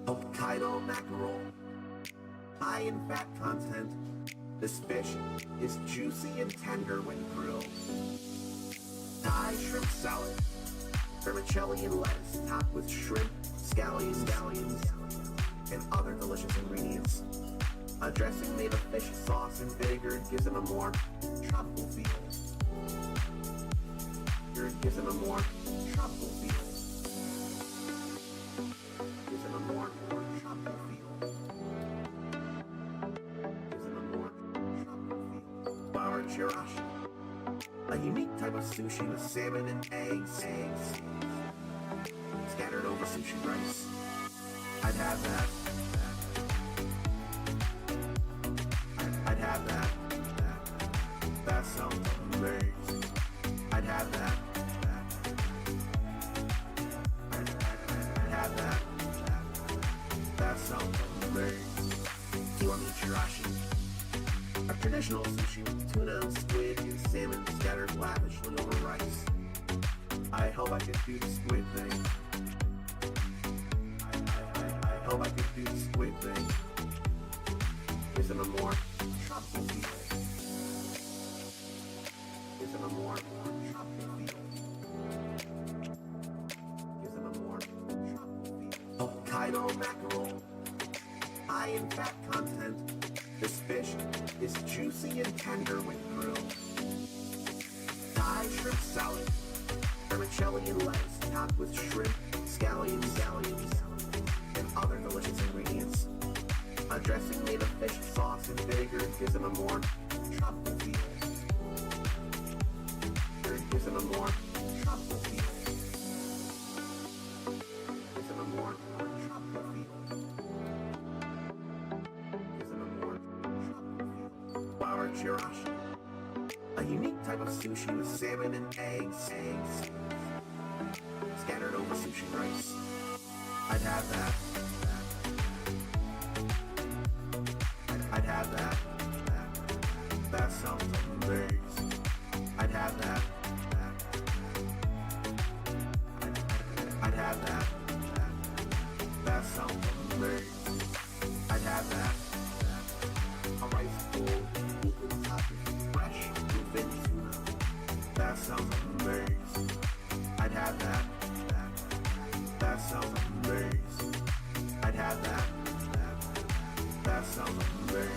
Hokkaido mackerel, high in fat content. This fish is juicy and tender when grilled. Thai shrimp salad, vermicelli and lettuce topped with shrimp, scallions, and other delicious ingredients. A dressing made of fish sauce and vinegar gives it a more tropical feel. Gives it a more tropical feel. Gives it a more tropical feel. Gives it a more tropical feel. Flour chirashi, a unique type of sushi with salmon and eggs scattered over sushi rice. I'd have that. I'd have that. That sounds amazing. I'd have that. I'd have that. That sounds amazing. Kiwami chirashi, a traditional sushi with tuna and squid and salmon scattered lavishly over rice. I hope I could do the squid thing. I hope I could do the squid thing. Gives it a more tropical feel. Gives it a more tropical feel. Gives it a more tropical feel. Hokkaido mackerel, high in fat content. This fish is juicy and tender when grilled. Thai shrimp salad, vermicelli and lettuce topped with shrimp, scallions, and other delicious ingredients. A dressing made of fish sauce and vinegar gives it a more tropical feel. Gives it a more tropical feel. Gives it a more tropical feel. Gives it a more tropical feel. Flour chirashi, a unique type of sushi with salmon and eggs scattered over sushi rice. I'd have that. I'd have that. That sounds amazing. I'd have that. I'd have that. That sounds amazing. I'd have that. A rice bowl, equal topping, fresh, bluefin tuna. That sounds amazing. I'd have that. That sounds amazing. I'd have that. That sounds amazing.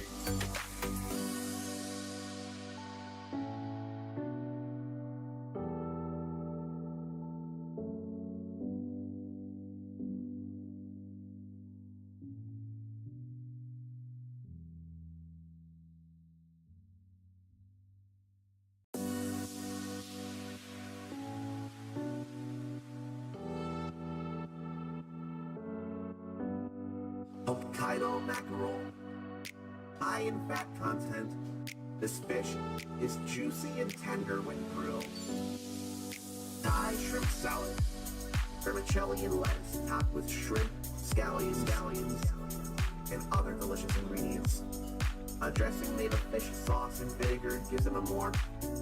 Hokkaido mackerel, high in fat content. This fish is juicy and tender when grilled. Thai shrimp salad, vermicelli and lettuce topped with shrimp, scallions, and other delicious ingredients. A dressing made of fish sauce and vinegar gives it a more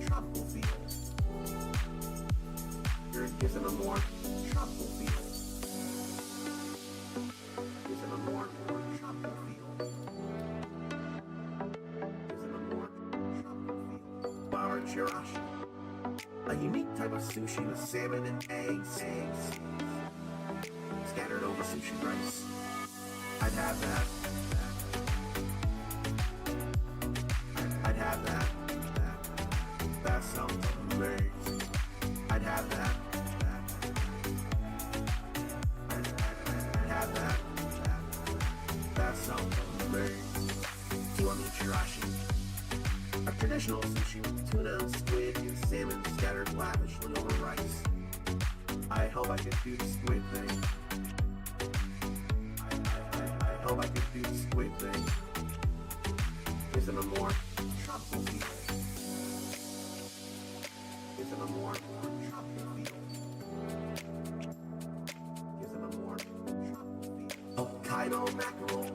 tropical feel. Gives it a more tropical feel. Gives it a more tropical feel. Gives it a more tropical feel. Flour chirashi, a unique type of sushi with salmon and eggs scattered over sushi rice. I'd have that. I'd have that. That sounds amazing. I'd have that. I'd have that. That sounds amazing. Kiwami chirashi, a traditional sushi with tuna and squid and salmon scattered lavishly over rice. I hope I could do the squid thing. I hope I could do the squid thing. Gives it a more tropical feel. Gives it a more tropical feel. Gives it a more tropical feel. Hokkaido mackerel,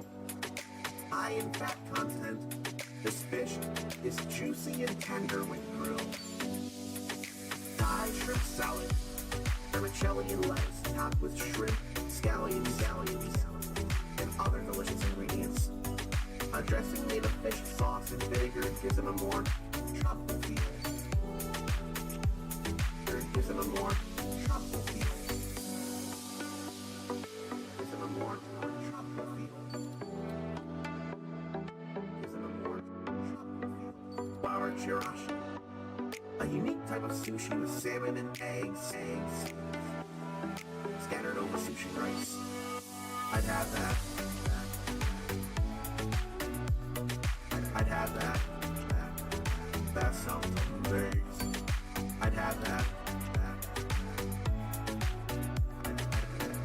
high in fat content. This fish is juicy and tender when grilled. Thai shrimp salad, vermicelli and lettuce topped with shrimp, scallions, other delicious ingredients. A dressing made of fish sauce and vinegar gives them a more tropical feel. Gives them a more tropical feel. Gives them a more tropical feel. Gives them a more tropical feel. Flour chirashi, a unique type of sushi with salmon and eggs scattered over sushi rice. I'd have that. I'd have that. That sounds amazing. I'd have that.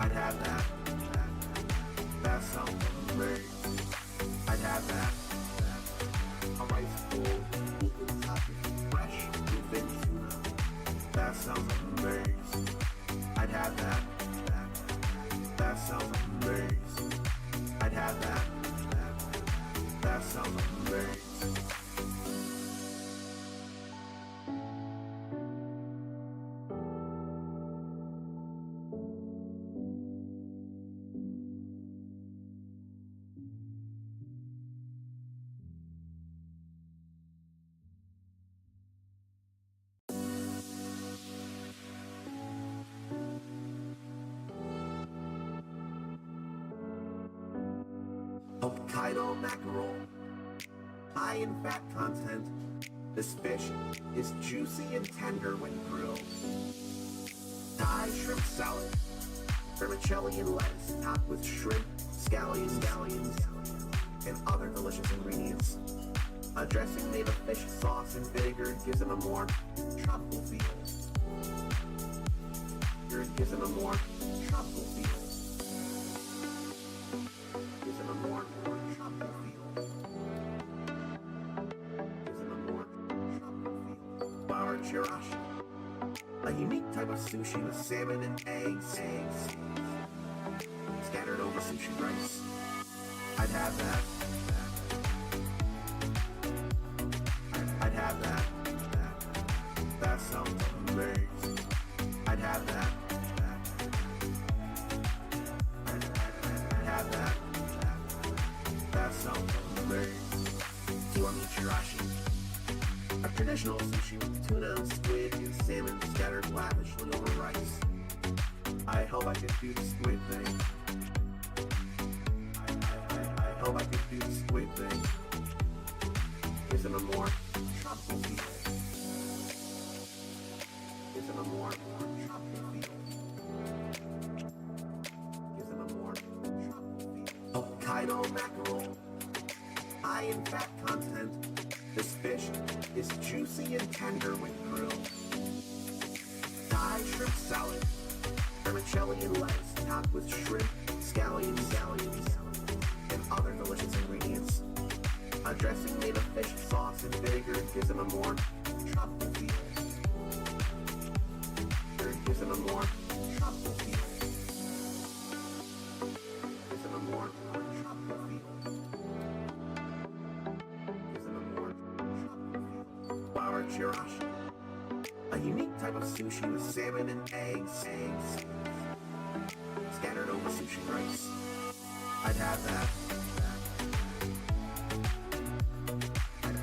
I'd have that. That sounds amazing. I'd have that. A rice bowl, fresh bluefin tuna. That sounds amazing. I'd have that. That sounds amazing. I'd have that. That sounds amazing. Hokkaido mackerel, high in fat content. This fish is juicy and tender when grilled. Thai shrimp salad, vermicelli and lettuce topped with shrimp, scallions, and other delicious ingredients. A dressing made of fish sauce and vinegar gives them a more tropical feel. Gives them a more tropical feel. Gives them a more tropical feel. Gives them a more tropical feel. Flour chirashi, a unique type of sushi with salmon and eggs scattered over sushi rice. I'd have that. I'd have that. That sounds amazing. I'd have that. I'd have that. That sounds amazing. Kiwami chirashi, a traditional sushi with tuna, squid, and salmon scattered lavishly over rice. I hope I could do the squid thing. I hope I could do the squid thing. Gives them a more tropical feel. Gives them a more tropical feel. Gives them a more tropical feel. Hokkaido mackerel, high in fat content. This fish is juicy and tender when grilled. Thai shrimp salad, vermicelli and lettuce topped with shrimp, scallions, and other delicious ingredients. A dressing made of fish sauce and vinegar gives them a more tropical feel. Gives them a more tropical feel. Gives them a more tropical feel. Gives them a more tropical feel. Flour chirashi, a unique type of sushi with salmon and eggs scattered over sushi rice. I'd have that.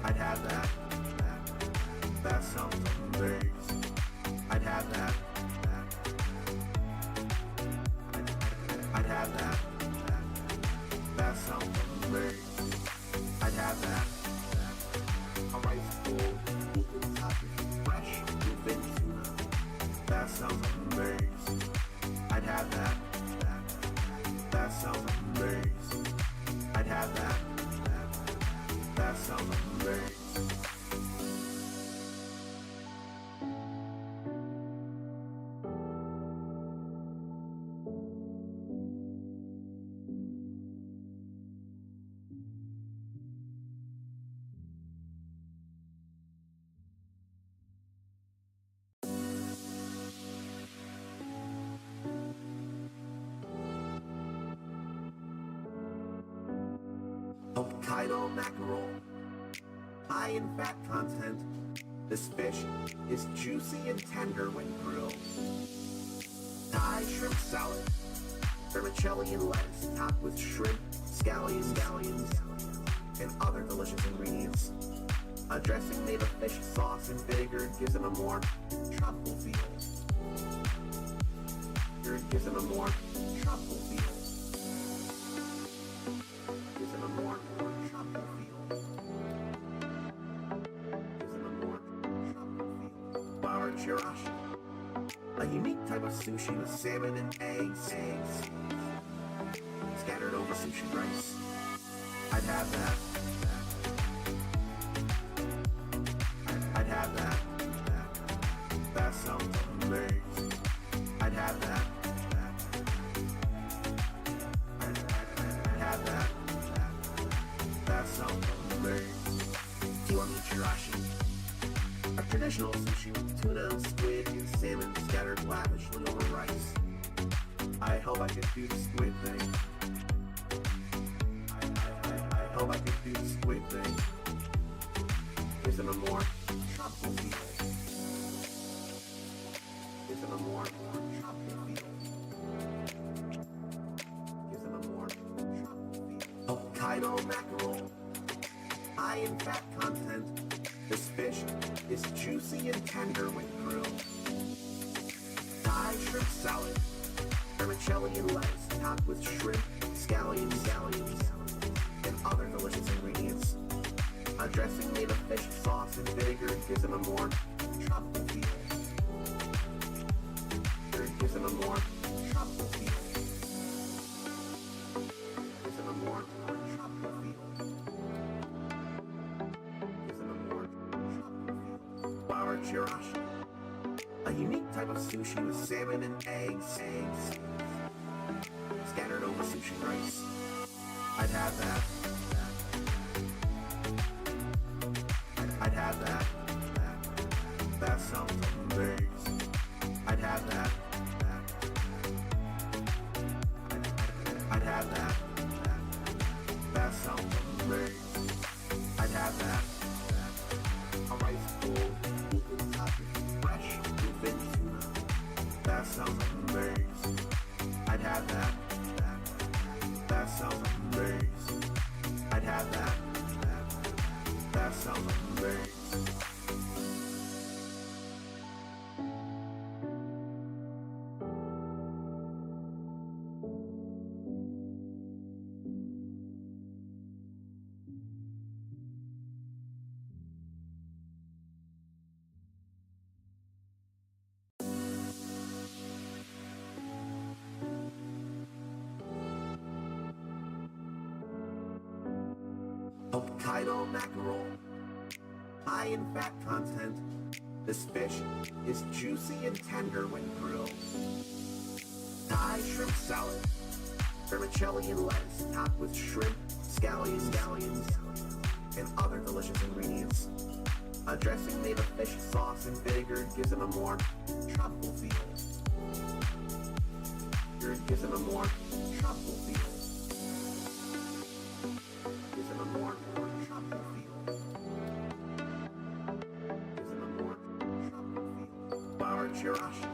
I'd have that. That sounds amazing. I'd have that. I'd have that. That sounds amazing. I'd have that. A rice bowl, fresh bluefin tuna. That sounds amazing. I'd have that. That sounds amazing. I'd have that. That sounds amazing. Hokkaido mackerel, high in fat content. This fish is juicy and tender when grilled. Thai shrimp salad, vermicelli and lettuce topped with shrimp, scallions, and other delicious ingredients. A dressing made of fish sauce and vinegar gives it a more tropical feel. It gives it a more tropical feel. Gives it a more tropical feel. Gives it a more tropical feel. Our chirashi, a unique type of sushi with salmon and eggs scattered over sushi rice. I'd have that. I'd have that. That sounds amazing. I'd have that. I'd have that. That sounds amazing. Do you want me chirashi? A traditional sushi with tuna, squid, and salmon scattered lavishly over rice. I hope I can do the squid thing. I hope I can do the squid thing. Gives it a more tropical feel. Gives it a more tropical feel. Gives it a more tropical feel. Hokkaido mackerel, high in fat content. This fish is juicy and tender when grilled. Thai shrimp salad, vermicelli and lettuce topped with shrimp, scallions, and other delicious ingredients. A dressing made of fish sauce and vinegar gives it a more tropical feel. It gives it a more tropical feel. Gives it a more tropical feel. Gives it a more tropical feel. Our chirashi, a unique type of sushi with salmon and eggs scattered over sushi rice. I'd have that. I'd have that. That sounds amazing. I'd have that. I'd have that. That sounds amazing. I'd have that. A rice bowl, beacon topping, fresh bluefin tuna. That sounds amazing. I'd have that. That sounds amazing. I'd have that. That sounds amazing. Hokkaido mackerel, high in fat content. This fish is juicy and tender when grilled. Thai shrimp salad, vermicelli and lettuce topped with shrimp, scallions, and other delicious ingredients. A dressing made of fish sauce and vinegar gives it a more tropical feel. It gives it a more tropical feel. Gives it a more tropical feel. Gives it a more tropical feel. Our chirashi,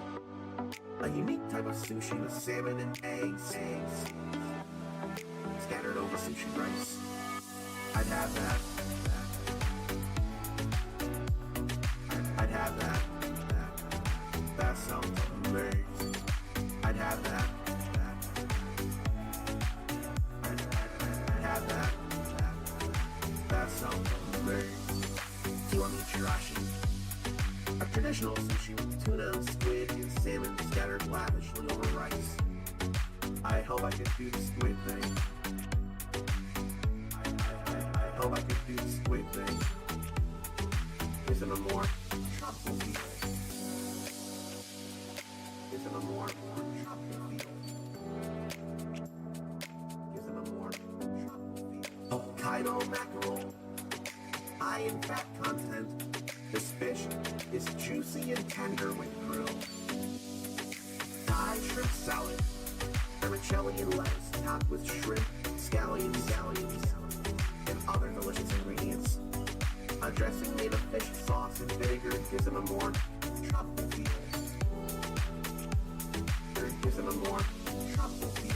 a unique type of sushi with salmon and eggs scattered over sushi rice. I'd have that. I'd have that. That sounds amazing. I'd have that. I'd have that. That sounds amazing. Do you want me chirashi? A traditional sushi with tuna, squid, and salmon scattered lavishly over rice. I hope I can do the squid thing. I hope I can do the squid thing. Gives it a more tropical feel. Gives it a more tropical feel. Gives it a more tropical feel. Hokkaido mackerel, high in fat content. This fish is juicy and tender when grilled. Thai shrimp salad, vermicelli and lettuce topped with shrimp, scallions, and other delicious ingredients. A dressing made of fish sauce and vinegar gives it a more tropical feel. It gives it a more tropical feel.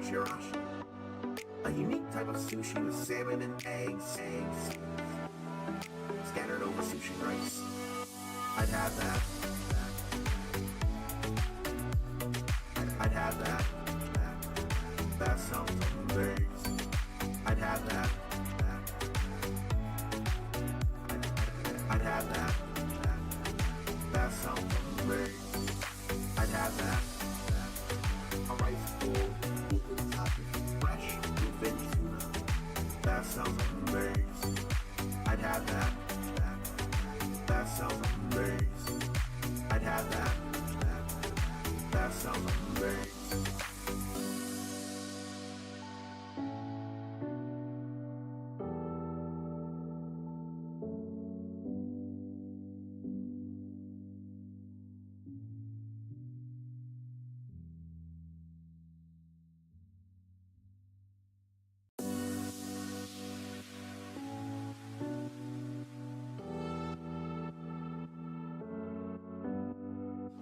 chirashi, a unique type of sushi with salmon and eggs scattered over sushi rice. I'd have that. I'd have that. That sounds amazing. I'd have that. I'd have that. That sounds amazing. I'd have that. A rice bowl, equal topping, fresh, bluefin tuna. That sounds amazing. I'd have that. That sounds amazing. I'd have that. That sounds amazing.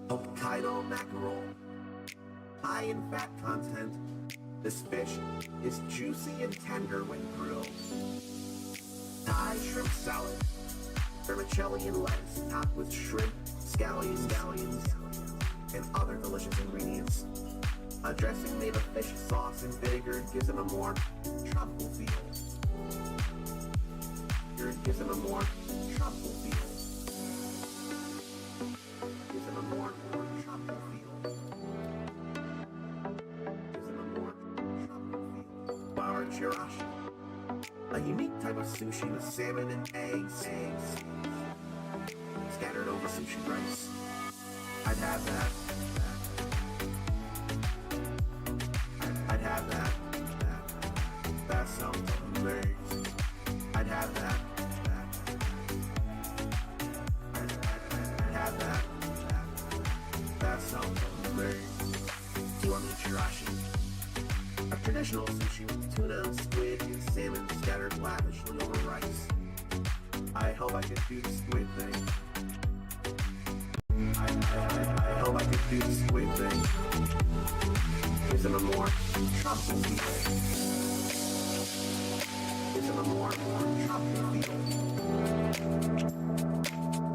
Hokkaido mackerel, high in fat content. This fish is juicy and tender when grilled. Thai shrimp salad, vermicelli and lettuce topped with shrimp, scallions, and other delicious ingredients. A dressing made of fish sauce and vinegar gives them a more tropical feel. Gives them a more tropical feel. Gives them a more tropical feel. Gives them a more tropical feel. Bar chirashi, a unique type of sushi with salmon and eggs scattered over sushi rice. I'd have that. I'd have that. That sounds amazing. I'd have that. I'd have that. That sounds amazing. Kiwami chirashi, a traditional sushi with tuna, squid, and salmon scattered lavishly over rice. I hope I can do the squid thing. I hope I can do the squid thing. Gives them a more tropical feel. Gives them a more tropical feel.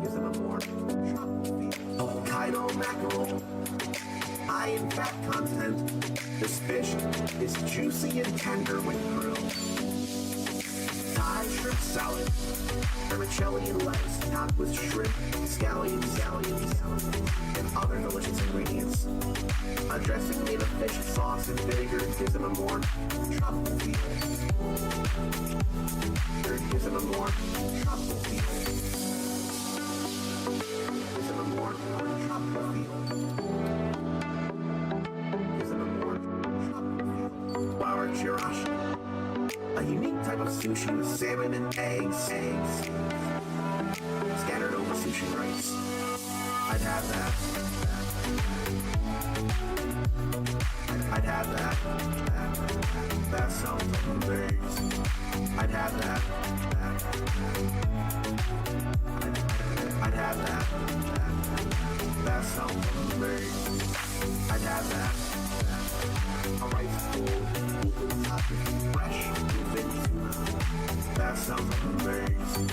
Gives them a more tropical feel. Hokkaido mackerel, high in fat content. This fish is juicy and tender when grilled. Thai shrimp salad, vermicelli and lettuce topped with shrimp, scallions, and other delicious ingredients. A dressing made of fish sauce and vinegar gives them a more tropical feel. Gives them a more tropical feel. Gives them a more tropical feel. Gives them a more tropical feel. Bar chirashi, a unique type of sushi with salmon and eggs scattered over sushi rice. I'd have that. I'd have that. That sounds amazing. I'd have that. I'd have that. That sounds amazing. I'd have that. A rice bowl, equal topping, fresh, bluefin tuna. That sounds amazing.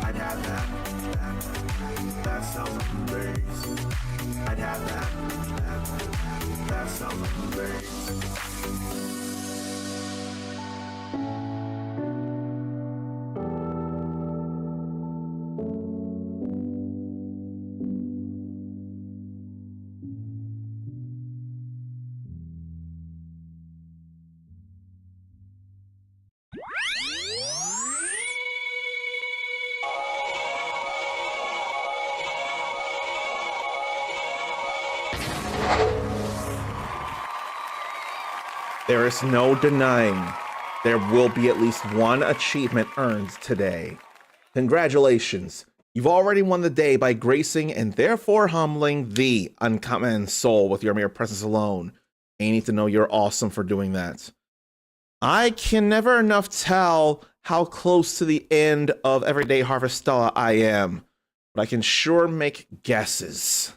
I'd have that. That sounds amazing. I'd have that. That sounds amazing. There is no denying there will be at least one achievement earned today. Congratulations, you've already won the day by gracing and therefore humbling the uncommon soul with your mere presence alone. And you need to know you're awesome for doing that. I can never enough tell how close to the end of Everyday Harvestella I am, but I can sure make guesses.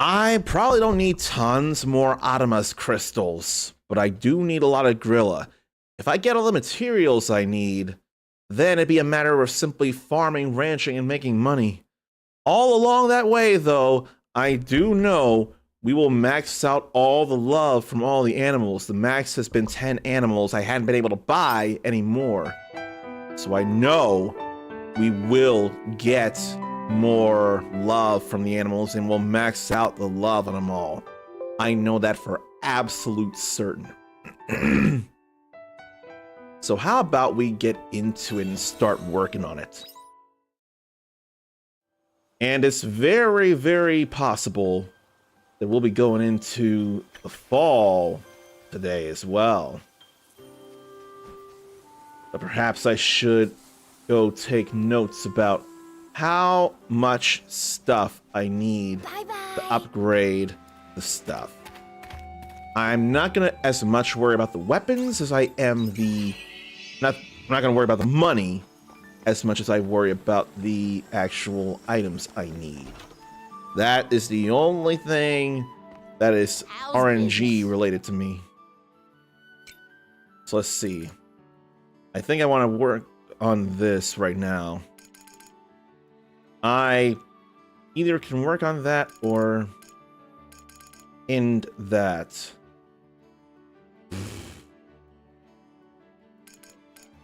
I probably don't need tons more Adamas crystals, but I do need a lot of Grilla. If I get all the materials I need, then it'd be a matter of simply farming, ranching, and making money. All along that way, though, I do know we will max out all the love from all the animals. The max has been 10 animals. I hadn't been able to buy any more. So I know we will get more love from the animals and we'll max out the love on them all. I know that for absolute certain. So how about we get into it and start working on it? And it's very, very possible that we'll be going into the fall today as well. But perhaps I should go take notes about how much stuff I need to upgrade the stuff. I'm not gonna as much worry about the weapons as I am I'm not gonna worry about the money as much as I worry about the actual items I need. That is the only thing that is RNG related to me. So let's see. I think I want to work on this right now. I either can work on that or end that.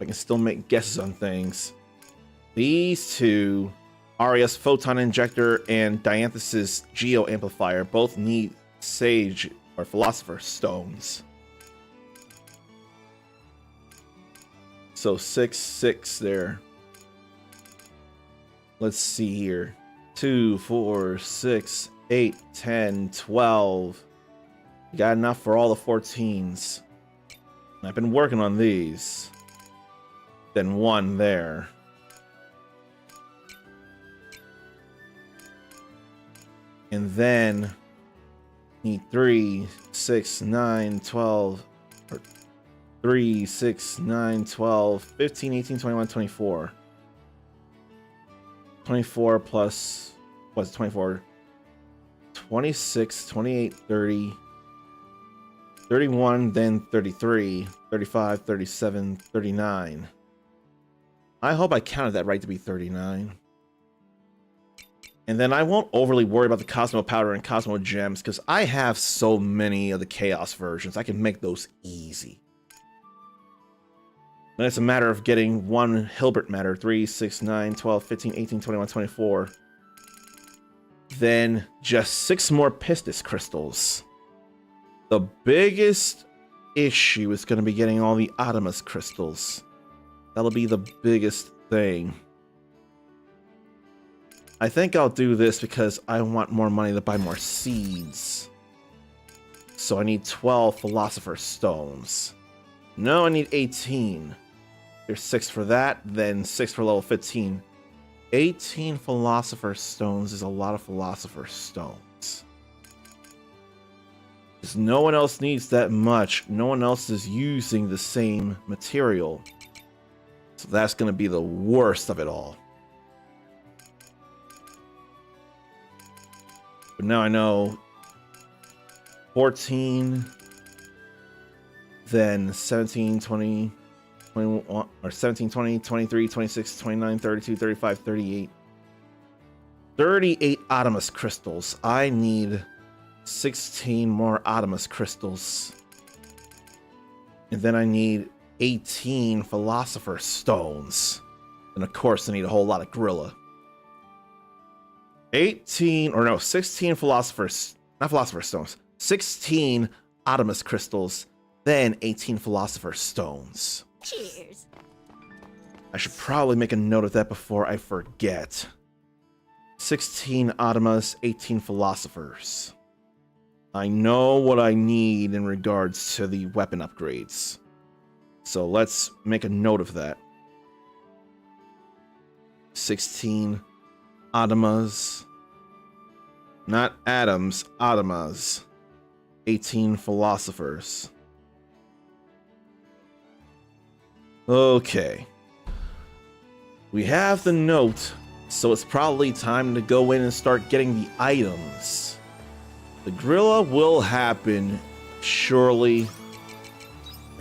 I can still make guesses on things. These two, Aria's Photon Injector and Dianthus's Geo Amplifier, both need Sage or Philosopher Stones. So 6 there. Let's see here. 2, 4, 6, 8, 10, 12. You got enough for all the 14s. I've been working on these. Then 1 there. And then need 3, 6, 9, 12, or 3, 6, 9, 12, 15, 18, 21, 24. 24 plus, what's 24? 26, 28, 30, 31, then 33, 35, 37, 39. I hope I counted that right to be 39. And then I won't overly worry about the Cosmo Powder and Cosmo Gems because I have so many of the Chaos versions. I can make those easy. Then it's a matter of getting 1 Hilbert Matter, 3, 6, 9, 12, 15, 18, 21, 24. Then just 6 more Pistis Crystals. The biggest issue is going to be getting all the Adamus Crystals. That'll be the biggest thing. I think I'll do this because I want more money to buy more seeds. So I need 12 Philosopher Stones. No, I need 18. There's 6 for that, then 6 for level 15. 18 Philosopher Stones is a lot of Philosopher Stones. Because no one else needs that much. No one else is using the same material. So that's going to be the worst of it all. But now I know 14, then 17, 20, 21, or 17, 20, 23, 26, 29, 32, 35, 38. 38 Adamus Crystals. I need 16 more Adamus Crystals. And then I need 18 Philosopher Stones. And of course I need a whole lot of Gorilla. 16 Philosopher Stones. 16 Adamus Crystals, then 18 Philosopher Stones. Cheers. I should probably make a note of that before I forget. 16 Adamas, 18 Philosophers. I know what I need in regards to the weapon upgrades. So let's make a note of that. 16 Adamas. Not atoms, Adamas. 18 Philosophers. Okay. We have the note, so it's probably time to go in and start getting the items. The Gorilla will happen, surely,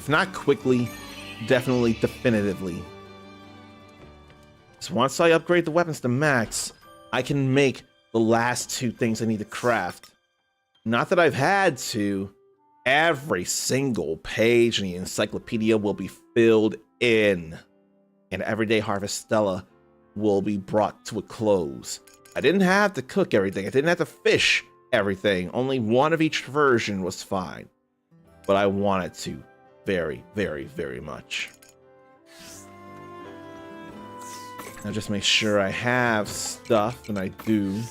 If not quickly, definitely definitively. So once I upgrade the weapons to max, I can make the last two things I need to craft. Not that I've had to. Every single page in the encyclopedia will be filled in. And everyday Harvestella will be brought to a close. I didn't have to cook everything. I didn't have to fish everything. Only one of each version was fine. But I wanted to very, very, very much. Now just make sure I have stuff, and I do.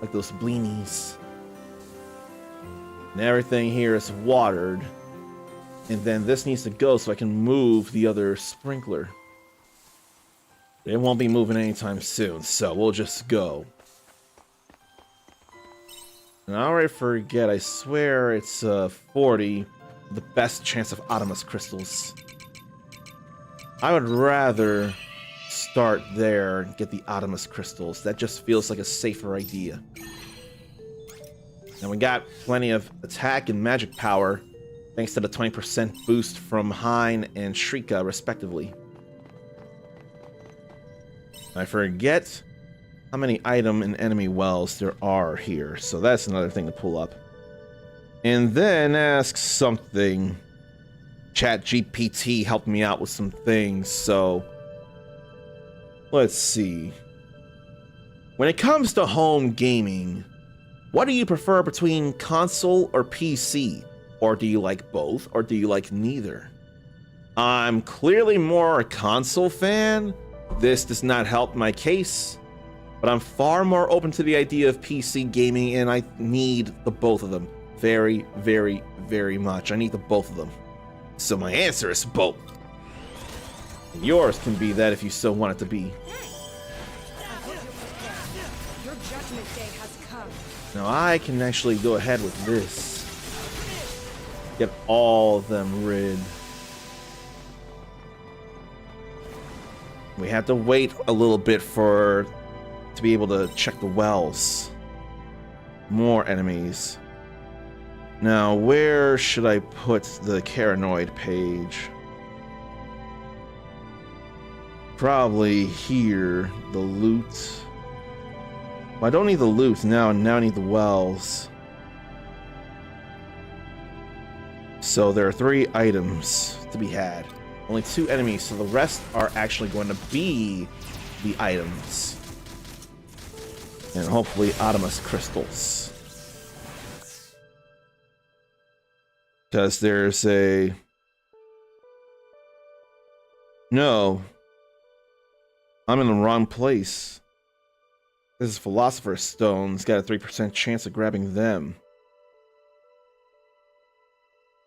Like those bleenies. And everything here is watered. And then this needs to go so I can move the other sprinkler. It won't be moving anytime soon, so we'll just go. And I already forget, I swear it's 40, the best chance of Optimus crystals. I would rather start there and get the Optimus crystals. That just feels like a safer idea. And we got plenty of attack and magic power, thanks to the 20% boost from Hein and Shrika, respectively. I forget how many item and enemy wells there are here, so that's another thing to pull up. And then ask something. ChatGPT helped me out with some things, so let's see. When it comes to home gaming, what do you prefer between console or PC? Or do you like both, or do you like neither? I'm clearly more a console fan. This does not help my case, but I'm far more open to the idea of PC gaming, and I need the both of them very, very, very much. I need the both of them. So my answer is both. And yours can be that if you so want it to be. Your judgment day has come. Now I can actually go ahead with this. Get all of them rid. We have to wait a little bit to be able to check the wells. More enemies. Now, where should I put the Caranoid page? Probably here, the loot. Well, I don't need the loot now I need the wells. So there are 3 items to be had. Only 2 enemies, so the rest are actually going to be the items. And hopefully Optimus crystals. Because there's a... No. I'm in the wrong place. This is Philosopher's Stone. It's got a 3% chance of grabbing them.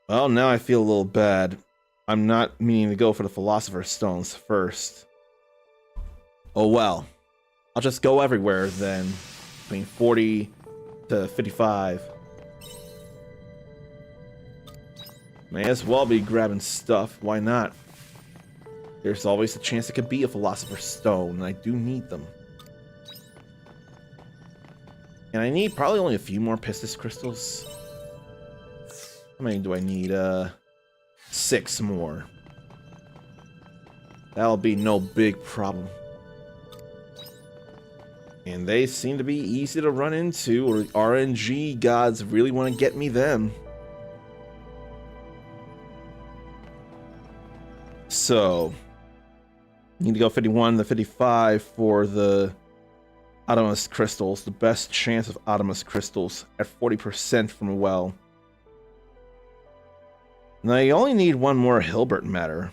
Well, now I feel a little bad. I'm not meaning to go for the Philosopher's Stones first. Oh well. I'll just go everywhere then. Between 40 to 55. May as well be grabbing stuff. Why not? There's always a chance it could be a Philosopher's Stone, and I do need them. And I need probably only a few more Pistis crystals. How many do I need? 6 more. That'll be no big problem. And they seem to be easy to run into, or RNG gods really want to get me them. So, need to go 51 to 55 for the Optimus crystals. The best chance of Optimus crystals at 40% from a well. Now you only need 1 more Hilbert matter.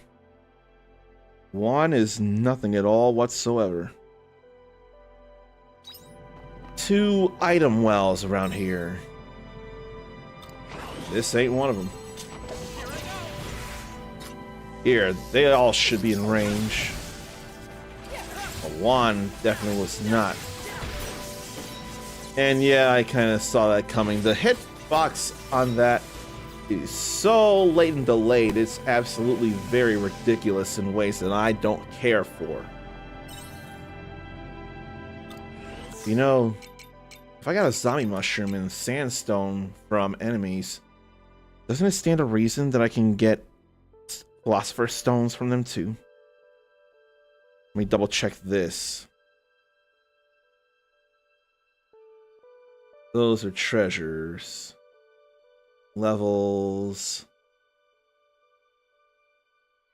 1 is nothing at all whatsoever. 2 item wells around here. This ain't one of them. Here, they all should be in range. But 1 definitely was not. And yeah, I kind of saw that coming. The hitbox on that is so late and delayed, it's absolutely very ridiculous in ways that I don't care for. You know, if I got a zombie mushroom and sandstone from enemies, doesn't it stand to reason that I can get Philosopher's Stones from them too. Let me double check this. Those are treasures. Levels.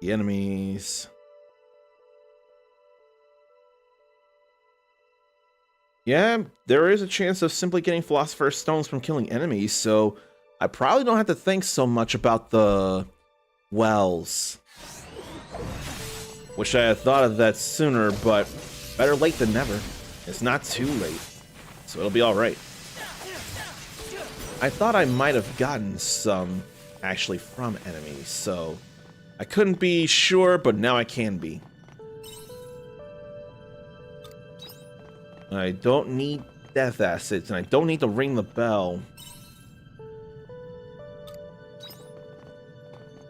The enemies. Yeah, there is a chance of simply getting Philosopher's Stones from killing enemies, so I probably don't have to think so much about the wells. Wish I had thought of that sooner, but better late than never. It's not too late, so it'll be alright. I thought I might have gotten some actually from enemies, so I couldn't be sure, but now I can be. I don't need death acids, and I don't need to ring the bell.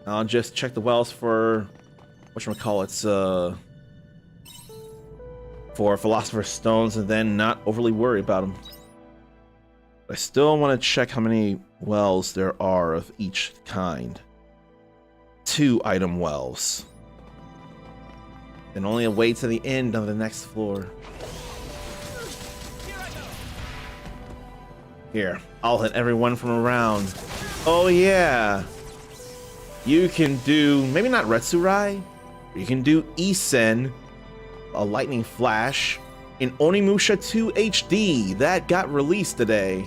I'll just check the wells for whatchamacallits, for Philosopher's Stones, and then not overly worry about them. I still want to check how many wells there are of each kind. 2 item wells. And only a way to the end of the next floor. Here, I'll hit everyone from around. Oh yeah! You can do, maybe not Retsurai, but you can do Isen, a lightning flash, in Onimusha 2 HD. That got released today.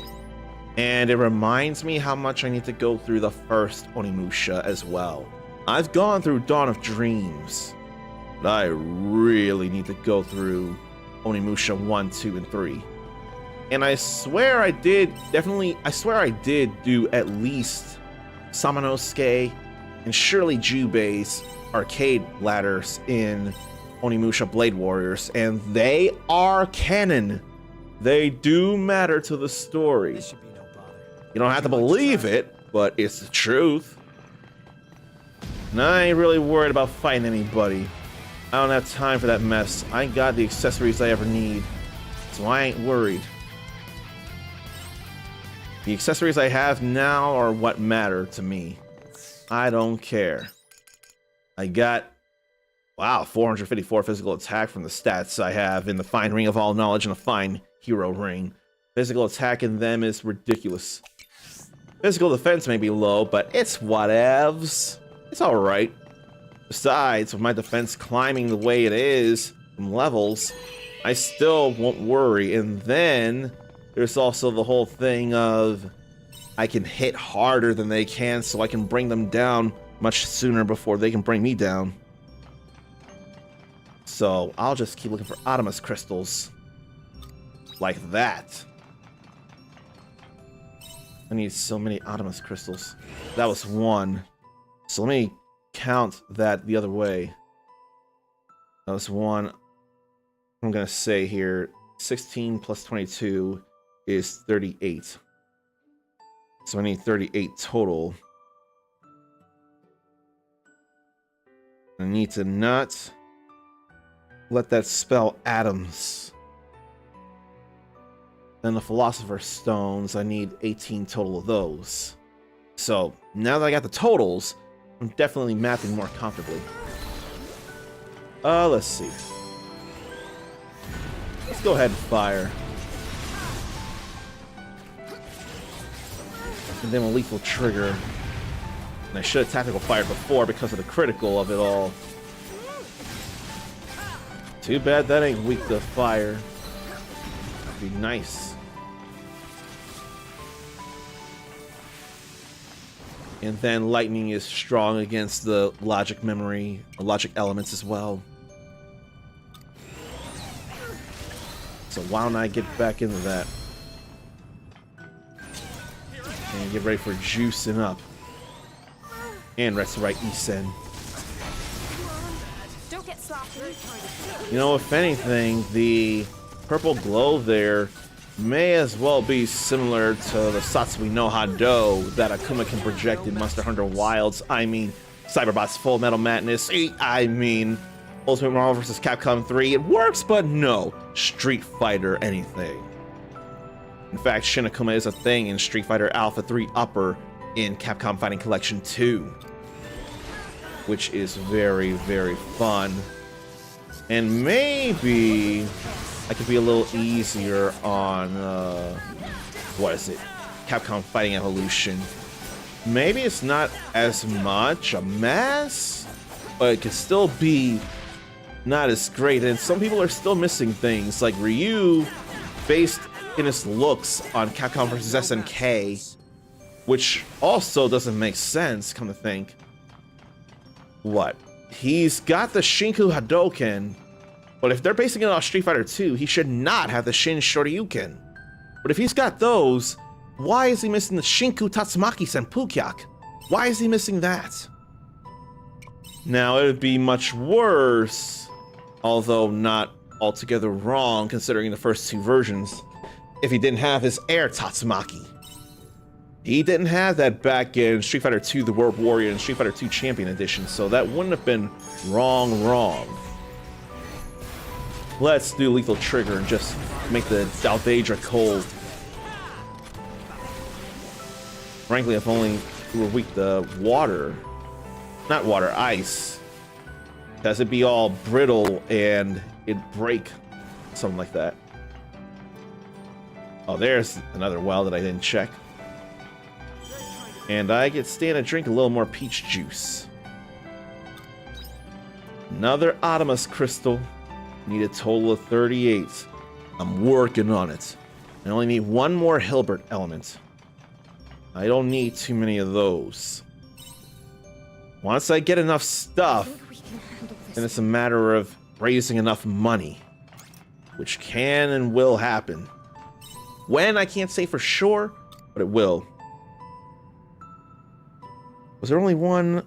And it reminds me how much I need to go through the first Onimusha as well. I've gone through Dawn of Dreams, but I really need to go through Onimusha 1, 2, and 3. And I swear I did do at least Samanosuke and surely Jubei's arcade ladders in Onimusha Blade Warriors, and they are canon. They do matter to the story. This should be no bother. You don't have to believe it, but it's the truth. And I ain't really worried about fighting anybody. I don't have time for that mess. I ain't got the accessories I ever need, so I ain't worried. The accessories I have now are what matter to me. I don't care. I got, wow, 454 physical attack from the stats I have in the Fine Ring of All Knowledge and a Fine Hero Ring. Physical attack in them is ridiculous. Physical defense may be low, but it's whatevs. It's alright. Besides, with my defense climbing the way it is from levels, I still won't worry. And then there's also the whole thing of I can hit harder than they can, so I can bring them down much sooner before they can bring me down. So I'll just keep looking for Adamus crystals. Like that. I need so many Adamus crystals. That was 1. So let me count that the other way. That was 1. I'm going to say here, 16 plus 22 is 38. So I need 38 total. I need to not let that spell atoms. Then the Philosopher's Stones, I need 18 total of those. So now that I got the totals, I'm definitely mapping more comfortably. Let's see. Let's go ahead and fire. And then we'll lethal trigger. And I should have tactical fired before because of the critical of it all. Too bad that ain't weak to fire. That'd be nice. And then lightning is strong against the logic memory, logic elements as well. So why don't I get back into that? And get ready for juicing up. And Retsurai Isen. Don't get sloppy. You know, if anything, the purple glow there may as well be similar to the Satsui no Hado that Akuma can project in Monster Hunter Wilds. I mean, Cyberbot's Full Metal Madness. I mean, Ultimate Marvel vs. Capcom 3. It works, but no. Street Fighter anything. In fact, Shin Akuma is a thing in Street Fighter Alpha 3 Upper in Capcom Fighting Collection 2. which is very, very fun. And maybe I could be a little easier on, what is it? Capcom Fighting Evolution. Maybe it's not as much a mess, but it could still be not as great. And some people are still missing things, like Ryu, based in his looks on Capcom vs. SNK, which also doesn't make sense, come to think. What? He's got the Shinku Hadoken, but if they're basing it on Street Fighter 2, he should not have the Shin Shoryuken. But if he's got those, why is he missing the Shinku Tatsumaki Senpukyak? Why is he missing that? Now, it would be much worse, although not altogether wrong considering the first two versions, if he didn't have his Air Tatsumaki. He didn't have that back in Street Fighter 2 The World Warrior and Street Fighter 2 Champion Edition, so that wouldn't have been wrong. Let's do Lethal Trigger and just make the Dalvedra cold. Frankly, if only we were weak to water. Not water, ice. Because it'd be all brittle and it'd break. Something like that. Oh, there's another well that I didn't check. And I get stand to drink a little more peach juice. Another Adamus crystal. Need a total of 38. I'm working on it. I only need one more Hilbert element. I don't need too many of those. Once I get enough stuff, then it's a matter of raising enough money. Which can and will happen. When, I can't say for sure, but it will. Was there only one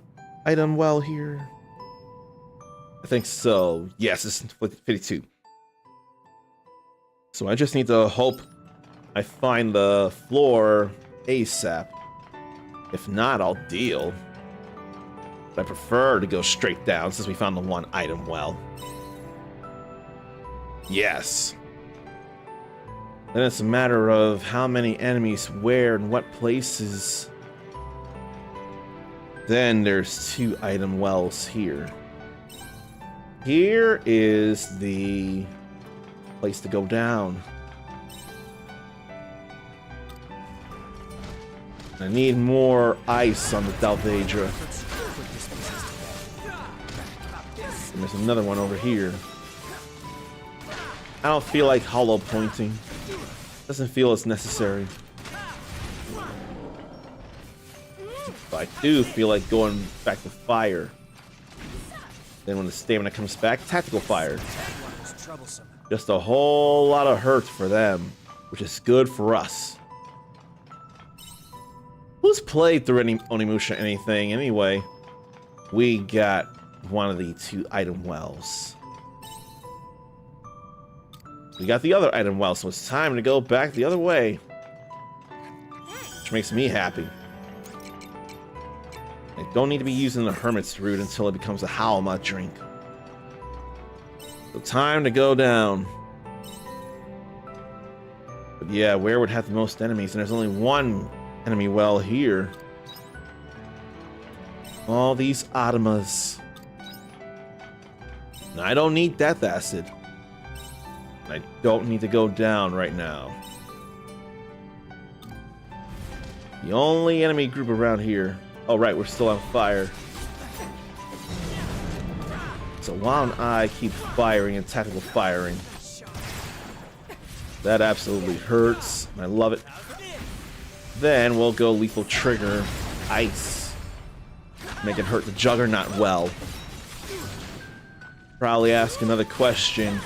item well here? I think so. Yes, it's 52. So I just need to hope I find the floor ASAP. If not, I'll deal. But I prefer to go straight down since we found the one item well. Yes. Then it's a matter of how many enemies where and what places. Then there's two item wells here. Here is the place to go down. I need more ice on the Dalvedra. And there's another one over here. I don't feel like hollow pointing. Doesn't feel as necessary. But I do feel like going back to fire. Then when the stamina comes back, tactical fire. Just a whole lot of hurt for them, which is good for us. Who's played through any Onimusha anything anyway? We got one of the two item wells. We got the other item well, so it's time to go back the other way. Which makes me happy. I don't need to be using the Hermit's Root until it becomes a Halma drink. So time to go down. But yeah, where would have the most enemies? And there's only one enemy well here. All these Adamas. Now, I don't need Death Acid. I don't need to go down right now. The only enemy group around here. Oh, right, we're still on fire. So why don't I keep firing and tactical firing? That absolutely hurts. I love it. Then we'll go Lethal Trigger. Ice. Make it hurt the Juggernaut well. Probably ask another question.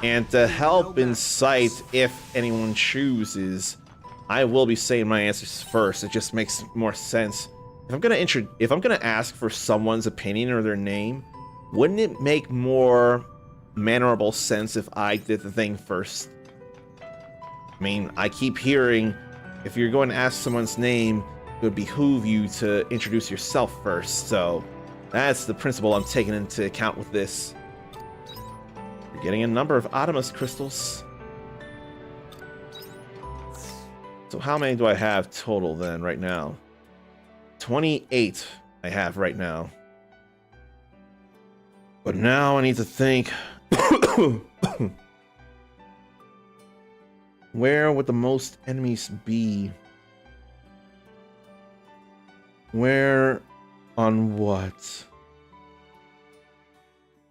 And to help incite if anyone chooses, I will be saying my answers first. It just makes more sense. If I'm gonna ask for someone's opinion or their name, wouldn't it make more mannerable sense if I did the thing first? I mean, I keep hearing if you're going to ask someone's name, it would behoove you to introduce yourself first. So that's the principle I'm taking into account with this. We're getting a number of Adamus crystals. So how many do I have total then right now? 28 I have right now. But now I need to think. Where would the most enemies be? Where on what?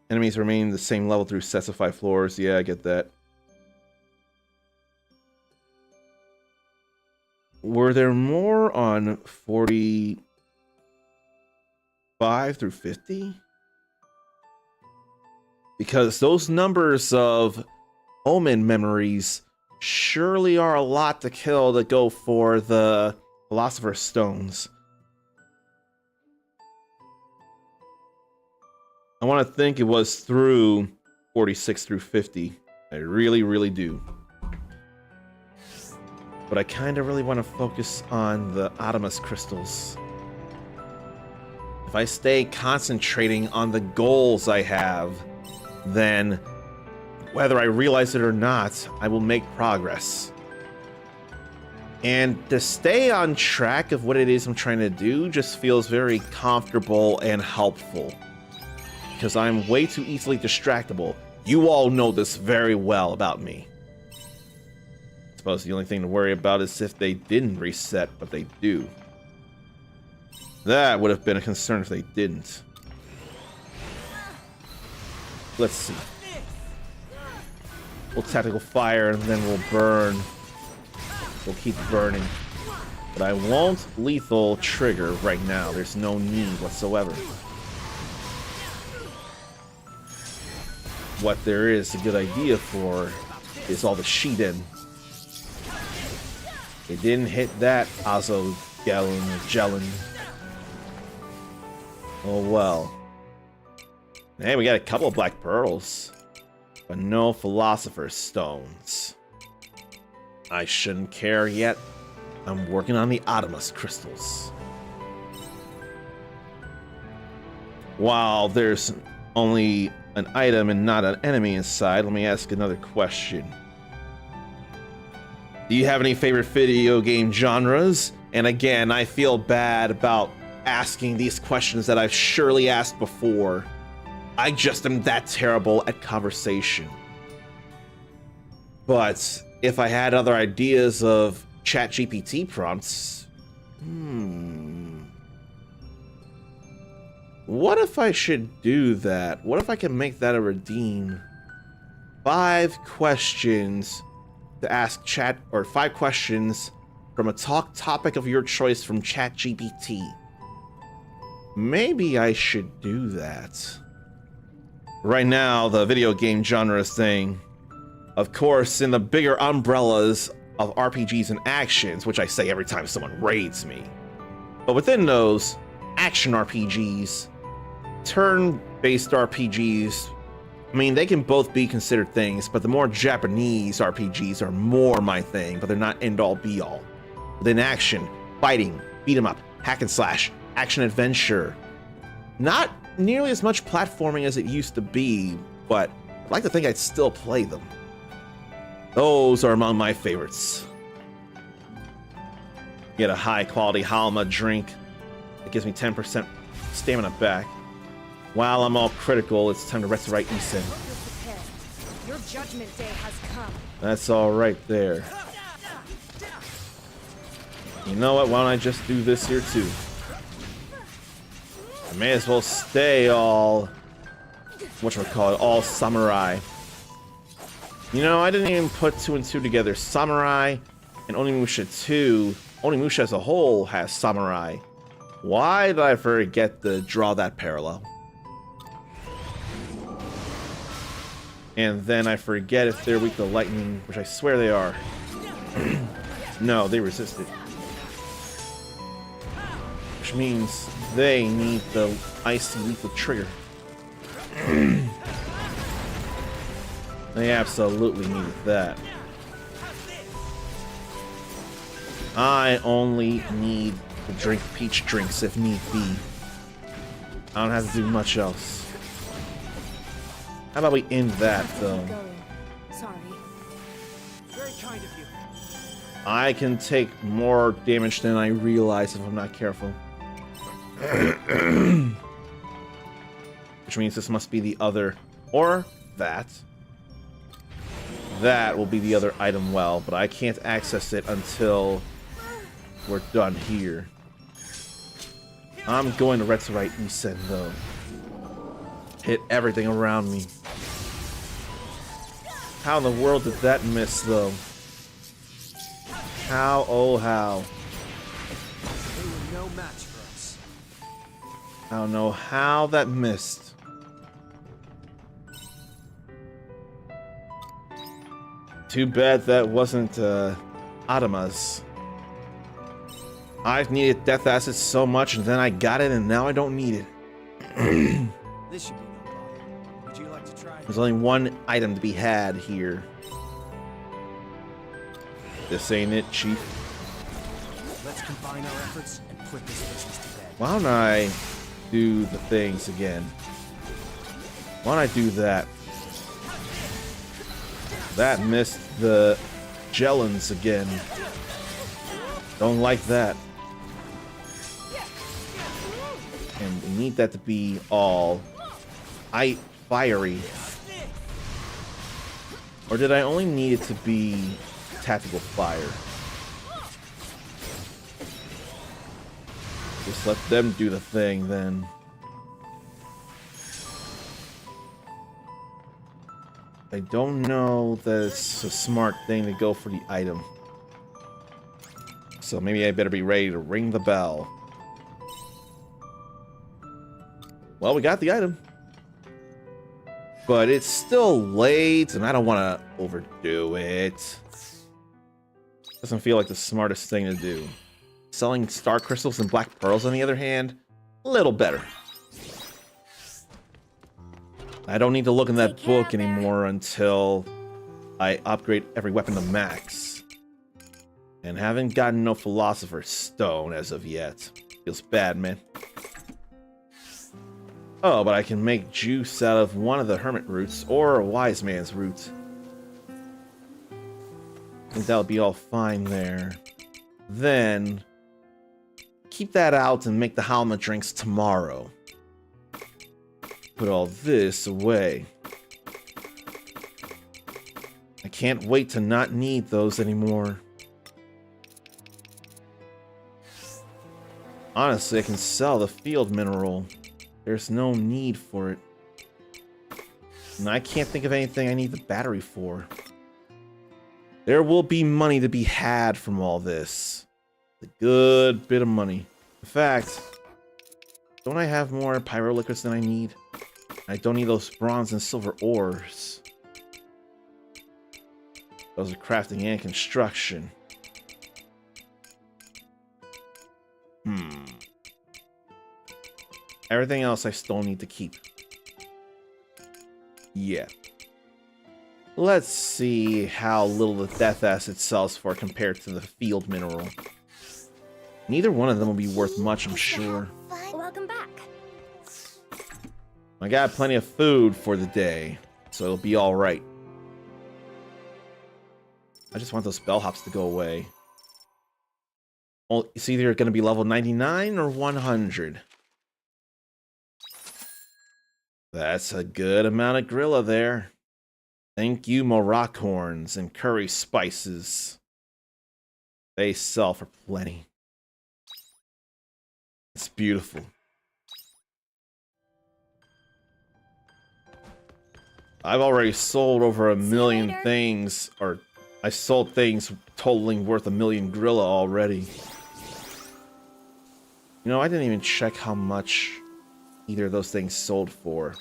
Enemies remain the same level through sets of 5 floors. Yeah, I get that. Were there more on 45 through 50? Because those numbers of Omen memories surely are a lot to kill to go for the Philosopher's Stones. I want to think it was through 46 through 50. I really, really do. But I kind of really want to focus on the Artemis crystals. If I stay concentrating on the goals I have, then whether I realize it or not, I will make progress. And to stay on track of what it is I'm trying to do just feels very comfortable and helpful. Because I'm way too easily distractible. You all know this very well about me. I suppose the only thing to worry about is if they didn't reset, but they do. That would have been a concern if they didn't. Let's see. We'll tactical fire and then we'll burn. We'll keep burning. But I won't lethal trigger right now. There's no need whatsoever. What there is a good idea for is all the Shiden. It didn't hit that Azo Gellin. Oh well. Hey, we got a couple of black pearls, but no Philosopher's Stones. I shouldn't care yet. I'm working on the Artemis crystals. While there's only an item and not an enemy inside, let me ask another question. Do you have any favorite video game genres? And again, I feel bad about asking these questions that I've surely asked before. I just am that terrible at conversation. But if I had other ideas of ChatGPT prompts, what if I should do that? What if I can make that a redeem? 5 questions to ask chat, or 5 questions from a topic of your choice from ChatGPT. Maybe I should do that. Right now, the video game genres thing, of course, in the bigger umbrellas of RPGs and actions, which I say every time someone raids me. But within those, action RPGs, turn-based RPGs, I mean, they can both be considered things, but the more Japanese RPGs are more my thing, but they're not end-all be-all. Within action, fighting, beat 'em up, hack and slash, action adventure. Not nearly as much platforming as it used to be, but I'd like to think I'd still play them. Those are among my favorites. Get a high-quality Halma drink. It gives me 10% stamina back. While I'm all critical, it's time to resurrect Isen. Your judgment day has come. That's all right there. You know what? Why don't I just do this here too? I may as well stay all whatchamacallit, all samurai. You know, I didn't even put 2 and 2 together. Samurai and Onimusha 2. Onimusha as a whole has samurai. Why did I forget to draw that parallel? And then I forget if they're weak to lightning, which I swear they are. No, they resist it. Which means they need the icy lethal trigger. They absolutely needed that. I only need to drink peach drinks if need be. I don't have to do much else. How about we end that, though? Sorry. Very kind of you. I can take more damage than I realize if I'm not careful. which means this must be the other, or that. That will be the other item well, but I can't access it until we're done here. I'm going to Retsurite Isen, though. Hit everything around me. How in the world did that miss, though? How, oh how. They were no match for us. I don't know how that missed. Too bad that wasn't Adama's. I've needed death acid so much, and then I got it, and now I don't need it. This should be no bother. Would you like to try? There's only one item to be had here. This ain't it, Chief. Let's combine our efforts and put this business to bed. Why don't I do the things again? Why don't I do that? That missed the Gelans again. Don't like that. And we need that to be all fiery. Or did I only need it to be tactical fire? Just let them do the thing then. I don't know that it's a smart thing to go for the item. So maybe I better be ready to ring the bell. Well, we got the item. But it's still late, and I don't want to overdo it. Doesn't feel like the smartest thing to do. Selling star crystals and black pearls, on the other hand, a little better. I don't need to look in that book anymore until I upgrade every weapon to max. And haven't gotten no Philosopher's Stone as of yet. Feels bad, man. Oh, but I can make juice out of one of the hermit roots or a wise man's root. I think that'll be all fine there. Then keep that out and make the Halma drinks tomorrow. Put all this away. I can't wait to not need those anymore. Honestly, I can sell the field mineral. There's no need for it. And I can't think of anything I need the battery for. There will be money to be had from all this. A good bit of money. In fact, don't I have more pyro liquids than I need? I don't need those bronze and silver ores. Those are crafting and construction. Everything else I still need to keep. Yeah. Let's see how little the death acid sells for compared to the field mineral. Neither one of them will be worth much, I'm sure. Welcome back. I got plenty of food for the day, so it'll be alright. I just want those bellhops to go away. Well, it's either going to be level 99 or 100. That's a good amount of Grilla there. Thank you, Morak horns and curry spices. They sell for plenty. It's beautiful. I've already sold over 1 million things, or I sold things totaling worth 1 million Grilla already. You know, I didn't even check how much either of those things sold for.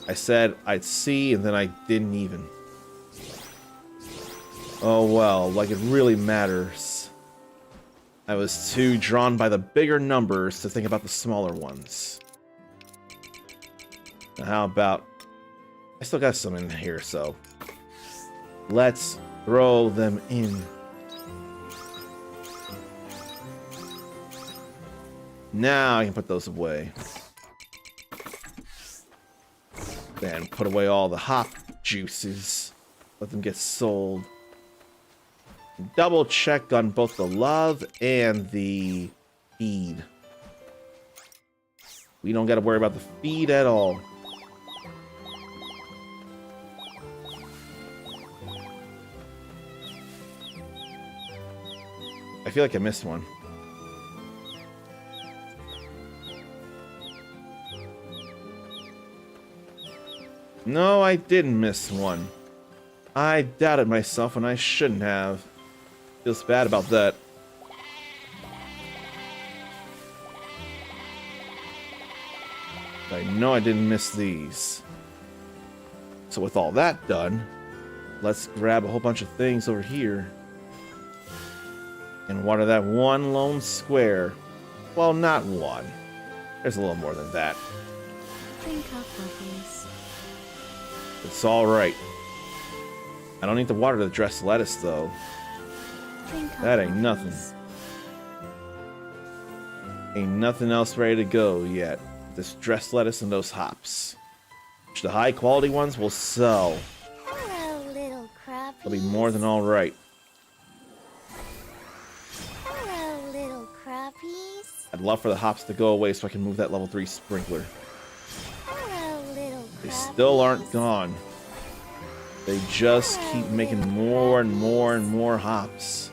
I said I'd see, and then I didn't even. Oh well, like it really matters. I was too drawn by the bigger numbers to think about the smaller ones. Now how about... I still got some in here, so... let's throw them in. Now I can put those away. Then put away all the hop juices. Let them get sold. Double check on both the love and the feed. We don't got to worry about the feed at all. I feel like I missed one. No, I didn't miss one. I doubted myself when I shouldn't have. Feels bad about that. I know I didn't miss these. So with all that done, let's grab a whole bunch of things over here. And water that one lone square. Well, not one. There's a little more than that. Drink up, Ruffles. It's alright. I don't need to water the dressed lettuce, though. Drink up, That ain't nothing. Ruffles. Ain't nothing else ready to go yet. This dressed lettuce and those hops. Which the high quality ones will sell. Hello, little crappies. They'll be more than alright. Hello, little crappies. I'd love for the hops to go away so I can move that level 3 sprinkler. Hello, little crappies. They still aren't gone. They just keep making more and more and more hops.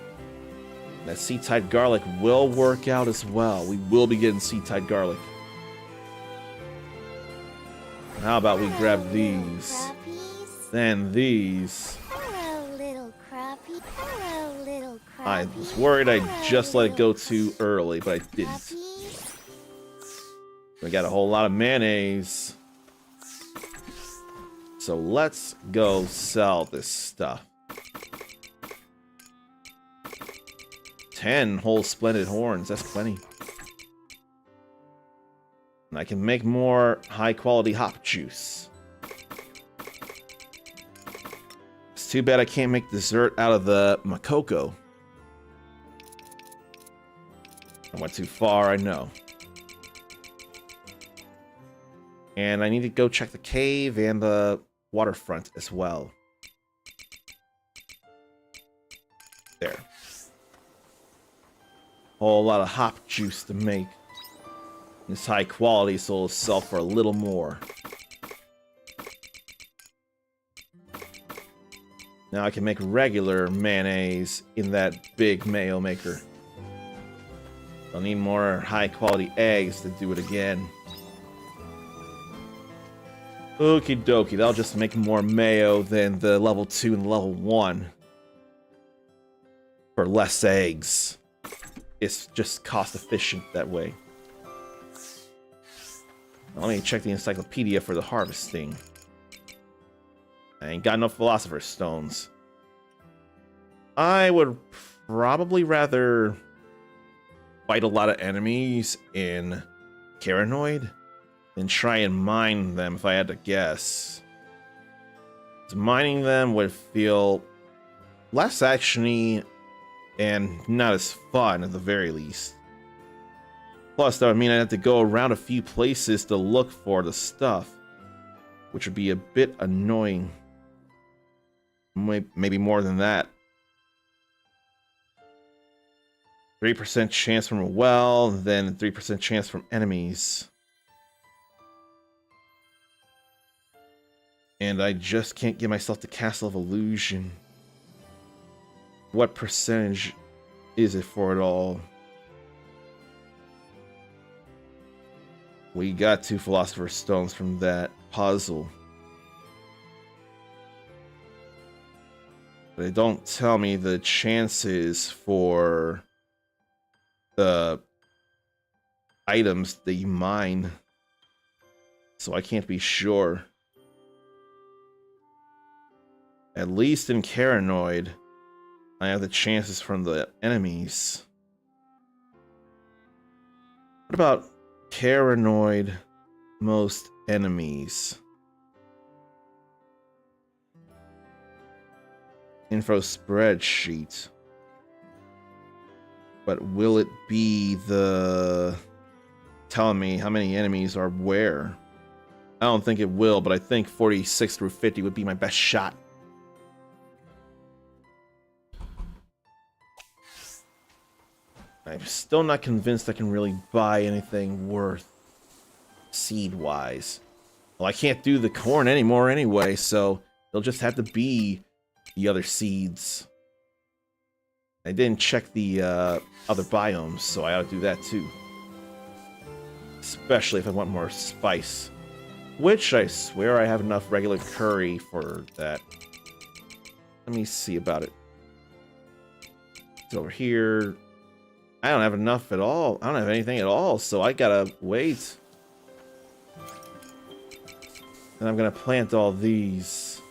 That sea-tide garlic will work out as well. We will be getting sea-tide garlic. How about we grab these? Crappies. Then these. Hello, little crappie. Hello, little crappies. I was worried I just let it go too early, but I didn't. Crappies. We got a whole lot of mayonnaise. So let's go sell this stuff. 10 whole splendid horns. That's plenty. And I can make more high quality hop juice. It's too bad I can't make dessert out of the Makoko. I went too far, I know. And I need to go check the cave and the waterfront as well. There. Whole lot of hop juice to make. It's high quality, so it'll sell for a little more. Now I can make regular mayonnaise in that big mayo maker. I'll need more high quality eggs to do it again. Okie dokie, that'll just make more mayo than the level 2 and level 1. For less eggs. It's just cost efficient that way. Let me check the encyclopedia for the harvesting. I ain't got no Philosopher's Stones. I would probably rather fight a lot of enemies in Caranoid than try and mine them if I had to guess. 'Cause mining them would feel less actiony and not as fun at the very least. Plus, that would mean I'd have to go around a few places to look for the stuff, which would be a bit annoying. Maybe more than that. 3% chance from a well, then 3% chance from enemies. And I just can't get myself to Castle of Illusion. What percentage is it for it all? We got 2 Philosopher's Stones from that puzzle. But they don't tell me the chances for the items that you mine. So I can't be sure. At least in Caranoid, I have the chances from the enemies. What about Caranoid most enemies? Info spreadsheet. But will it be the telling me how many enemies are where? I don't think it will, but I think 46 through 50 would be my best shot. I'm still not convinced I can really buy anything worth seed-wise. Well, I can't do the corn anymore anyway, so they'll just have to be the other seeds. I didn't check the other biomes, so I ought to do that too. Especially if I want more spice. Which I swear I have enough regular curry for that. Let me see about it. It's over here. I don't have enough at all. I don't have anything at all, so I gotta wait. And I'm gonna plant all these.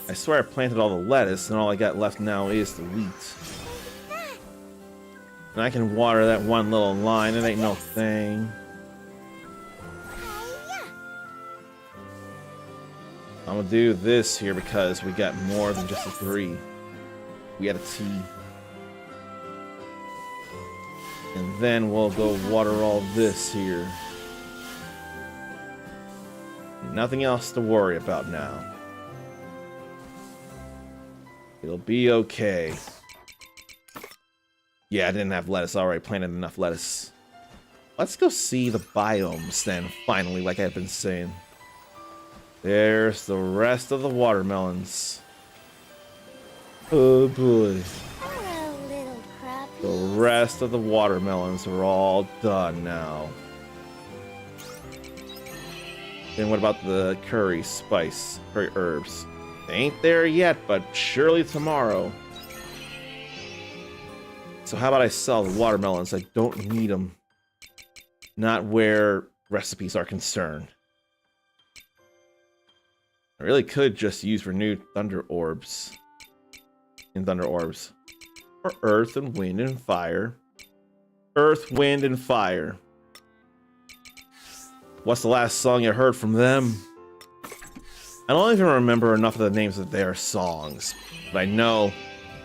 I swear I planted all the lettuce, and all I got left now is the wheat. And I can water that one little line. It ain't no thing. I'm gonna do this here because we got more than just a 3. We had a T. And then we'll go water all this here. Nothing else to worry about now. It'll be okay. Yeah, I didn't have lettuce. I already planted enough lettuce. Let's go see the biomes then, finally, like I've been saying. There's the rest of the watermelons. Oh boy. Hello, little crappie. The rest of the watermelons are all done now. Then what about the curry spice, curry herbs? They ain't there yet, but surely tomorrow. So how about I sell the watermelons? I don't need them. Not where recipes are concerned. I really could just use renewed thunder orbs. In thunder orbs. Or earth and wind and fire. Earth, wind, and fire. What's the last song you heard from them? I don't even remember enough of the names of their songs. But I know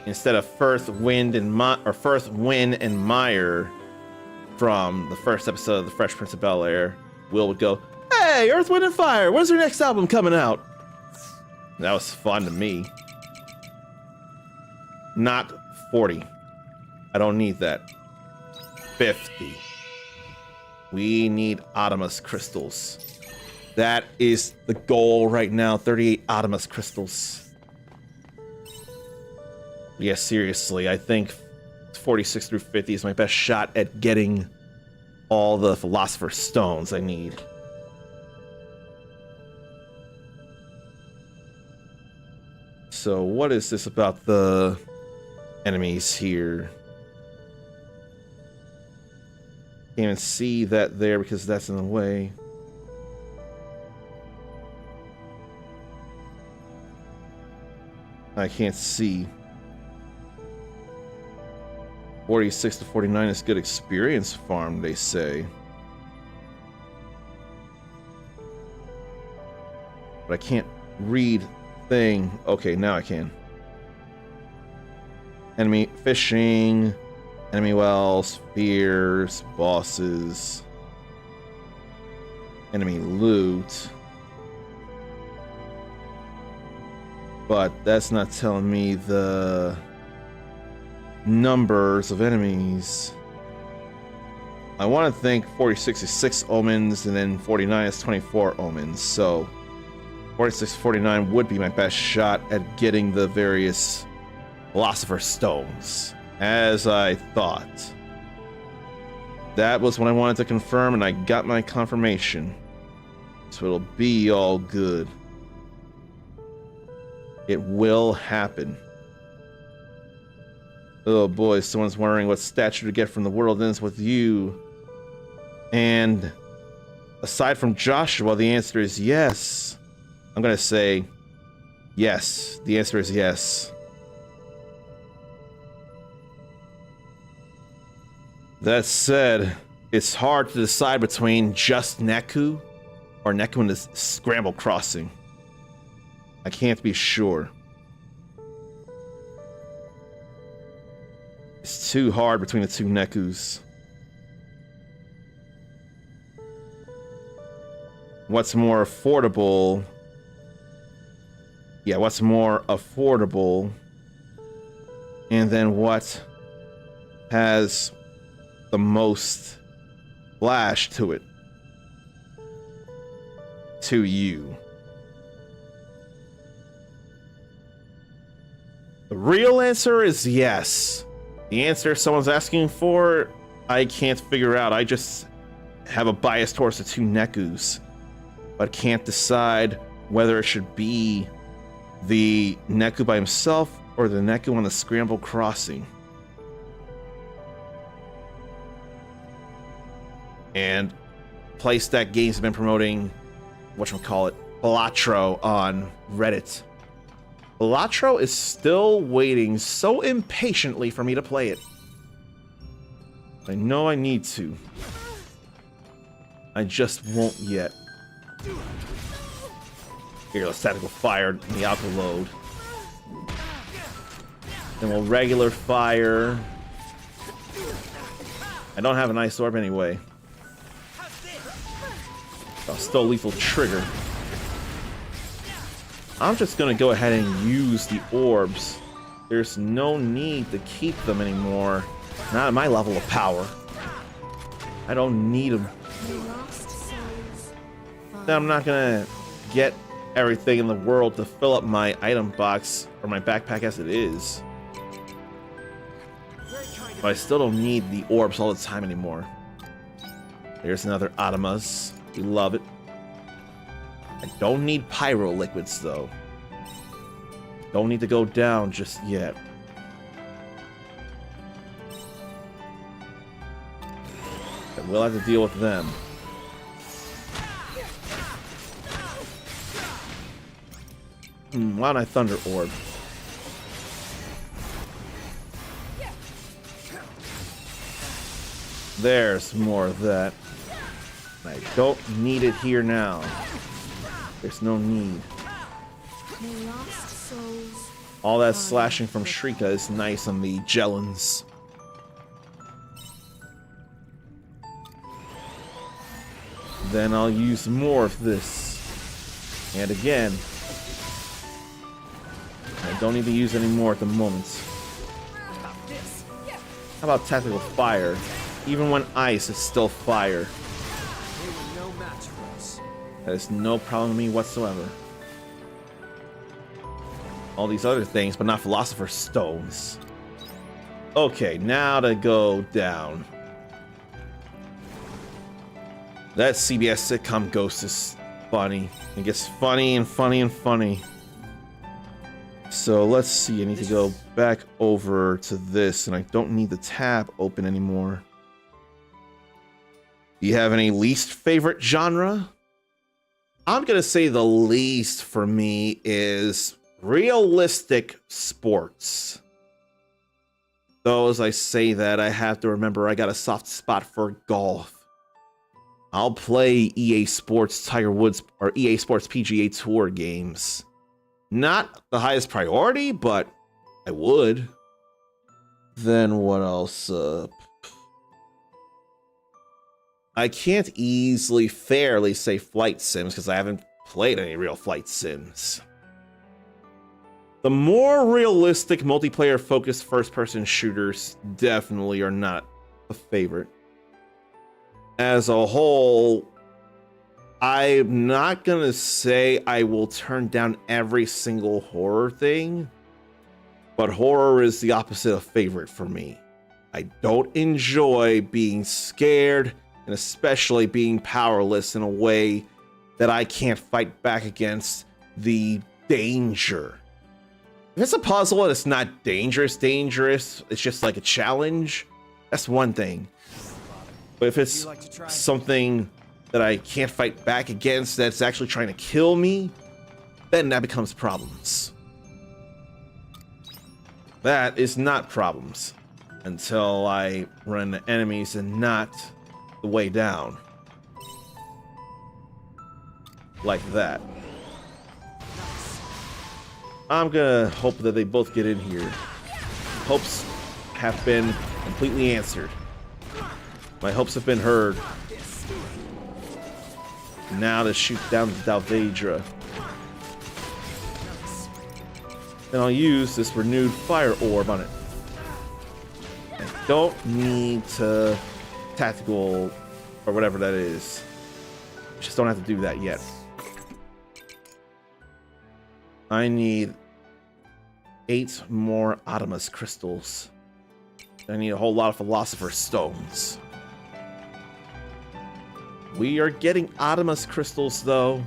instead of Firth, Wind, and Mire from the first episode of The Fresh Prince of Bel-Air, Will would go, "Hey, Earth, Wind, and Fire, when's your next album coming out?" That was fun to me. Not 40. I don't need that. 50. We need Adamus crystals. That is the goal right now. 38 Adamus crystals. Yeah, seriously, I think 46 through 50 is my best shot at getting all the Philosopher's Stones I need. So what is this about the enemies here? Can't even see that there because that's in the way. I can't see. 46 to 49 is good experience farm, they say. But I can't read thing. Okay, now I can. Enemy fishing, enemy wells, fears, bosses, enemy loot. But that's not telling me the numbers of enemies. I want to think 46 is 6 omens, and then 49 is 24 omens. So 46, 49 would be my best shot at getting the various Philosopher's Stones, as I thought. That was what I wanted to confirm, and I got my confirmation. So it'll be all good. It will happen. Oh boy, someone's wondering what statue to get from the world ends with you. And aside from Joshua, the answer is yes. I'm gonna say yes. The answer is yes. That said, it's hard to decide between just Neku or Neku and the Scramble Crossing. I can't be sure. It's too hard between the two Nekus. What's more affordable? Yeah, what's more affordable? And then what has the most flash to it. To you. The real answer is yes. The answer someone's asking for, I can't figure out. I just have a bias towards the two Nekus, but can't decide whether it should be the Neku by himself or the Neku on the Scramble Crossing. And PlayStack Games have been promoting whatchamacallit, Balatro on Reddit. Balatro is still waiting so impatiently for me to play it. I know I need to. I just won't yet. Here, let's tactical fire the alpha load. Then we'll regular fire. I don't have an ice orb anyway. Oh, still lethal trigger. I'm just gonna go ahead and use the orbs. There's no need to keep them anymore. Not at my level of power. I don't need them. Then I'm not gonna get everything in the world to fill up my item box or my backpack as it is. But I still don't need the orbs all the time anymore. There's another Adamas. We love it. I don't need pyro liquids though. Don't need to go down just yet. I will have to deal with them. Why don't I Thunder Orb? There's more of that. I don't need it here now. There's no need. All that slashing from Shrika is nice on the Jelens. Then I'll use more of this. And again, I don't need to use any more at the moment. How about tactical fire? Even when ice is still fire. That is no problem to me whatsoever. All these other things, but not Philosopher's Stones. Okay, now to go down. That CBS sitcom Ghost is funny. It gets funny and funny and funny. So let's see, I need to go back over to this, and I don't need the tab open anymore. Do you have any least favorite genre? I'm gonna say the least for me is realistic sports. Though as I say that, I have to remember I got a soft spot for golf. I'll play EA Sports Tiger Woods or EA Sports PGA Tour games. Not the highest priority, but I would. Then what else? I can't easily fairly say flight sims because I haven't played any real flight sims. The more realistic multiplayer focused first person shooters definitely are not a favorite. As a whole, I'm not gonna say I will turn down every single horror thing, but horror is the opposite of favorite for me. I don't enjoy being scared, and especially being powerless in a way that I can't fight back against the danger. If it's a puzzle and it's not dangerous, it's just like a challenge, that's one thing. But if it's something that I can't fight back against that's actually trying to kill me, then that becomes problems. That is not problems until I run into enemies and not the way down. Like that. I'm gonna hope that they both get in here. Hopes have been completely answered. My hopes have been heard. Now to shoot down the Dalvedra. Then I'll use this renewed fire orb on it. I don't need to tactical or whatever that is. Just don't have to do that yet. I need 8 more Adamus crystals. I need a whole lot of Philosopher's Stones. We are getting Adamus crystals, though.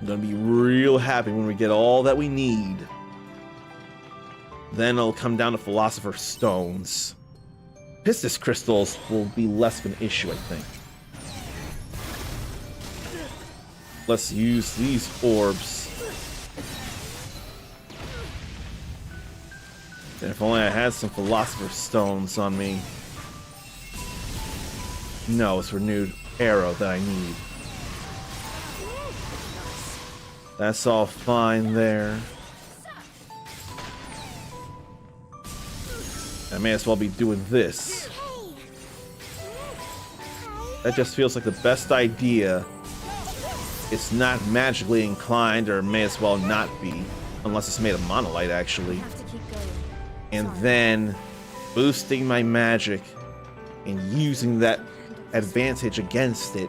I'm gonna be real happy when we get all that we need. Then it'll come down to Philosopher's Stones. Pistis crystals will be less of an issue, I think. Let's use these orbs. And if only I had some Philosopher's Stones on me. No, it's renewed arrow that I need. That's all fine there. I may as well be doing this. That just feels like the best idea. It's not magically inclined, or may as well not be, unless it's made of monolite, actually. Have to keep going. And then boosting my magic and using that advantage against it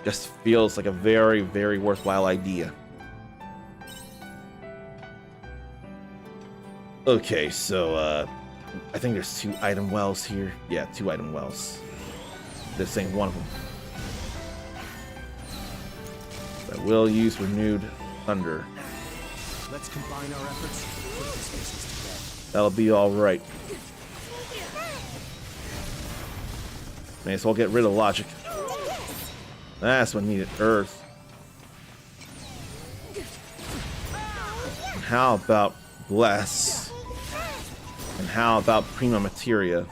just feels like a very, very worthwhile idea. Okay, so I think there's 2 item wells here. Yeah, 2 item wells. This ain't one of them. I will use renewed thunder. Let's combine our efforts and put this business to bed. That'll be all right. May as well get rid of logic. That's what needed earth. And how about bless? And how about prima materia?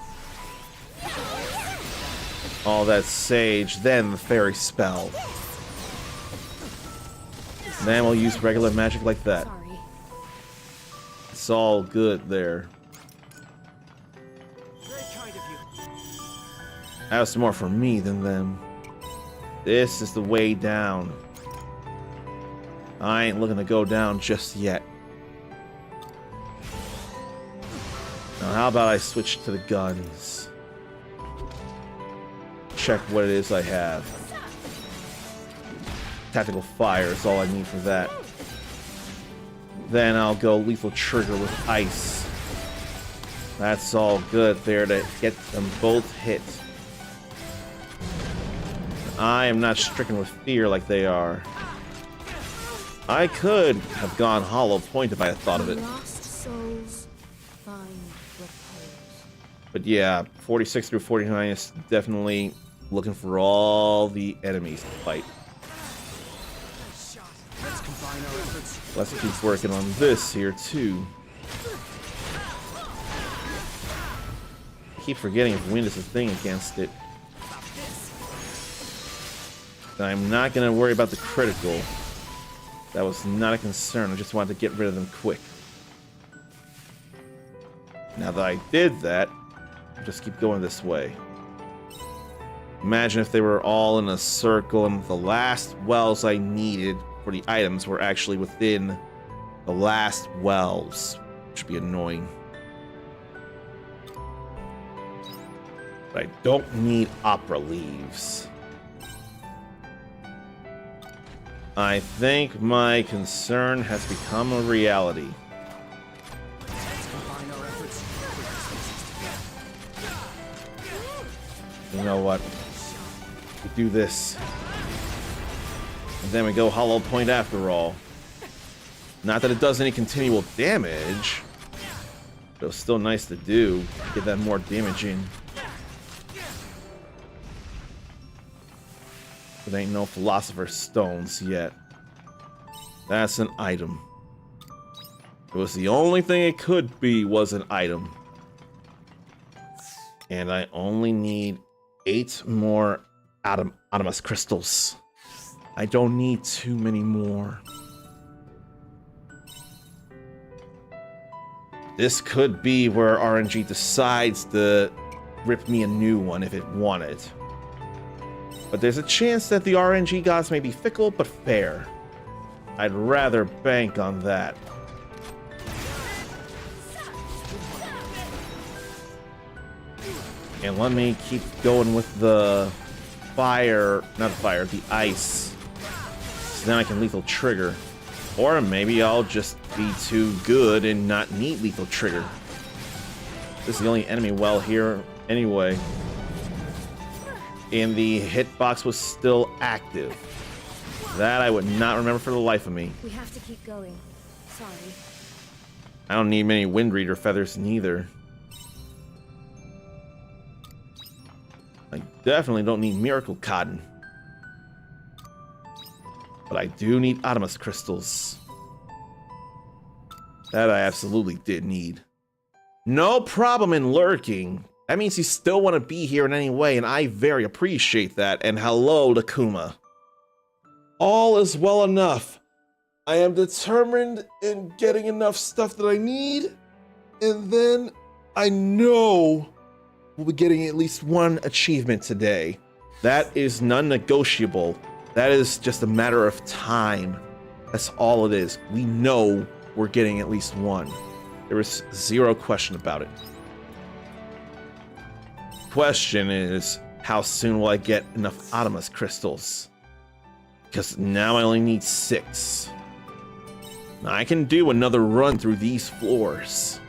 All that sage, then the fairy spell. And then we'll use regular magic like that. Sorry. It's all good there. Very kind of you. That was more for me than them. This is the way down. I ain't looking to go down just yet. Now, how about I switch to the guns? Check what it is I have. Tactical fire is all I need for that. Then I'll go lethal trigger with ice. That's all good there to get them both hit. I am not stricken with fear like they are. I could have gone hollow point if I had thought of it. Lost souls find repose. But yeah, 46 through 49 is definitely looking for all the enemies to fight. Let's combine our efforts. Let's keep working on this here too. I keep forgetting if wind is a thing against it. I'm not going to worry about the critical. That was not a concern. I just wanted to get rid of them quick. Now that I did that, I'll just keep going this way. Imagine if they were all in a circle and the last wells I needed for the items were actually within the last wells. Which would be annoying. But I don't need opera leaves. I think my concern has become a reality. Let's combine our efforts and put this business to bed. You know what? We do this. And then we go hollow point after all. Not that it does any continual damage. But it's still nice to do. Get that more damage in. But ain't no Philosopher's Stones yet. That's an item. It was the only thing it could be was an item. And I only need 8 more Adamus crystals. I don't need too many more. This could be where RNG decides to rip me a new one if it wanted. But there's a chance that the RNG gods may be fickle but fair. I'd rather bank on that. And let me keep going with the fire, not the fire, the ice. So then I can lethal trigger. Or maybe I'll just be too good and not need lethal trigger. This is the only enemy well here anyway. And the hitbox was still active. That I would not remember for the life of me. We have to keep going. Sorry. I don't need many Wind Reader feathers neither. I definitely don't need Miracle Cotton. But I do need Optimus crystals. That I absolutely did need. No problem in lurking. That means you still want to be here in any way, and I very appreciate that. And hello, Takuma. All is well enough. I am determined in getting enough stuff that I need, and then I know we'll be getting at least one achievement today. That is non-negotiable. That is just a matter of time. That's all it is. We know we're getting at least one. There is zero question about it. Question is, how soon will I get enough Optimus crystals? Because now I only need 6. Now I can do another run through these floors.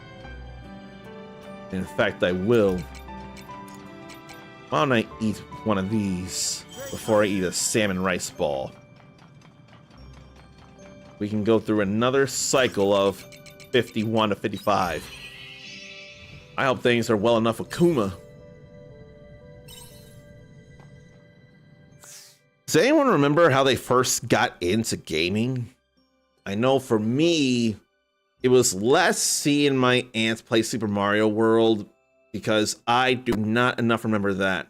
In fact, I will. Why don't I eat one of these before I eat a salmon rice ball? We can go through another cycle of 51 to 55. I hope things are well enough with Kuma. Does anyone remember how they first got into gaming? I know for me, it was less seeing my aunts play Super Mario World because I do not enough remember that.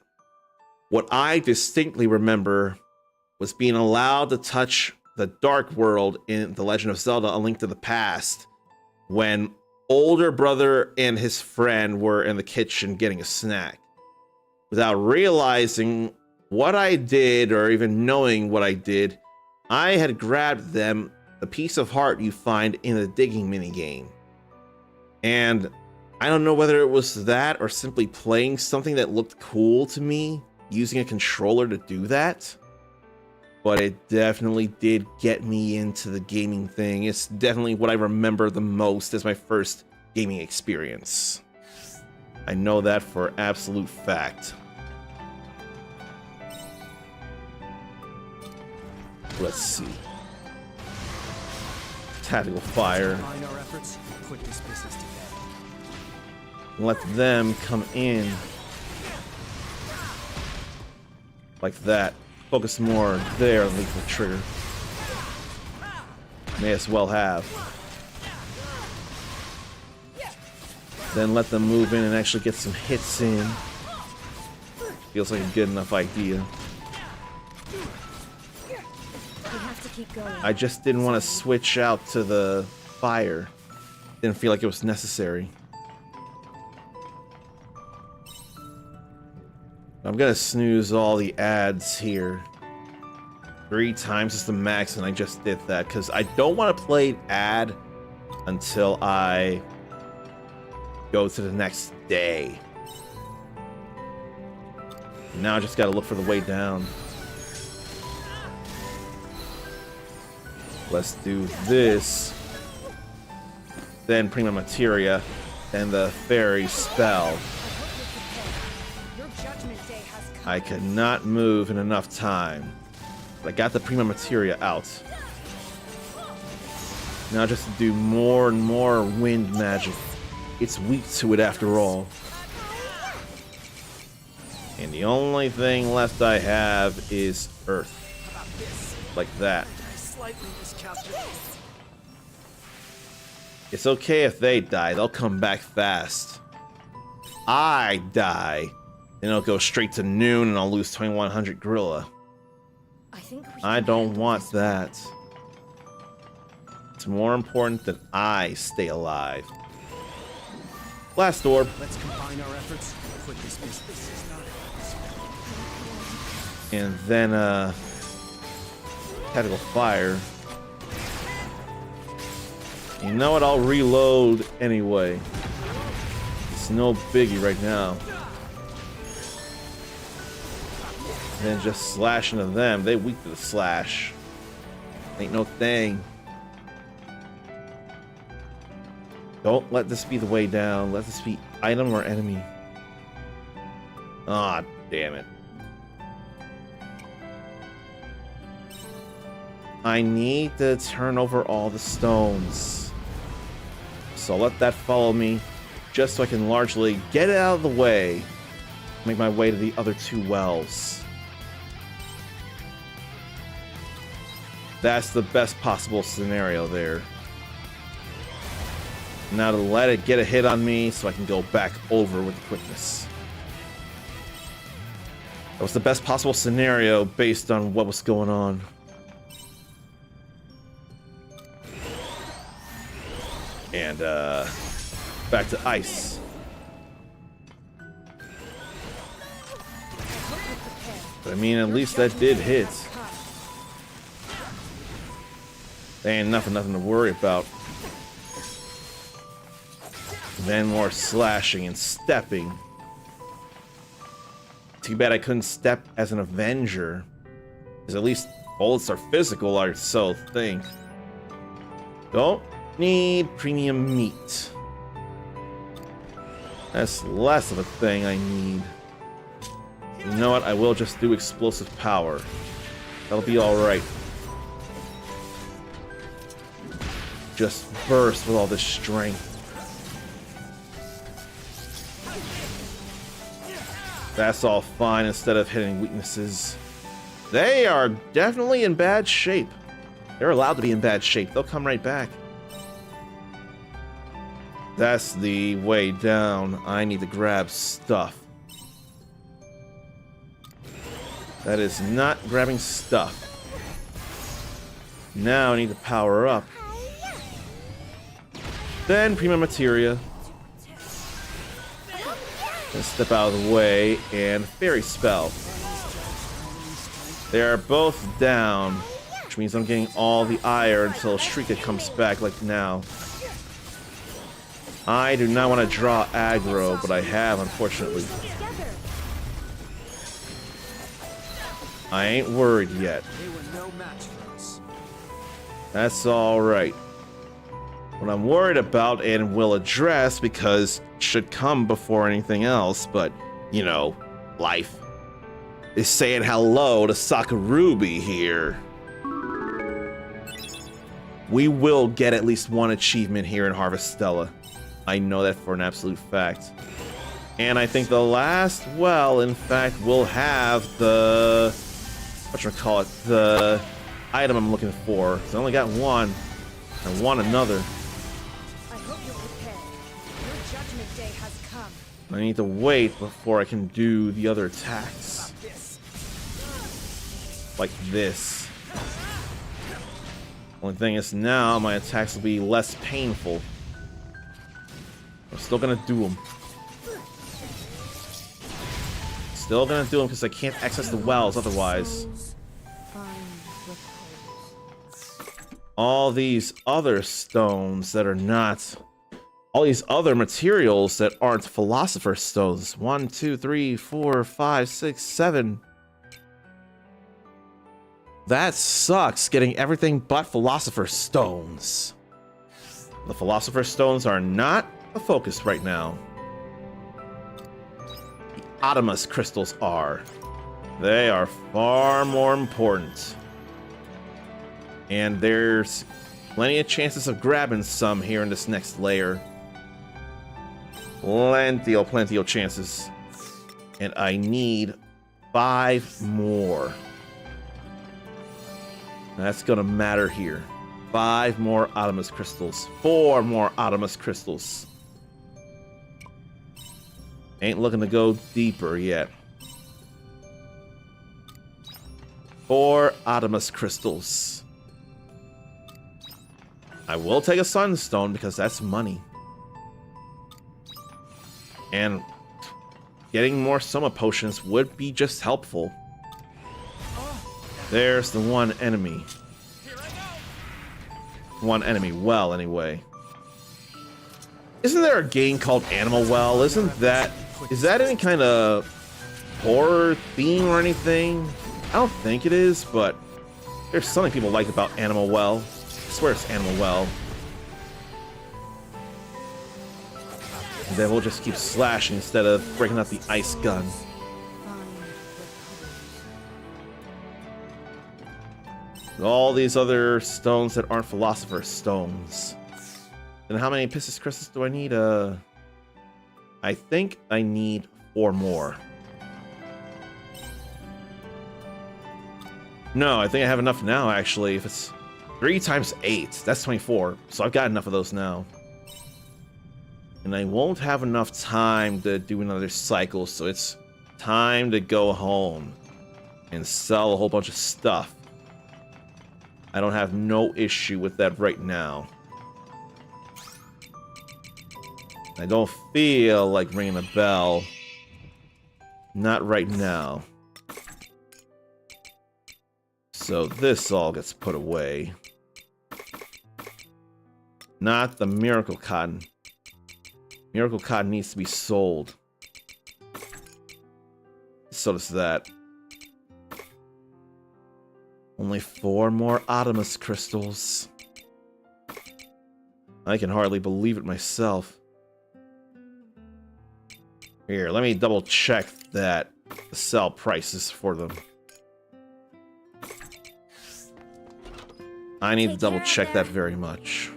What I distinctly remember was being allowed to touch the Dark World in The Legend of Zelda: A Link to the Past when older brother and his friend were in the kitchen getting a snack. Without realizing what I did or even knowing what I did, I had grabbed them the piece of heart you find in the digging minigame. And I don't know whether it was that or simply playing something that looked cool to me, using a controller to do that. But it definitely did get me into the gaming thing. It's definitely what I remember the most as my first gaming experience. I know that for absolute fact. Let's see. Tactical fire. Let them come in. Like that. Focus more there on lethal trigger. May as well have. Then let them move in and actually get some hits in. Feels like a good enough idea. Keep going. I just didn't want to switch out to the fire. Didn't feel like it was necessary. I'm gonna snooze all the ads here. 3 times is the max, and I just did that because I don't want to play ad until I go to the next day. Now I just gotta look for the way down. Let's do this. Then Prima Materia and the fairy spell. I could not move in enough time. But I got the Prima Materia out. Now just to do more and more wind magic. It's weak to it after all. And the only thing left I have is Earth. Like that. It's okay if they die, they'll come back fast. If I die, then it'll go straight to noon and I'll lose 2100 gorilla. I don't want that. It's more important that I stay alive. Blast orb. Let's combine our efforts and quit this business. And then tactical fire. You know what? I'll reload anyway. It's no biggie right now. then just slash into them. They weak to the slash. Ain't no thing. Don't let this be the way down. Let this be item or enemy. Ah, damn it. I need to turn over all the stones. So let that follow me, just so I can largely get it out of the way. Make my way to the other two wells. That's the best possible scenario there. Now to let it get a hit on me so I can go back over with quickness. That was the best possible scenario based on what was going on. And back to ice. But I mean, at least that did hit. There ain't nothing to worry about. Then more slashing and stepping. Too bad I couldn't step as an Avenger. Because at least bullets are physical, I so think. Don't need premium meat. That's less of a thing I need. You know what? I will just do explosive power. That'll be alright. Just burst with all this strength. That's all fine instead of hitting weaknesses. They are definitely in bad shape. They're allowed to be in bad shape. They'll come right back. That's the way down. I need to grab stuff. That is not grabbing stuff. Now I need to power up. Then Prima Materia. And step out of the way and Fairy Spell. They are both down, which means I'm getting all the ire until Shrika comes back like now. I do not want to draw aggro, but I have, unfortunately. I ain't worried yet. That's alright. What I'm worried about and will address, because it should come before anything else, but, you know, life, is saying hello to Sakarubi here. We will get at least one achievement here in Harvestella. I know that for an absolute fact. And I think the last well, in fact, will have the... whatchamacallit, the item I'm looking for. So I only got one. I want another. I hope you're prepared. Your judgment day has come. I need to wait before I can do the other attacks. Like this. Only thing is now my attacks will be less painful. I'm still gonna do them. Still gonna do them because I can't access the wells otherwise. All these other stones that are not... all these other materials that aren't Philosopher's Stones. 1, 2, 3, 4, 5, 6, 7. That sucks, getting everything but Philosopher's Stones. The Philosopher's Stones are not a focus right now. The Adamus crystals are. They are far more important. And there's plenty of chances of grabbing some here in this next layer. Plenty of chances. And I need 5 more. That's gonna matter here. 5 more Adamus crystals. 4 more Adamus crystals. Ain't looking to go deeper yet. 4 Adamus crystals. I will take a Sunstone because that's money. And getting more Soma potions would be just helpful. There's the one enemy. One enemy well, anyway. Isn't there a game called Animal Well? Isn't that... is that any kind of horror theme or anything. I don't think it is, but there's something people like about Animal Well. I swear it's Animal Well. And then we'll just keep slashing instead of breaking out the ice gun. All these other stones that aren't Philosopher's Stones. And how many Pistis Crystals do I need? I think I need 4 more. No, I think I have enough now, actually. If it's 3 times 8, that's 24. So I've got enough of those now. And I won't have enough time to do another cycle, so it's time to go home and sell a whole bunch of stuff. I don't have no issue with that right now. I don't feel like ringing a bell. Not right now. So this all gets put away. Not the Miracle Cotton. Miracle Cotton needs to be sold. So does that. Only 4 more Optimus crystals. I can hardly believe it myself. Here, let me double check that the sell prices for them. I need to double check that very much.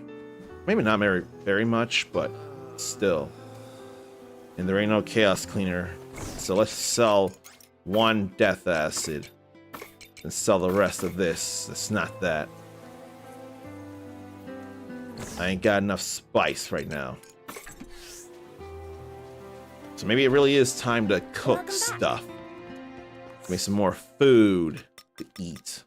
Maybe not very much, but still. And there ain't no Chaos Cleaner. So let's sell 1 Death Acid. And sell the rest of this. It's not that. I ain't got enough spice right now. So maybe it really is time to cook stuff. Give me some more food to eat.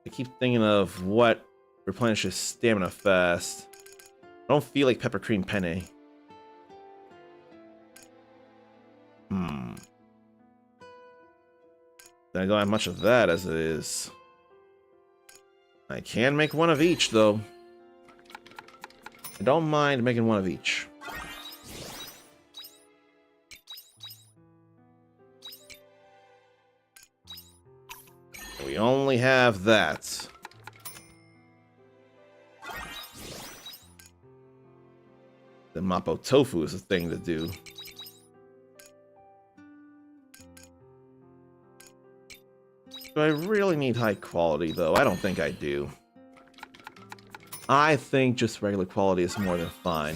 I keep thinking of what replenishes stamina fast. I don't feel like pepper cream penne. I don't have much of that as it is. I can make 1 of each, though. I don't mind making 1 of each. We only have that. The Mapo Tofu is a thing to do. Do I really need high quality, though? I don't think I do. I think just regular quality is more than fine.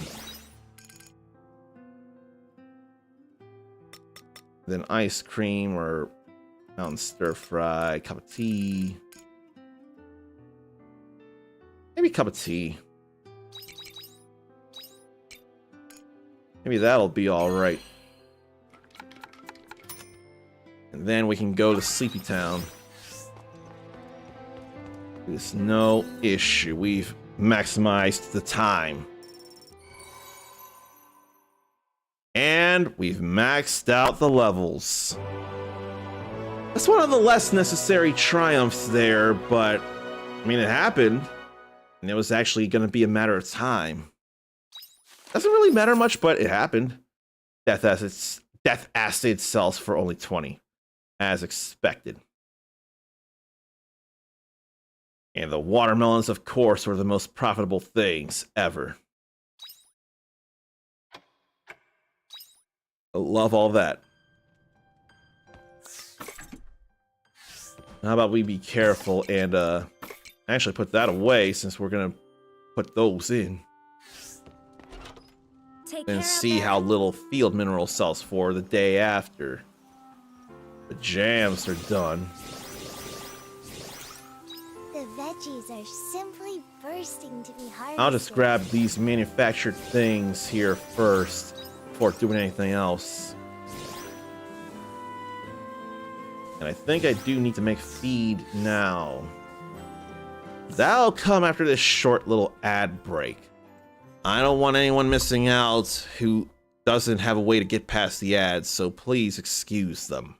Then ice cream or mountain stir fry, cup of tea. Maybe cup of tea. Maybe that'll be alright. And then we can go to Sleepy Town. There's no issue. We've maximized the time. And we've maxed out the levels. That's one of the less necessary triumphs there, but I mean, it happened. And it was actually going to be a matter of time. Doesn't really matter much, but it happened. Death Acid sells for only 20, as expected. And the watermelons, of course, were the most profitable things ever. I love all that. How about we be careful and actually put that away since we're going to put those in. And see how little field mineral sells for the day after. The jams are done. The veggies are simply bursting to be harvested. I'll just grab these manufactured things here first before doing anything else. And I think I do need to make feed now. That'll come after this short little ad break. I don't want anyone missing out who doesn't have a way to get past the ads, so please excuse them.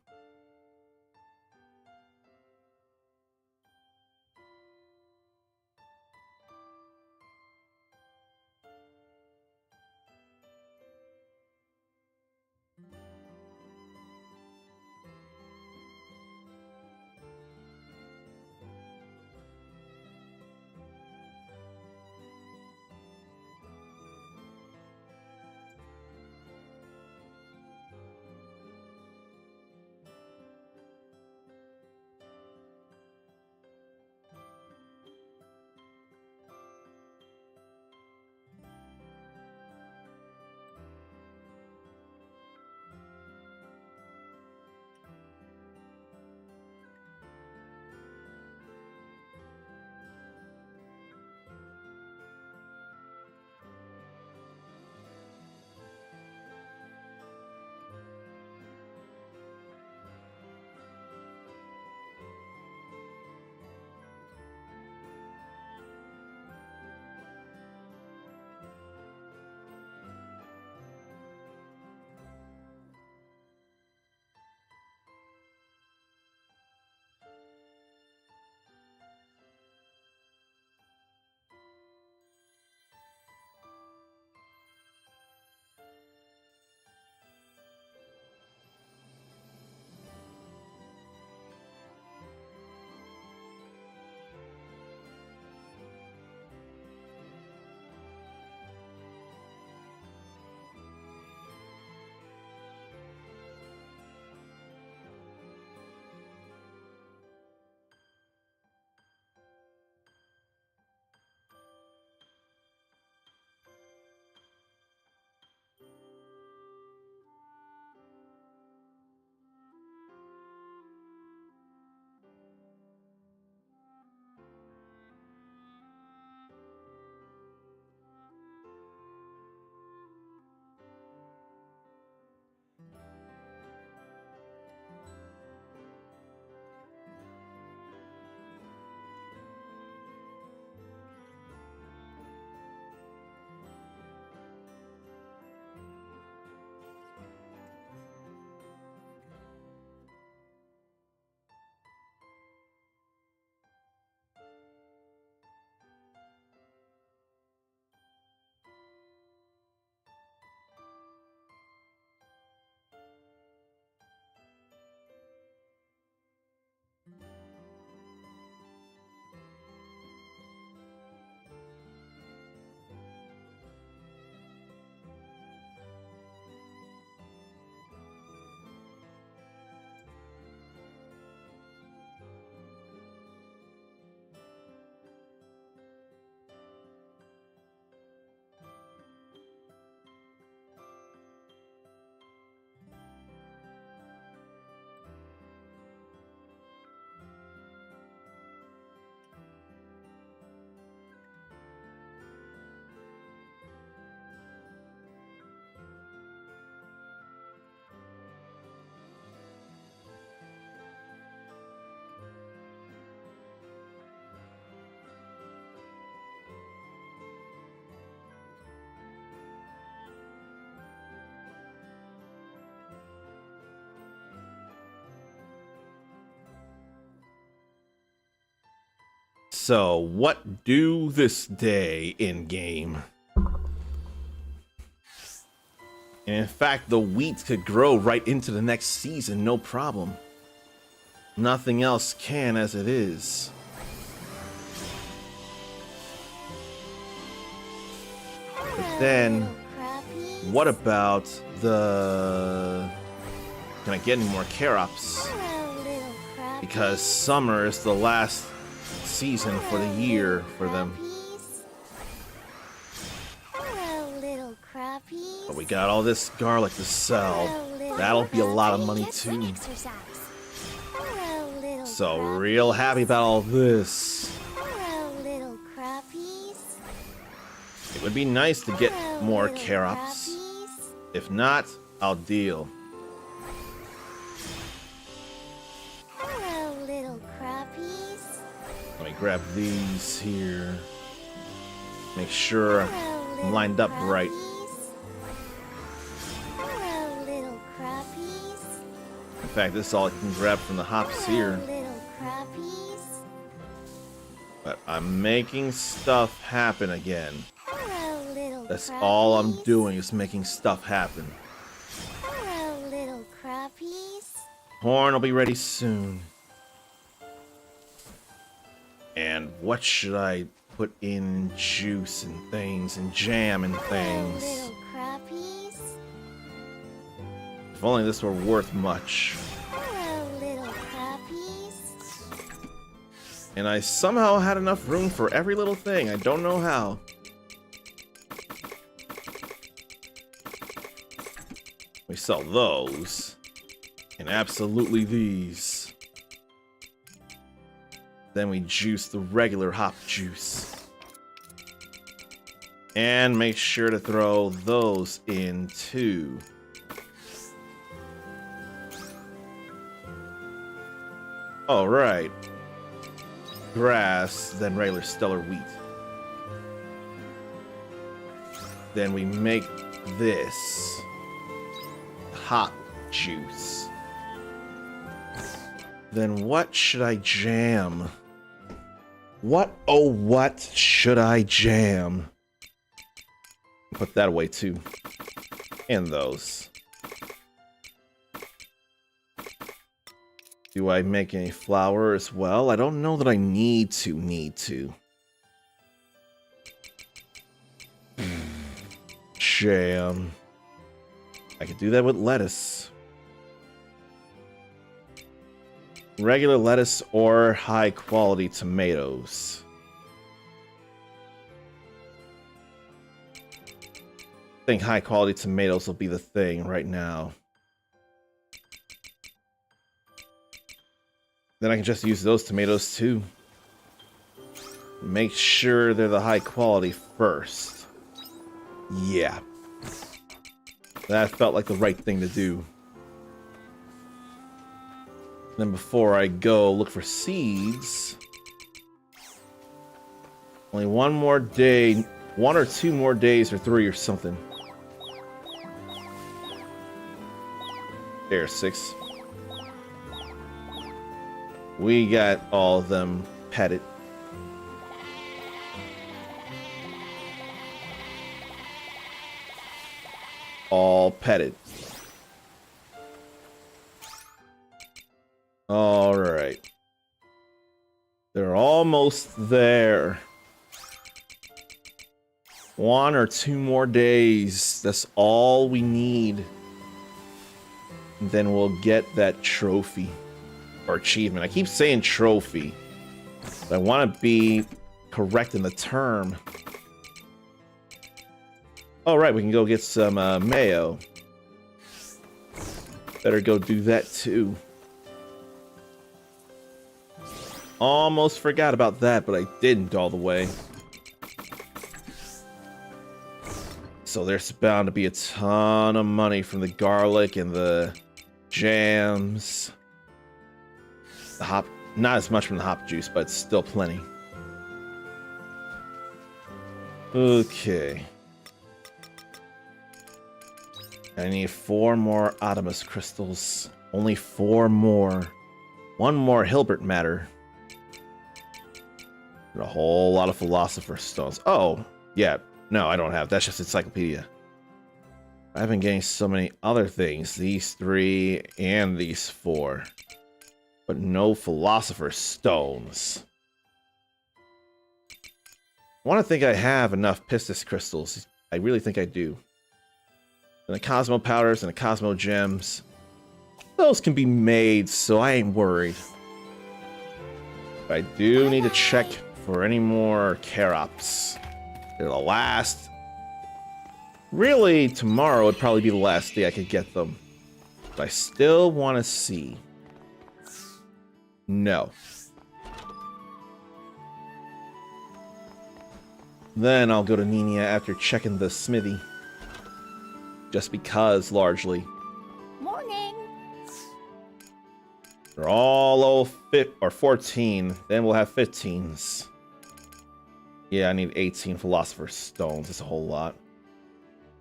So, what do this day in game? And in fact, the wheat could grow right into the next season, no problem. Nothing else can as it is. But then, what about the... Can I get any more Karops? Because summer is the last season for the year for them. But we got all this garlic to sell. That'll be a lot of money too. So real happy about all this. It would be nice to get more Karops. If not, I'll deal. Let me grab these here. Make sure I'm lined up right. In fact, this is all I can grab from the hops here. But I'm making stuff happen again. That's all I'm doing is making stuff happen. Corn will be ready soon. And what should I put in juice and things and jam and things? If only this were worth much. And I somehow had enough room for every little thing. I don't know how. We sell those. And absolutely these. Then we juice the regular hop juice. And make sure to throw those in too. Alright. Grass, then regular stellar wheat. Then we make this hop juice. Then what should I jam? What, oh what should I jam? Put that away too. And those. Do I make any flour as well? I don't know that I need to. Jam. I could do that with lettuce. Regular lettuce or high quality tomatoes. I think high quality tomatoes will be the thing right now. Then I can just use those tomatoes too. Make sure they're the high quality first. Yeah. That felt like the right thing to do. Then before I go look for seeds, only one more day, 1 or 2 more days or 3 or something. There, 6. We got all of them petted. All petted. All right. They're almost there. 1 or 2 more days. That's all we need. And then we'll get that trophy. Or achievement. I keep saying trophy. But I want to be correct in the term. Alright, we can go get some mayo. Better go do that too. Almost forgot about that, but I didn't all the way. So there's bound to be a ton of money from the garlic and the jams. The hop, not as much from the hop juice, but still plenty. Okay. I need 4 more Adamus crystals. Only 4 more. 1 more Hilbert matter. And a whole lot of Philosopher's Stones. Oh, yeah. No, I don't have. That's just Encyclopedia. I've been getting so many other things. These 3 and these 4. But no Philosopher's Stones. I want to think I have enough Pistis Crystals. I really think I do. And the Cosmo Powders and the Cosmo Gems. Those can be made, so I ain't worried. But I do need to check for any more Karops. They're the last. Really, tomorrow would probably be the last day I could get them. But I still want to see. No. Then I'll go to Nina after checking the smithy. Just because, largely. Morning. They're all low 14. Then we'll have 15s. Yeah, I need 18 Philosopher's Stones. That's a whole lot.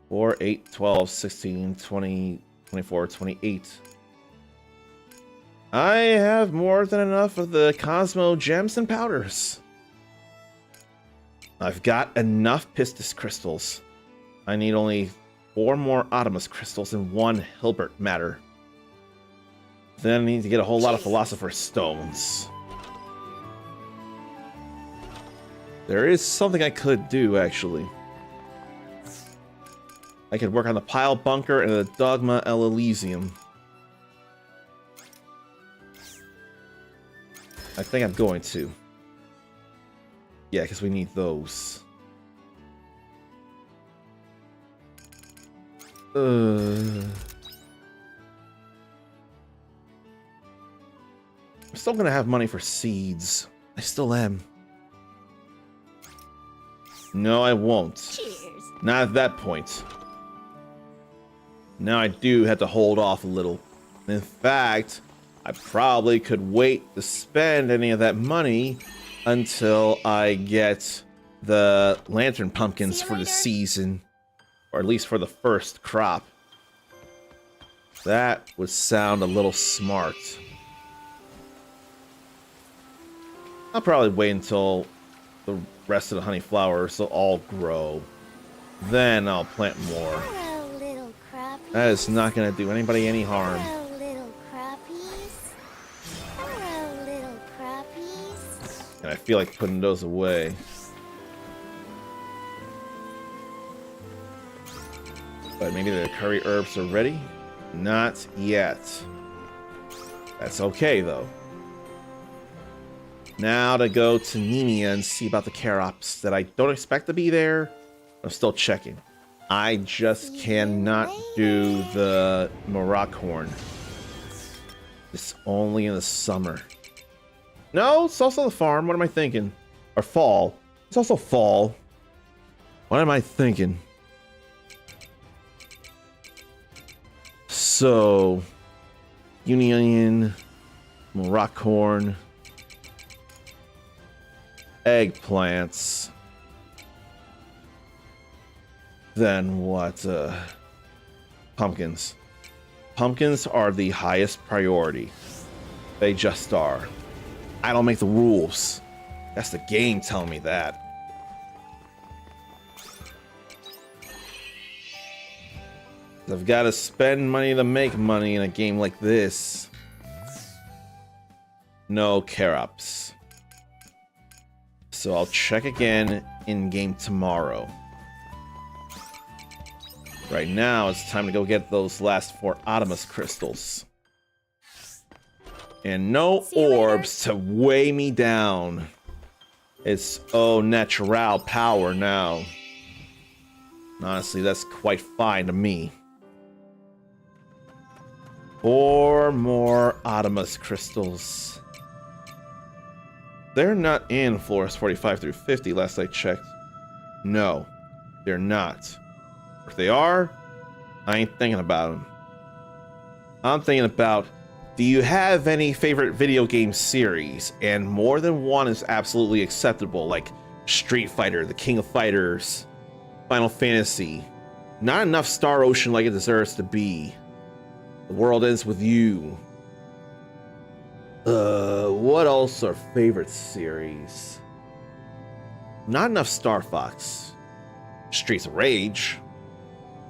4, 8, 12, 16, 20, 24, 28. I have more than enough of the Cosmo Gems and Powders. I've got enough Pistis Crystals. I need only 4 more Optimus Crystals and 1 Hilbert Matter. Then I need to get a whole lot of Philosopher's Stones. There is something I could do, actually. I could work on the Pile Bunker and the Dogma El Elysium. I think I'm going to. Yeah, because we need those. I'm still gonna have money for seeds. I still am. No, I won't. Cheers. Not at that point. Now I do have to hold off a little. In fact, I probably could wait to spend any of that money until I get the lantern pumpkins for the season. Or at least for the first crop. That would sound a little smart. I'll probably wait until the rest of the honey flowers will all grow. Then I'll plant more. Hello, little crappies. That is not going to do anybody any harm. Hello, little crappies. Hello, little crappies. And I feel like putting those away. But maybe the curry herbs are ready? Not yet. That's okay, though. Now to go to Nina and see about the Karops that I don't expect to be there. I'm still checking. I just cannot do the Marakhorn. It's only in the summer. No, it's also the farm. What am I thinking? Or fall. It's also fall. What am I thinking? So, Union, Marakhorn, eggplants. Then what? Pumpkins. Pumpkins are the highest priority. They just are. I don't make the rules. That's the game telling me that. I've got to spend money to make money in a game like this. No Karops. So I'll check again in game tomorrow. Right now, it's time to go get those last 4 Optimus crystals. And no orbs to weigh me down. It's au natural power now. Honestly, that's quite fine to me. 4 more Optimus crystals. They're not in floors 45 through 50 last I checked. No, they're not. If they are, I ain't thinking about them. I'm thinking about, do you have any favorite video game series? And more than one is absolutely acceptable, like Street Fighter, The King of Fighters, Final Fantasy. Not enough Star Ocean like it deserves to be. The World Ends With You. What else are favorite series? Not enough Star Fox. Streets of Rage.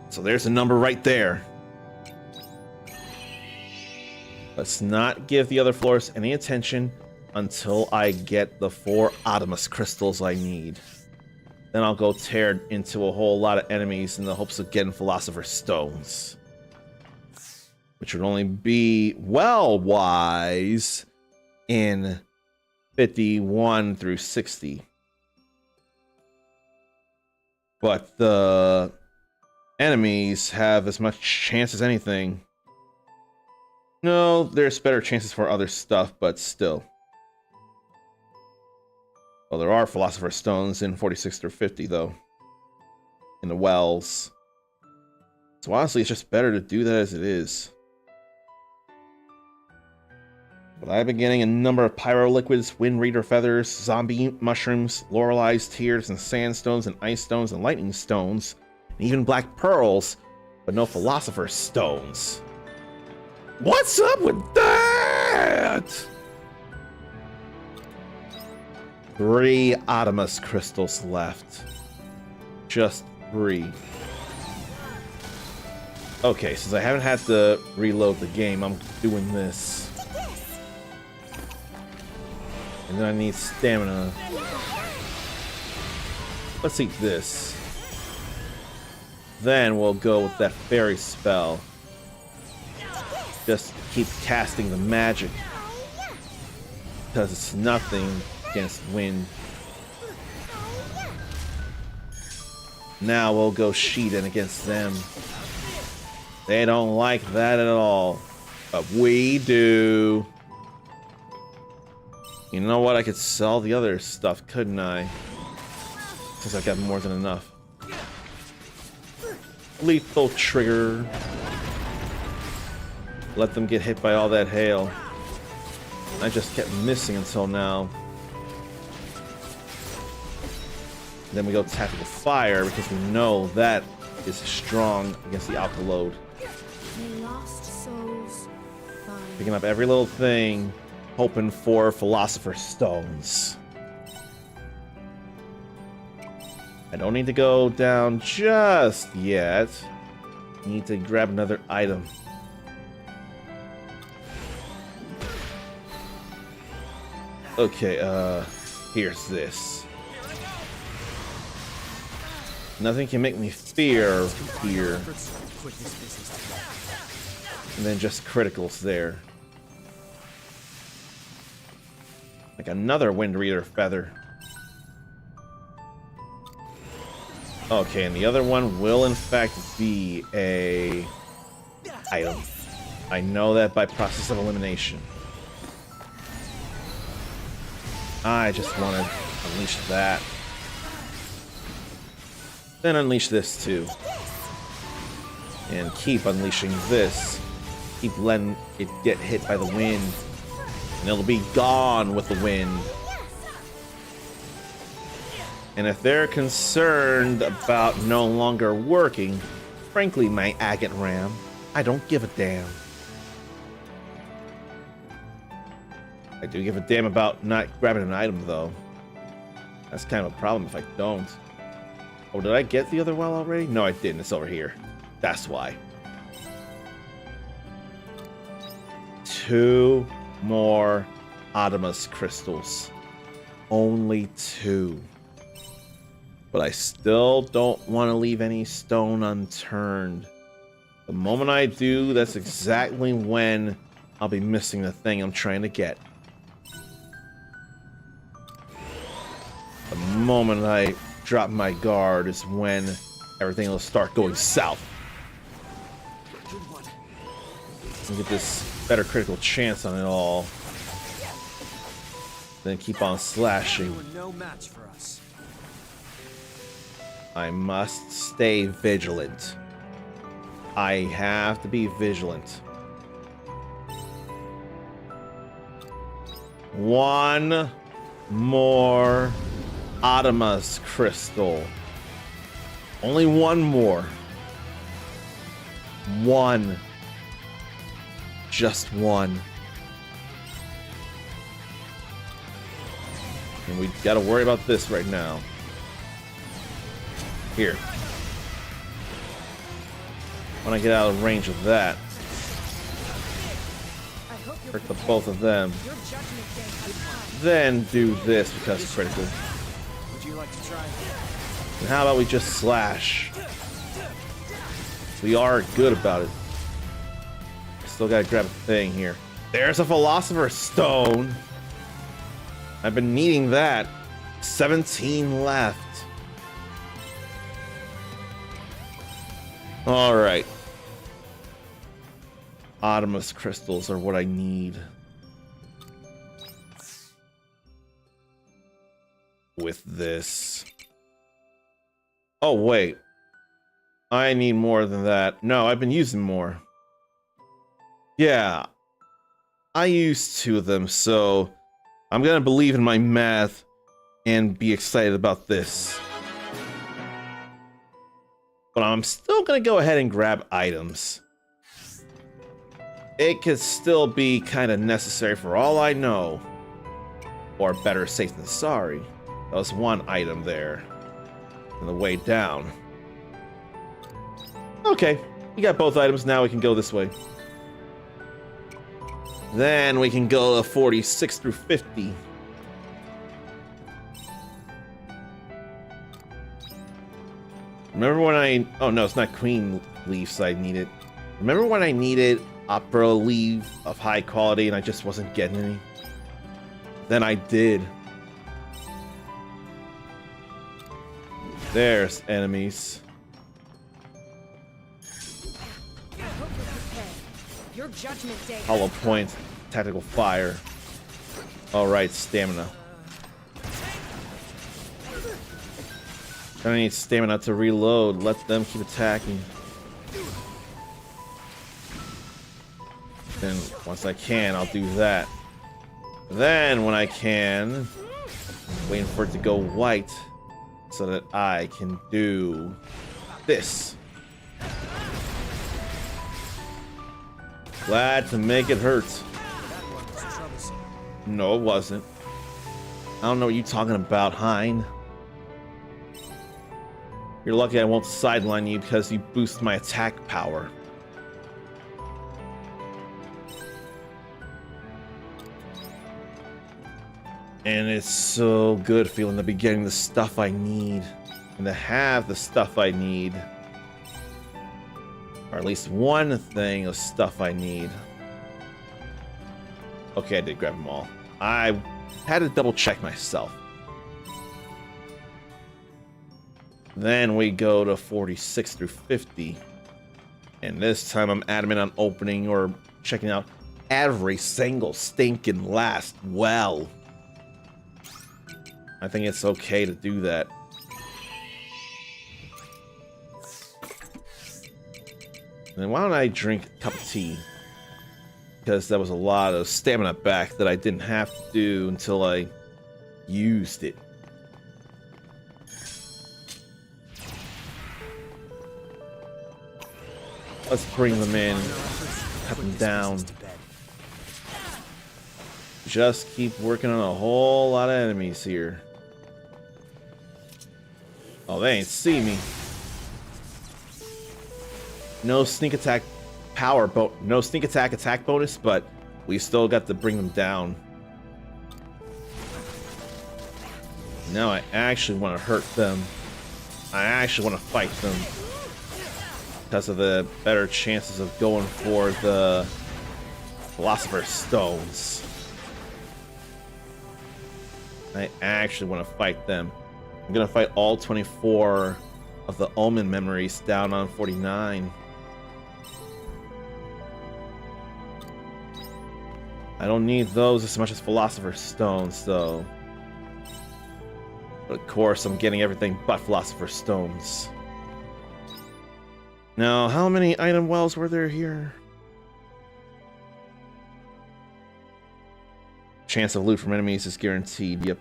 So there's a number right there. Let's not give the other floors any attention until I get the 4 Optimus crystals I need. Then I'll go tear into a whole lot of enemies in the hopes of getting Philosopher's Stones. Which would only be, well, wise in 51 through 60. But the enemies have as much chance as anything. No, there's better chances for other stuff, but still. Well, there are Philosopher's Stones in 46 through 50, though. In the wells. So honestly, it's just better to do that as it is. But I've been getting a number of pyro liquids, wind reader feathers, zombie mushrooms, Lorelei's tears, and sandstones, and ice stones, and lightning stones, and even black pearls, but no Philosopher's Stones. What's up with that? 3 Optimus crystals left. Just 3. Okay, since I haven't had to reload the game, I'm doing this. And then I need stamina. Let's eat this. Then we'll go with that fairy spell. Just keep casting the magic. Because it's nothing against wind. Now we'll go Sheetan against them. They don't like that at all. But we do. You know what? I could sell the other stuff, couldn't I? Since I got more than enough. Lethal trigger. Let them get hit by all that hail. I just kept missing until now. Then we go tactical fire because we know that is strong against the alkaload. Lost souls. Picking up every little thing, hoping for Philosopher's Stones. I don't need to go down just yet. Need to grab another item. Okay, here's this. Nothing can make me fear here. And then just criticals there. Like another wind reader feather. Okay, and the other one will in fact be a item. I know that by process of elimination. I just want to unleash that. Then unleash this too. And keep unleashing this. Keep letting it get hit by the wind. And it'll be gone with the wind. And if they're concerned about no longer working, frankly, my agate ram, I don't give a damn. I do give a damn about not grabbing an item, though. That's kind of a problem if I don't. Oh, did I get the other well already? No, I didn't. It's over here. That's why. 2 more Optimus crystals. Only 2. But I still don't want to leave any stone unturned. The moment I do, that's exactly when I'll be missing the thing I'm trying to get. The moment I drop my guard is when everything will start going south. And get this better critical chance on it all. Then keep on slashing. No match for us. I must stay vigilant. I have to be vigilant. 1 more Optimus crystal. Only 1 more. 1. Just 1. And we gotta worry about this right now. Here. When I get out of range of that, I hope you're hurt the prepared. both of them. Your judgment day has come. Then do this because critical. Would you like to try? And how about we just slash? We are good about it. Still gotta grab a thing here. There's a Philosopher's Stone. I've been needing that. 17 left. Alright. Automous crystals are what I need. With this. Oh, wait. I need more than that. No, I've been using more. Yeah. I used 2 of them, so I'm gonna believe in my math and be excited about this. But I'm still gonna go ahead and grab items. It could still be kind of necessary for all I know. Or better safe than sorry. That was 1 item there. On the way down. Okay, we got both items. Now we can go this way. Then we can go to 46 through 50. Remember when I... Oh no, it's not Queen Leaves I needed. Remember when I needed Opera Leaf of high quality and I just wasn't getting any? Then I did. There's enemies. I hope you're prepared. Your judgment day Hollow has point, tactical fire. Alright, stamina. I need stamina to reload. Let them keep attacking. Then, once I can, I'll do that. Then, when I can, waiting for it to go white so that I can do this. Glad to make it hurt. That one was troublesome. No, it wasn't. I don't know what you're talking about, Hein. You're lucky I won't sideline you because you boost my attack power. And it's so good feeling to be getting the stuff I need. And to have the stuff I need. Or at least one thing of stuff I need. Okay, I did grab them all. I had to double check myself. Then we go to 46 through 50. And this time I'm adamant on opening or checking out every single stinking last well. I think it's okay to do that. And why don't I drink a cup of tea? Because that was a lot of stamina back that I didn't have to do until I used it. Let's bring them in, cut them down. Just keep working on a whole lot of enemies here. Oh, they ain't see me. No sneak attack power, no sneak attack bonus, but we still got to bring them down. Now I actually want to hurt them. I actually want to fight them. Because of the better chances of going for the Philosopher's Stones. I actually want to fight them. I'm going to fight all 24 of the Omen memories down on 49. I don't need those as much as Philosopher's Stones, though. But of course, I'm getting everything but Philosopher's Stones. Now, how many item wells were there here? Chance of loot from enemies is guaranteed, yep.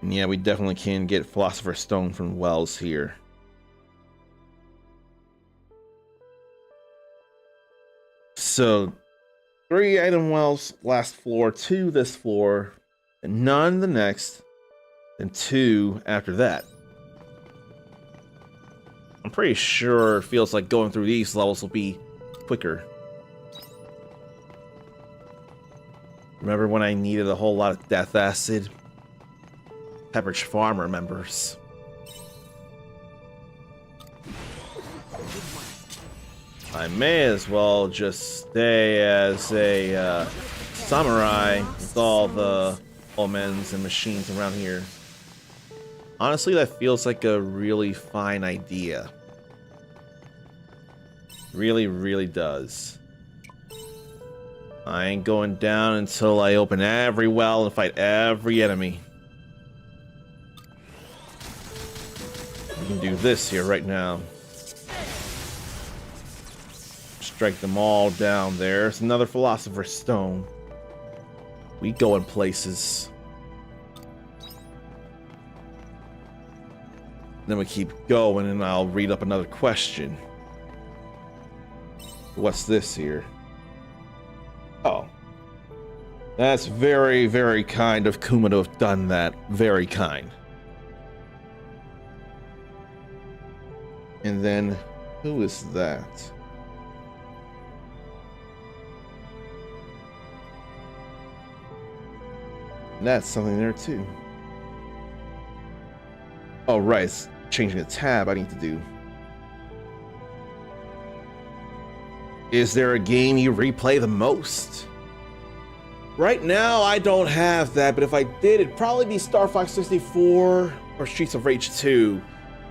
And yeah, we definitely can get Philosopher's Stone from wells here. So, 3 item wells last floor, 2 this floor, and none the next. and 2 after that. I'm pretty sure it feels like going through these levels will be quicker. Remember when I needed a whole lot of death acid? Pepperidge Farm remembers. I may as well just stay as a samurai with all the omens and machines around here. Honestly, that feels like a really fine idea. Really, really does. I ain't going down until I open every well and fight every enemy. We can do this here right now. Strike them all down there. It's another Philosopher's Stone. We go in places. Then we keep going and I'll read up another question. What's this here? Oh. That's very, very kind of Kuma to have done that. Very kind. And then, who is that? That's something there too. Oh, right. It's changing the tab I need to do. Is there a game you replay the most? Right now, I don't have that, but if I did, it'd probably be Star Fox 64 or Streets of Rage 2.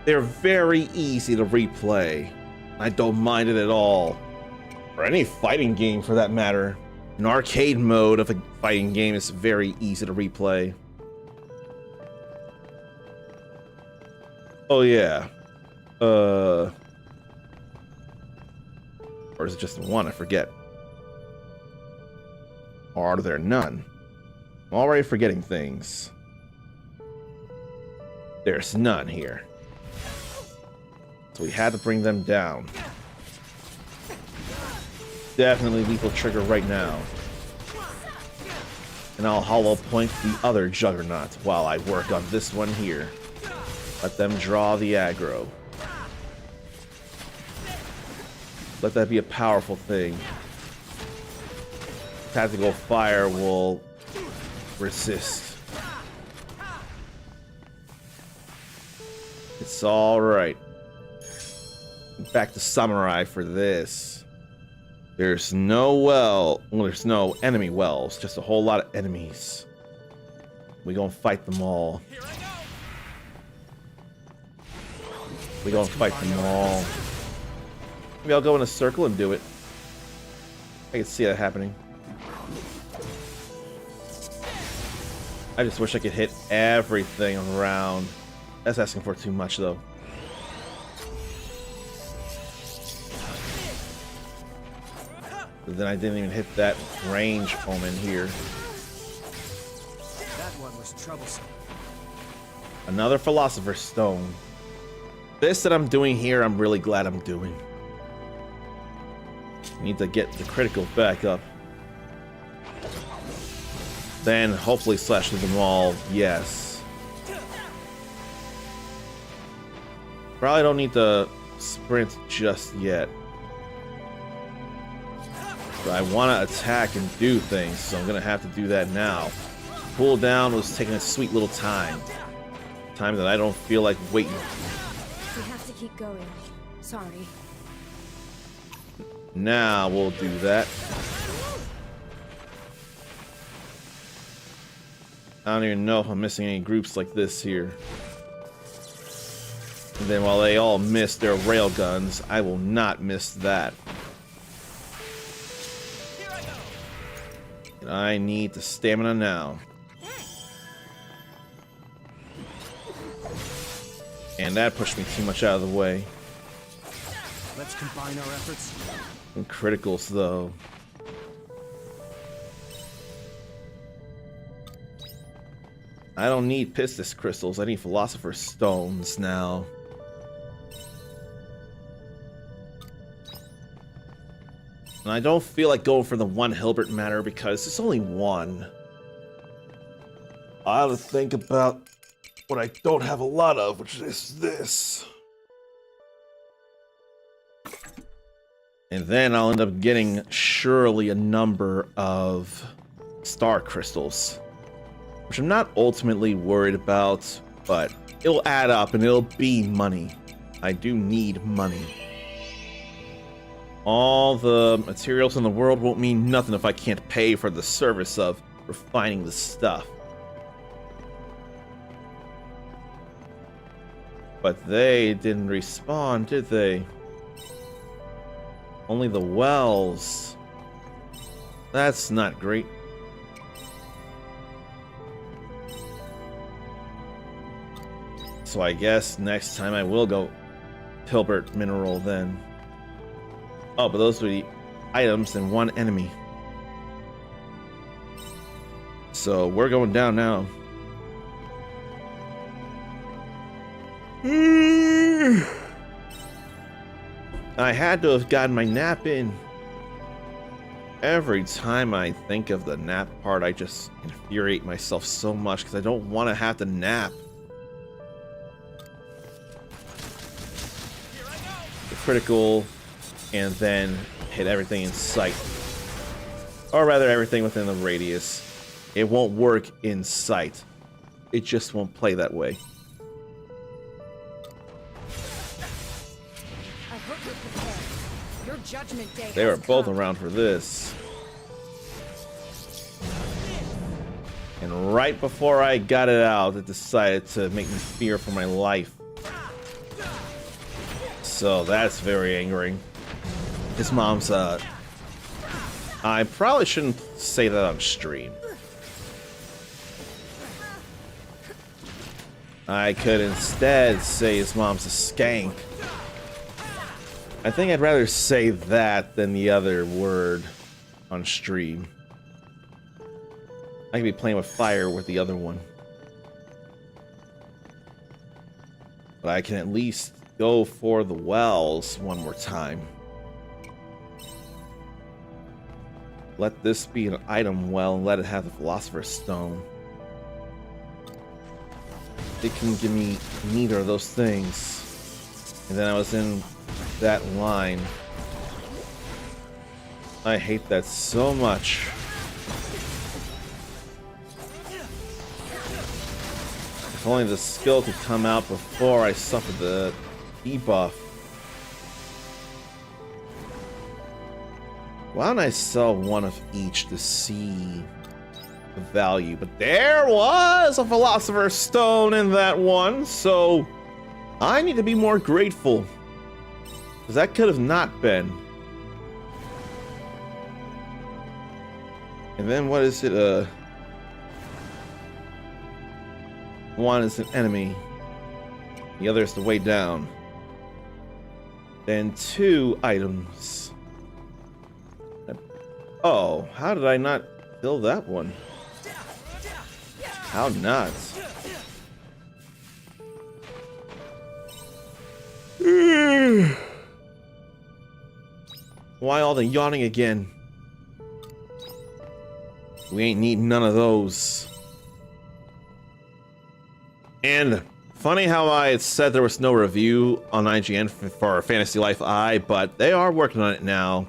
They're very easy to replay. I don't mind it at all. Or any fighting game for that matter. An arcade mode of a fighting game is very easy to replay. Oh yeah. Or is it just one? I forget. Or are there none? I'm already forgetting things. There's none here. So we had to bring them down. Definitely lethal trigger right now. And I'll hollow point the other juggernaut while I work on this one here. Let them draw the aggro. Let that be a powerful thing. Tactical fire will resist. It's alright. Back to samurai for this. There's no there's no enemy wells, just a whole lot of enemies. We gonna fight them all. We gonna fight them all. Maybe I'll go in a circle and do it. I can see that happening. I just wish I could hit everything around. That's asking for too much, though. But then I didn't even hit that range omen here. That one was troublesome. Another Philosopher's Stone. This that I'm doing here, I'm really glad I'm doing. Need to get the critical back up. Then hopefully slash through them all. Yes. Probably don't need to sprint just yet. But I want to attack and do things, so I'm going to have to do that now. Cool down was taking a sweet little time. Time that I don't feel like waiting. We have to keep going. Sorry. Now we'll do that. I don't even know if I'm missing any groups like this here. And then while they all miss their railguns, I will not miss that. And I need the stamina now. And that pushed me too much out of the way. Let's combine our efforts. And criticals, though. I don't need Pistis crystals. I need Philosopher's Stones now. And I don't feel like going for the one Hilbert matter because it's only one. I have to think about what I don't have a lot of, which is this. And then I'll end up getting surely a number of star crystals, which I'm not ultimately worried about, but it'll add up and it'll be money. I do need money. All the materials in the world won't mean nothing if I can't pay for the service of refining the stuff. But they didn't respawn, did they? Only the wells. That's not great. So I guess next time I will go Hilbert Mineral then. Oh, but those were the items and one enemy. So we're going down now. I had to have gotten my nap in. Every time I think of the nap part, I just infuriate myself so much because I don't want to have to nap. The critical, and then hit everything in sight. Or rather, everything within the radius. It won't work in sight. It just won't play that way. I hope you're prepared. Your judgment day They were has both come. around for this. And right before I got it out, it decided to make me fear for my life. So that's very angering. His mom's, I probably shouldn't say that on stream. I could instead say his mom's a skank. I think I'd rather say that than the other word on stream. I could be playing with fire with the other one. But I can at least go for the wells one more time. Let this be an item well and let it have the Philosopher's Stone. It can give me neither of those things. And then I was in that line. I hate that so much. If only the skill could come out before I suffered the debuff. Why don't I sell one of each to see the value? But there was a Philosopher's Stone in that one, so I need to be more grateful. Because that could have not been. And then what is it? One is an enemy. The other is the way down. Then 2 items. Oh, how did I not kill that one? How not? Why all the yawning again? We ain't needing none of those. And funny how I had said there was no review on IGN for Fantasy Life I, but they are working on it now.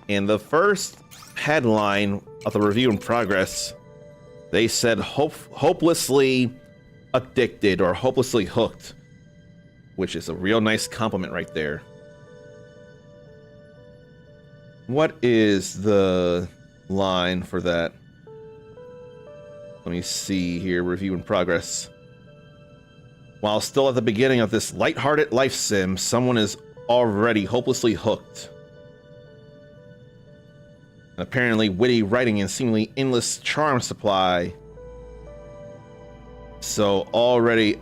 And the first headline of the review in progress, they said hopelessly addicted or hopelessly hooked, which is a real nice compliment right there. What is the line for that? Let me see here, review in progress. While still at the beginning of this lighthearted life sim, someone is already hopelessly hooked. An apparently witty writing and seemingly endless charm supply. So already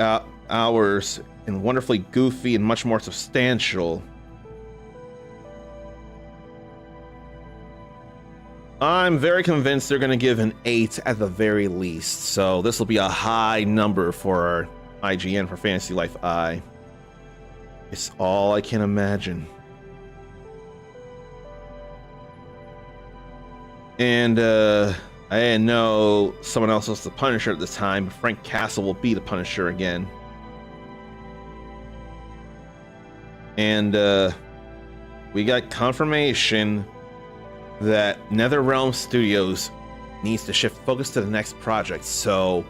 hours and wonderfully goofy and much more substantial. I'm very convinced they're going to give an 8 at the very least. So this will be a high number for our IGN for Fantasy Life I. It's all I can imagine. And I didn't know someone else was the Punisher at the time, but Frank Castle will be the Punisher again. And we got confirmation that NetherRealm Studios needs to shift focus to the next project. So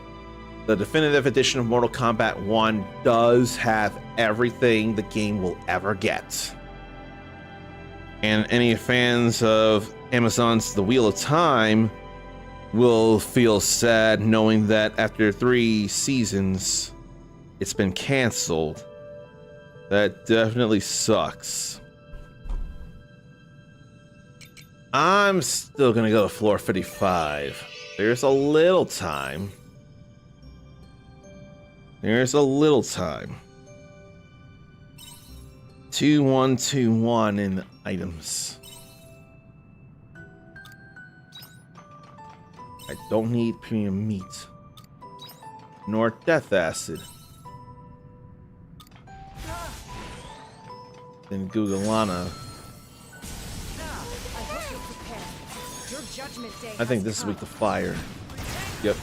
the definitive edition of Mortal Kombat 1 does have everything the game will ever get. And any fans of Amazon's The Wheel of Time will feel sad knowing that after 3 seasons, it's been canceled. That definitely sucks. I'm still gonna go to floor 55. There's a little time. There's a little time. 2121 in items. I don't need premium meat. Nor death acid. Then Gugalana. I think this is weak to fire. Yep.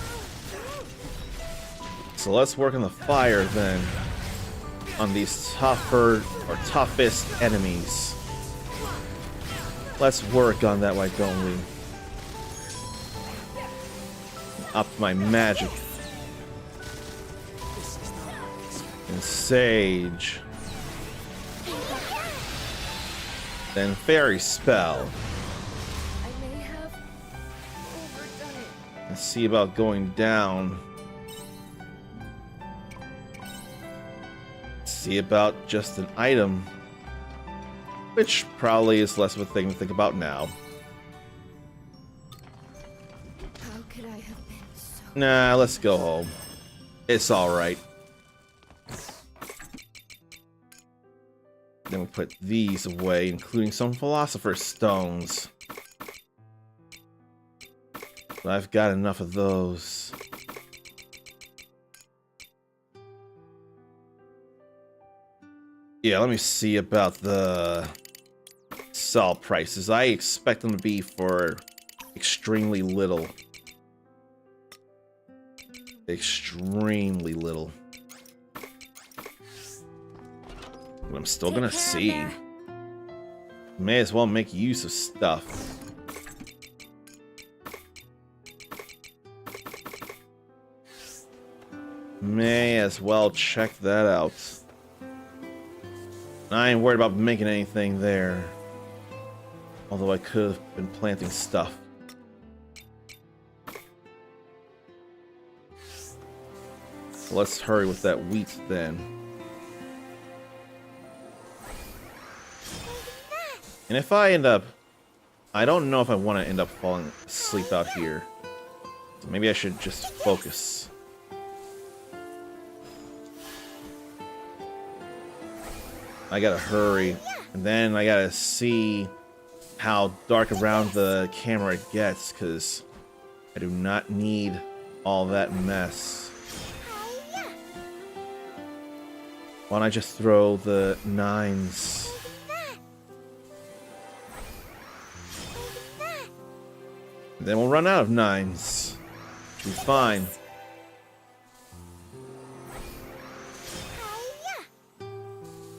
So let's work on the fire then. On these tougher or toughest enemies. Let's work on that, why don't we? Up my magic. And Sage. Then Fairy Spell. I may have overdone it. Let's see about going down. See about just an item. Which probably is less of a thing to think about now. How could I have been so... Nah, let's go home. It's alright. Then we'll put these away, including some Philosopher's Stones. But I've got enough of those. Yeah, let me see about the sell prices. I expect them to be for extremely little. Extremely little. But I'm still gonna see. May as well make use of stuff. May as well check that out. I ain't worried about making anything there. Although I could have been planting stuff. So let's hurry with that wheat then. And if I end up... I don't know if I want to end up falling asleep out here. So maybe I should just focus. I gotta hurry. And then I gotta see how dark around the camera it gets, because I do not need all that mess. Why don't I just throw the 9s? And then we'll run out of 9s. Which will be fine.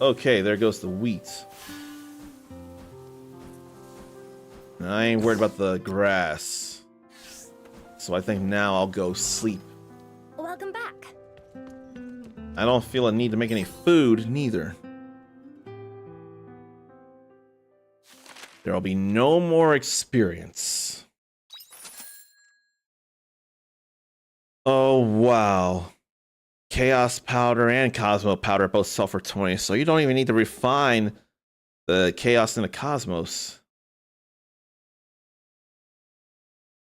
Okay, there goes the wheat. And I ain't worried about the grass. So I think now I'll go sleep. Welcome back. I don't feel a need to make any food, neither. There'll be no more experience. Oh, wow. Chaos Powder and Cosmo Powder both sell for 20, so you don't even need to refine the Chaos and the Cosmos.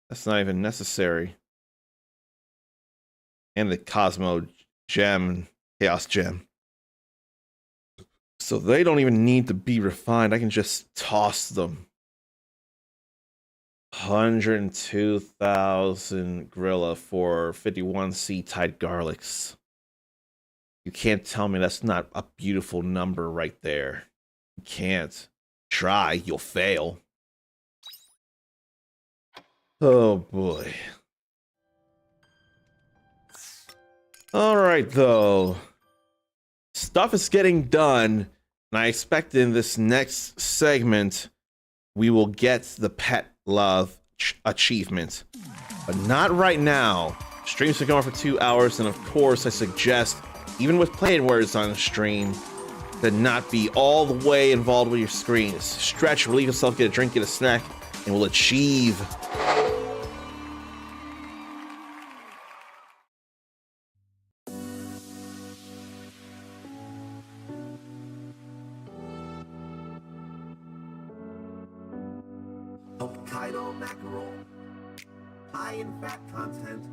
That's not even necessary. And the Cosmo Gem, Chaos Gem. So they don't even need to be refined. I can just toss them. 102,000 Gorilla for 51 Sea-Tide Garlics. You can't tell me that's not a beautiful number right there. You can't. Try, you'll fail. Oh boy. All right, though. Stuff is getting done, and I expect in this next segment we will get the pet love achievement. But not right now. Stream's been going for 2 hours, and of course I suggest, even with playing words on the stream, to not be all the way involved with your screens. Stretch, relieve yourself, get a drink, get a snack, and we'll achieve. Hokkaido mackerel, high in fat content.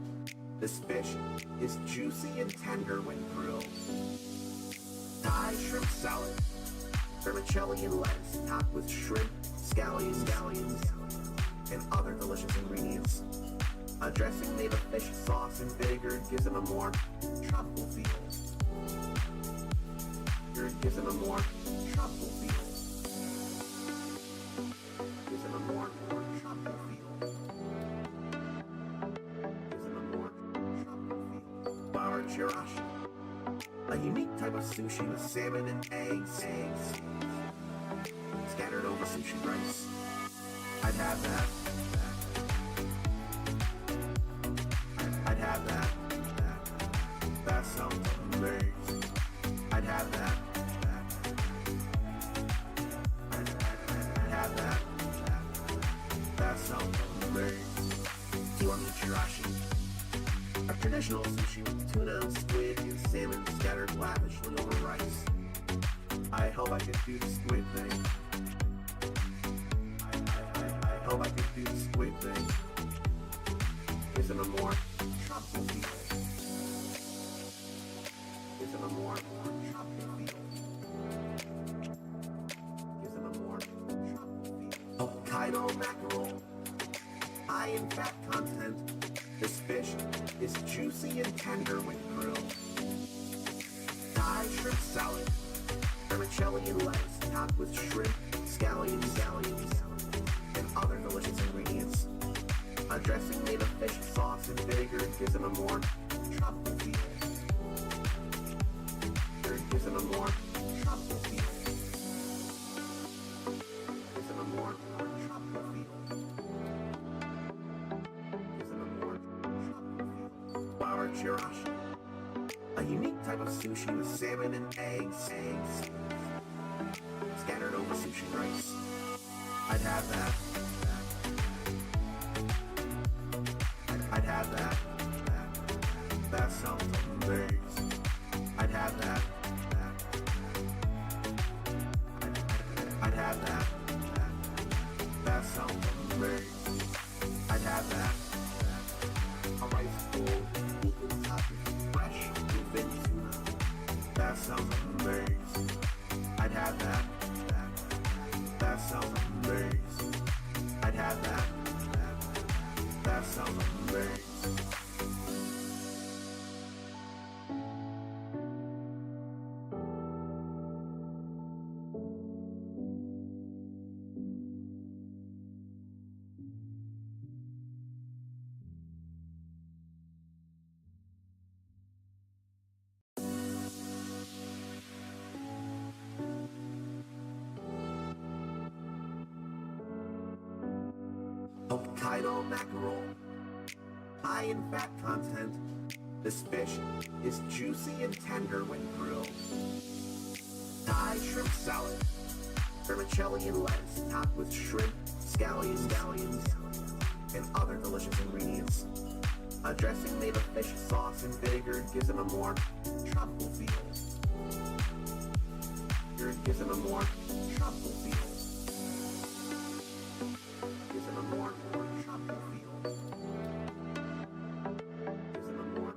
This fish is juicy and tender when grilled. Thai shrimp salad, vermicelli and lettuce topped with shrimp, scallions, and other delicious ingredients. A dressing made of fish sauce and vinegar gives them a more tropical feel. Gives them a more tropical feel. Gives them a more tropical feel. Gives them a more tropical feel. Bar chirashi, a unique type of sushi with salmon and eggs scattered over sushi rice. I'd have that. I'd have that. That sounds amazing. I'd have that. I'd have that. That sounds amazing. Kiwami chirashi, a traditional sushi with tuna, squid, and salmon scattered lavishly over rice. I hope I can do the squid thing. I hope I can do the squid thing. Gives them a more tropical feel. Gives them a more tropical feel. Gives them a more tropical feel. Hokkaido mackerel, high in fat content. This fish is juicy and tender when grilled. Thai shrimp salad, vermicelli and lettuce topped with shrimp, scallions, and other delicious ingredients. A dressing made of fish sauce and vinegar gives them a more tropical feel. Gives them a more tropical feel. Gives them a more tropical feel. Gives them a more tropical feel. Bar chirashi, a unique type of sushi with salmon and eggs scattered over sushi rice. I'd have that. I'd have that. That sounds amazing. I'd have that. I'd have that. That sounds amazing. I'd have that. A rice bowl, equal topping, fresh bluefin tuna. That sounds amazing. I'd have that. That sounds amazing. I'd have that. That sounds amazing. Hokkaido mackerel, high in fat content. This fish is juicy and tender when grilled. Thai shrimp salad, vermicelli and lettuce topped with shrimp, scallions, and other delicious ingredients. A dressing made of fish sauce and vinegar gives them a more tropical feel. Gives them a more tropical feel. Gives them a more tropical feel. Gives them a more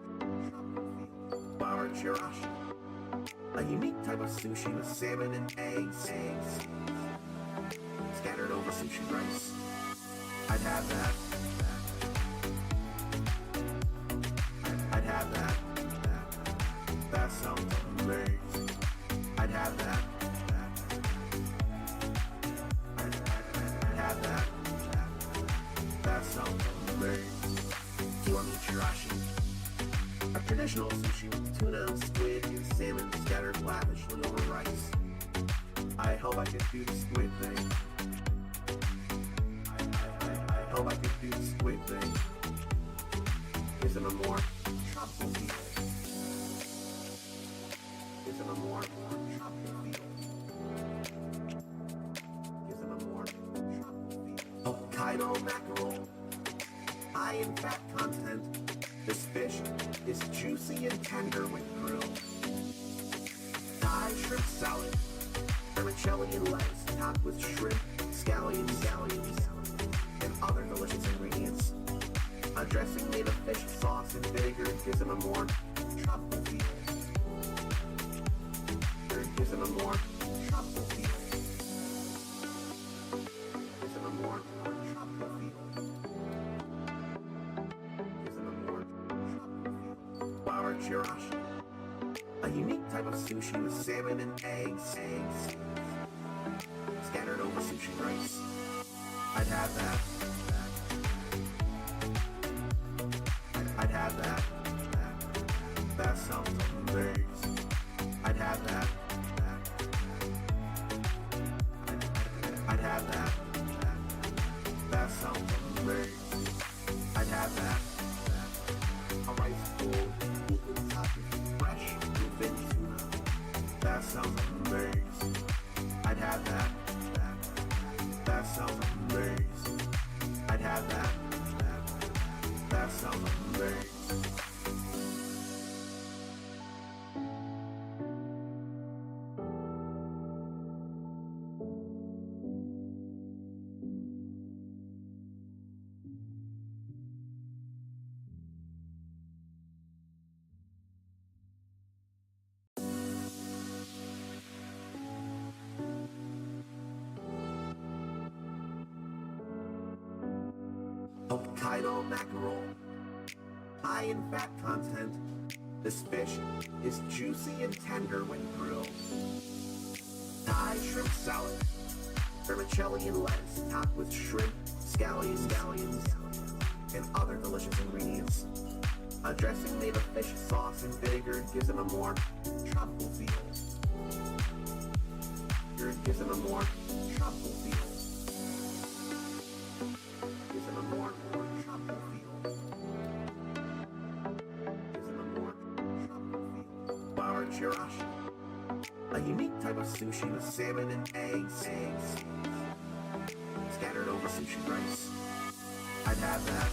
tropical feel. Bar chirashi, a unique type of sushi with salmon and eggs scattered over sushi rice. I'd have that. I'd have that. That sounds amazing. I'd have that. I'd have that. That sounds amazing. traditional sushi with tuna, squid, and salmon scattered lavishly over rice. I hope I can do the squid thing. I hope I can do the squid thing. Isn't a more tropical feel. Isn't a more tropical feel. Isn't a more tropical feel. Hokkaido mackerel, high in fat content. This fish is juicy and tender when grilled. Thai shrimp salad, vermicelli and lettuce topped with shrimp, scallions, and other delicious ingredients. A dressing made of fish sauce and vinegar gives them a more tropical feel. Gives them a more tropical feel. Gives them a more tropical feel. Gives them a more tropical feel. Flour chirashi, a unique type of sushi with salmon and eggs scattered over sushi rice. I'd have that. I'd have that. That sounds amazing. I'd have that. I'd have that. That sounds amazing. I'd have that. A rice bowl, equal topping, fresh, bluefin tuna. That sounds amazing. I'd have that. That sounds amazing. I'd have that. That sounds amazing. Hokkaido mackerel, high in fat content. This fish is juicy and tender when grilled. Thai shrimp salad, vermicelli and lettuce topped with shrimp, scallions, and other delicious ingredients. A dressing made of fish sauce and vinegar gives them a more tropical feel. Gives them a more tropical feel. Gives them a more tropical feel. Gives them a more tropical feel. Flour chirashi, a unique type of sushi with salmon and eggs scattered over sushi rice. I'd have that.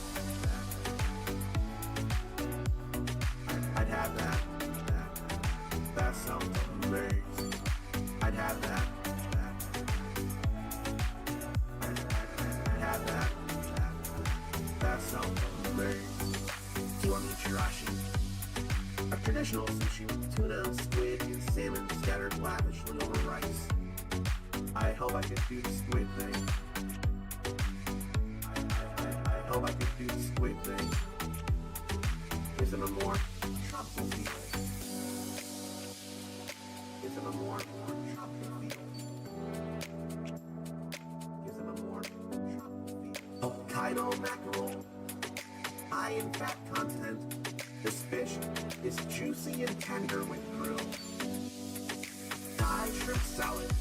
I'd have that. That sounds amazing. I'd have that. I'd have that. That sounds amazing. Kiwami chirashi, a traditional sushi with tuna, squid, and salmon scattered lavishly over rice. I hope I can do the squid thing. I hope I can do the squid thing. Gives them a more tropical feel. Gives them a more tropical feel. Gives them a more tropical feel. Hokkaido mackerel, high in fat content. This fish is juicy and tender when grilled. Thai shrimp salad,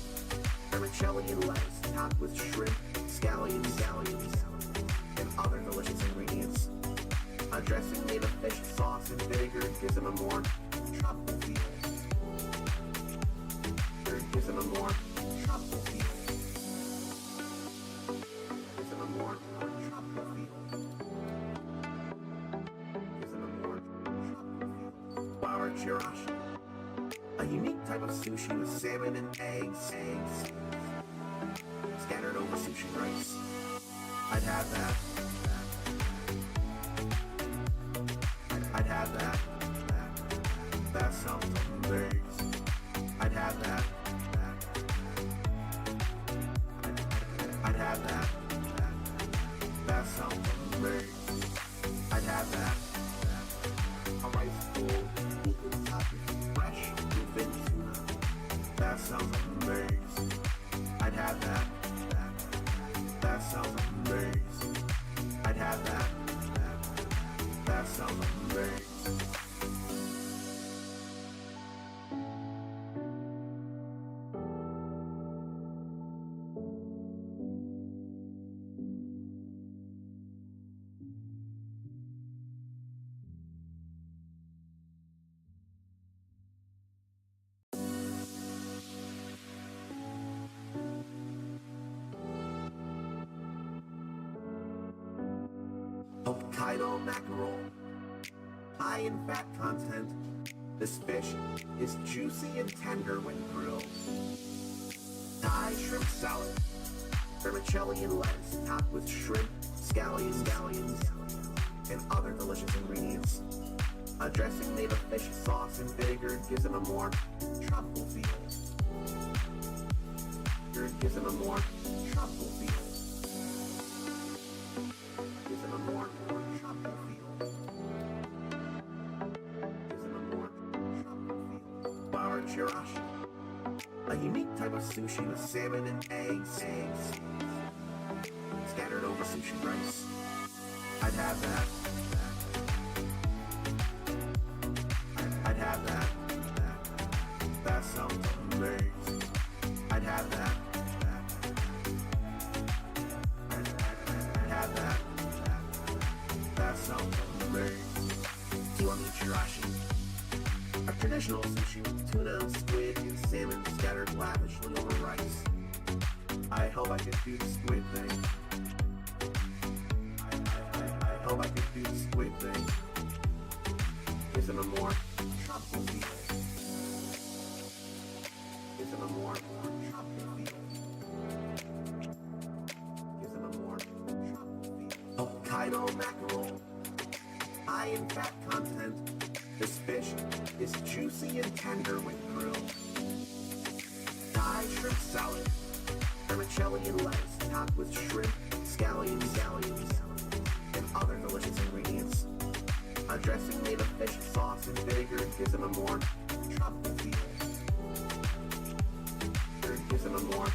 vermicelli and lettuce topped with shrimp, scallions, and other delicious ingredients. A dressing made of fish sauce and vinegar gives them a more tropical feel. Gives them a more tropical feel. Gives them a more tropical feel. Gives them a more tropical feel. Flour chirashi, a unique type of sushi with salmon and eggs scattered over sushi rice. I'd have that. I'd have that. That sounds amazing. I'd have that. I'd have that. That sounds amazing. I'd have that. A rice bowl, equal topping, fresh, bluefin tuna. That sounds amazing. I'd have that. That sounds amazing. I'd have that. That sounds amazing. Hokkaido mackerel, high in fat content. This fish is juicy and tender when grilled. Thai shrimp salad, vermicelli and lettuce topped with shrimp, scallions, and other delicious ingredients. A dressing made of fish sauce and vinegar gives it a more tropical feel. Gives it a more tropical feel. Gives it a more tropical feel. Gives it a more tropical feel. Bar chirashi, a unique type of sushi with salmon and eggs scattered over sushi rice. I'd have that. I'd have that. That sounds amazing. I'd have that. I'd have that. That sounds amazing. Do you want me chirashi? A traditional sushi with tuna, squid, and salmon scattered lavishly over rice. I hope I could do the squid thing. I hope I could do the squid thing. Gives it a more tropical feel. Gives it a more tropical feel. Gives it a more tropical feel. Hokkaido mackerel, high in fat content. This fish is juicy and tender when grilled. Thai shrimp salad, vermicelli and lettuce topped with shrimp, scallions, and other delicious ingredients. A dressing made of fish sauce and vinegar gives it a more tropical feel. Gives it a more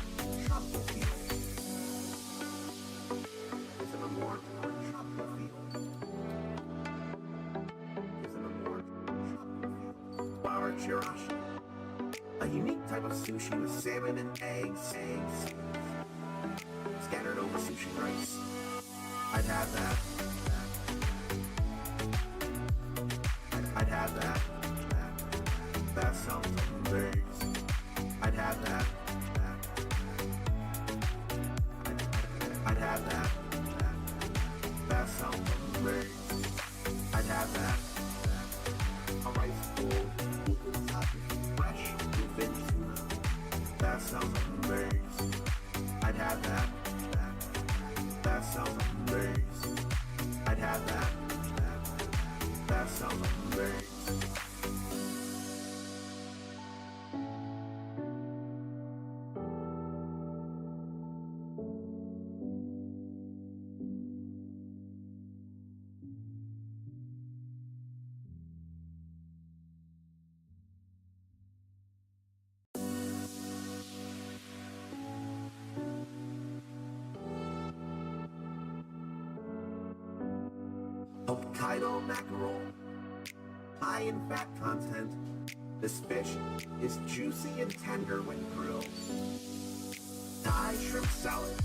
tropical feel. Gives it a more tropical feel. Gives it a more tropical feel. Bar chirashi, a unique type of sushi with salmon and eggs scattered over sushi rice. I'd have that. I'd have that. That sounds amazing. I'd have that. I'd have that. That sounds amazing. I'd have that. A rice bowl, fresh bluefin tuna. That sounds amazing. I'd have that. That sounds amazing. I'd have that. That sounds amazing. Hokkaido mackerel, high in fat content. This fish is juicy and tender when grilled. Thai shrimp salad,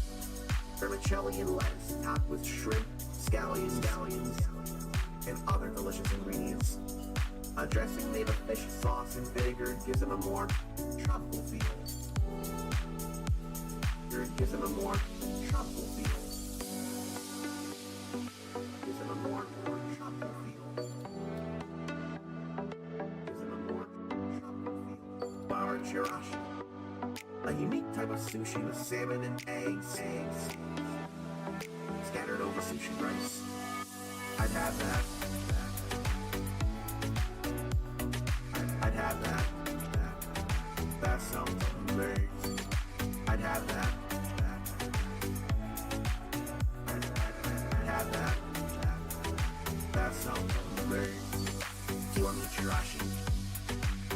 vermicelli and lettuce topped with shrimp, scallions, and other delicious ingredients. A dressing made of fish sauce and vinegar gives it a more tropical feel. Gives it a more tropical feel. Gives it a more tropical feel. Gives it a more tropical feel. Bar chirashi, a unique type of sushi with salmon and eggs scattered over sushi rice. I'd have that. I'd have that. That sounds amazing. I'd have that. I'd have that. That sounds amazing. Do you want me chirashi?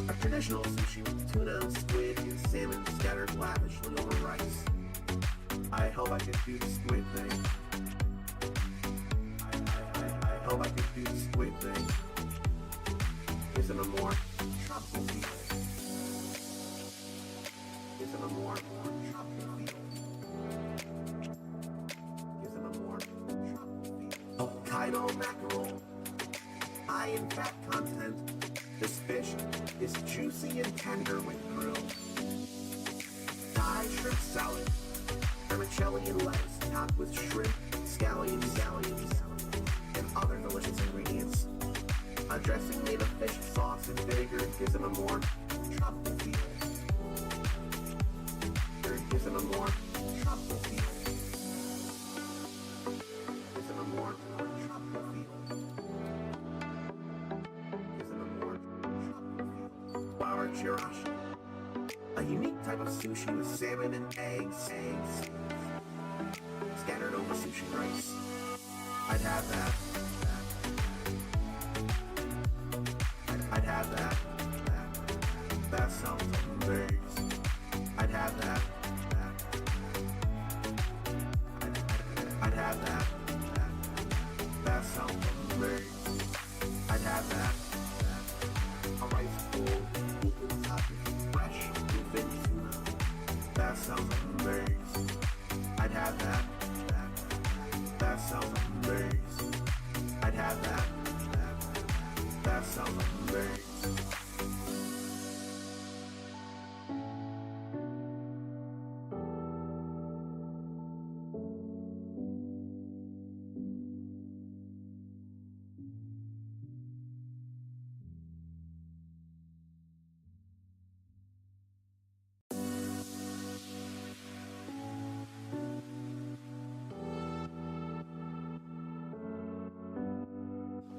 A traditional sushi with tuna, squid, and salmon scattered lavishly over rice. I hope I could do the squid thing. I hope I could do the squid thing. Gives it a more tropical feel. Gives it a more tropical feel. Gives it a more tropical feel. Hokkaido mackerel, high in fat content. This fish is juicy and tender when grilled. Thai shrimp salad, vermicelli and lettuce topped with shrimp, scallions, other delicious ingredients. A dressing made of fish sauce and vinegar gives them a more tropical feel. Gives them a more tropical feel. Gives them a more tropical feel. Gives them a more tropical feel. Flour chirashi. A unique type of sushi with salmon and eggs. Scattered over sushi rice. I'd have that. I'd have that. That sounds amazing. I'd have that. I'd have that. That sounds amazing. I'd have that. A rice bowl, fresh bluefin tuna. That sounds amazing. I'd have that. That sounds amazing. I'd have that. That sounds amazing.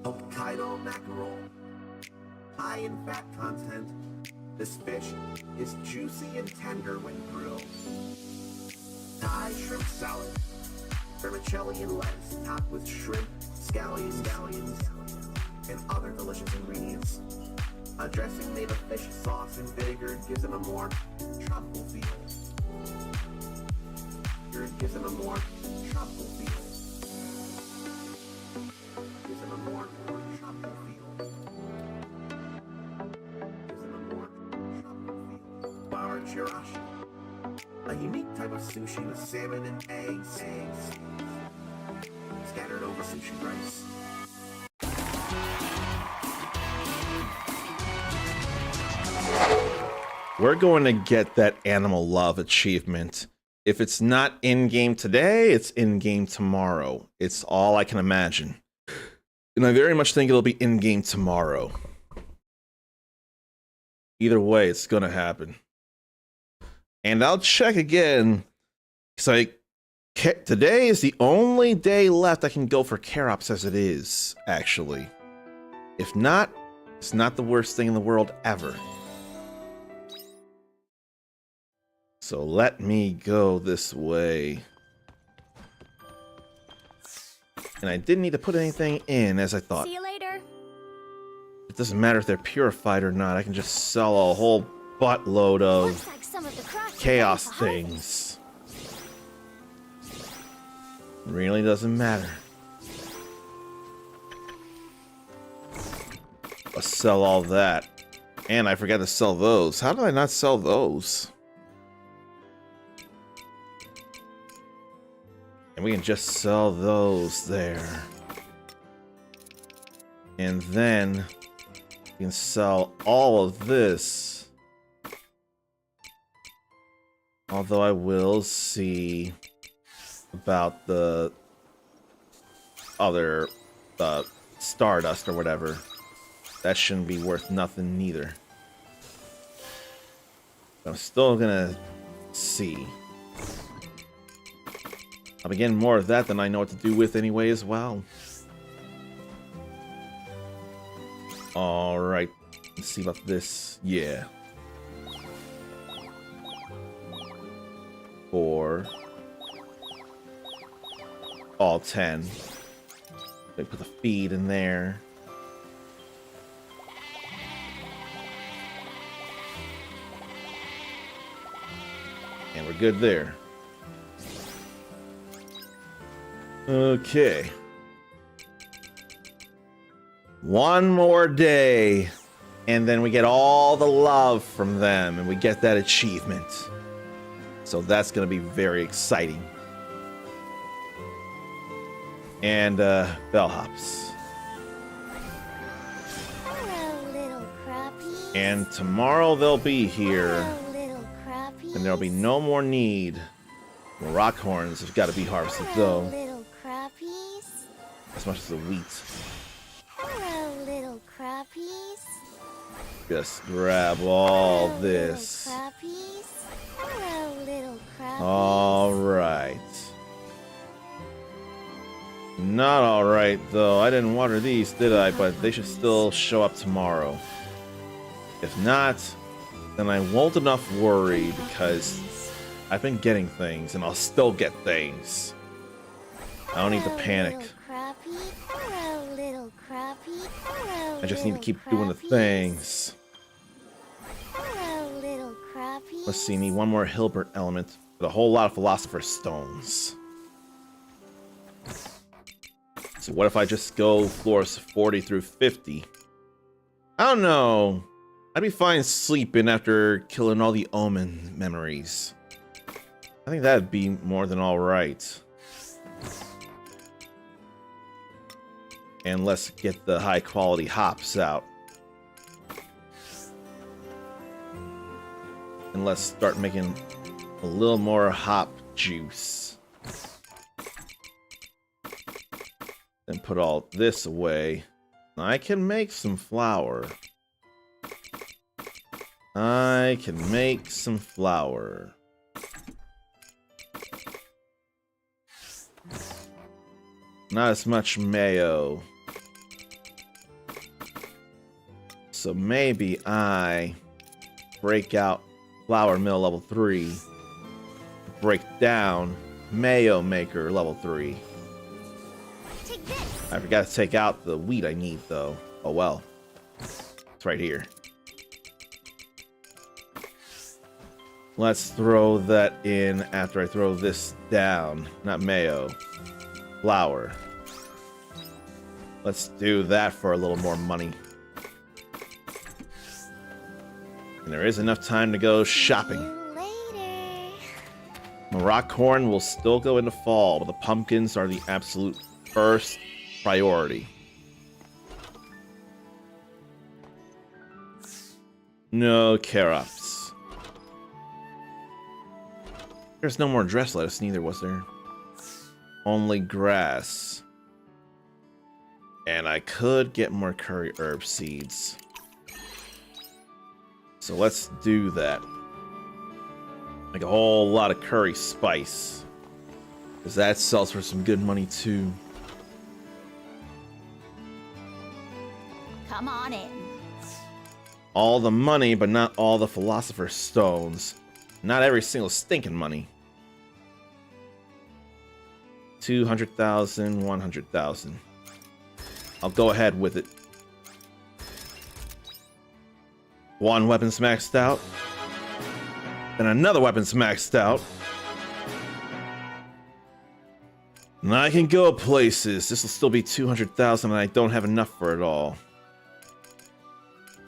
Hokkaido mackerel, high in fat content. This fish is juicy and tender when grilled. Thai shrimp salad, vermicelli and lettuce topped with shrimp, scallions, and other delicious ingredients. A dressing made of fish sauce and vinegar gives them a more tropical feel. Gives them a more tropical feel. Gives them a more tropical feel. Gives them a more tropical feel. Flour chirashi. A unique type of sushi with salmon and eggs. Scattered over sushi rice. We're going to get that animal love achievement. If it's not in-game today, it's in-game tomorrow. It's all I can imagine. And I very much think it'll be in-game tomorrow. Either way, it's going to happen. And I'll check again. Because today is the only day left I can go for Karops as it is, actually. If not, it's not the worst thing in the world ever. So let me go this way. And I didn't need to put anything in as I thought. See you later. It doesn't matter if they're purified or not. I can just sell a whole buttload of Looks like some of the crops are chaos ready for things. Really doesn't matter. I'll sell all that. And I forgot to sell those. How did I not sell those? And we can just sell those there. And then we can sell all of this. Although I will see about the other Stardust or whatever. That shouldn't be worth nothing neither. I'm still gonna see. I'll be getting more of that than I know what to do with anyway as well. Alright. Let's see about this. Yeah. For all 10. They put the feed in there. And we're good there. Okay. One more day, and then we get all the love from them, and we get that achievement. So that's going to be very exciting. And, bellhops. Hello, little crappies. And tomorrow they'll be here, Hello, little crappies. and there'll be no more need. The rock horns have got to be harvested, Hello, though. little crappies. as much as the wheat. Hello, little crappies. Just grab all Hello, this. Little crappies. Hello, little crappies. All right. Not all right, though. I didn't water these, did I? But they should still show up tomorrow. If not, then I won't enough worry because I've been getting things and I'll still get things. I don't need to panic. Hello, little crappie. Hello, I just need to little keep doing the crappies. things. Hello, little crappie. Let's see, need one more Hilbert element with a whole lot of Philosopher's Stones. So what if I just go floors 40 through 50? I don't know. I'd be fine sleeping after killing all the Omen memories. I think that'd be more than all right. And let's get the high quality hops out. And let's start making a little more hop juice. Then put all this away. I can make some flour. I can make some flour. Not as much mayo. So maybe I break out flour mill level 3. Break down mayo maker level 3. Take this. I forgot to take out the wheat I need though. Oh well. It's right here. Let's throw that in after I throw this down. Not mayo. Flour. Let's do that for a little more money. And there is enough time to go shopping. See you later. The rock corn will still go into fall, but the pumpkins are the absolute first priority. No carrots. There's no more dress lettuce neither, was there? Only grass. And I could get more curry herb seeds. So let's do that. Like a whole lot of curry spice. Because that sells for some good money too. Come on in. All the money, but not all the Philosopher's Stones. Not every single stinking money. 200,000, 100,000. I'll go ahead with it. One weapon's maxed out. Then another weapon's maxed out. And I can go places. This will still be 200,000 and I don't have enough for it all.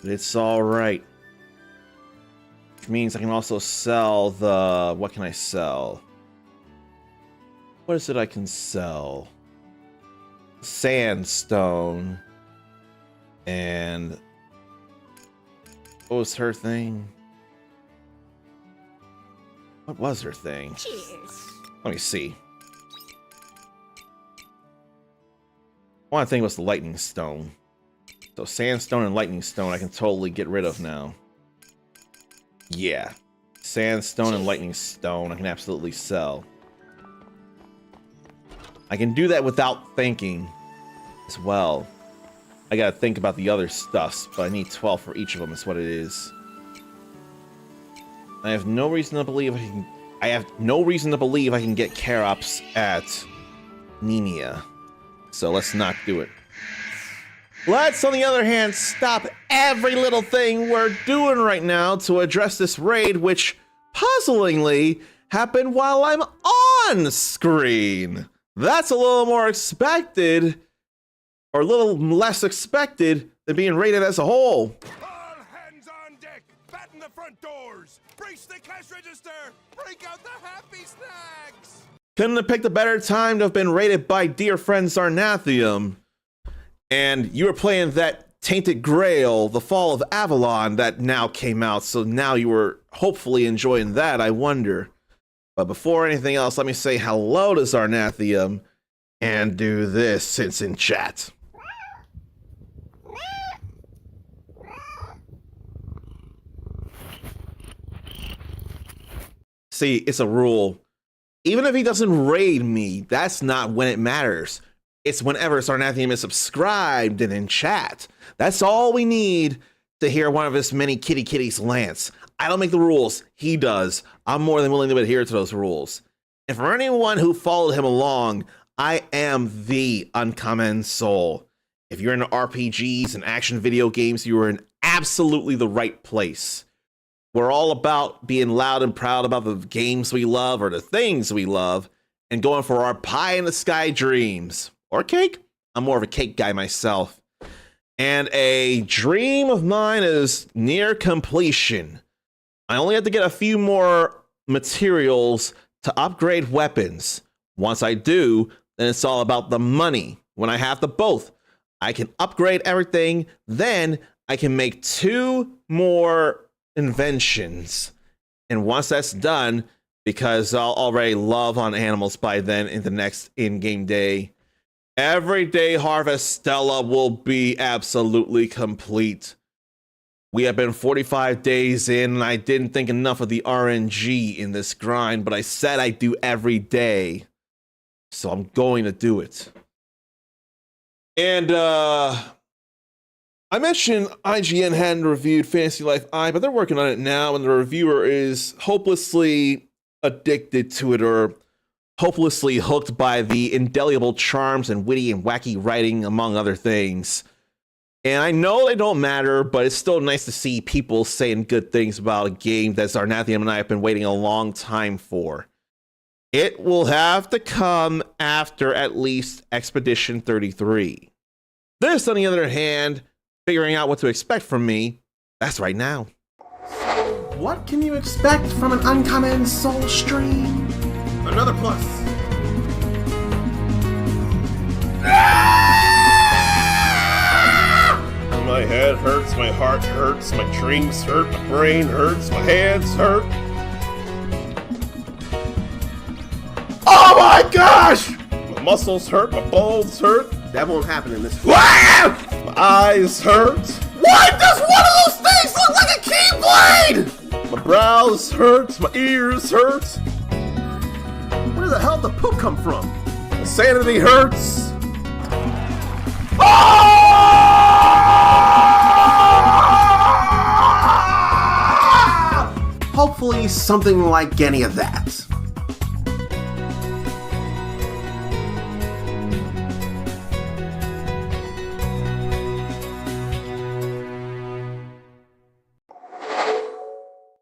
But it's alright. Which means I can also sell the... What can I sell? What is it I can sell? Sandstone. And... What was her thing? What was her thing? Cheers. Let me see. I want to think it was the lightning stone. So sandstone and lightning stone I can totally get rid of now. Yeah. Sandstone and lightning stone I can absolutely sell. I can do that without thinking as well. I gotta think about the other stuffs, but I need 12 for each of them, is what it is. I have no reason to believe I can get Karops at Nemia. So let's not do it. Let's, on the other hand, stop every little thing we're doing right now to address this raid, which, puzzlingly, happened while I'm on screen. That's a little more expected, or a little less expected than being raided as a whole. All hands on deck! Batten the front doors! Brace the cash register! Break out the happy snacks! Couldn't have picked a better time to have been raided by dear friend Zarnathium. And you were playing that Tainted Grail, The Fall of Avalon, that now came out, so now you were hopefully enjoying that, I wonder. But before anything else, let me say hello to Zarnathium. and do this since in chat. See, it's a rule. Even if he doesn't raid me, that's not when it matters. It's whenever Sarnathium is subscribed and in chat. That's all we need to hear one of his many kitties lance. I don't make the rules, he does. I'm more than willing to adhere to those rules. And for anyone who followed him along, I am the uncommon soul. If you're into RPGs and action video games, you are in absolutely the right place. We're all about being loud and proud about the games we love or the things we love and going for our pie in the sky dreams. Or cake. I'm more of a cake guy myself. And a dream of mine is near completion. I only have to get a few more materials to upgrade weapons. Once I do, then it's all about the money. When I have the both, I can upgrade everything. Then I can make 2 more inventions. And once that's done, because I'll already love on animals by then in the next in-game day, everyday Harvestella will be absolutely complete. We have been 45 days in, and I didn't think enough of the RNG in this grind, but I said I'd do every day. So I'm going to do it. And, I mentioned IGN hadn't reviewed Fantasy Life I, but they're working on it now, and the reviewer is hopelessly addicted to it or hopelessly hooked by the indelible charms and witty and wacky writing, among other things. And I know they don't matter, but it's still nice to see people saying good things about a game that Zarnathium and I have been waiting a long time for. It will have to come after at least Expedition 33. This, on the other hand, figuring out what to expect from me, that's right now. What can you expect from an Uncommon Soul stream? Another plus. My head hurts, my heart hurts, my dreams hurt, my brain hurts, my hands hurt. Oh my gosh! My muscles hurt, my bones hurt, That won't happen in this. my eyes hurt, Why does one of those things look like a keyblade? my brows hurt, my ears hurt, Where the hell did the poop come from? my sanity hurts. Hopefully something like any of that.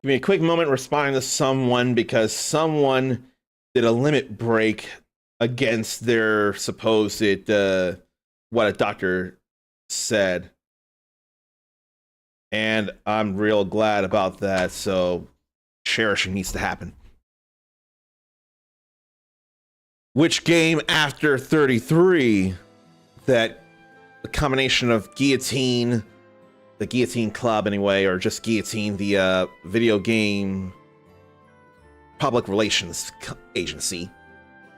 Give me a quick moment responding to someone because someone did a limit break against their supposed what a doctor said. And I'm real glad about that, so cherishing needs to happen. Which game after 33 that the combination of Guillotine, the Guillotine Club anyway, or just Guillotine, the video game public relations agency,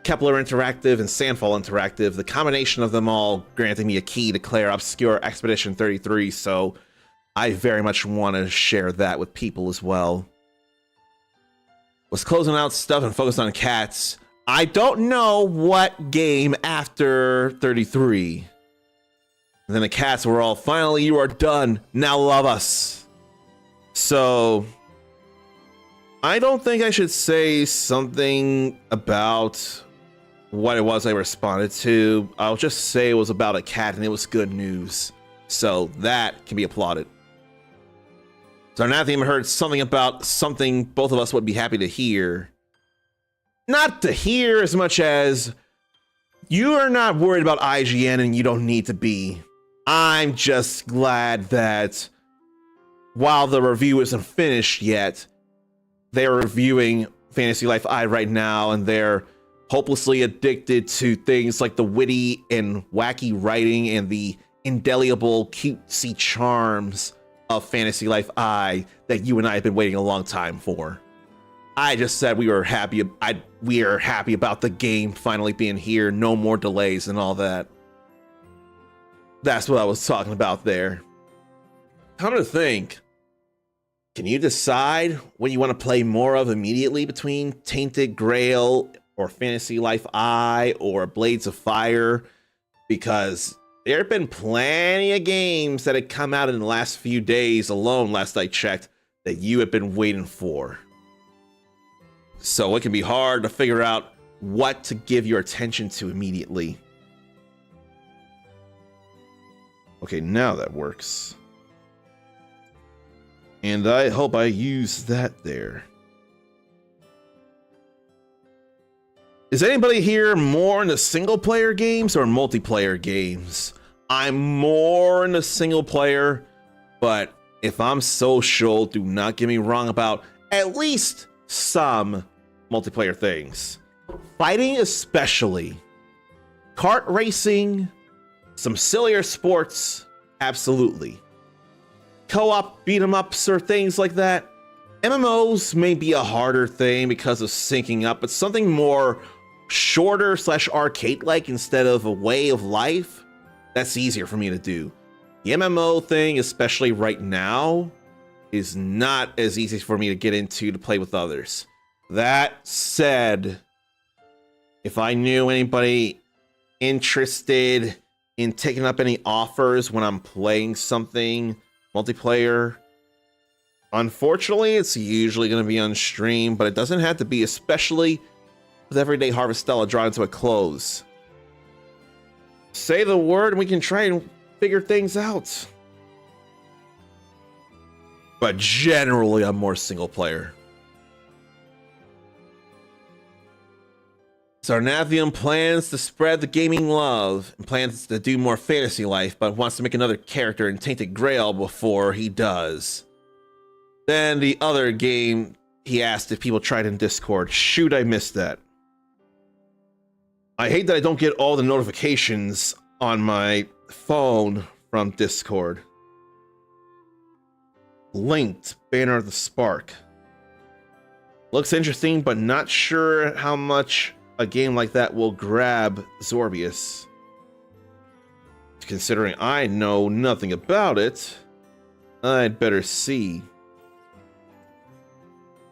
Kepler Interactive and Sandfall Interactive, the combination of them all granting me a key to clear obscure Expedition 33, so I very much want to share that with people as well. Was closing out stuff and focused on cats. I don't know what game after 33. And then the cats were all, finally you are done, now love us. So I don't think I should say something about what it was I responded to. I'll just say it was about a cat and it was good news. So that can be applauded. Zarnathium heard something about something both of us would be happy to hear. Not to hear as much as you are not worried about IGN and you don't need to be. I'm just glad that while the review isn't finished yet, they're reviewing Fantasy Life I right now and they're hopelessly addicted to things like the witty and wacky writing and the indelible cutesy charms of Fantasy Life I that you and I have been waiting a long time for. I just said we were happy. We are happy about the game finally being here. No more delays and all that. That's what I was talking about there. Come to think, can you decide what you want to play more of immediately between Tainted Grail or Fantasy Life I or Blades of Fire? Because there have been plenty of games that had come out in the last few days alone, last I checked, that you have been waiting for. So it can be hard to figure out what to give your attention to immediately. Okay, now that works. And I hope I use that there. Is anybody here more into single player games or multiplayer games? I'm more into single player, but if I'm social, do not get me wrong about at least some multiplayer things. Fighting especially. Kart racing, some sillier sports, absolutely. Co-op beat 'em ups or things like that. MMOs may be a harder thing because of syncing up, but something more shorter / arcade-like instead of a way of life, that's easier for me to do. The MMO thing, especially right now, is not as easy for me to get into to play with others. That said, if I knew anybody interested in taking up any offers when I'm playing something multiplayer, unfortunately, it's usually going to be on stream, but it doesn't have to be, especially with Everyday Harvestella drawing to a close. Say the word and we can try and figure things out. But generally, I'm more single player. Sarnathium plans to spread the gaming love and plans to do more Fantasy Life, but wants to make another character in Tainted Grail before he does. Then the other game, he asked if people tried in Discord. Shoot, I missed that. I hate that I don't get all the notifications on my phone from Discord. Linked Banner of the Spark. Looks interesting, but not sure how much a game like that will grab Zorbius. Considering I know nothing about it, I'd better see.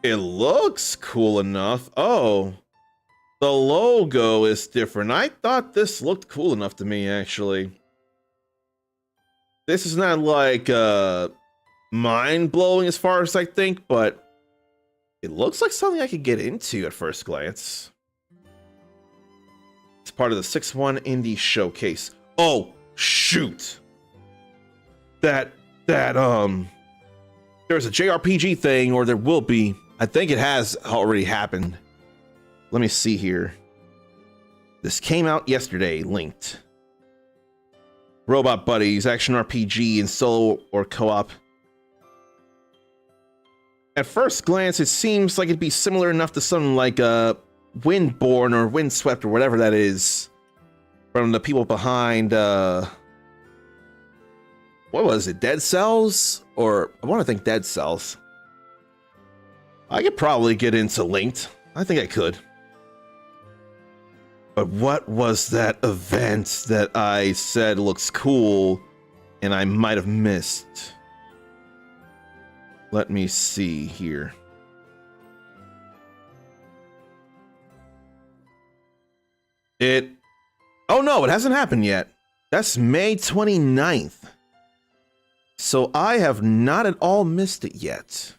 It looks cool enough. Oh, the logo is different. I thought this looked cool enough to me, actually. This is not like mind-blowing as far as I think, but it looks like something I could get into at first glance. It's part of the 6-1 Indie Showcase. Oh, shoot. There's a JRPG thing, or there will be. I think it has already happened. Let me see here. This came out yesterday, linked. Robot Buddies, action RPG, and solo or co-op. At first glance, it seems like it'd be similar enough to something like Windborne or Windswept or whatever that is from the people behind what was it, Dead Cells? Or I want to think Dead Cells. I could probably get into Linked. I think I could. But what was that event that I said looks cool and I might have missed? Let me see here. Oh no, it hasn't happened yet. That's May 29th. So I have not at all missed it yet.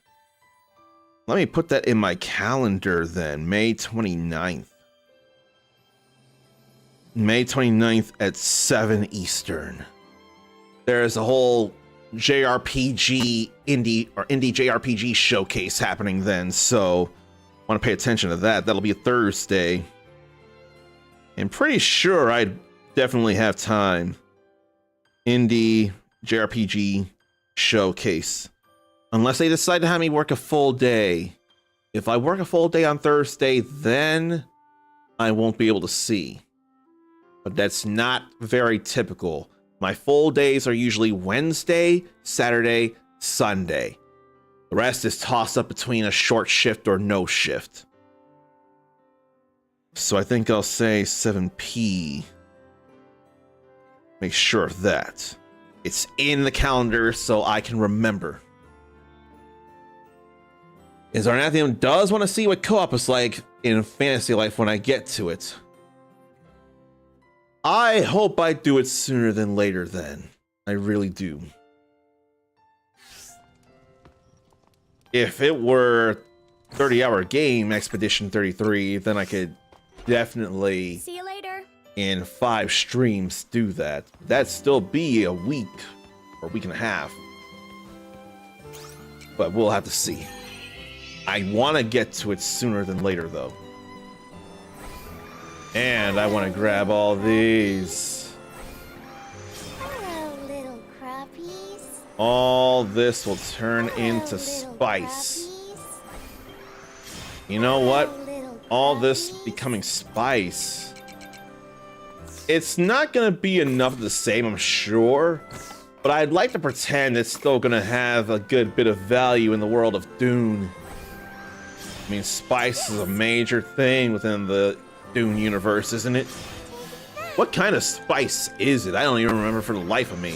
Let me put that in my calendar then, May 29th. May 29th at 7 Eastern. There's a whole JRPG indie JRPG showcase happening then, so I want to pay attention to that. That'll be a Thursday. I'm pretty sure I definitely have time. Indie JRPG showcase. Unless they decide to have me work a full day. If I work a full day on Thursday, then I won't be able to see. But that's not very typical. My full days are usually Wednesday, Saturday, Sunday. The rest is tossed up between a short shift or no shift. So I think I'll say 7p. Make sure of that. It's in the calendar so I can remember. Is Arnathium does want to see what co-op is like in Fantasy Life when I get to it. I hope I do it sooner than later then. I really do. If it were 30-hour game, Expedition 33, then I could definitely, See you later. in 5 streams, do that. That'd still be a week or a week and a half. But we'll have to see. I want to get to it sooner than later, though. And I want to grab all these. Hello, little crappies. All this will turn Hello, into little spice. crappies. You know what? Hello, little All this crappies. becoming spice. It's not going to be enough of the same, I'm sure. But I'd like to pretend it's still going to have a good bit of value in the world of Dune. I mean, spice is a major thing within the Dune universe, isn't it? What kind of spice is it? I don't even remember for the life of me.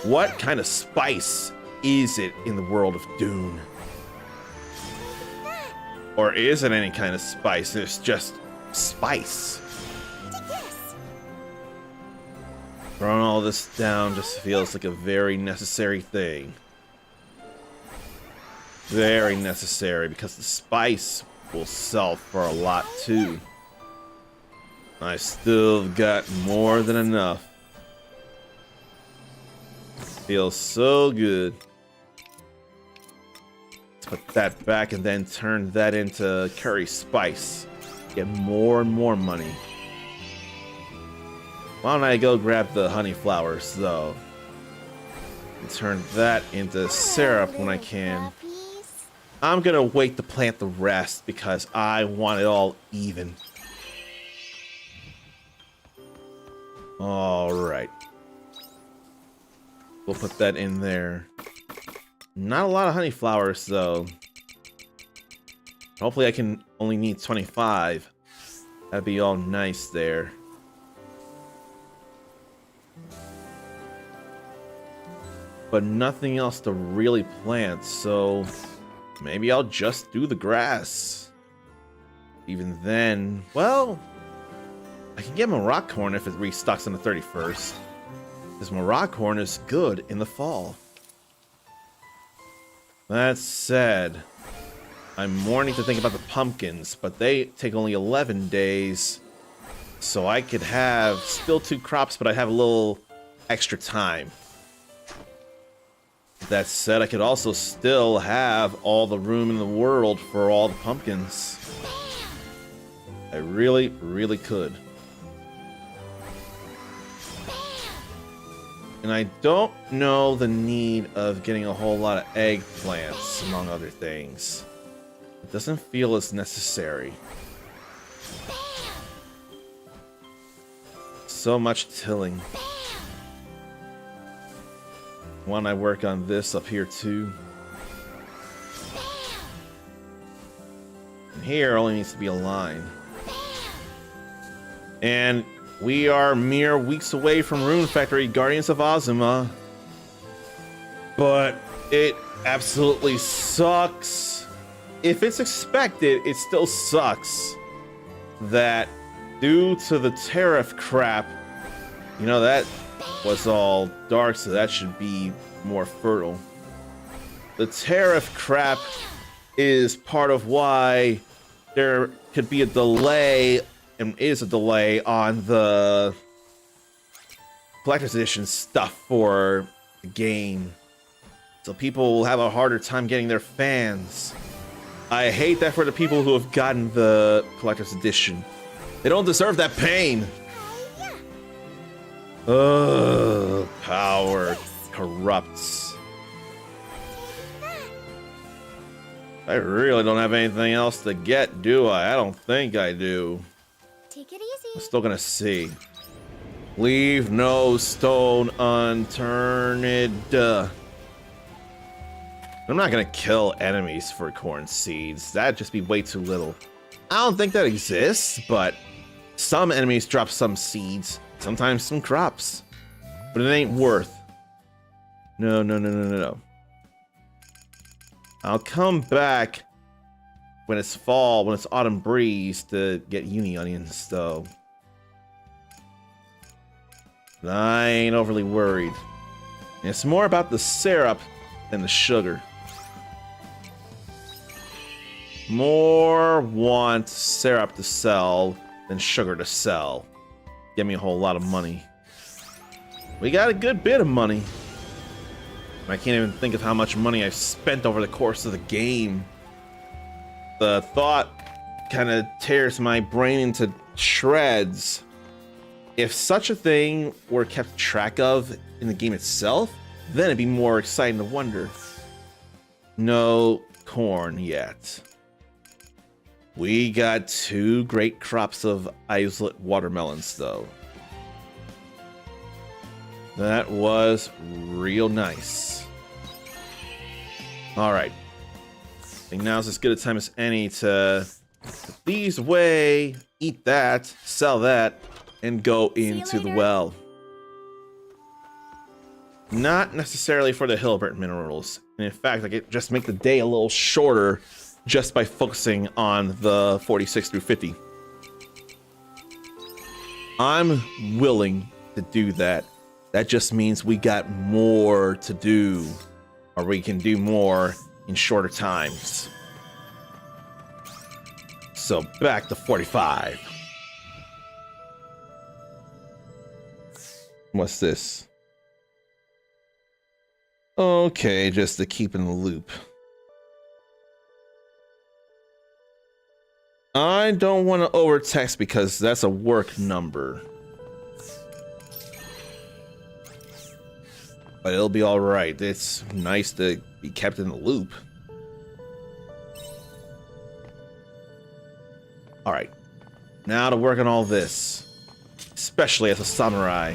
What kind of spice is it in the world of Dune? Or is it any kind of spice? It's just spice. Throwing all this down just feels like a very necessary thing. Very necessary, because the spice will sell for a lot too. I still got more than enough. Feels so good. Let's put that back and then turn that into curry spice. Get more and more money. Why don't I go grab the honey flowers though? And turn that into syrup when I can. I'm gonna wait to plant the rest because I want it all even. Alright. We'll put that in there. Not a lot of honey flowers though. Hopefully I can only need 25. That'd be all nice there. But nothing else to really plant, so maybe I'll just do the grass. Even then, well, I can get Marackhorn if it restocks on the 31st. Because Marackhorn is good in the fall. That said, I'm mourning to think about the pumpkins, but they take only 11 days. So I could have still 2 crops, but I have a little extra time. That said, I could also still have all the room in the world for all the pumpkins. I really, really could. And I don't know the need of getting a whole lot of eggplants, among other things. It doesn't feel as necessary. So much tilling. Why don't I work on this up here too? And here only needs to be a line. And we are mere weeks away from Rune Factory Guardians of Azuma. But it absolutely sucks. If it's expected, it still sucks that due to the tariff crap, you know, that was all dark, so that should be more fertile. The tariff crap is part of why there could be a delay, and is a delay, on the collector's edition stuff for the game. So people will have a harder time getting their fans. I hate that for the people who have gotten the collector's edition. They don't deserve that pain. Ugh, power corrupts. I really don't have anything else to get, do I? I don't think I do. Take it I'm easy. still gonna see. Leave no stone unturned. I'm not gonna kill enemies for corn seeds. That'd just be way too little. I don't think that exists, but some enemies drop some seeds, sometimes some crops. But it ain't worth. No, no, no, no, no, no. I'll come back when it's fall, when it's autumn breeze to get uni onions, though. But I ain't overly worried. It's more about the syrup than the sugar. More want syrup to sell than sugar to sell. Give me a whole lot of money. We got a good bit of money. I can't even think of how much money I've spent over the course of the game. The thought kind of tears my brain into shreds. If such a thing were kept track of in the game itself, then it'd be more exciting to wonder. No corn yet. We got 2 great crops of islet watermelons, though. That was real nice. All right. I think now's as good a time as any to put these away, eat that, sell that, and go into the well. Not necessarily for the Hilbert minerals. And in fact, I could just make the day a little shorter just by focusing on the 46 through 50. I'm willing to do that. That just means we got more to do, or we can do more in shorter times. So back to 45. What's this? Okay, just to keep in the loop. I don't want to overtext because that's a work number. But it'll be all right. It's nice to be kept in the loop. All right. Now to work on all this. Especially as a samurai.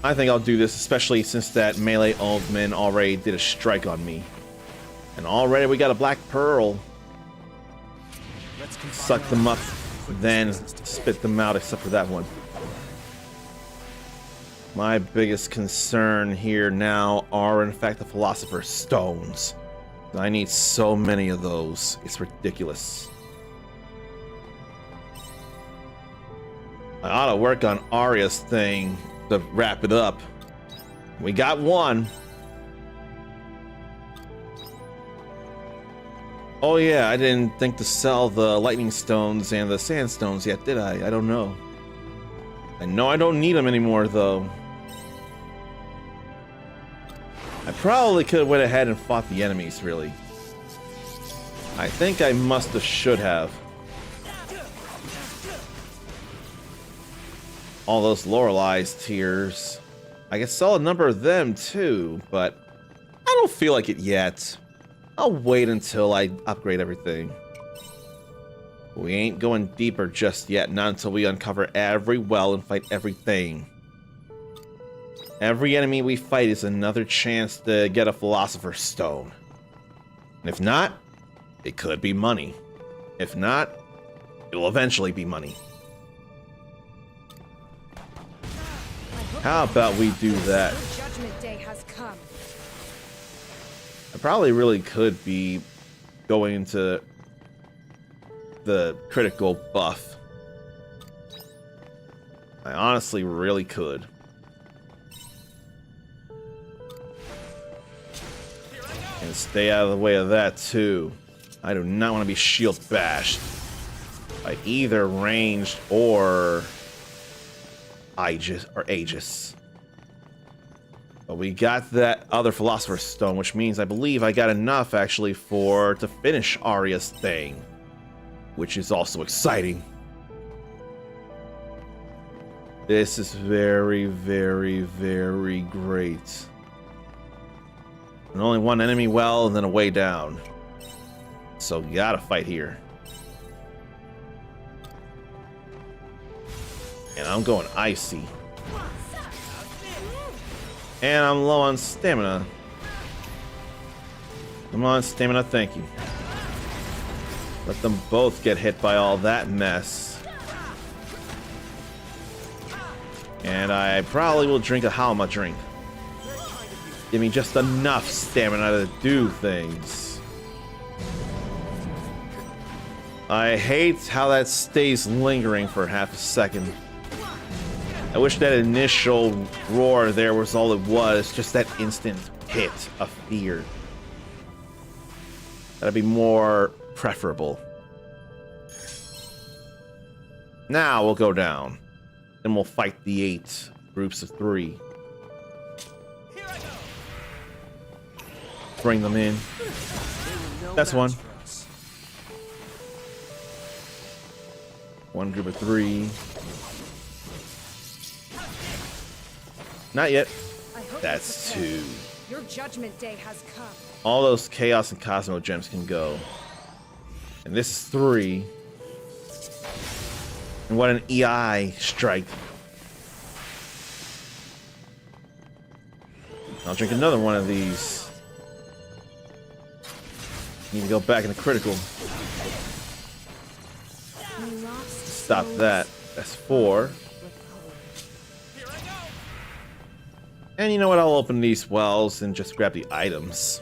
I think I'll do this, especially since that melee oldman already did a strike on me. And already we got a black pearl. Suck them up, then spit them out, except for that one. My biggest concern here now are, in fact, the Philosopher's Stones. I need so many of those. It's ridiculous. I ought to work on Arya's thing to wrap it up. We got one. Oh yeah, I didn't think to sell the lightning stones and the sandstones yet, did I? I don't know. I know I don't need them anymore, though. I probably could have went ahead and fought the enemies, really. I think I must have should have. All those Lorelai's tears. I can sell a number of them, too, but I don't feel like it yet. I'll wait until I upgrade everything. We ain't going deeper just yet, not until we uncover every well and fight everything. Every enemy we fight is another chance to get a Philosopher's Stone. And if not, it could be money. If not, it'll eventually be money. How about we do that? Your judgment day has come. I probably really could be going into the critical buff. I honestly really could. And stay out of the way of that too. I do not want to be shield bashed by either ranged or Aegis. But we got that other Philosopher's Stone, which means I believe I got enough actually to finish Arya's thing, which is also exciting. This is very, very, very great. And only one enemy well, and then a way down. So you gotta fight here. And I'm going icy. And I'm low on stamina. Come on, stamina, thank you. Let them both get hit by all that mess. And I probably will drink a Halma drink. Give me just enough stamina to do things. I hate how that stays lingering for half a second. I wish that initial roar there was all it was, just that instant hit of fear. That'd be more preferable. Now we'll go down. Then we'll fight the 8 groups of 3. Bring them in. That's one. One group of 3. Not yet. That's 2. Your judgment day has come. All those Chaos and Cosmo gems can go. And this is 3. And what an EI strike. I'll drink another one of these. Need to go back into critical. Stop that. That's 4. And you know what? I'll open these wells and just grab the items.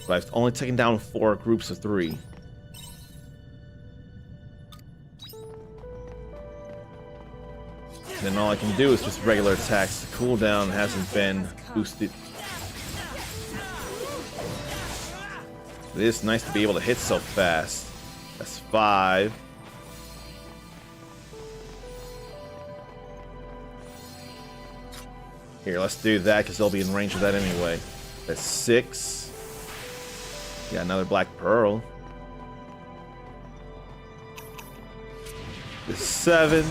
So I've only taken down 4 groups of 3. Then all I can do is just regular attacks. The cooldown hasn't been boosted. It is nice to be able to hit so fast. That's 5. Here, let's do that because they'll be in range of that anyway. That's 6. Got another black pearl. That's 7.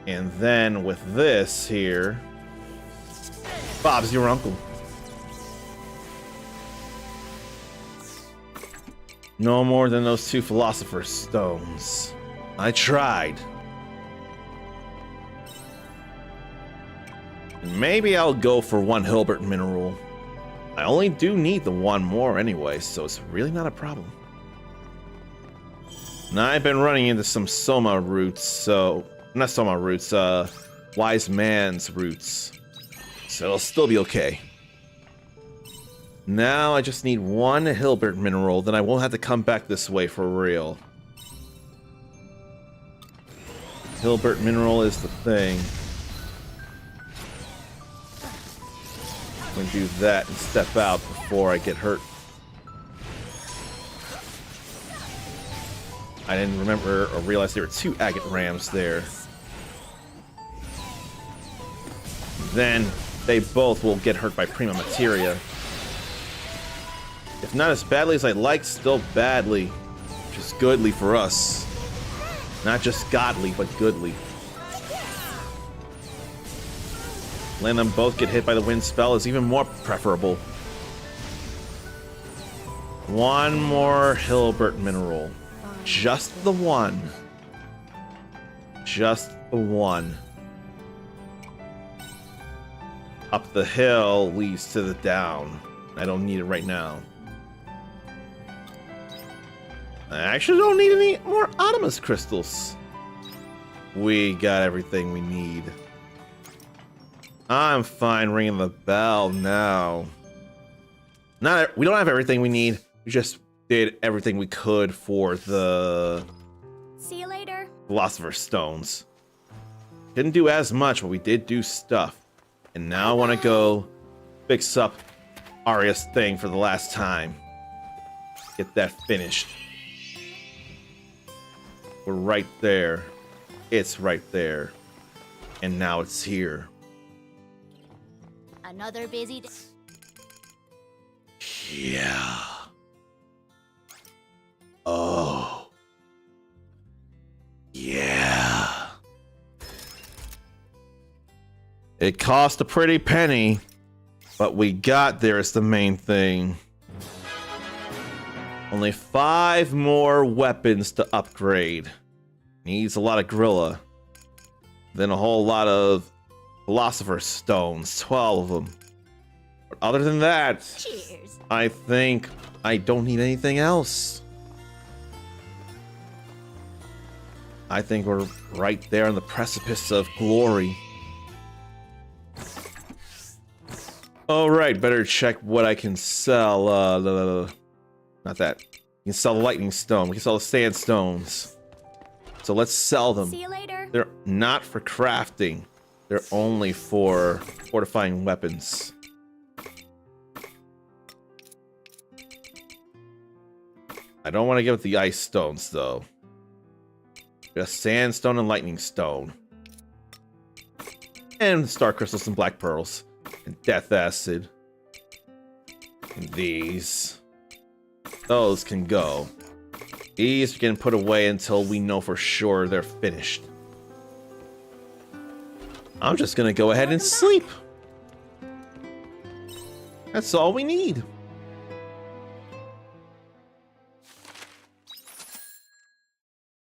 And then with this here, Bob's your uncle. No more than those 2 Philosopher's Stones. I tried. Maybe I'll go for 1 Hilbert mineral. I only do need the 1 more anyway, so it's really not a problem. Now I've been running into some Soma roots, so... Not Soma roots, Wise Man's roots. So it'll still be okay. Now I just need 1 Hilbert mineral, then I won't have to come back this way for real. Hilbert mineral is the thing. I'm gonna do that and step out before I get hurt. I didn't remember or realize there were 2 agate rams there. Then they both will get hurt by Prima Materia. If not as badly as I'd like, still badly. Which is goodly for us. Not just godly, but goodly. Letting them both get hit by the wind spell is even more preferable. 1 more Hilbert mineral. Just the 1. Just the 1. Up the hill leads to the down. I don't need it right now. I actually don't need any more Optimus crystals. We got everything we need. I'm fine ringing the bell now. We don't have everything we need. We just did everything we could for the... See you later. Philosopher's Stones. Didn't do as much, but we did do stuff. And now I want to go fix up Arya's thing for the last time. Get that finished. We're right there. It's right there. And now it's here. Another busy day. Yeah. Oh. Yeah. It cost a pretty penny, but we got there is the main thing. Only 5 more weapons to upgrade. Needs a lot of gorilla. Then a whole lot of Philosopher's Stones, 12 of them. But other than that, Cheers. I think I don't need anything else. I think we're right there on the precipice of glory. All right, better check what I can sell. Not that. You can sell the lightning stone. We can sell the sandstones. So let's sell them. See you later. They're not for crafting. They're only for fortifying weapons. I don't want to give it the ice stones, though. Just sandstone and lightning stone. And star crystals and black pearls. And death acid. And these. Those can go. These can put away until we know for sure they're finished. I'm just gonna go ahead and sleep. That's all we need.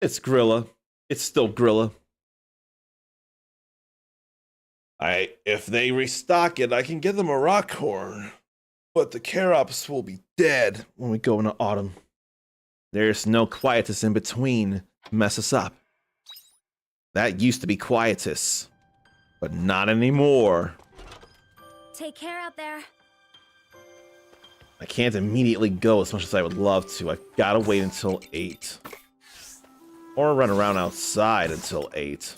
It's Grilla. It's still Grilla. If they restock it, I can give them a rock horn. But the Karops will be dead when we go into autumn. There's no quietus in between to mess us up. That used to be quietus, but not anymore. Take care out there. I can't immediately go as much as I would love to. I've got to wait until 8. Or run around outside until 8.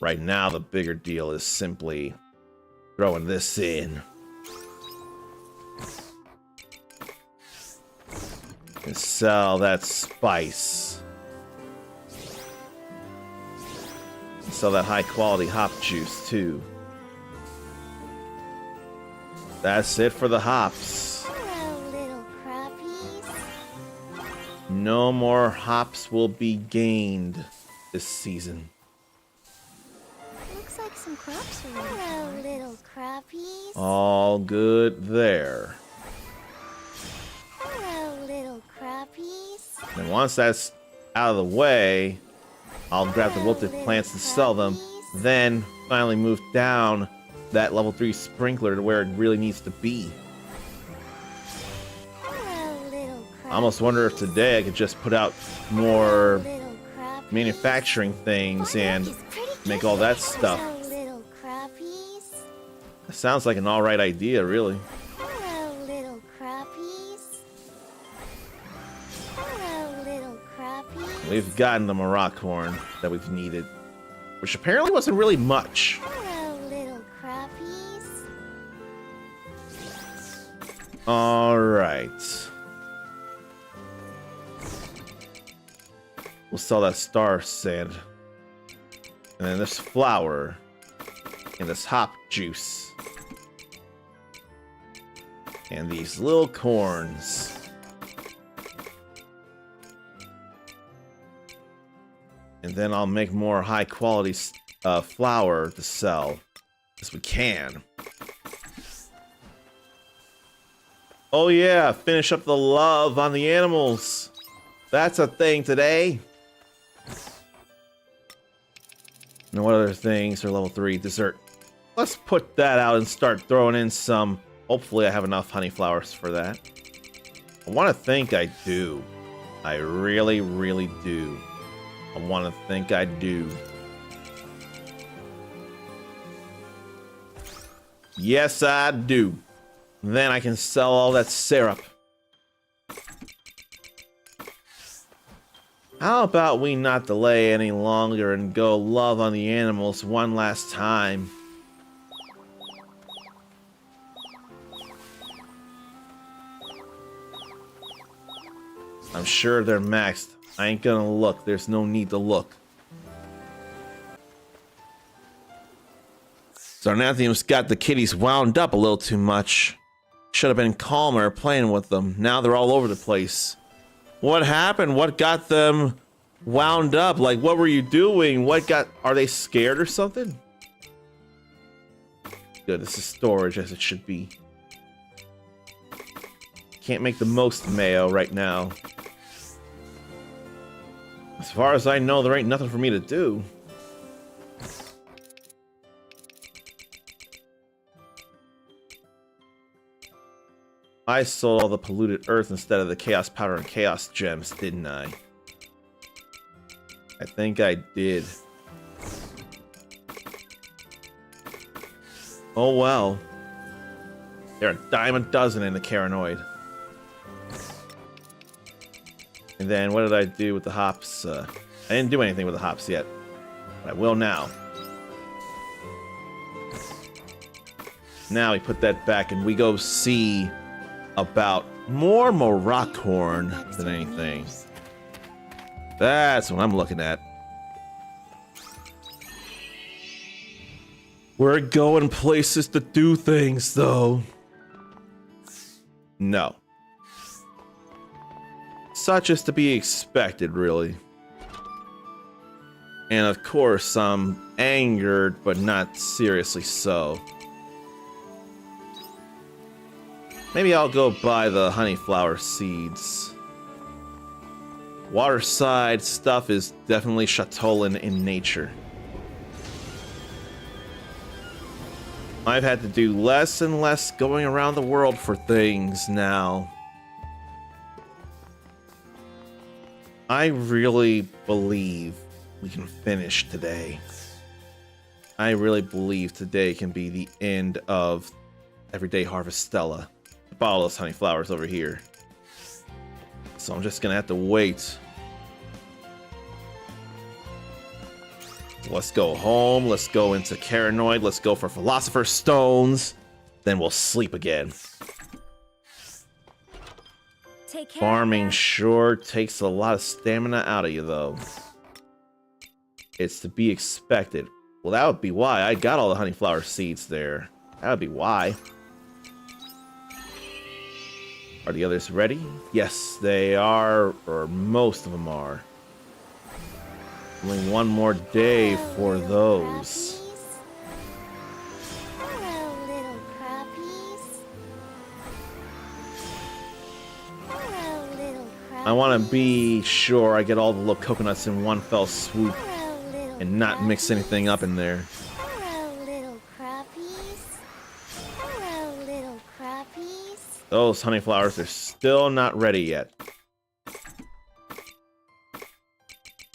Right now, the bigger deal is simply throwing this in. And sell that spice. And sell that high quality hop juice too. That's it for the hops. Hello, little crappies. No more hops will be gained this season. Looks like some crops are ready. Hello, little crappies. All good there. Hello, little crappies. And once that's out of the way, I'll grab the wilted plants and sell them. Then finally move down that level 3 sprinkler to where it really needs to be. Hello, little crappies. I almost wonder if today I could just put out more Little crappies. manufacturing things and make all that stuff. Hello, little crappies. That sounds like an alright idea, really. Hello, little crappies. Hello, little crappies. We've gotten the Maroc horn that we've needed, which apparently wasn't really much. Hello, little crappies. Alright. We'll sell that star sand. And then this flour. And this hop juice. And these little corns. And then I'll make more high quality flour to sell. As we can. Oh yeah, finish up the love on the animals. That's a thing today. And what other things are level 3? Dessert. Let's put that out and start throwing in some. Hopefully I have enough honey flowers for that. I want to think I do. I really, really do. I want to think I do. Yes, I do. Then I can sell all that syrup. How about we not delay any longer and go love on the animals one last time? I'm sure they're maxed. I ain't gonna look. There's no need to look. Zarnathium's got the kitties wound up a little too much. Should have been calmer playing with them. Now they're all over the place. What happened? What got them wound up? Like, what were you doing? Are they scared or something? Good, this is storage as it should be. Can't make the most mayo right now. As far as I know, there ain't nothing for me to do. I sold all the polluted earth instead of the chaos powder and chaos gems, didn't I? I think I did. Oh well. There are a dime a dozen in the Caranoid. And then what did I do with the hops? I didn't do anything with the hops yet. But I will now. Now we put that back and we go see about more Moracorn than anything. That's what I'm looking at. We're going places to do things, though. No. Such is to be expected, really. And of course, I'm angered, but not seriously so. Maybe I'll go buy the honeyflower seeds. Waterside stuff is definitely Chatolin in nature. I've had to do less and less going around the world for things now. I really believe we can finish today. I really believe today can be the end of Everyday Harvestella. I bought all those honeyflowers over here. So I'm just gonna have to wait. Let's go home. Let's go into Caranoid. Let's go for Philosopher's Stones. Then we'll sleep again. Take care. Farming sure takes a lot of stamina out of you, though. It's to be expected. Well, that would be why I got all the honeyflower seeds there. That would be why. Are the others ready? Yes, they are, or most of them are. Only one more day for those. Hello, little crappies. Hello, little crappies. I want to be sure I get all the little coconuts in one fell swoop Hello, little and not mix anything up in there. Hello, little crappies. Hello, little crappies. Those honeyflowers are still not ready yet.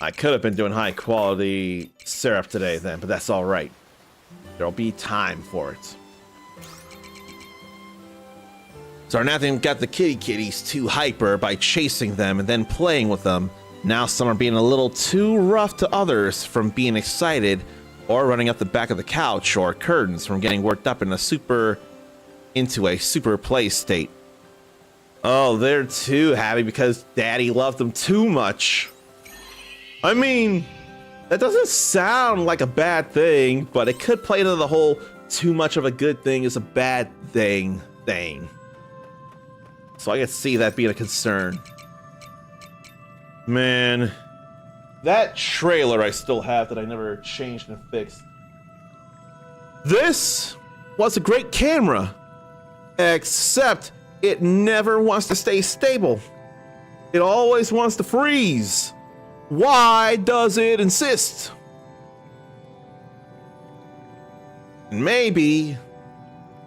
I could have been doing high quality syrup today then, but that's all right. There'll be time for it. Zarnathan got the kitties too hyper by chasing them and then playing with them. Now some are being a little too rough to others from being excited or running up the back of the couch or curtains from getting worked up into a super play state. Oh, they're too happy because Daddy loved them too much. I mean, that doesn't sound like a bad thing, but it could play into the whole too much of a good thing is a bad thing. So I can see that being a concern. Man, that trailer I still have that I never changed and fixed. This was a great camera, except it never wants to stay stable. It always wants to freeze. Why does it insist? Maybe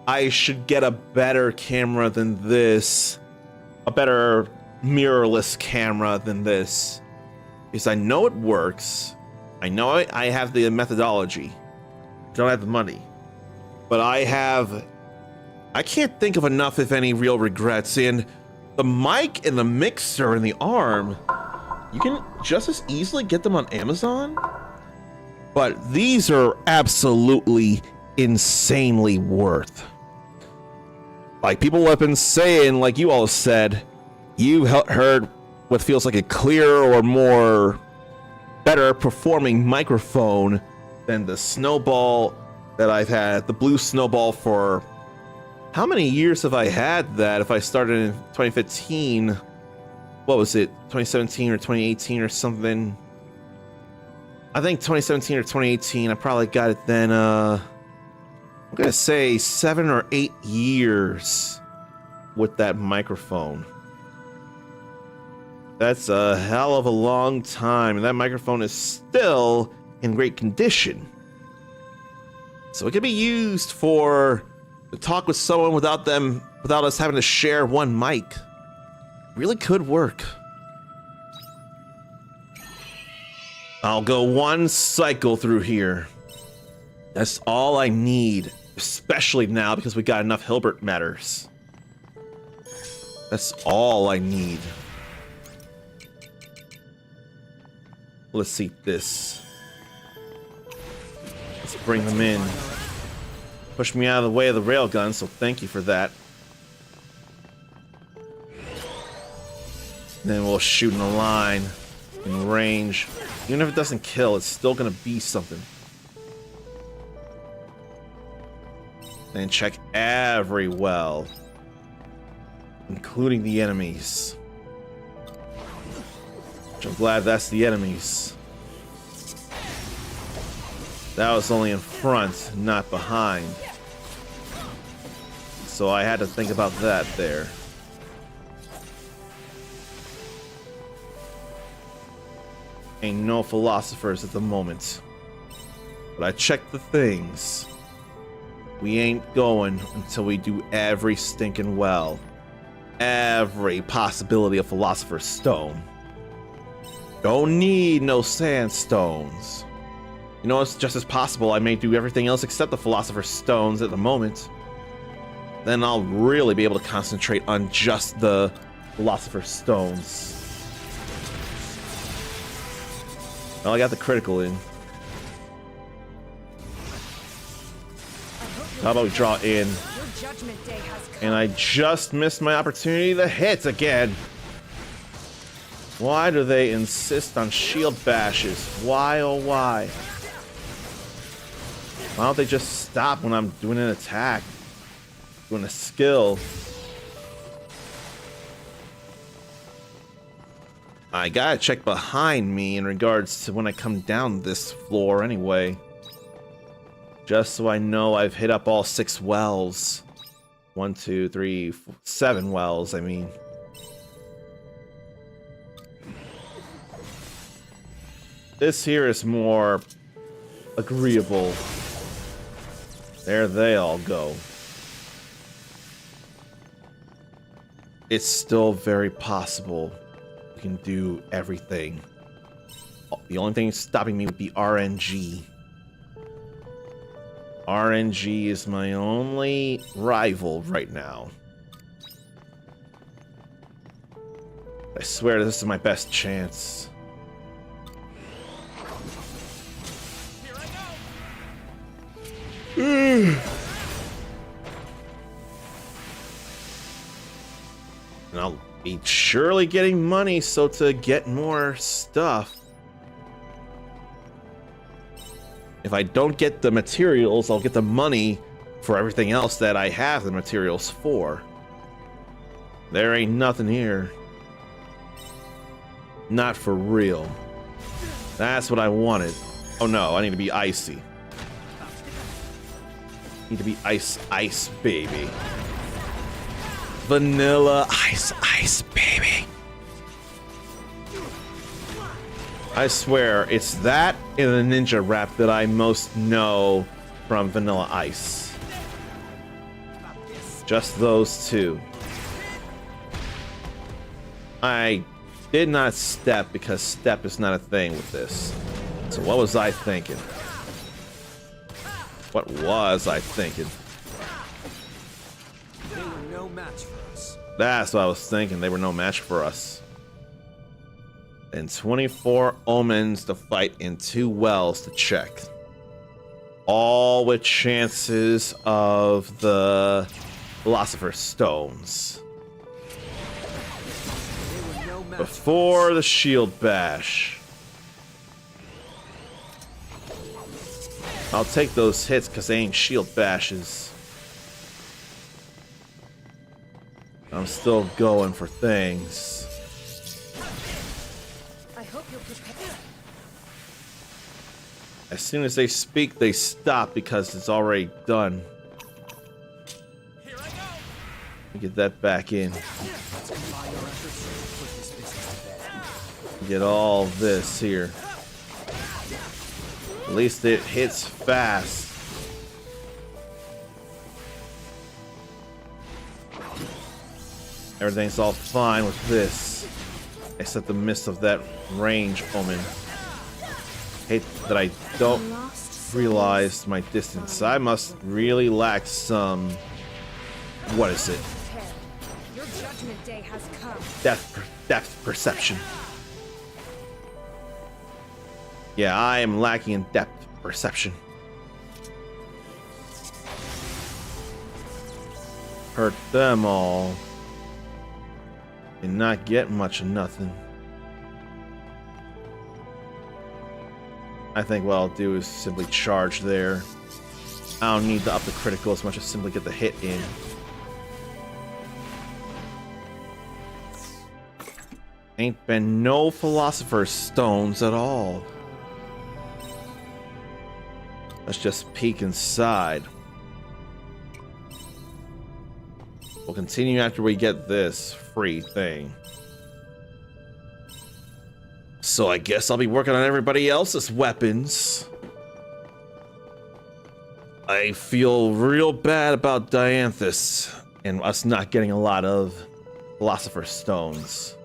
I should get a better camera than this. A better mirrorless camera than this. Because I know it works. I know I have the methodology. Don't have the money. But I can't think of enough, if any, real regrets. And the mic and the mixer and the arm, you can just as easily get them on Amazon. But these are absolutely insanely worth. Like people have been saying, like you all said, you've heard what feels like a clearer or more better performing microphone than the Snowball that I've had, the blue Snowball for how many years have I had that? If I started in 2015, what was it, 2017 or 2018 or something? I think 2017 or 2018. I probably got it then. I'm gonna say 7 or 8 years with that microphone. That's a hell of a long time, and that microphone is still in great condition. So it can be used for To talk with someone without us having to share one mic really could work. I'll go one cycle through here. That's all I need, especially now because we got enough Hilbert matters. That's all I need. Let's see this. Let's bring them in. Push me out of the way of the railgun, so thank you for that. Then we'll shoot in a line, in range. Even if it doesn't kill, it's still gonna be something. Then check every well, including the enemies. Which I'm glad that's the enemies. That was only in front, not behind. So I had to think about that there. Ain't no philosophers at the moment. But I checked the things. We ain't going until we do every stinking well. Every possibility of Philosopher's Stone. Don't need no sandstones. You know, it's just as possible I may do everything else except the Philosopher's Stones at the moment. Then I'll really be able to concentrate on just the Philosopher's Stones. Well, I got the critical in. How about we draw in? And I just missed my opportunity to hit again. Why do they insist on shield bashes? Why, oh why? Why don't they just stop when I'm doing an attack? Doing a skill? I gotta check behind me in regards to when I come down this floor anyway. Just so I know I've hit up all 6 wells. 1, 2, 3, 4, 7 wells, I mean. This here is more agreeable. There they all go. It's still very possible we can do everything. The only thing stopping me would be RNG. RNG is my only rival right now. I swear this is my best chance. And I'll be surely getting money, so to get more stuff. If I don't get the materials, I'll get the money for everything else that I have the materials for. There ain't nothing here. Not for real. That's what I wanted. Oh no, I need to be icy. Need to be ice, ice, baby. Vanilla ice, ice, baby. I swear, it's that and the ninja rap that I most know from Vanilla Ice. Just those two. I did not step because step is not a thing with this. So what was I thinking? What was I thinking? They were no match for us. That's what I was thinking. They were no match for us. And 24 omens to fight in 2 wells to check. All with chances of the Philosopher's Stones. Before the shield bash. I'll take those hits because they ain't shield bashes. I'm still going for things. I hope you're prepared. As soon as they speak, they stop because it's already done. Here I go. Let me get that back in. Get all this here. At least it hits fast. Everything's all fine with this, except the mist of that range omen. Hate that I don't realize my distance. I must really lack some... What is it? Prepare. Your judgment day has come. Depth perception. Yeah, I am lacking in depth perception. Hurt them all. And not get much of nothing. I think what I'll do is simply charge there. I don't need to up the critical as much as simply get the hit in. Ain't been no Philosopher's Stones at all. Let's just peek inside. We'll continue after we get this free thing. So I guess I'll be working on everybody else's weapons. I feel real bad about Dianthus and us not getting a lot of Philosopher's Stones.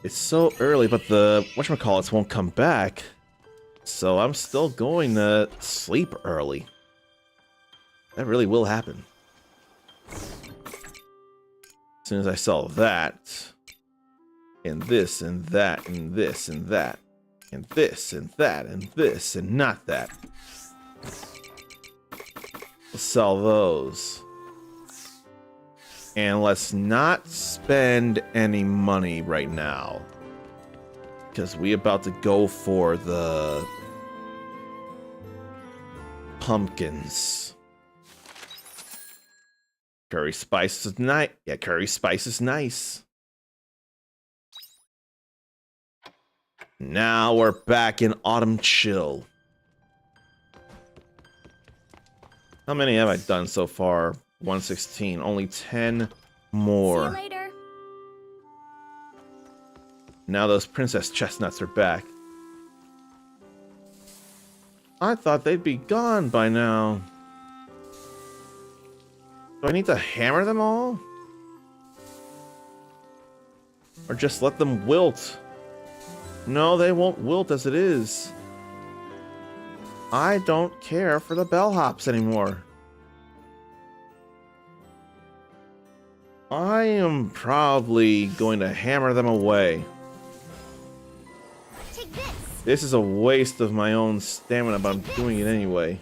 It's so early, but the whatchamacallits won't come back. So I'm still going to sleep early. That really will happen. As soon as I sell that, and this, and that, and this, and that, and this, and that, and this, and not that. We'll sell those. And let's not spend any money right now. Because we about to go for the pumpkins. Curry spice is nice. Yeah, curry spice is nice. Now we're back in Autumn Chill. How many have I done so far? 116. Only 10 more. See you later. Now those princess chestnuts are back. I thought they'd be gone by now. Do I need to hammer them all? Or just let them wilt? No, they won't wilt as it is. I don't care for the bellhops anymore. I am probably going to hammer them away. Take this. This is a waste of my own stamina, but I'm doing it anyway.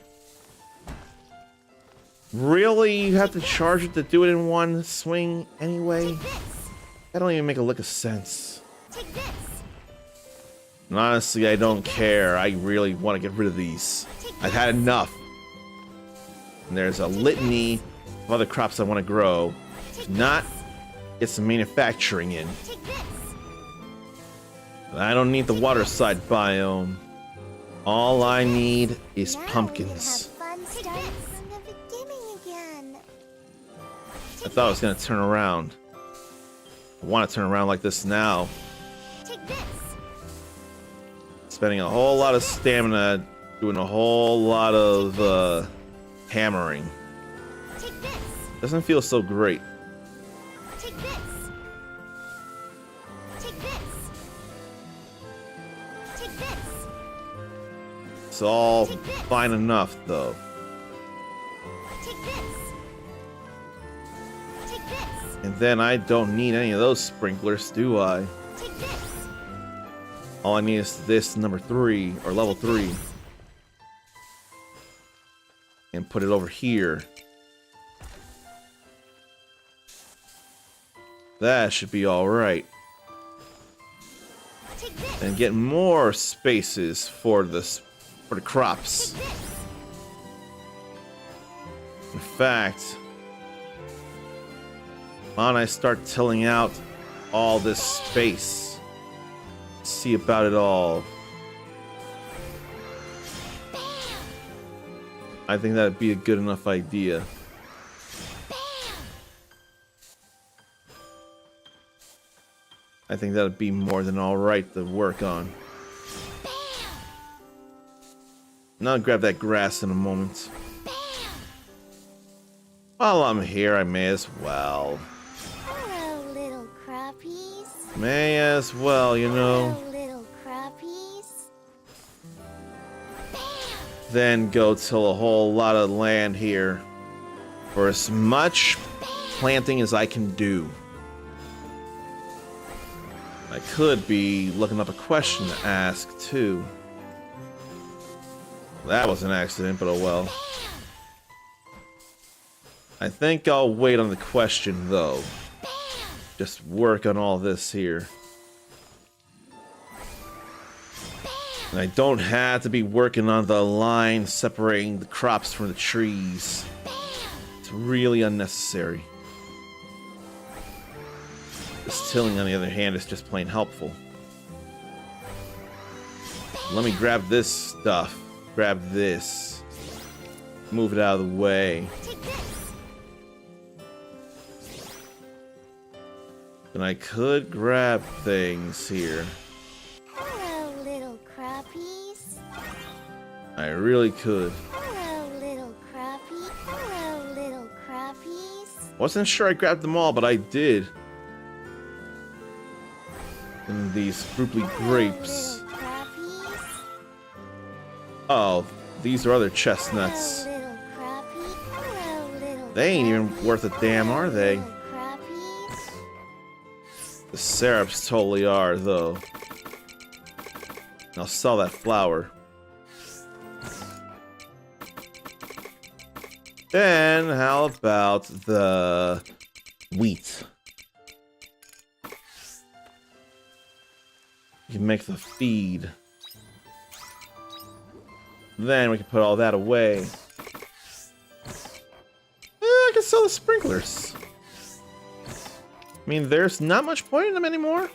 Really? You have to charge it to do it in one swing anyway? Take this. That don't even make a lick of sense. Take this. And honestly, I don't care. I really want to get rid of these. I've had enough. And there's a litany of other crops I want to grow. Not get some manufacturing in. Take this. I don't need the water side biome. All I need is pumpkins. Now we can have fun starting from the beginning again. I thought I was going to turn around. I want to turn around like this now. Take this. Spending a whole lot of stamina doing a whole lot of hammering. Take this. Doesn't feel so great. Take this. Take this. Take this. It's all fine enough though. Take this. Take this. And then I don't need any of those sprinklers, do I? Take this. All I need is this number 3 or level 3. And put it over here. That should be alright. Take this. And get more spaces for the crops. Take this. In fact, why don't I start tilling out all this space? See about it all. I think that'd be a good enough idea. I think that'd be more than alright to work on. And I'll grab that grass in a moment. While I'm here, I may as well. Hello, little crappies. May as well, you know. Hello, little crappies. Then go till a whole lot of land here for as much planting as I can do. I could be looking up a question to ask too. That was an accident, but oh well. I think I'll wait on the question though. Just work on all this here. And I don't have to be working on the line separating the crops from the trees. It's really unnecessary. This tilling, on the other hand, is just plain helpful. Let me grab this stuff. Grab this. Move it out of the way. And I could grab things here. Hello, little crappies. I really could. Hello, little crappie. Hello, little crappies. Wasn't sure I grabbed them all, but I did. And these fruitly grapes. Hello, little crappies. Oh, these are other chestnuts. Hello, little crappie. Hello, little They ain't even worth a damn, are they? little crappies. The syrups totally are, though. I'll sell that flour. Then, how about the wheat? You can make the feed. Then we can put all that away. I can sell the sprinklers. I mean, there's not much point in them anymore.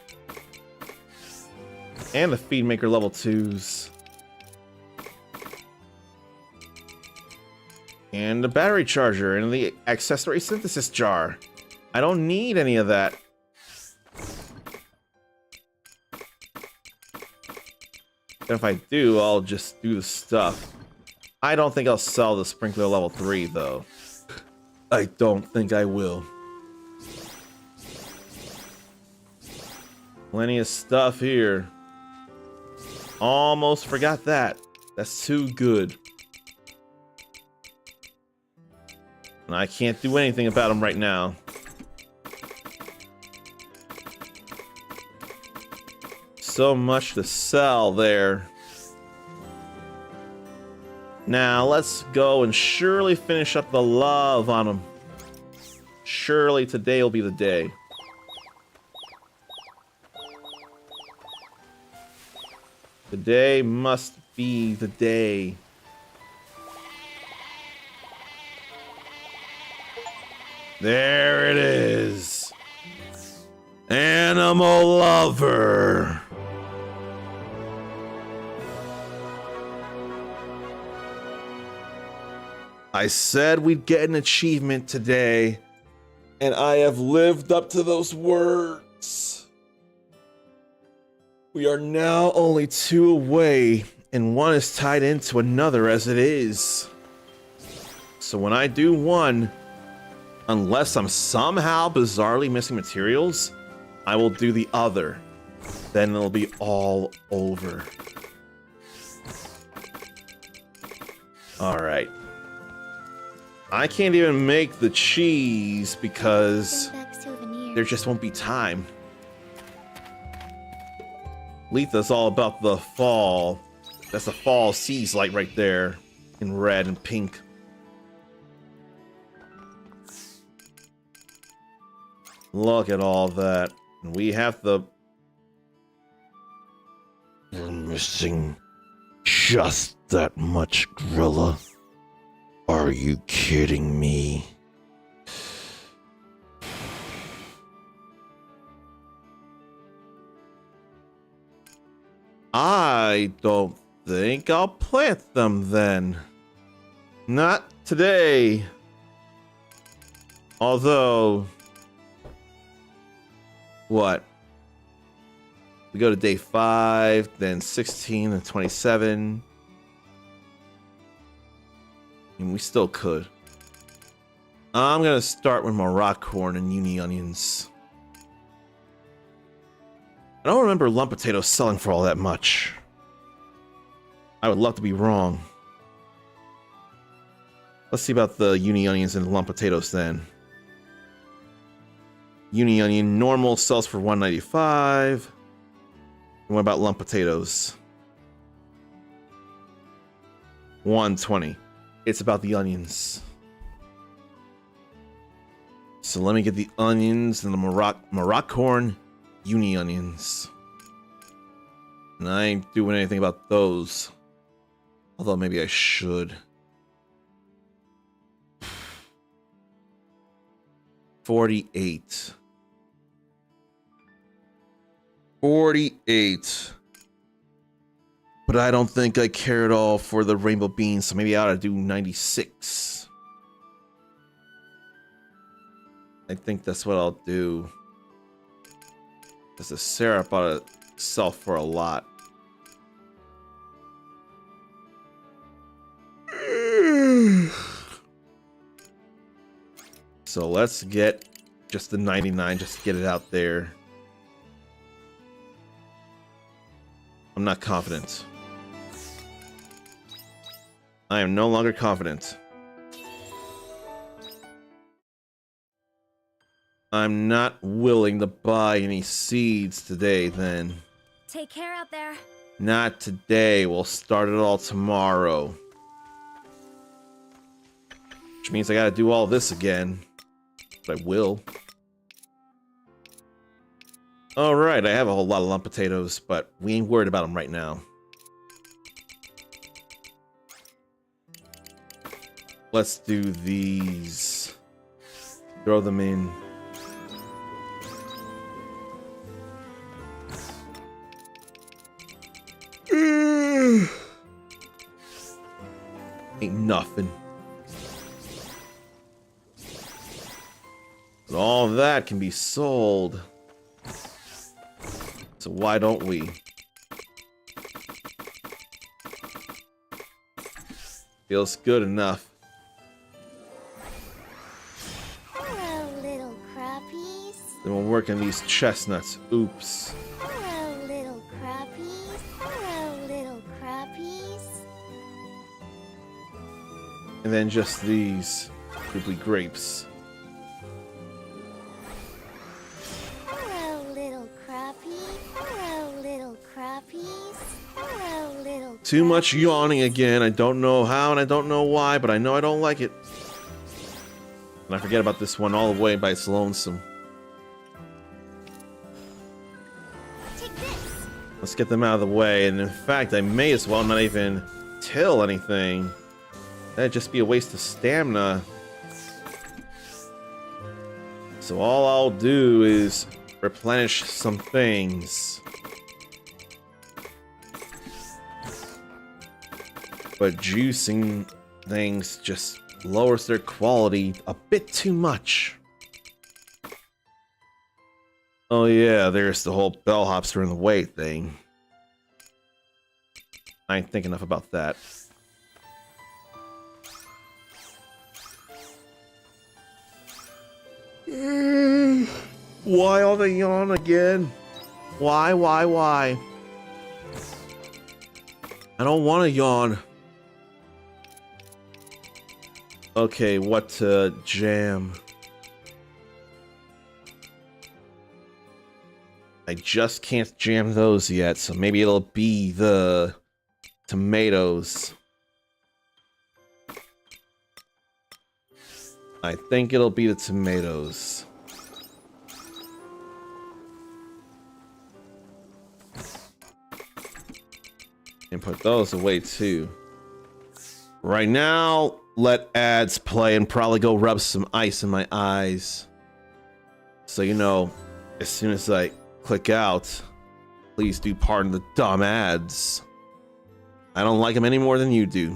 And the feed maker level 2s. And the battery charger and the accessory synthesis jar. I don't need any of that. And if I do, I'll just do the stuff. I don't think I'll sell the sprinkler level 3, though. I don't think I will. Plenty of stuff here. Almost forgot that. That's too good. And I can't do anything about them right now. So much to sell there. Now let's go and surely finish up the love on them. Surely today will be the day. Today must be the day. There it is. Animal lover. I said we'd get an achievement today, and I have lived up to those words. We are now only 2 away, and one is tied into another as it is. So when I do one, unless I'm somehow bizarrely missing materials, I will do the other. Then it'll be all over. Alright. I can't even make the cheese because there just won't be time. Letha's all about the fall. That's the fall seas light right there in red and pink. Look at all that. And we have the... You're missing just that much, Grilla. Are you kidding me? I don't think I'll plant them then. Not today. Although... What? We go to day 5, then 16 and 27. And we still could. I'm gonna start with my rock corn and uni onions. I don't remember lump potatoes selling for all that much. I would love to be wrong. Let's see about the uni onions and lump potatoes then. Uni onion normal sells for $1.95. And what about lump potatoes? $1.20. It's about the onions. So let me get the onions and the Maroc corn uni onions. And I ain't doing anything about those. Although maybe I should. 48. 48. But I don't think I care at all for the rainbow beans, so maybe I ought to do 96. I think that's what I'll do. Because the syrup ought to sell for a lot. So let's get just the 99, just to get it out there. I'm not confident. I am no longer confident. I'm not willing to buy any seeds today, then. Take care out there. Not today. We'll start it all tomorrow. Which means I gotta do all this again. But I will. Alright, I have a whole lot of lump potatoes, but we ain't worried about them right now. Let's do these. Throw them in. Ain't nothing. But all that can be sold. So why don't we? Feels good enough. Hello, little crappies. Then we'll work on these chestnuts. Oops. Hello, little crappies. Hello, little crappies. And then just these gooply grapes. Hello, little crappie. Hello, little crappies. Hello, little Too much crappies. yawning again. I don't know how and I don't know why, but I know I don't like it. And I forget about this one all the way by its lonesome. Take this. Let's get them out of the way. And in fact, I may as well not even till anything. That'd just be a waste of stamina. So all I'll do is replenish some things. But juicing things just lowers their quality a bit too much. Oh yeah, there's the whole bellhops are in the way thing. I ain't think enough about that. Why all the yawn again? Why? I don't want to yawn. Okay, what to jam? I just can't jam those yet, so maybe it'll be the tomatoes. I think it'll be the tomatoes. And put those away too. Right now, let ads play and probably go rub some ice in my eyes. So, you know, as soon as I click out, please do pardon the dumb ads. I don't like them any more than you do.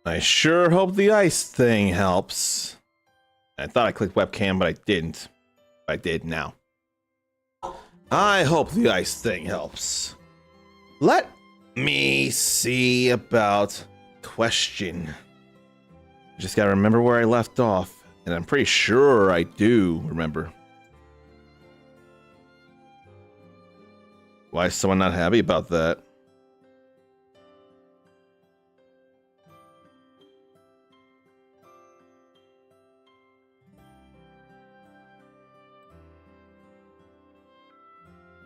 I sure hope the ice thing helps. I thought I clicked webcam, but I didn't. I did now. I hope the ice thing helps. Let me see about question. Just gotta remember where I left off, and I'm pretty sure I do remember. Why is someone not happy about that?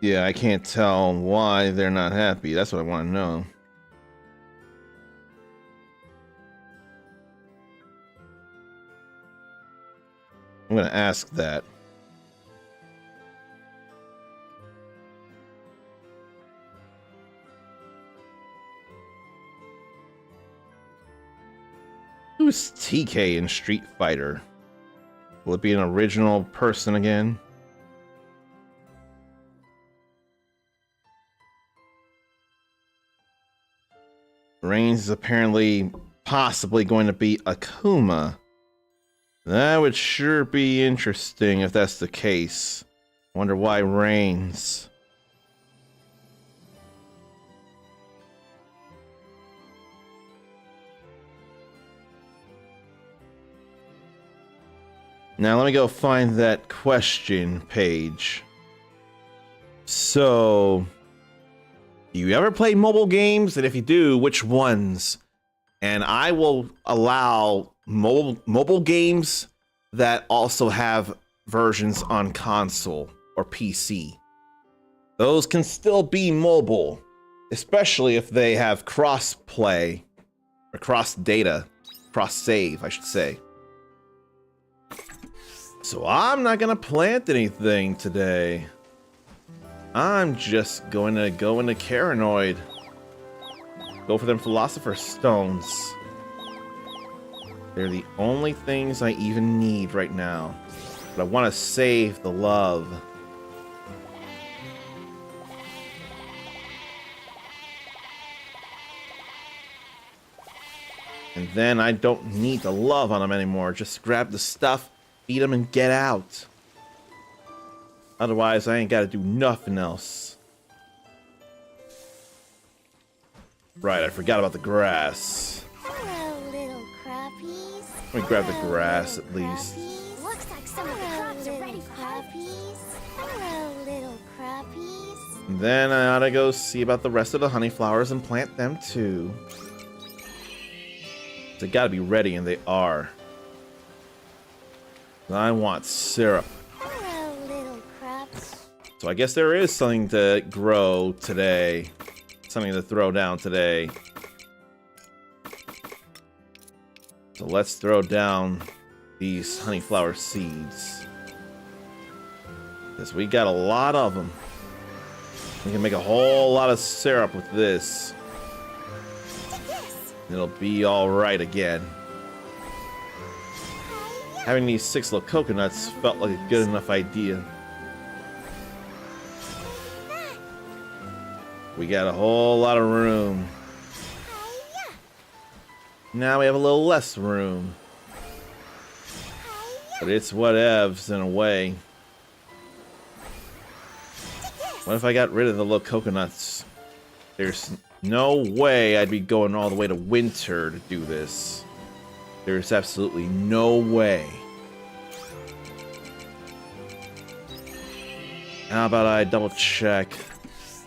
Yeah, I can't tell why they're not happy. That's what I want to know. I'm going to ask that. Who's TK in Street Fighter? Will it be an original person again? Reigns is apparently possibly going to be Akuma. That would sure be interesting if that's the case. Wonder why Reigns. Now let me go find that question page. So, do you ever play mobile games? And if you do, which ones? And I will allow mobile games that also have versions on console or PC. Those can still be mobile, especially if they have cross-play or cross-data, cross-save, I should say. So I'm not gonna plant anything today. I'm just going to go into Caranoid. Go for them Philosopher's Stones. They're the only things I even need right now. But I want to save the love. And then I don't need the love on them anymore. Just grab the stuff, eat them, and get out. Otherwise, I ain't got to do nothing else. Right, I forgot about the grass. Hello, little crappies. Let me grab the grass at least. Looks like some of the crops are ready for crappies. Hello, little crappies. And then I ought to go see about the rest of the honey flowers and plant them too. They gotta be ready, and they are. I want syrup. Hello, little craps. So I guess there is something to grow today. Something to throw down today. So let's throw down these honeyflower seeds. Because we got a lot of them. We can make a whole lot of syrup with this. It'll be alright again. Having these 6 little coconuts felt like a good enough idea. We got a whole lot of room. Now we have a little less room. But it's whatevs in a way. What if I got rid of the little coconuts? There's no way I'd be going all the way to winter to do this. There's absolutely no way. How about I double check?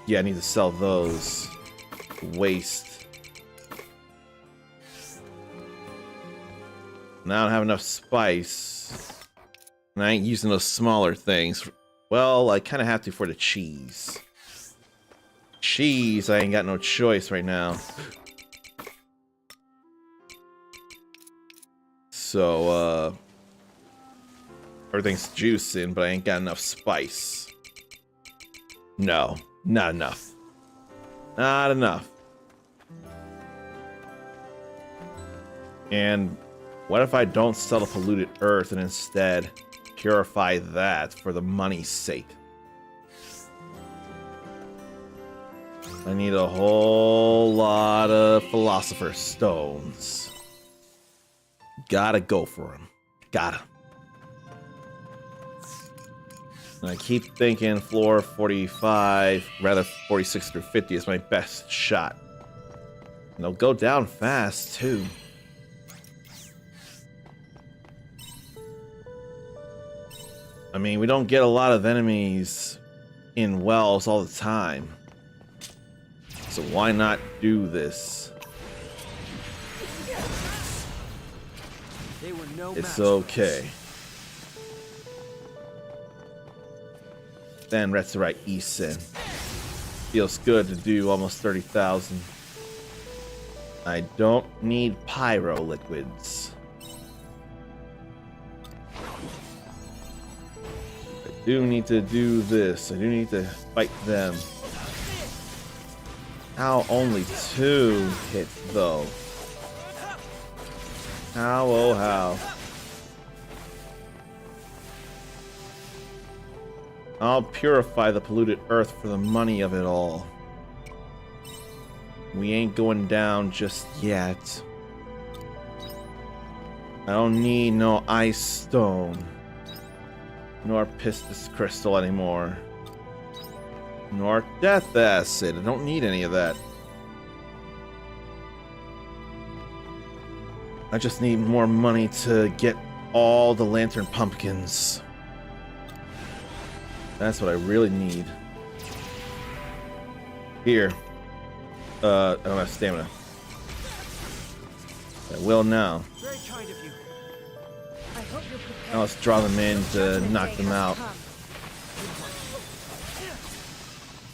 Yeah, I need to sell those. Waste. Now I don't have enough spice. And I ain't using those smaller things. Well, I kind of have to for the cheese. Cheese, I ain't got no choice right now. So, everything's juicing, but I ain't got enough spice. No, not enough. Not enough. And what if I don't sell the polluted earth and instead purify that for the money's sake? I need a whole lot of Philosopher's Stones. Gotta go for him. Gotta. And I keep thinking floor 45, rather 46 through 50 is my best shot. And they'll go down fast, too. I mean, we don't get a lot of enemies in wells all the time. So why not do this? They were no It's match. okay. Then Retsurite Isen. Feels good to do almost 30,000. I don't need pyro liquids. I do need to do this. I do need to fight them. How only 2 hit though? How, oh how. I'll purify the polluted earth for the money of it all. We ain't going down just yet. I don't need no ice stone. Nor pistis crystal anymore. Nor death acid. I don't need any of that. I just need more money to get all the lantern pumpkins. That's what I really need. Here. I don't have stamina. I will now. Very kind of you. I hope you're prepared. Now let's draw them in Your to judgment knock day them has out. come.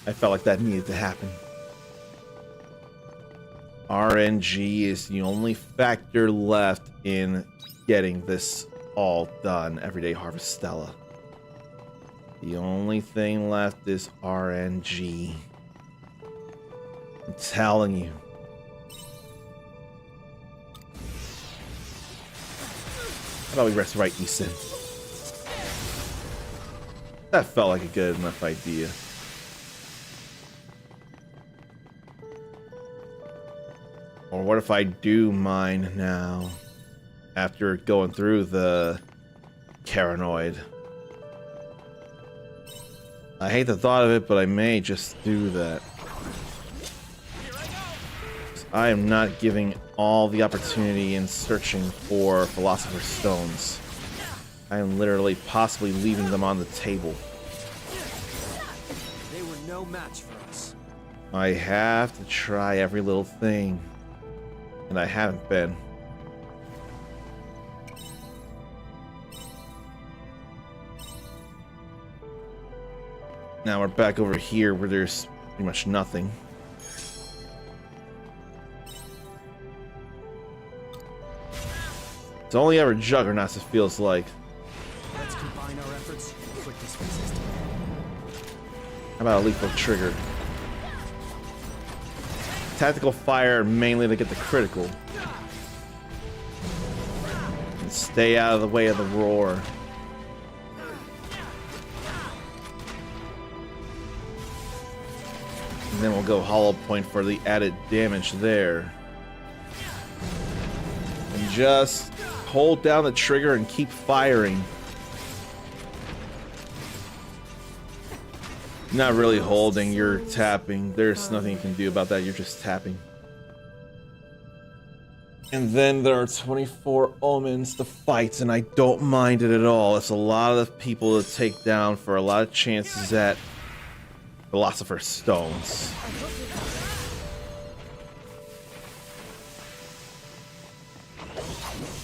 I felt like that needed to happen. RNG is the only factor left in getting this all done. Everyday Harvestella. The only thing left is RNG. I'm telling you. How about we rest right, Isen? That felt like a good enough idea. Or what if I do mine now? After going through the Caranoid. I hate the thought of it, but I may just do that. I am not giving all the opportunity in searching for Philosopher's Stones. I am literally possibly leaving them on the table. They were no match for us. I have to try every little thing. And I haven't been. Now we're back over here where there's pretty much nothing. It's only ever Juggernauts, it feels like. Let's combine our efforts and put this resistance. How about a lethal trigger? Tactical fire mainly to get the critical. And stay out of the way of the roar. And then we'll go hollow point for the added damage there. And just hold down the trigger and keep firing. Not really holding, you're tapping. There's nothing you can do about that, you're just tapping. And then there are 24 omens to fight, and I don't mind it at all. It's a lot of people to take down for a lot of chances at Philosopher's Stones.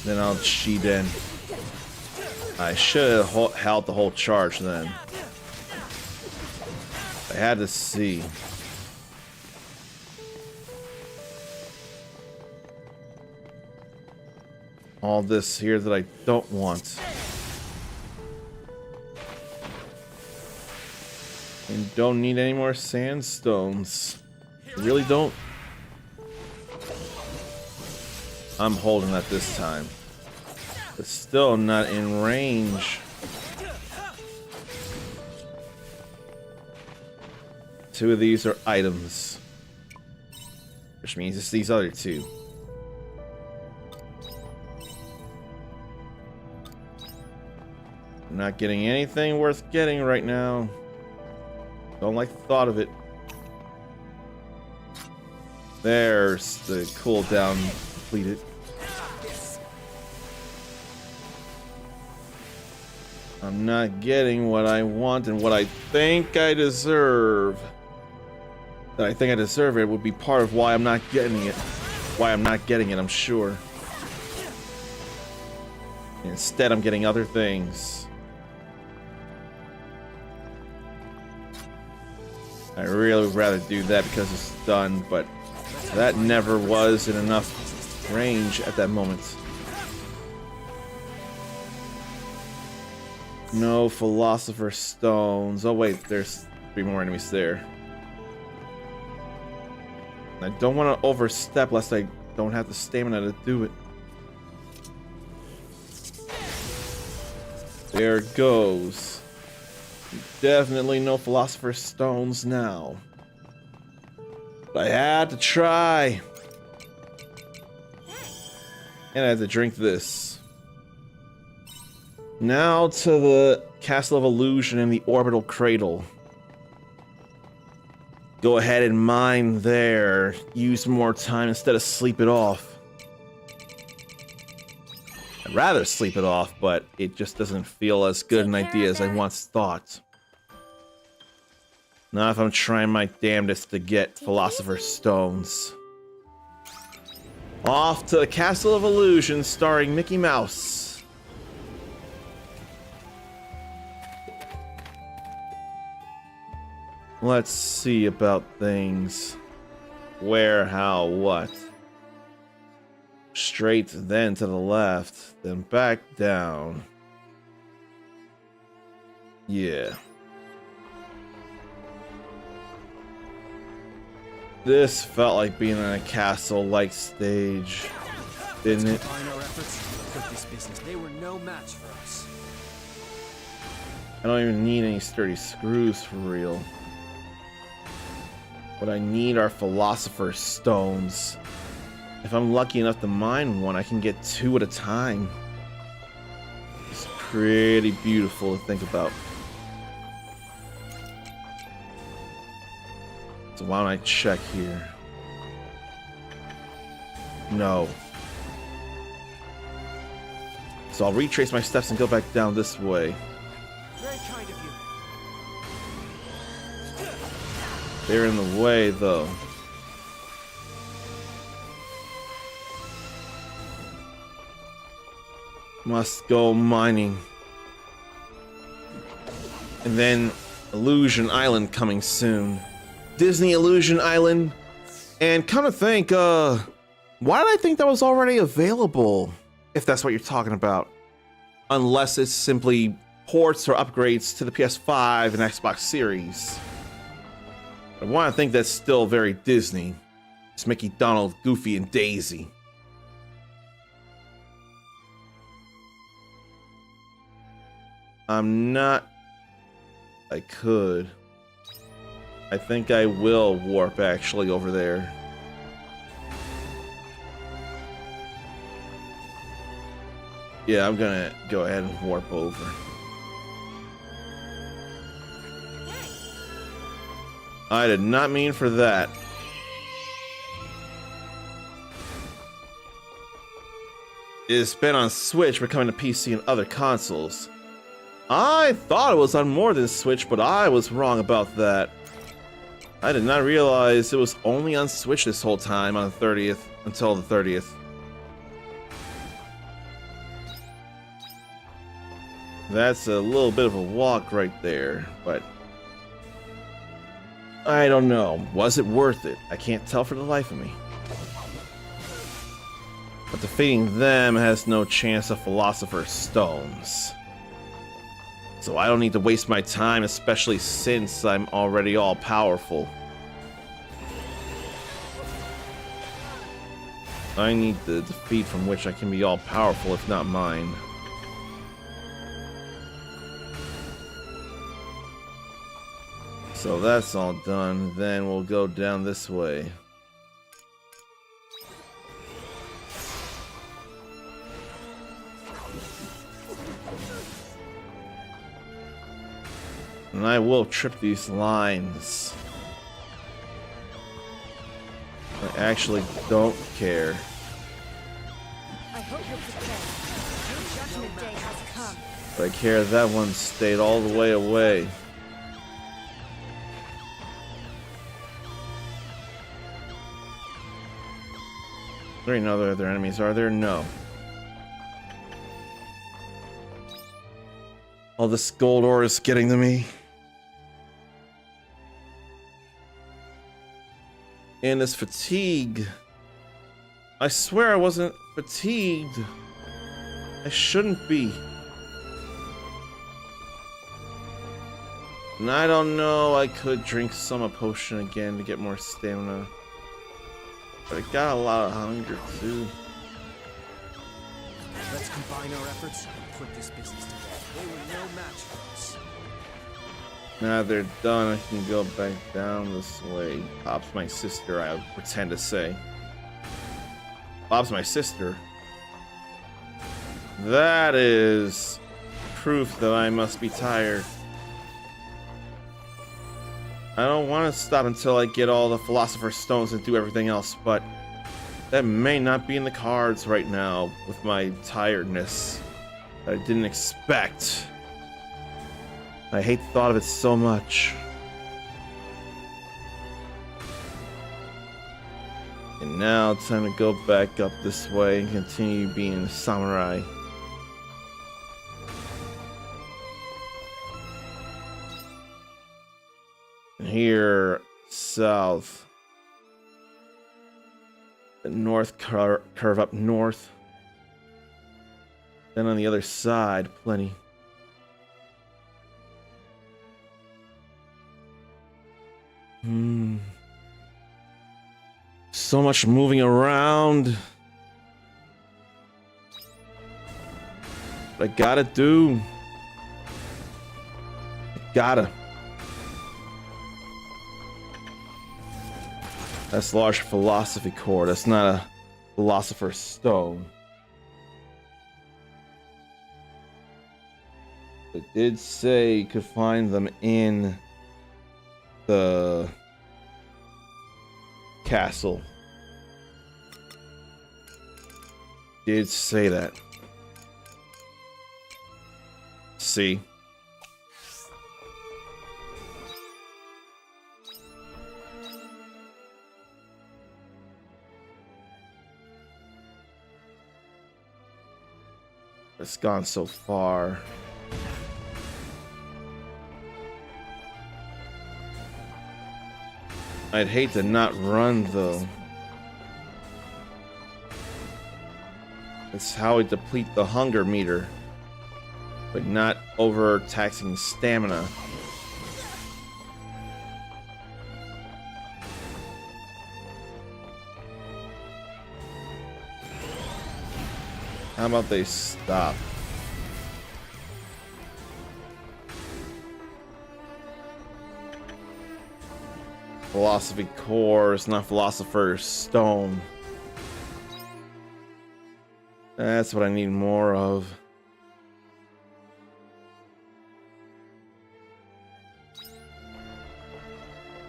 Then I'll cheat in. I should have held the whole charge then. I had to see. All this here that I don't want. And don't need any more sandstones. I really don't. I'm holding that this time. But still not in range. Two of these are items. Which means it's these other two. I'm not getting anything worth getting right now. Don't like the thought of it. There's the cooldown completed. I'm not getting what I want and what I think I deserve. That I think I deserve it would be part of why I'm not getting it. Why I'm not getting it, I'm sure. Instead, I'm getting other things. I really would rather do that because it's done, but that never was in enough range at that moment. No Philosopher's Stones. Oh wait, there's 3 more enemies there. I don't want to overstep lest I don't have the stamina to do it. There it goes. Definitely no Philosopher's Stones now. But I had to try. And I had to drink this. Now to the Castle of Illusion and the Orbital Cradle. Go ahead and mine there. Use more time instead of sleep it off. I'd rather sleep it off, but it just doesn't feel as good an idea as I once thought. Not if I'm trying my damnedest to get Philosopher's Stones. Off to the Castle of Illusion starring Mickey Mouse. Let's see about things. Where, how, what. Straight, then to the left, then back down. Yeah. This felt like being in a castle-like stage, didn't it? Combine our efforts and quit this business. They were no match for us. I don't even need any sturdy screws for real. What I need are Philosopher's Stones. If I'm lucky enough to mine one, I can get 2 at a time. It's pretty beautiful to think about. So why don't I check here? No. So I'll retrace my steps and go back down this way. Very kind of you. They're in the way, though. Must go mining. And then Illusion Island coming soon. Disney Illusion Island. And come to think, why did I think that was already available? If that's what you're talking about. Unless it's simply ports or upgrades to the PS5 and Xbox Series. I want to think that's still very Disney. It's Mickey, Donald, Goofy, and Daisy. I'm not... I could. I think I will warp actually over there. Yeah, I'm gonna go ahead and warp over. I did not mean for that. It's been on Switch, but coming to PC and other consoles. I thought it was on more than Switch, but I was wrong about that. I did not realize it was only on Switch this whole time on the 30th, until the 30th. That's a little bit of a walk right there, but I don't know. Was it worth it? I can't tell for the life of me. But defeating them has no chance of Philosopher's Stones. So I don't need to waste my time, especially since I'm already all powerful. I need the defeat from which I can be all powerful, if not mine. So that's all done. Then we'll go down this way. And I will trip these lines. I actually don't care. I hope you're prepared. Your judgment day has come. But I care that one stayed all the way away. There ain't no other enemies, are there? No. All this gold ore is getting to me. And this fatigue. I swear I wasn't fatigued. I shouldn't be. And I don't know, I could drink some potion again to get more stamina. But I got a lot of hunger too. Let's combine our efforts and put this business to bed. They were no match for us. Now they're done, I can go back down this way. Bob's my sister, I pretend to say. Bob's my sister. That is proof that I must be tired. I don't want to stop until I get all the Philosopher's Stones and do everything else, but that may not be in the cards right now with my tiredness that I didn't expect. I hate the thought of it so much. And now it's time to go back up this way and continue being a samurai. And here, south. The north curve up north. Then on the other side, plenty. So much moving around. But I gotta do. I gotta. That's large philosophy core. That's not a philosopher's stone. It did say you could find them in the castle. Did say that. See? It's gone so far. I'd hate to not run though. It's how we deplete the hunger meter, but not overtaxing stamina. How about they stop? Philosophy core is not philosopher's stone. That's what I need more of.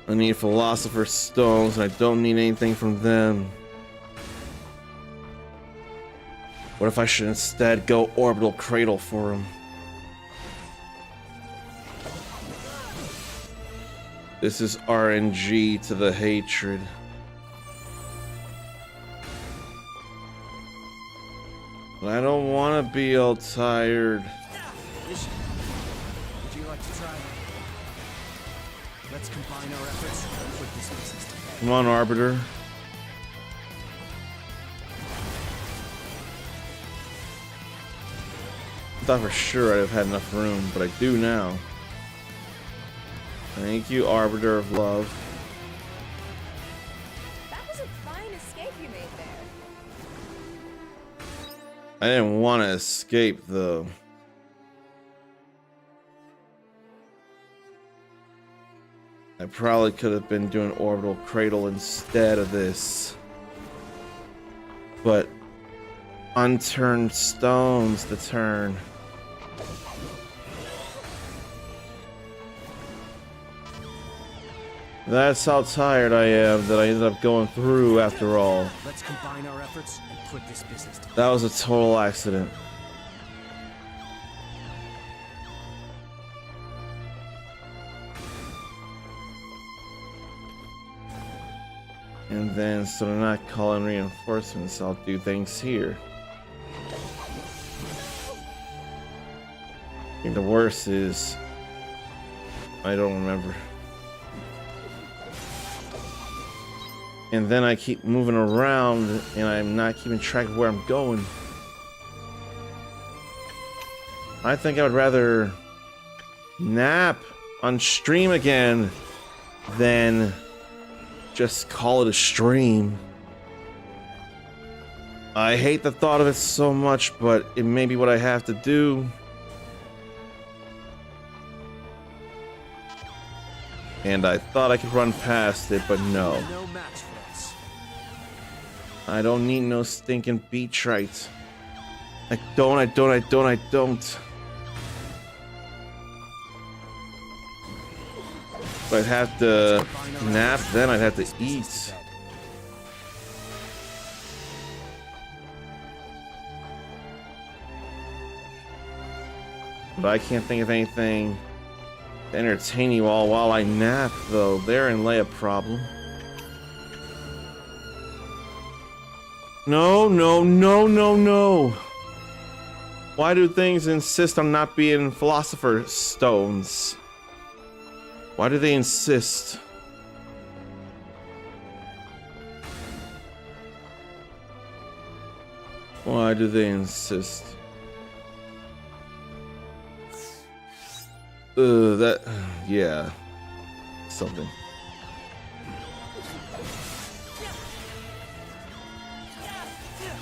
I need philosopher's stones, and I don't need anything from them. What if I should instead go orbital cradle for him? This is RNG to the hatred. But I don't want to be all tired. Listen, would you like to try? Let's combine our efforts and put this business to bed. Come on, Arbiter. I thought for sure I'd have had enough room, but I do now. Thank you, Arbiter of Love. That was a fine escape you made there. I didn't want to escape, though. I probably could have been doing orbital cradle instead of this. But unturned stones to turn. That's how tired I am that I ended up going through after all. Let's combine our efforts and put this business to bed. That was a total accident. And then, so they're not calling reinforcements, I'll do things here. I think the worst is... I don't remember. And then I keep moving around and I'm not keeping track of where I'm going. I think I would rather nap on stream again than just call it a stream. I hate the thought of it so much, but it may be what I have to do. And I thought I could run past it, but no. No match for us. I don't need no stinking beatrite. I don't. If I'd have to nap, then I'd have to eat. But I can't think of anything to entertain you all while I nap, though. Therein lay a problem. No. Why do things insist on not being philosopher's stones? Why do they insist? Why do they insist? Yeah. Something.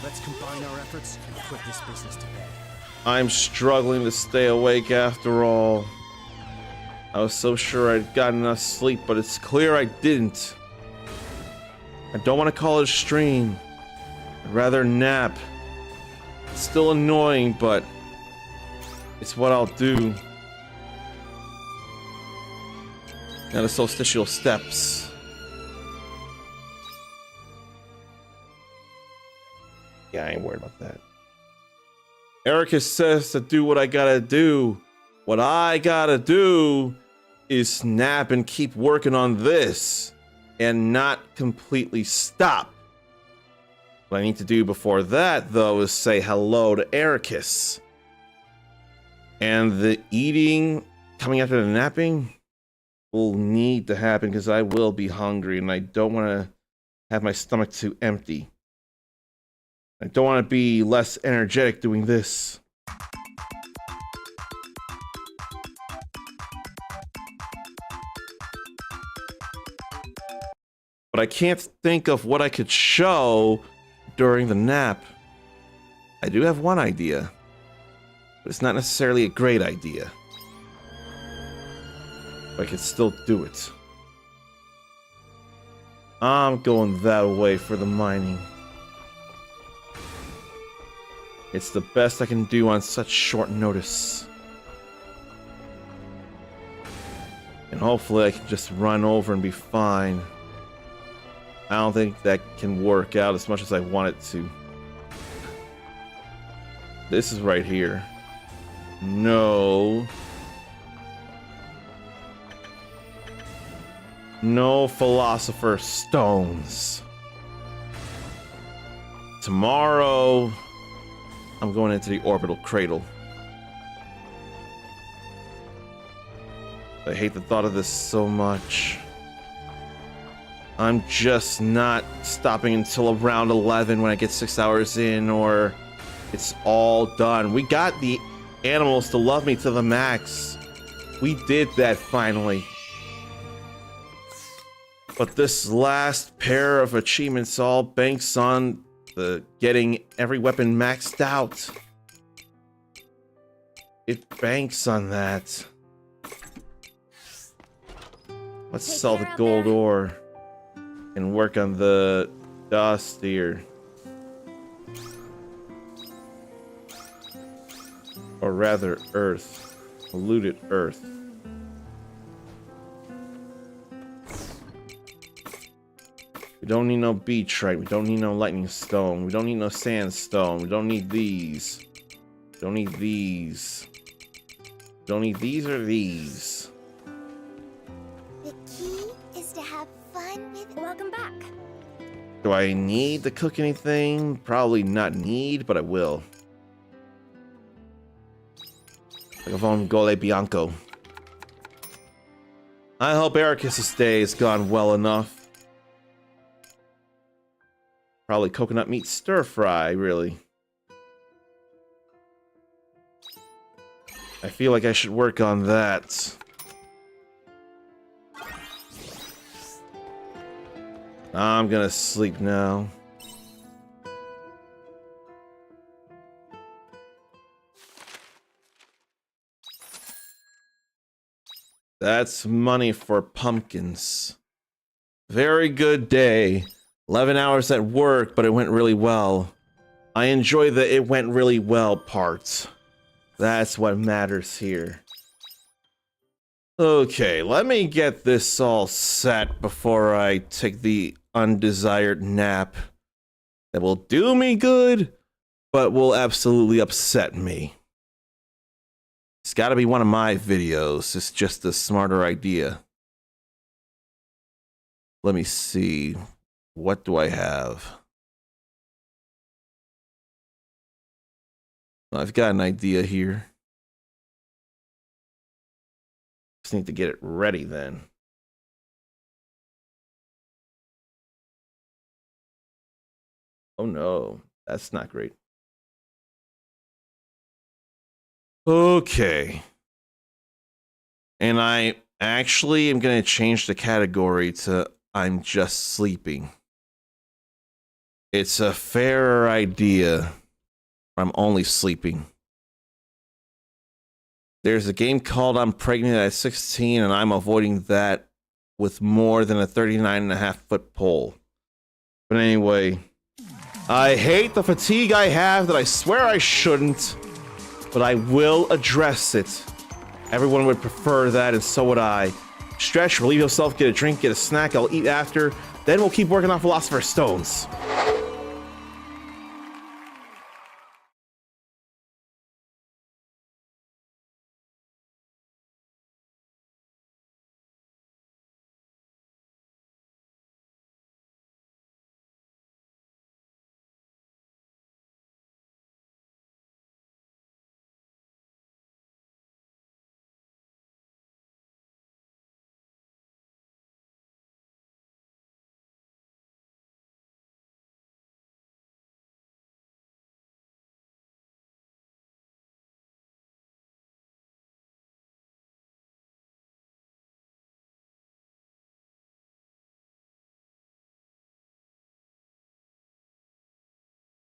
Let's combine our efforts and put this business to bed. I'm struggling to stay awake after all. I was so sure I'd gotten enough sleep, but it's clear I didn't. I don't want to call it a stream. I'd rather nap. It's still annoying, but it's what I'll do. Now the solstitial steps. Yeah, I ain't worried about that. Erica says to do what I gotta do. What I gotta do is snap and keep working on this and not completely stop. What I need to do before that, though, is say hello to Ericus. And the eating coming after the napping will need to happen because I will be hungry and I don't want to have my stomach too empty. I don't want to be less energetic doing this. But I can't think of what I could show during the nap. I do have one idea, but it's not necessarily a great idea. But I could still do it. I'm going that way for the mining. It's the best I can do on such short notice. And hopefully I can just run over and be fine. I don't think that can work out as much as I want it to. This is right here. No. No philosopher's stones. Tomorrow, I'm going into the orbital cradle. I hate the thought of this so much. I'm just not stopping until around 11 when I get 6 hours in, or it's all done. We got the animals to love me to the max. We did that finally. But this last pair of achievements all banks on the getting every weapon maxed out. It banks on that. Let's Take sell the care out gold there. ore and work on the dust here. Or rather, earth. Polluted earth. We don't need no beetrite. We don't need no lightning stone. We don't need no sandstone. We don't need these. Don't need these. Don't need these or these. The key is to have fun with. Welcome back. Do I need to cook anything? Probably not need, but I will. Like a vongole bianco. I hope Ericus' day has gone well enough. Probably coconut meat stir fry, really. I feel like I should work on that. I'm gonna sleep now. That's money for pumpkins. Very good day. 11 hours at work, but it went really well. I enjoy the "it went really well" part. That's what matters here. Okay, let me get this all set before I take the undesired nap that will do me good, but will absolutely upset me. It's gotta be one of my videos. It's just a smarter idea. Let me see. What do I have? I've got an idea here. Just need to get it ready then. Oh no, that's not great. Okay. And I actually am going to change the category to "I'm just sleeping." It's a fairer idea. I'm only sleeping. There's a game called "I'm Pregnant at 16" and I'm avoiding that with more than a 39.5-foot pole. But anyway, I hate the fatigue I have that I swear I shouldn't, but I will address it. Everyone would prefer that, and so would I. Stretch, relieve yourself, get a drink, get a snack, I'll eat after. Then we'll keep working on Philosopher's Stones.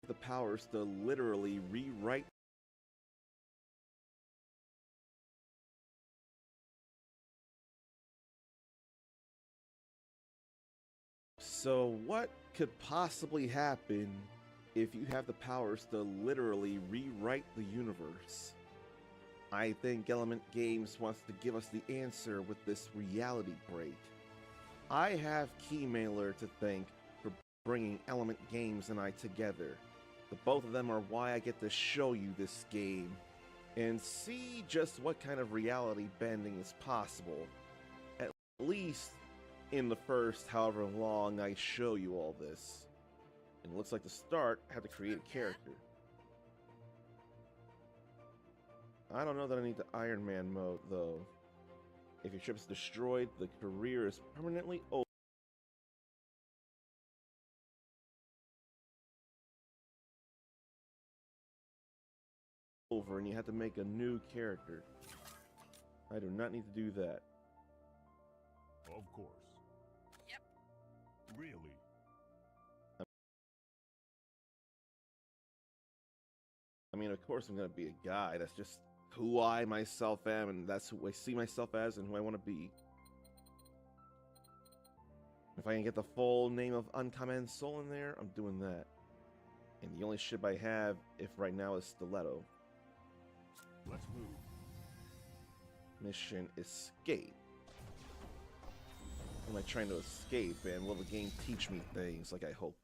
The powers to literally rewrite. So what could possibly happen if you have the powers to literally rewrite the universe? I think Element Games wants to give us the answer with this reality break. I have Keymailer to thank for bringing Element Games and I together. The both of them are why I get to show you this game and see just what kind of reality bending is possible. At least in the first however long I show you all this. And it looks like to start, I have to create a character. I don't know that I need the Iron Man mode though. If your ship is destroyed, the career is permanently over and you have to make a new character. I do not need to do that. Of course. Yep. Really? I mean, of course I'm gonna be a guy. That's just who I myself am, and that's who I see myself as and who I want to be. If I can get the full name of Uncommon Soul in there, I'm doing that. And the only ship I have, if right now, is Stiletto. Let's move. Mission Escape. am I trying to escape, and will the game teach me things like I hope?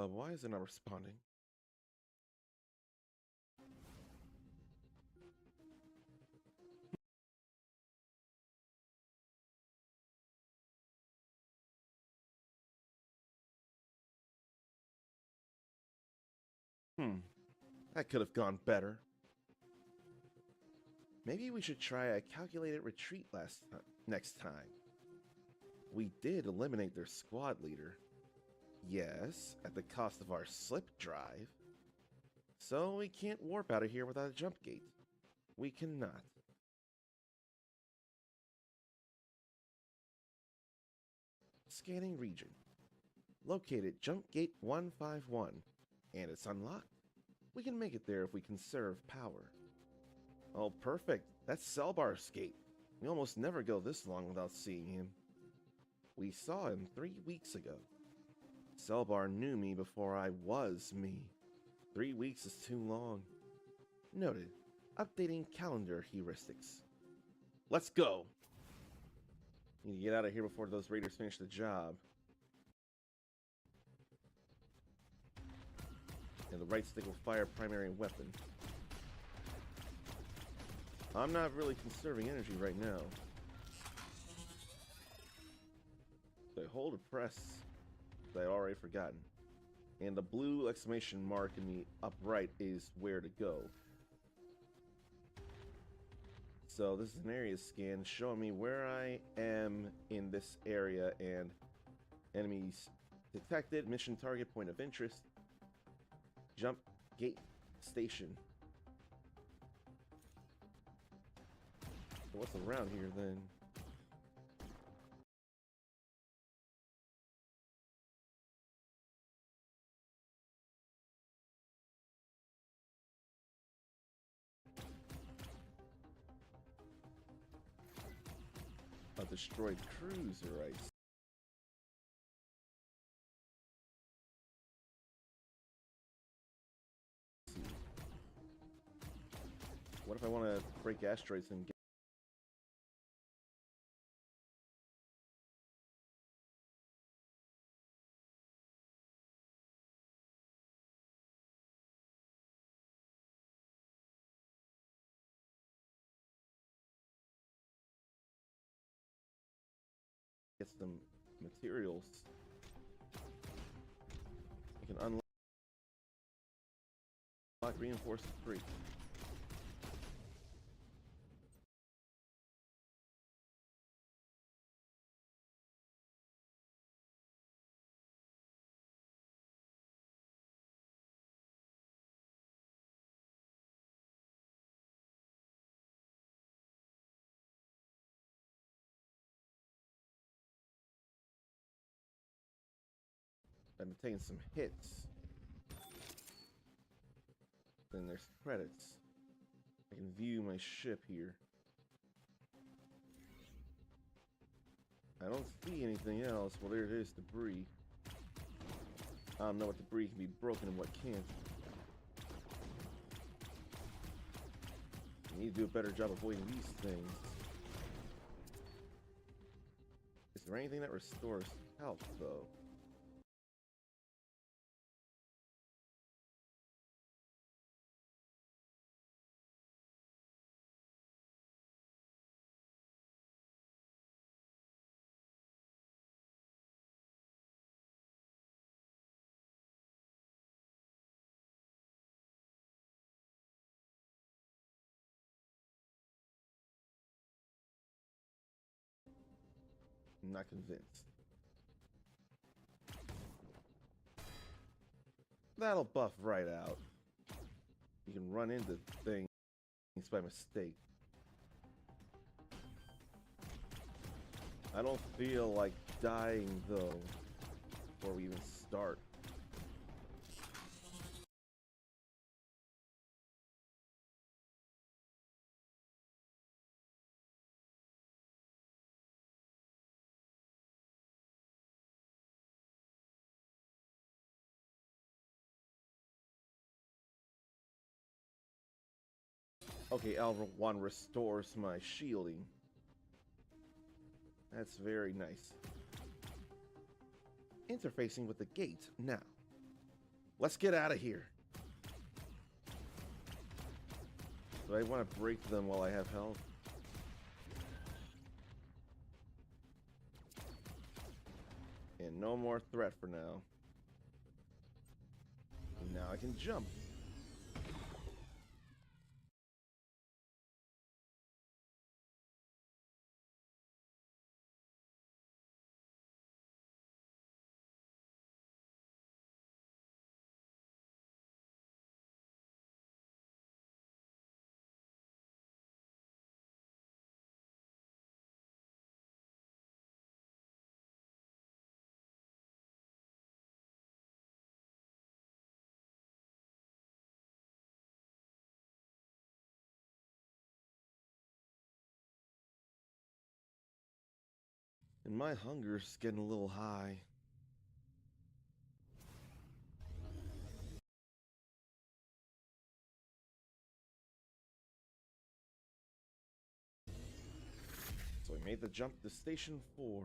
Why is it not responding? That could have gone better. Maybe we should try a calculated retreat next time. We did eliminate their squad leader. Yes, at the cost of our slip drive. So we can't warp out of here without a jump gate. We cannot. Scanning region. Located jump gate 151, and it's unlocked. We can make it there if we conserve power. Oh, perfect. That's Selbar's gate. We almost never go this long without seeing him. We saw him 3 weeks ago. Selbar knew me before I was me. 3 weeks is too long. Noted. Updating calendar heuristics. Let's go! Need to get out of here before those raiders finish the job. And the right stick will fire primary weapon. I'm not really conserving energy right now. So I hold a press that I'd already forgotten. And the blue exclamation mark in the upright is where to go. So this is an area scan showing me where I am in this area and enemies detected, mission target, point of interest, jump gate station. So what's around here then? A destroyed cruiser, I see. What if I want to break asteroids and get... get some materials? I can unlock reinforced 3. I've been taking some hits. Then there's credits. I can view my ship here. I don't see anything else. Well, there it is, debris. I don't know what debris can be broken and what can't. I need to do a better job avoiding these things. Is there anything that restores health, though? I'm not convinced. That'll buff right out. You can run into things by mistake. I don't feel like dying though before we even start. Okay, L1 restores my shielding. That's very nice. Interfacing with the gate now. Let's get out of here. Do I want to break them while I have health? And no more threat for now. And now I can jump. And my hunger's getting a little high. So I made the jump to Station 4.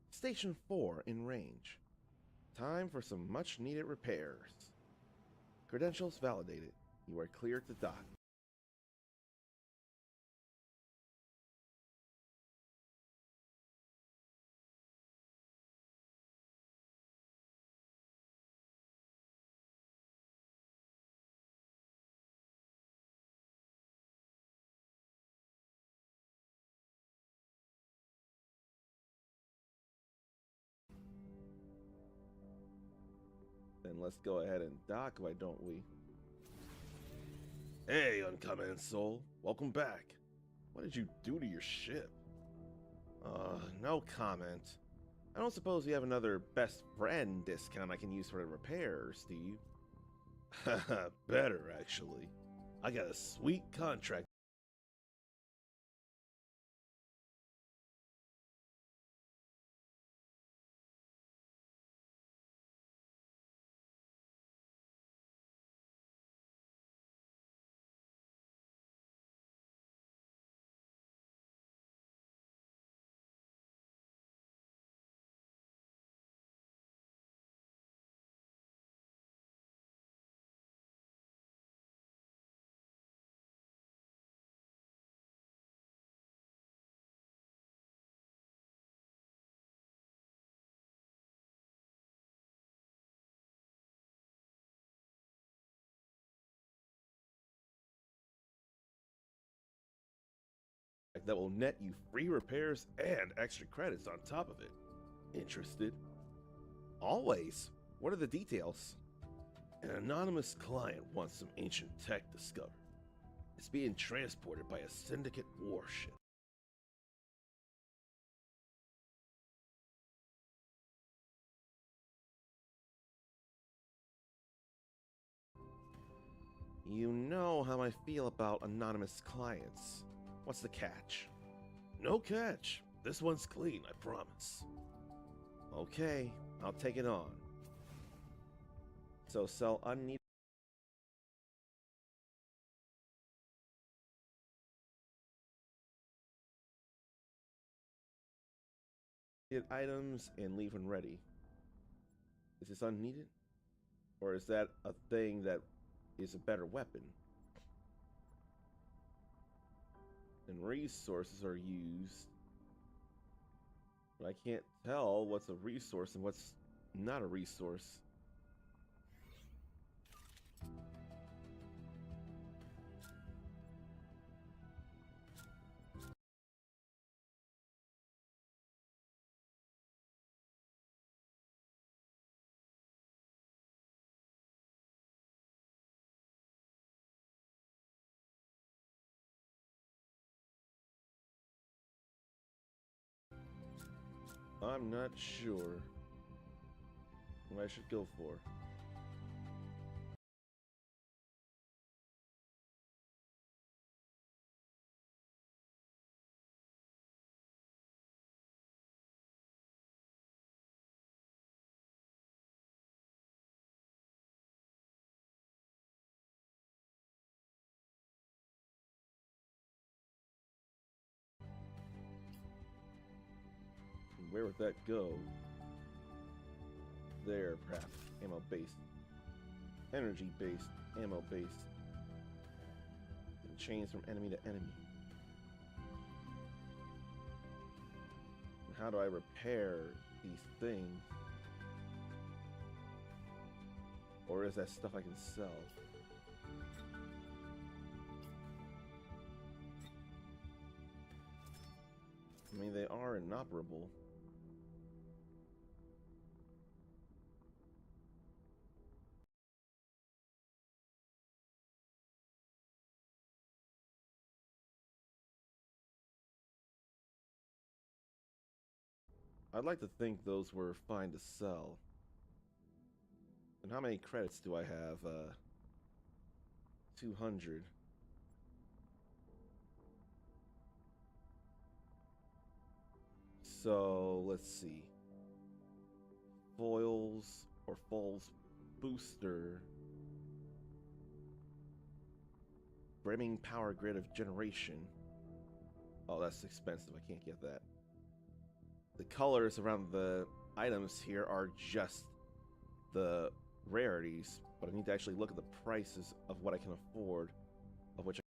Station 4 in range. Time for some much needed repairs. Credentials validated. You are clear to dock. Then let's go ahead and dock, why don't we? Hey, uncommon soul. Welcome back. What did you do to your ship? No comment. I don't suppose you have another best friend discount I can use for the repairs, do you? Haha, better actually. I got a sweet contract. That will net you free repairs and extra credits on top of it. Interested? Always. What are the details? An anonymous client wants some ancient tech discovered. It's being transported by a syndicate warship. You know how I feel about anonymous clients. What's the catch? No catch. This one's clean, I promise. Okay, I'll take it on. So sell unneeded items and leave when ready. Is this unneeded? Or is that a thing that is a better weapon? And resources are used. But I can't tell what's a resource and what's not a resource. I'm not sure what I should go for. Where would that go? There, perhaps. Ammo based. Energy based. Ammo based. And chains from enemy to enemy. And how do I repair these things? Or is that stuff I can sell? I mean, they are inoperable. I'd like to think those were fine to sell. And how many credits do I have? 200. So, let's see. Foils or Foils Booster. Brimming Power Grid of Generation. Oh, that's expensive. I can't get that. The colors around the items here are just the rarities, but I need to actually look at the prices of what I can afford, of which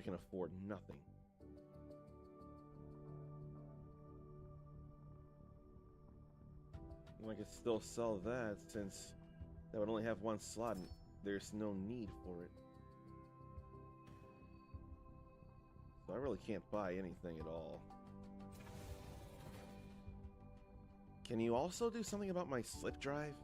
I can afford nothing. And I could still sell that since that would only have one slot and there's no need for it. So I really can't buy anything at all. Can you also do something about my slip drive?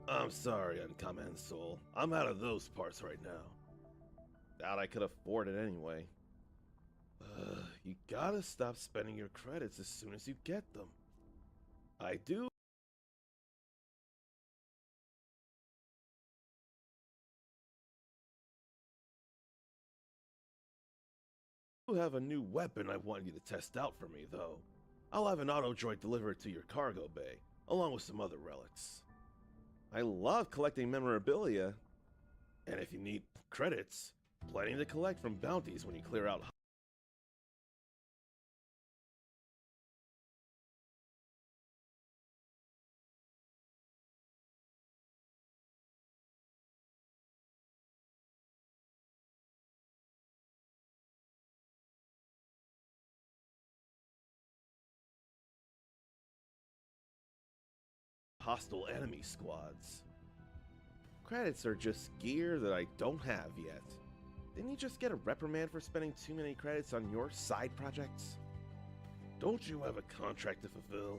I'm sorry, Uncommon Soul. I'm out of those parts right now. Doubt I could afford it anyway. You gotta stop spending your credits as soon as you get them. I do have a new weapon I want you to test out for me, though. I'll have an auto droid deliver it to your cargo bay, along with some other relics. I love collecting memorabilia, and if you need credits, plenty to collect from bounties when you clear out. Hostile enemy squads. Credits are just gear that I don't have yet. Didn't you just get a reprimand for spending too many credits on your side projects? Don't you have a contract to fulfill?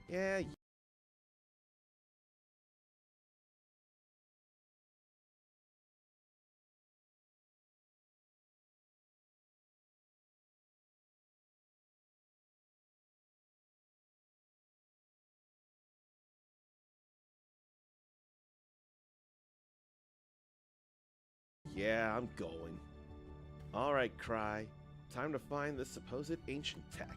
Yeah. Yeah, I'm going. Alright, Cry. Time to find the supposed ancient tech.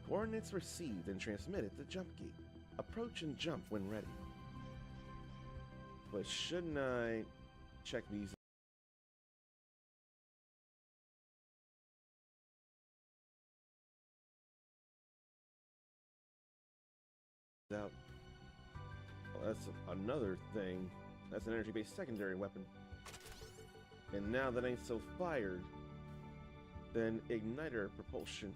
Coordinates received and transmitted to Jump Gate. Approach and jump when ready. But shouldn't I check these out? Well, that's another thing. That's an energy-based secondary weapon. And now that ain't so fired, then igniter propulsion.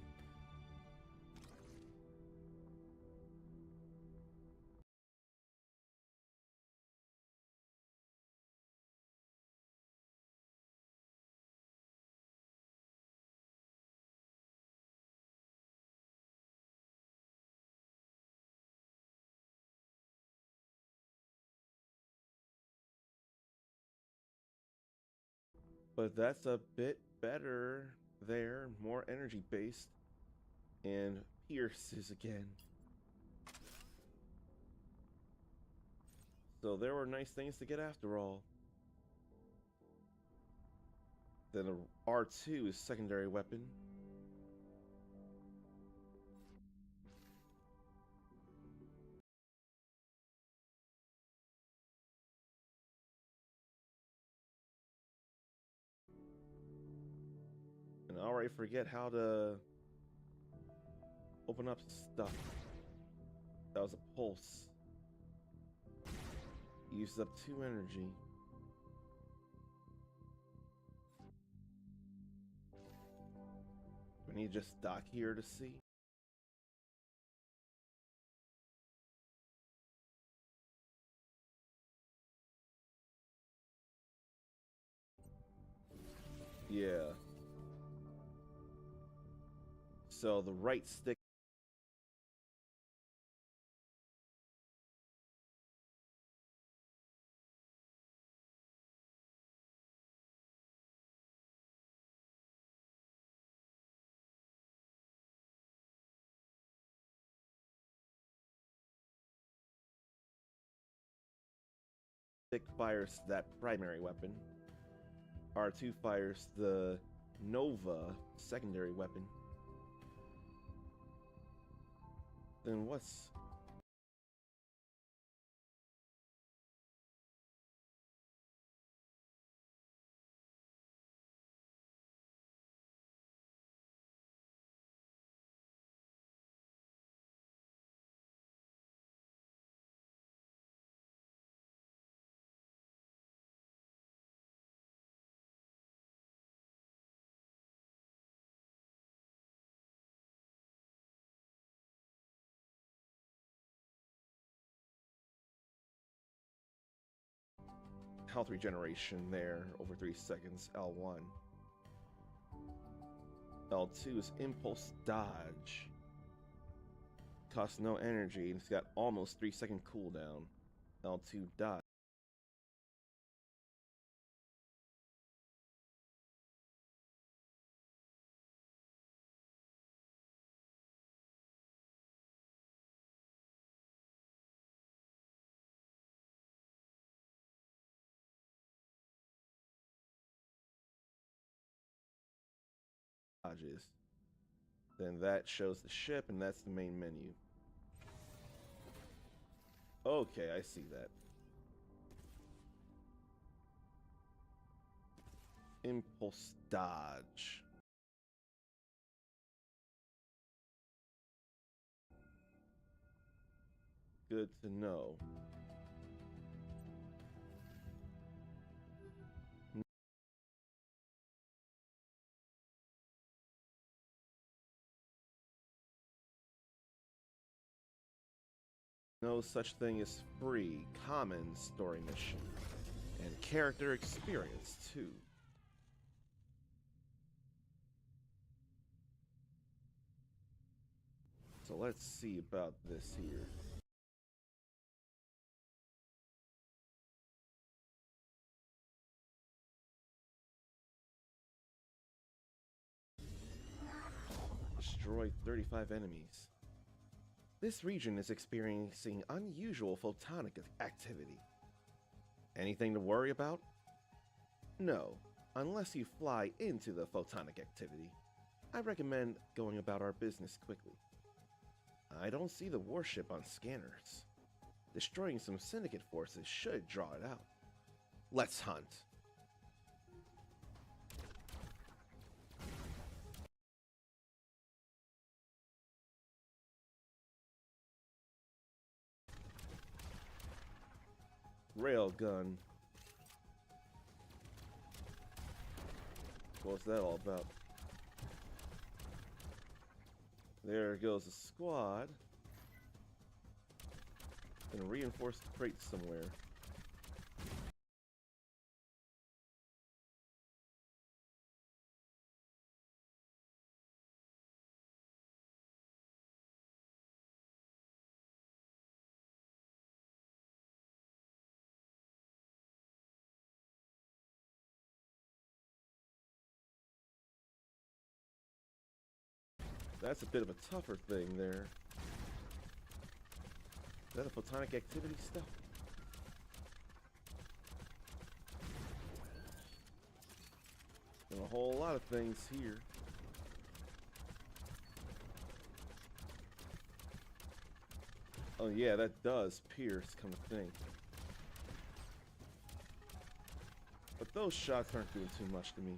But that's a bit better there, more energy based, and pierces again. So there were nice things to get after all. Then a R2 is secondary weapon. already forget how to open up stuff. That was a pulse. Uses up 2 energy. We need to just dock here to see. Yeah. So the right stick fires that primary weapon. R2 fires the Nova secondary weapon. Then what's... health regeneration there over 3 seconds, L1. L2 is impulse dodge. Costs no energy, and it's got almost 3-second cooldown. L2 dodge. Dodges. Then that shows the ship, and that's the main menu. Okay, I see that. Impulse dodge. Good to know. No such thing as free, common story mission. And character experience, too. So let's see about this here. Destroy 35 enemies. This region is experiencing unusual photonic activity. Anything to worry about? No, unless you fly into the photonic activity. I recommend going about our business quickly. I don't see the warship on scanners. Destroying some syndicate forces should draw it out. Let's hunt. Railgun. What's that all about? There goes a squad. Gonna reinforce the crate somewhere. That's a bit of a tougher thing there. Is that a photonic activity stuff? And a whole lot of things here. Oh yeah, that does pierce, come to think. But those shots aren't doing too much to me.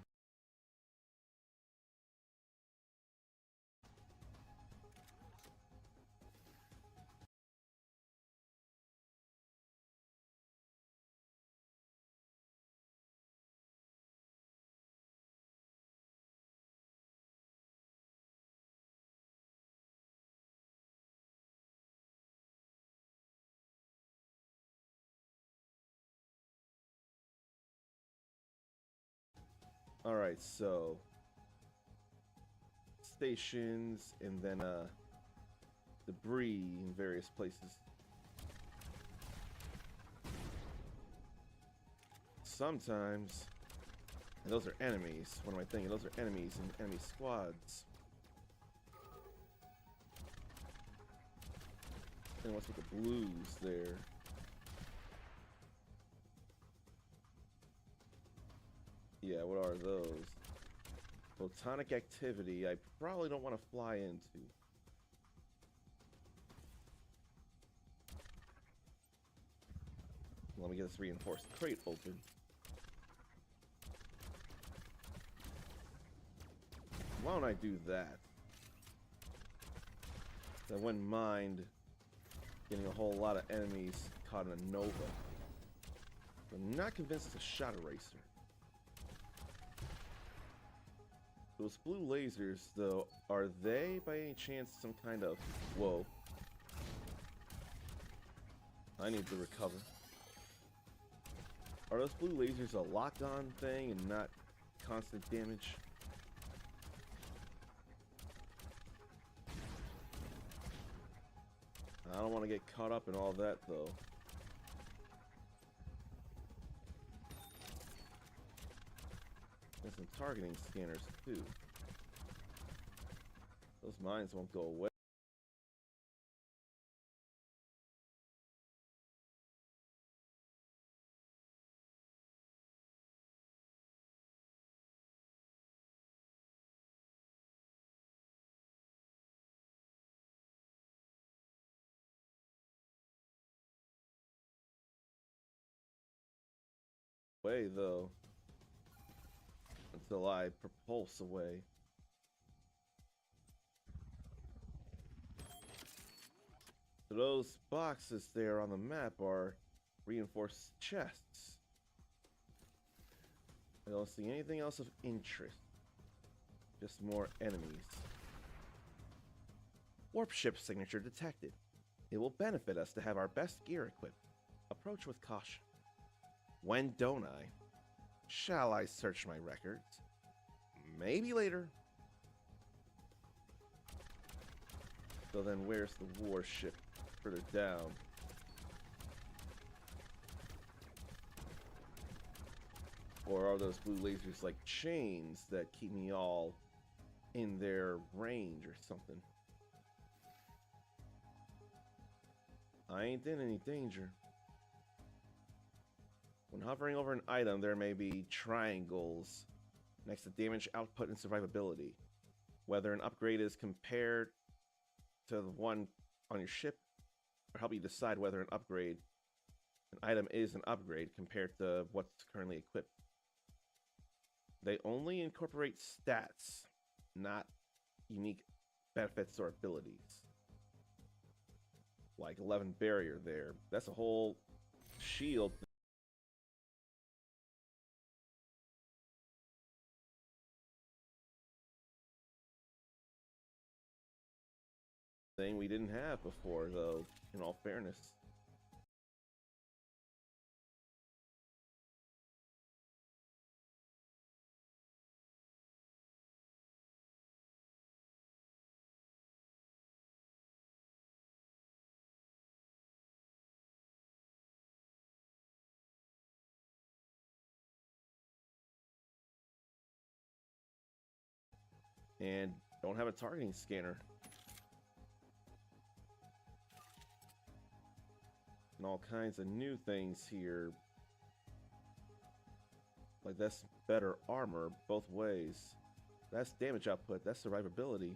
Alright, so stations and then debris in various places. Sometimes, and those are enemies. What am I thinking? Those are enemies and enemy squads. And what's with the blues there? Yeah, what are those? Photonic activity, I probably don't want to fly into. Let me get this reinforced crate open. Why don't I do that? I wouldn't mind getting a whole lot of enemies caught in a Nova. I'm not convinced it's a shot eraser. Those blue lasers, though, are they by any chance some kind of... Whoa. I need to recover. Are those blue lasers a locked-on thing and not constant damage? I don't want to get caught up in all that, though. There's some targeting scanners, too. Those mines won't go away. Though, until I propulse away. So those boxes there on the map are reinforced chests. I don't see anything else of interest. Just more enemies. Warp ship signature detected. It will benefit us to have our best gear equipped. Approach with caution. When don't I? Shall I search my records? Maybe later. So then where's the warship? Further down. Or are those blue lasers like chains that keep me all in their range or something? I ain't in any danger. When hovering over an item, there may be triangles next to damage output and survivability. Whether an upgrade is compared to the one on your ship, or help you decide whether an item is an upgrade compared to what's currently equipped. They only incorporate stats, not unique benefits or abilities. Like 11 barrier there. That's a whole shield. Thing we didn't have before, though, in all fairness. And don't have a targeting scanner. And all kinds of new things here. Like that's better armor both ways. That's damage output, that's survivability.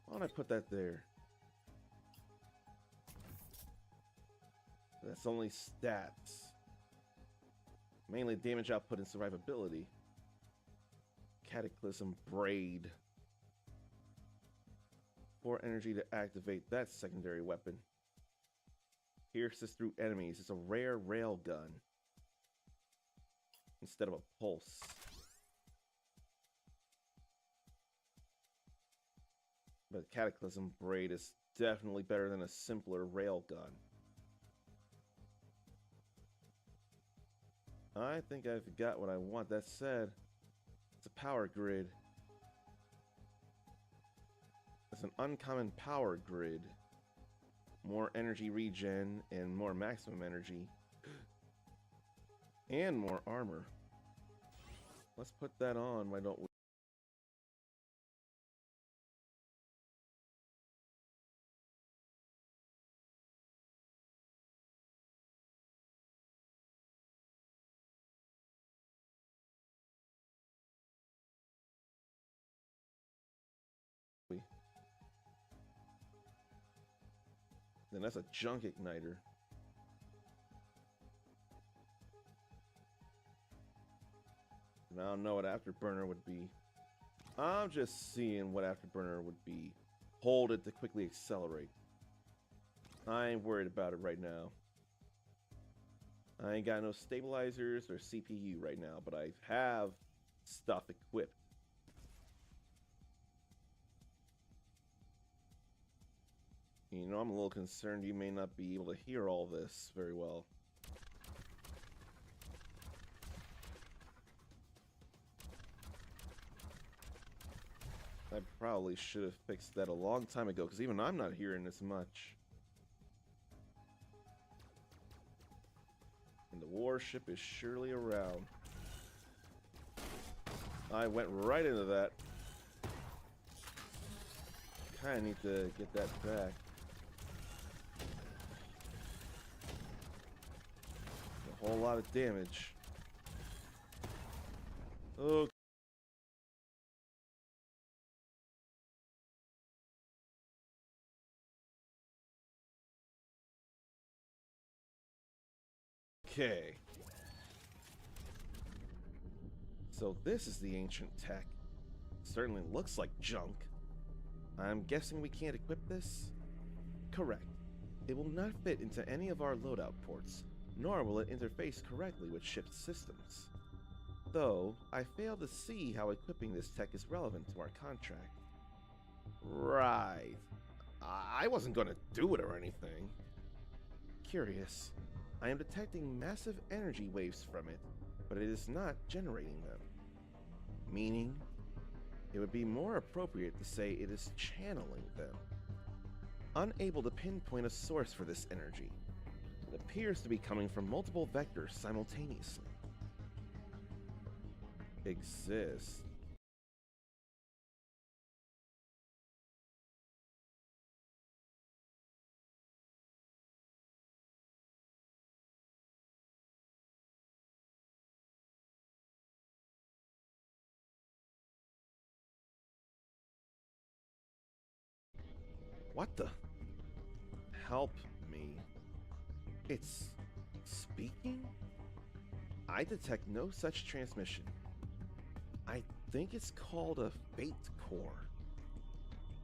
Why don't I put that there? That's only stats. Mainly damage output and survivability. Cataclysm Braid. 4 energy to activate that secondary weapon. Pierces through enemies. It's a rare rail gun instead of a pulse. But Cataclysm Braid is definitely better than a simpler rail gun. I think I've got what I want. That said, it's a power grid. It's an uncommon power grid. More energy regen and more maximum energy. And more armor. Let's put that on, why don't we? Then that's a junk igniter. And I don't know what afterburner would be. I'm just seeing what afterburner would be. Hold it to quickly accelerate. I ain't worried about it right now. I ain't got no stabilizers or CPU right now, but I have stuff equipped. You know, I'm a little concerned you may not be able to hear all this very well. I probably should have fixed that a long time ago, because even I'm not hearing as much. And the warship is surely around. I went right into that. Kinda need to get that back. A whole lot of damage. Oh. Okay. So this is the ancient tech. Certainly looks like junk. I'm guessing we can't equip this? Correct. It will not fit into any of our loadout ports, nor will it interface correctly with ship's systems. Though, I fail to see how equipping this tech is relevant to our contract. Right. I wasn't gonna do it or anything. Curious. I am detecting massive energy waves from it, but it is not generating them. Meaning, it would be more appropriate to say it is channeling them. Unable to pinpoint a source for this energy, it appears to be coming from multiple vectors simultaneously. Exist. What the? Help me. It's speaking? I detect no such transmission. I think it's called a Fate Core.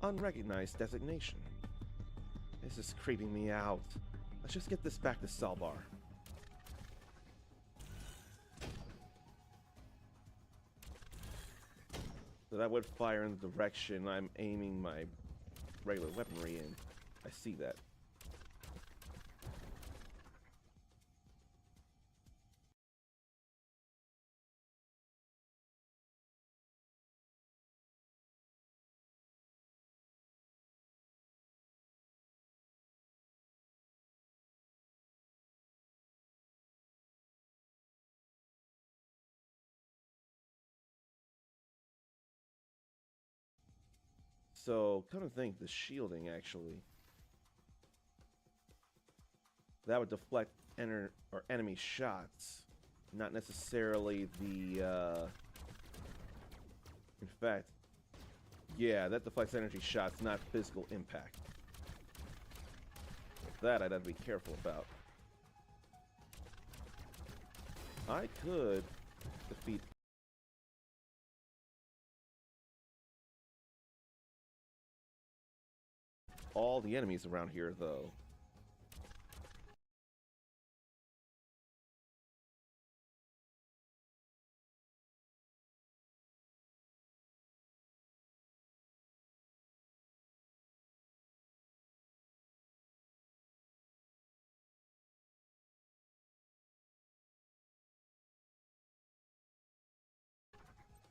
Unrecognized designation. This is creeping me out. Let's just get this back to Salbar. So that would fire in the direction I'm aiming my regular weaponry in. I see that. So, come to think, the shielding actually. That would deflect enemy shots, not necessarily the, in fact, yeah, that deflects energy shots, not physical impact. That I'd have to be careful about. I could defeat all the enemies around here, though.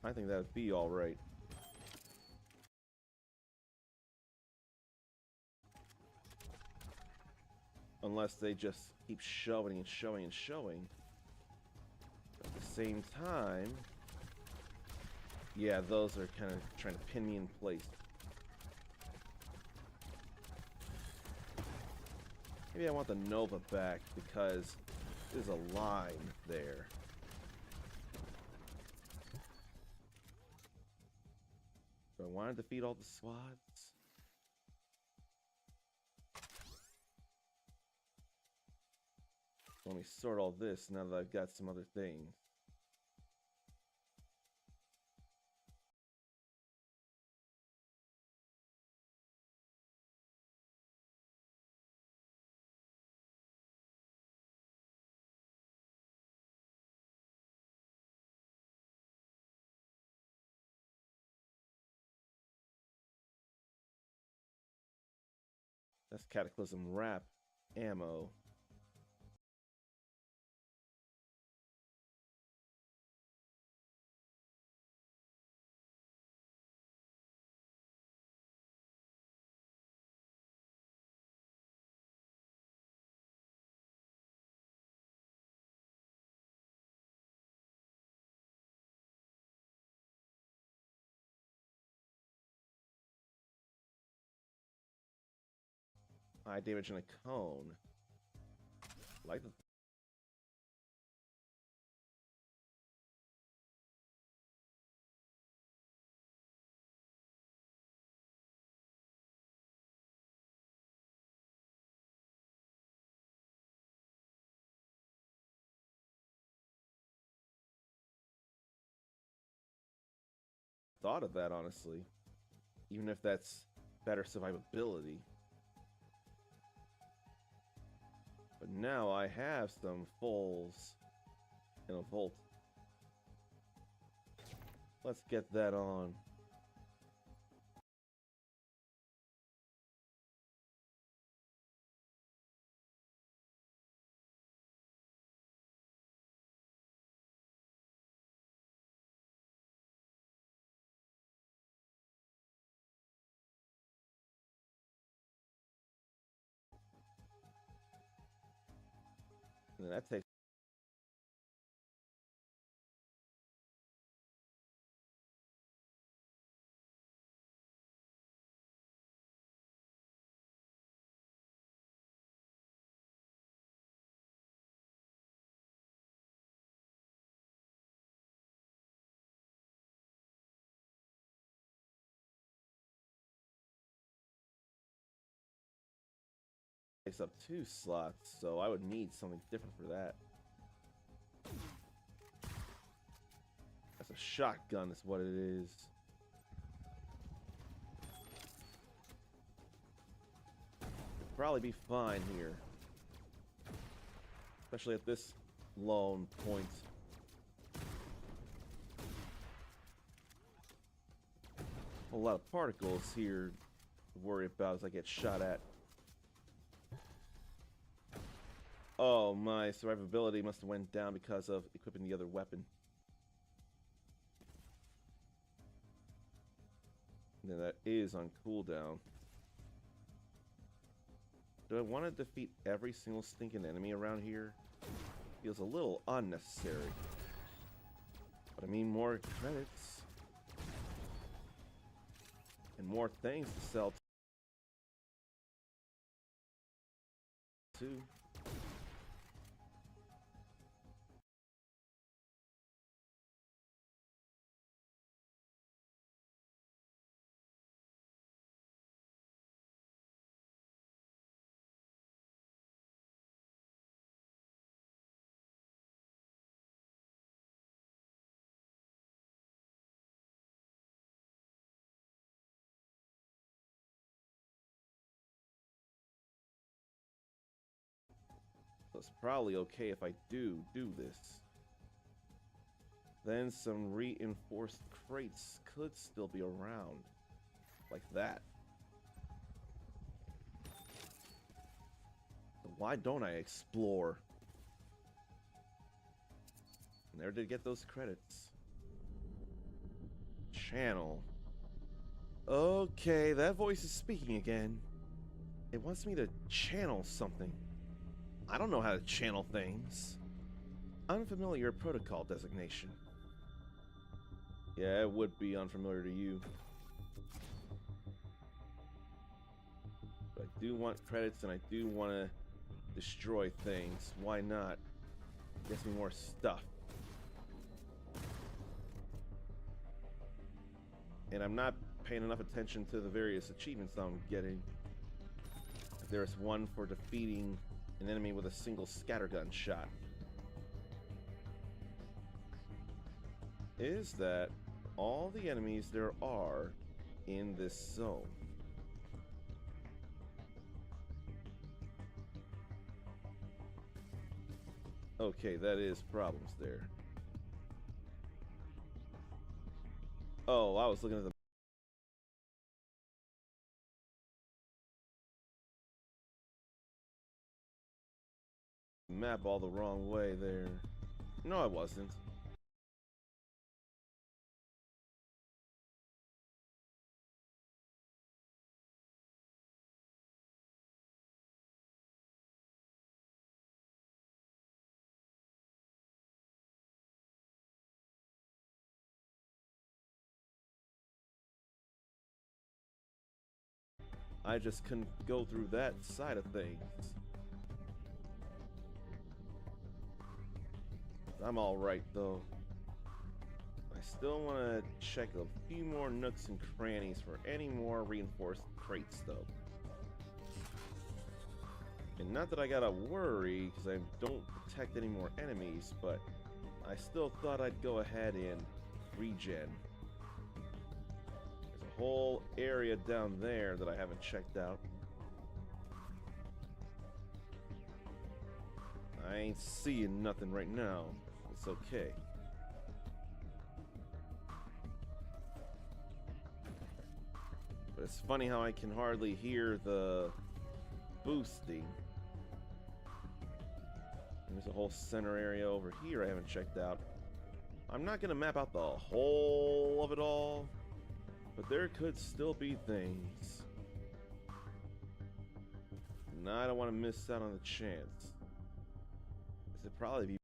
I think that would be alright. Unless they just keep showing and showing and showing. At the same time... Yeah, those are kind of trying to pin me in place. Maybe I want the Nova back because there's a line there. Do I want to defeat all the squads? Let me sort all this now that I've got some other things. That's Cataclysm Wrap ammo. High damage in a cone. Like the thought of that, honestly. Even if that's better survivability. But now I have some fulls in a Volt. Let's get that on. And that takes up 2 slots, so I would need something different for that. That's a shotgun is what it is. It'd probably be fine here. Especially at this lone point. A lot of particles here to worry about as I get shot at. Oh, my survivability must have went down because of equipping the other weapon. And then that is on cooldown. Do I want to defeat every single stinking enemy around here? Feels a little unnecessary. But I mean more credits. And more things to sell too. So it's probably okay if I do this. Then some reinforced crates could still be around. Like that. So why don't I explore? And there to get those credits. channel. Okay, that voice is speaking again. It wants me to channel something. I don't know how to channel things. Unfamiliar protocol designation. Yeah, it would be unfamiliar to you. But I do want credits and I do want to destroy things. Why not? Gets me more stuff. And I'm not paying enough attention to the various achievements I'm getting. There's one for defeating an enemy with a single scattergun shot. Is that all the enemies there are in this zone? Okay, that is problems there. Oh, I was looking at the map all the wrong way there. No, I wasn't. I just couldn't go through that side of things. I'm alright though. I still want to check a few more nooks and crannies for any more reinforced crates though. And not that I gotta worry because I don't detect any more enemies, but I still thought I'd go ahead and regen. There's a whole area down there that I haven't checked out. I ain't seeing nothing right now. It's okay. But it's funny how I can hardly hear the boosting. And there's a whole center area over here I haven't checked out. I'm not gonna map out the whole of it all, but there could still be things. And I don't want to miss out on the chance. This would probably be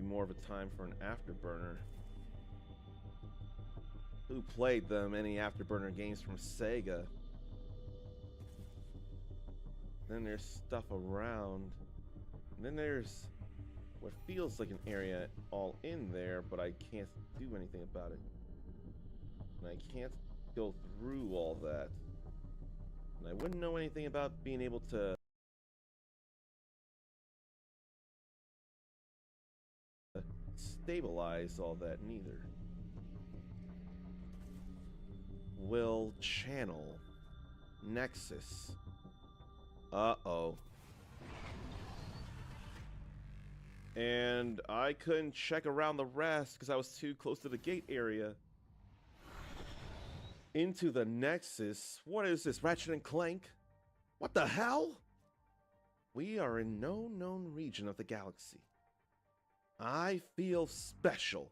more of a time for an afterburner. Who played them? Any afterburner games from Sega? Then there's stuff around. And then there's what feels like an area all in there, but I can't do anything about it. And I can't go through all that. And I wouldn't know anything about being able to stabilize all that neither. Will channel. Nexus. Uh-oh. And I couldn't check around the rest because I was too close to the gate area. Into the Nexus? What is this, Ratchet and Clank? What the hell? We are in no known region of the galaxy. I feel special.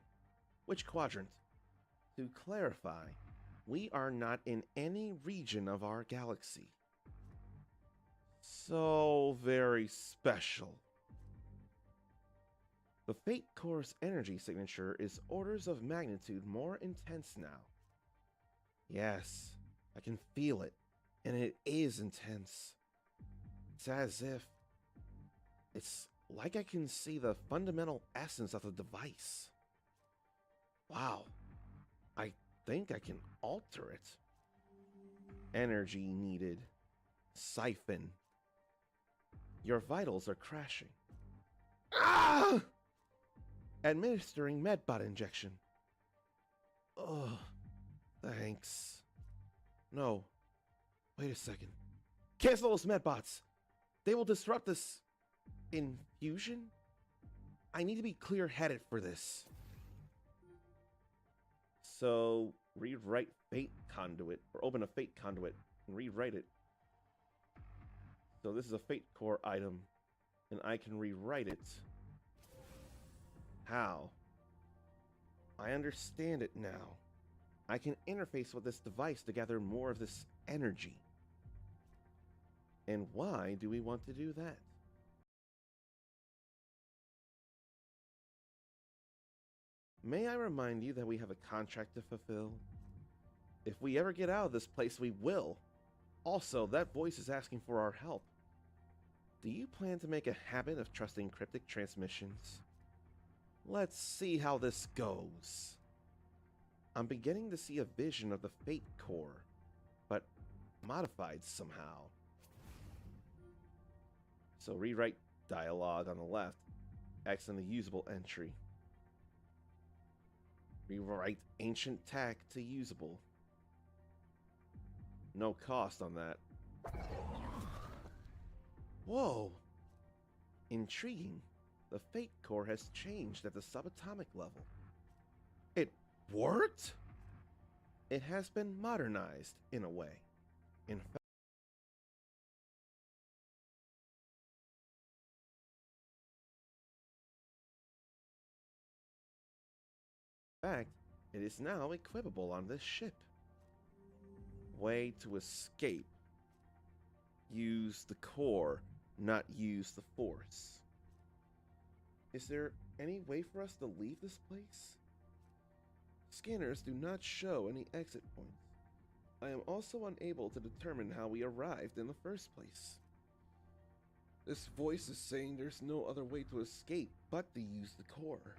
Which quadrant? To clarify, we are not in any region of our galaxy. So very special. The Fate Core's energy signature is orders of magnitude more intense now. Yes, I can feel it, and it is intense. It's as if... It's like I can see the fundamental essence of the device. Wow, I think I can alter it. Energy needed. Siphon. Your vitals are crashing. Ah! Administering medbot injection. Ugh. Thanks. No. Wait a second. Cancel those medbots. They will disrupt this infusion? I need to be clear-headed for this. So, rewrite Fate Conduit, or open a Fate Conduit and rewrite it. So this is a Fate Core item, and I can rewrite it. How? I understand it now. I can interface with this device to gather more of this energy. And why do we want to do that? May I remind you that we have a contract to fulfill? If we ever get out of this place, we will. Also, that voice is asking for our help. Do you plan to make a habit of trusting cryptic transmissions? Let's see how this goes. I'm beginning to see a vision of the Fate Core, but modified somehow. So rewrite dialogue on the left, X on the usable entry. Rewrite ancient tech to usable. No cost on that. Whoa! Intriguing. The Fate Core has changed at the subatomic level. It worked? It has been modernized in a way. In fact, it is now equipable on this ship. Way to escape. Use the core, not use the force. Is there any way for us to leave this place? Scanners do not show any exit points. I am also unable to determine how we arrived in the first place. This voice is saying there's no other way to escape but to use the core.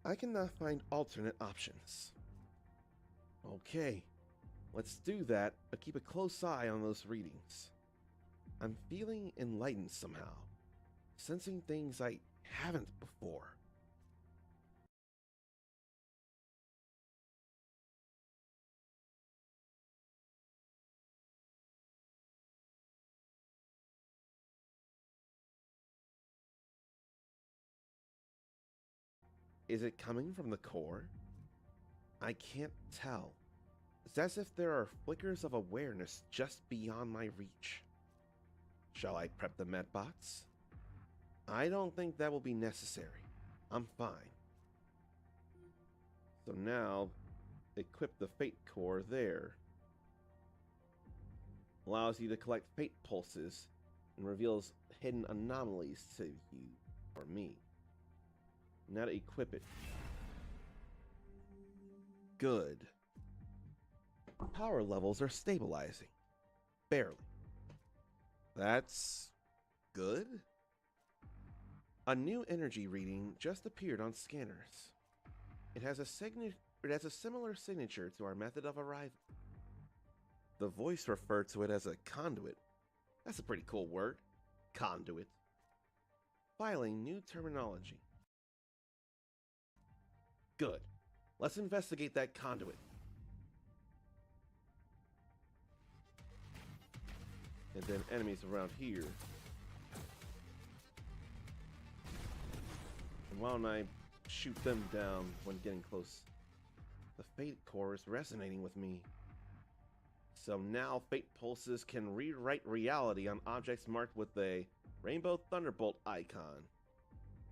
I cannot find alternate options. Okay, let's do that, but keep a close eye on those readings. I'm feeling enlightened somehow, sensing things I haven't before. Is it coming from the core? I can't tell. It's as if there are flickers of awareness just beyond my reach. Shall I prep the medbots? I don't think that will be necessary. I'm fine. So now, equip the Fate Core there. Allows you to collect Fate Pulses and reveals hidden anomalies to you or me. Now to equip it. Good. Power levels are stabilizing. Barely. That's good? A new energy reading just appeared on scanners. It has a similar signature to our method of arrival. The voice referred to it as a conduit. That's a pretty cool word. Conduit. Filing new terminology. Good. Let's investigate that conduit. And then enemies around here. And why don't I shoot them down when getting close? The Fate Core is resonating with me. So now Fate Pulses can rewrite reality on objects marked with a Rainbow Thunderbolt icon.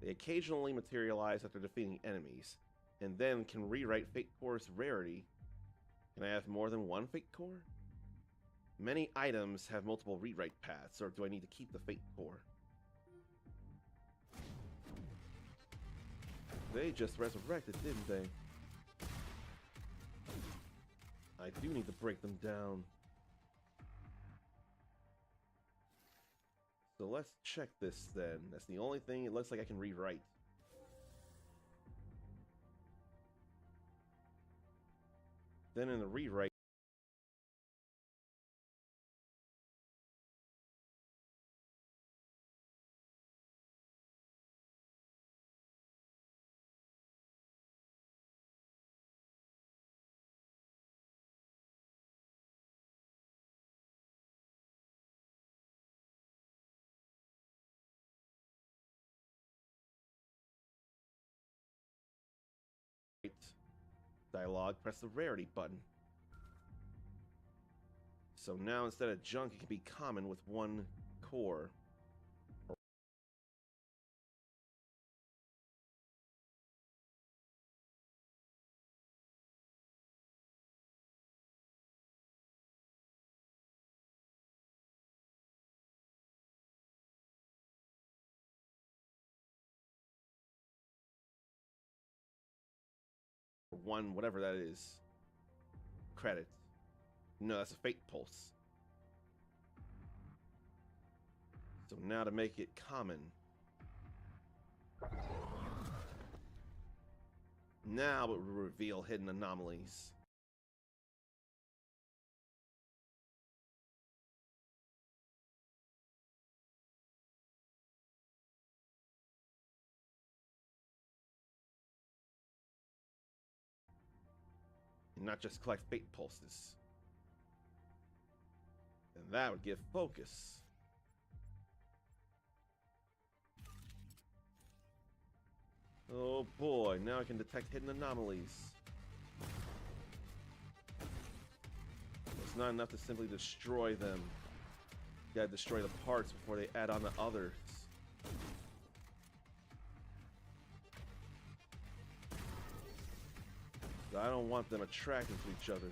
They occasionally materialize after defeating enemies, and then can rewrite Fate Core's rarity. Can I have more than one Fate Core? Many items have multiple rewrite paths, or do I need to keep the Fate Core? They just resurrected, didn't they? I do need to break them down. So let's check this then. That's the only thing it looks like I can rewrite. Then in the rewrite, dialogue, press the rarity button. So now instead of junk, it can be common with one core. One, whatever that is. Credit. No, that's a Fate Pulse. So now to make it common. Now it will reveal hidden anomalies. And not just collect Fate Pulses. And that would give focus. Oh boy, now I can detect hidden anomalies. It's not enough to simply destroy them. You gotta destroy the parts before they add on to others. I don't want them attracted to each other.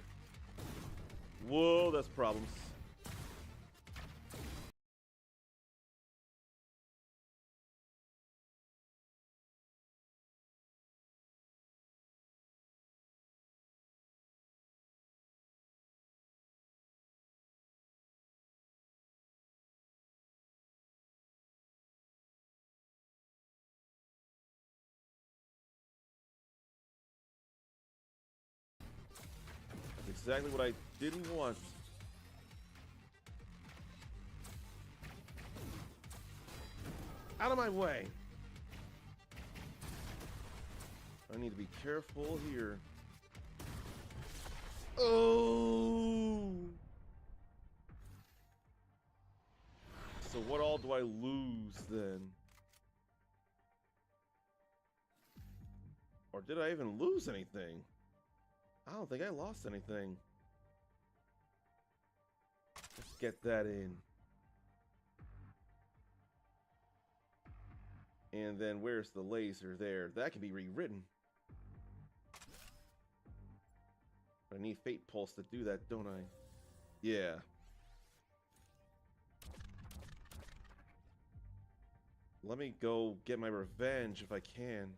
Whoa, that's problems. That's exactly what I didn't want. Out of my way! I need to be careful here. Oh! So what all do I lose then? Or did I even lose anything? I don't think I lost anything. Let's get that in. And then where's the laser there? That can be rewritten. I need Fate Pulse to do that, don't I? Yeah. Let me go get my revenge if I can.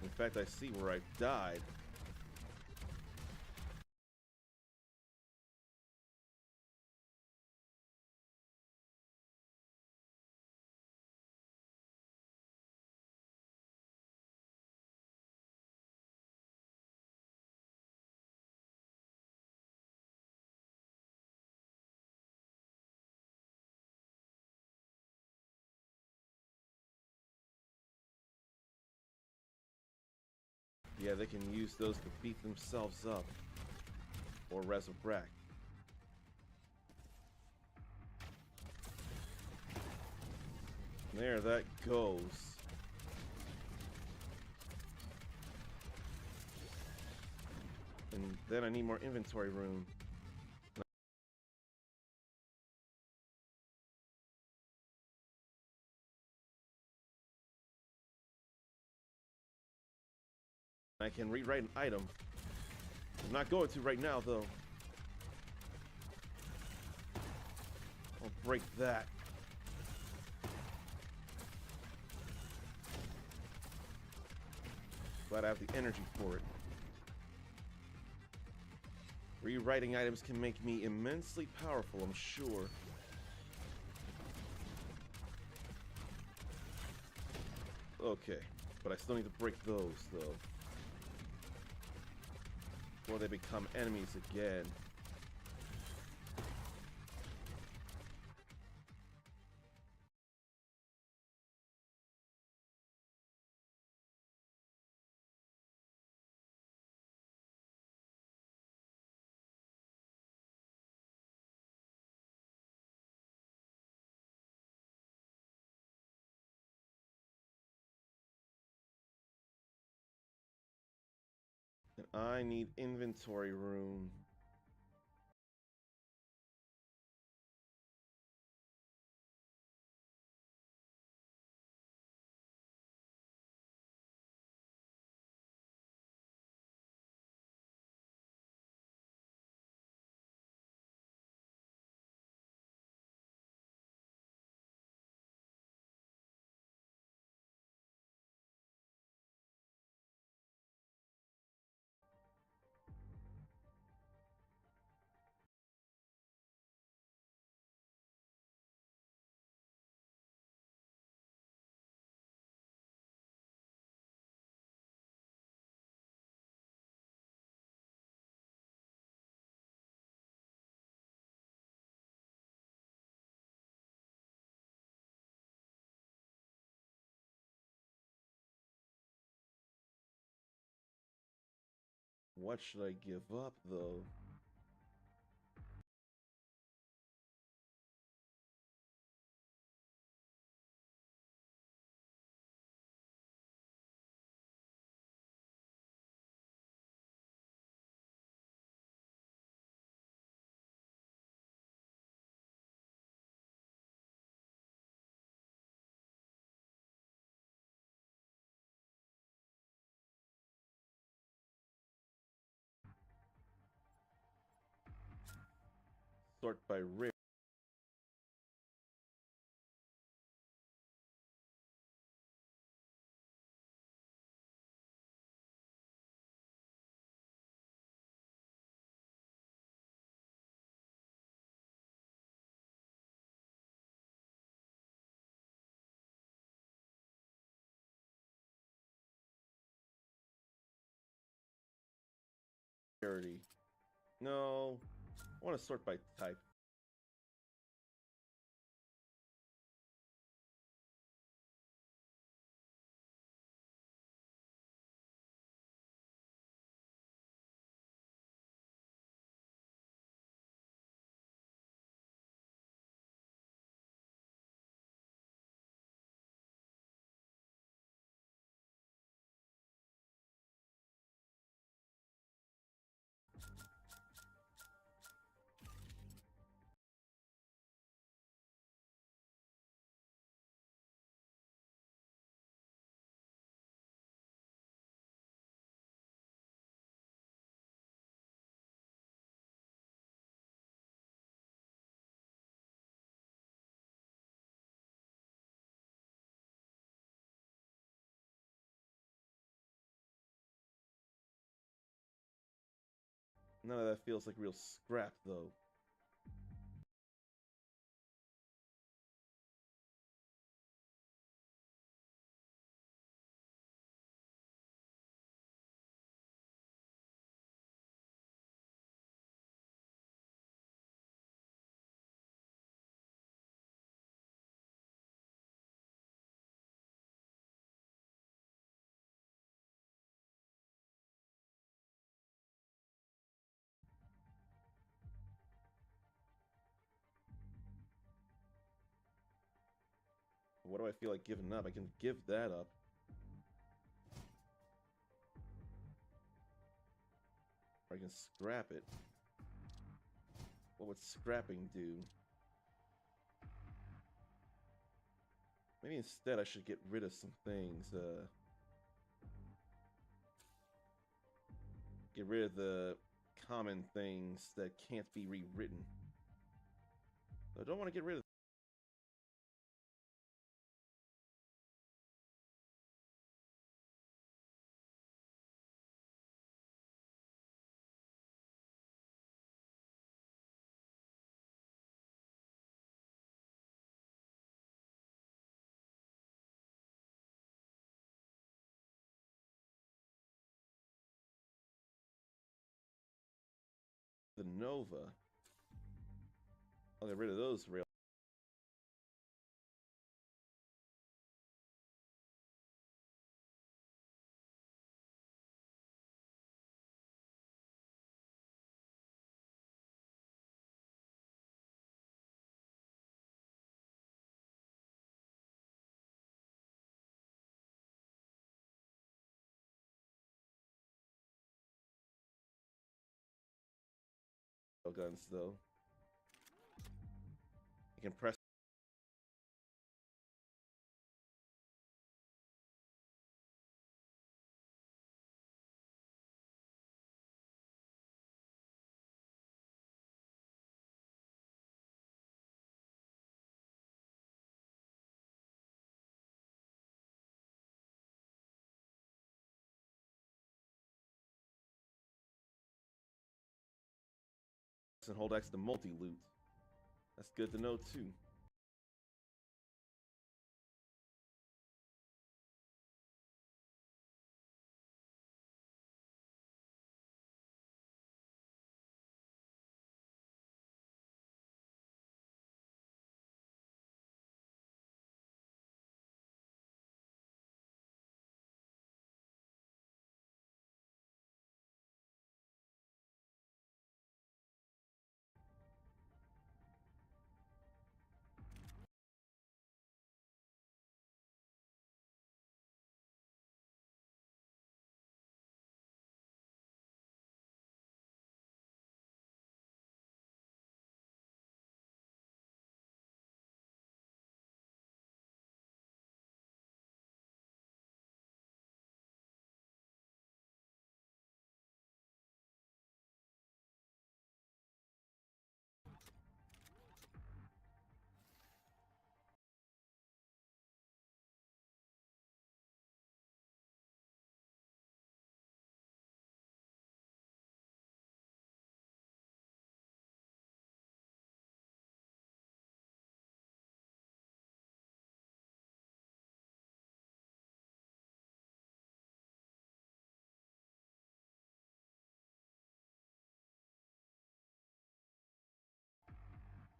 In fact, I see where I died. Yeah, they can use those to beat themselves up. Or resurrect. There that goes. And then I need more inventory room. I can rewrite an item. I'm not going to right now, though. I'll break that. Glad I have the energy for it. Rewriting items can make me immensely powerful, I'm sure. Okay, but I still need to break those, though. Before they become enemies again. And I need inventory room. What should I give up, though? Sort by rare. No, I want to sort by type. None of that feels like real scrap, though. What do I feel like giving up? I can give that up. Or I can scrap it. What would scrapping do? Maybe instead I should get rid of some things. Get rid of the common things that can't be rewritten. I don't want to get rid of the Nova. I'll get rid of those rail. Guns though. You can press and hold X to multi-loot. That's good to know too.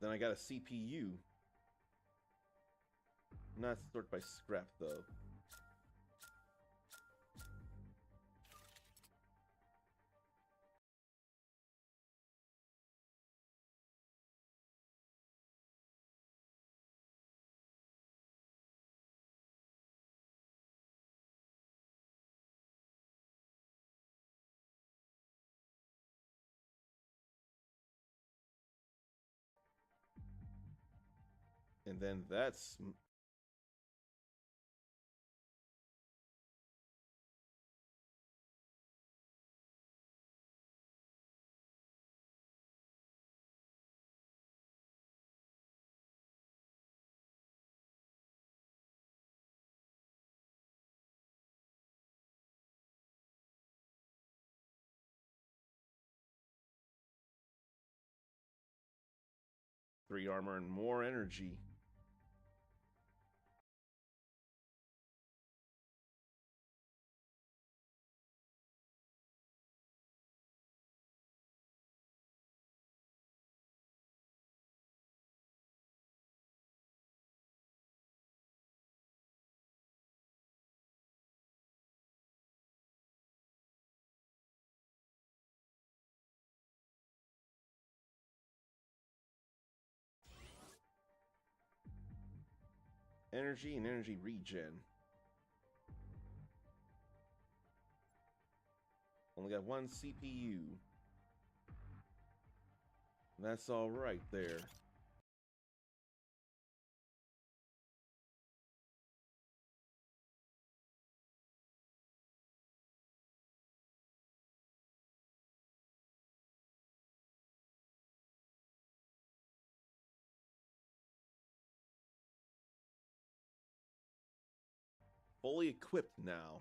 Then I got a CPU. Not sort by scrap though. And then that's three armor and more energy. Energy and energy regen. Only got one CPU. That's all right there. Fully equipped now.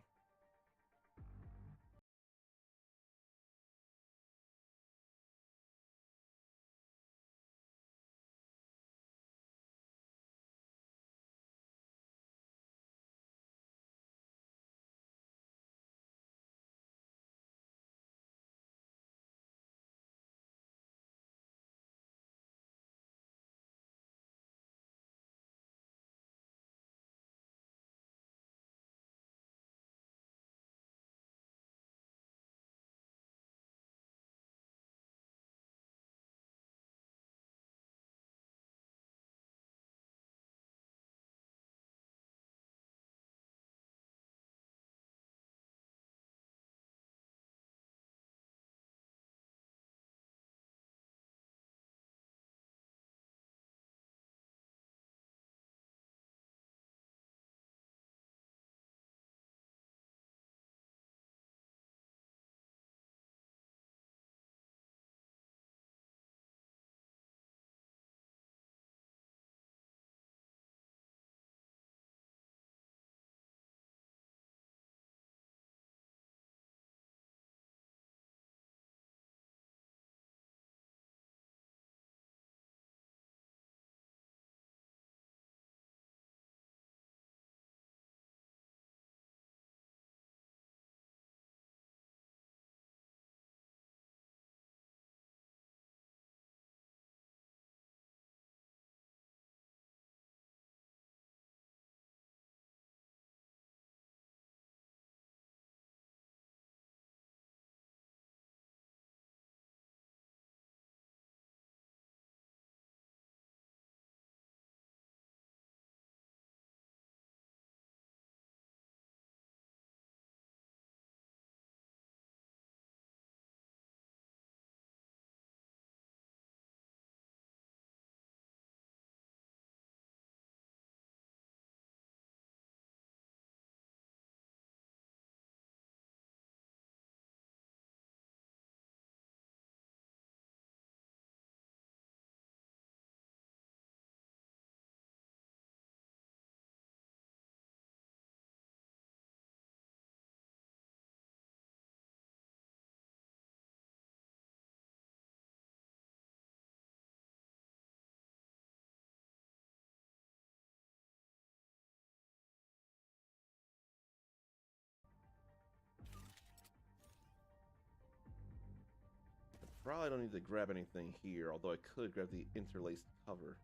Probably don't need to grab anything here, although I could grab the interlaced cover.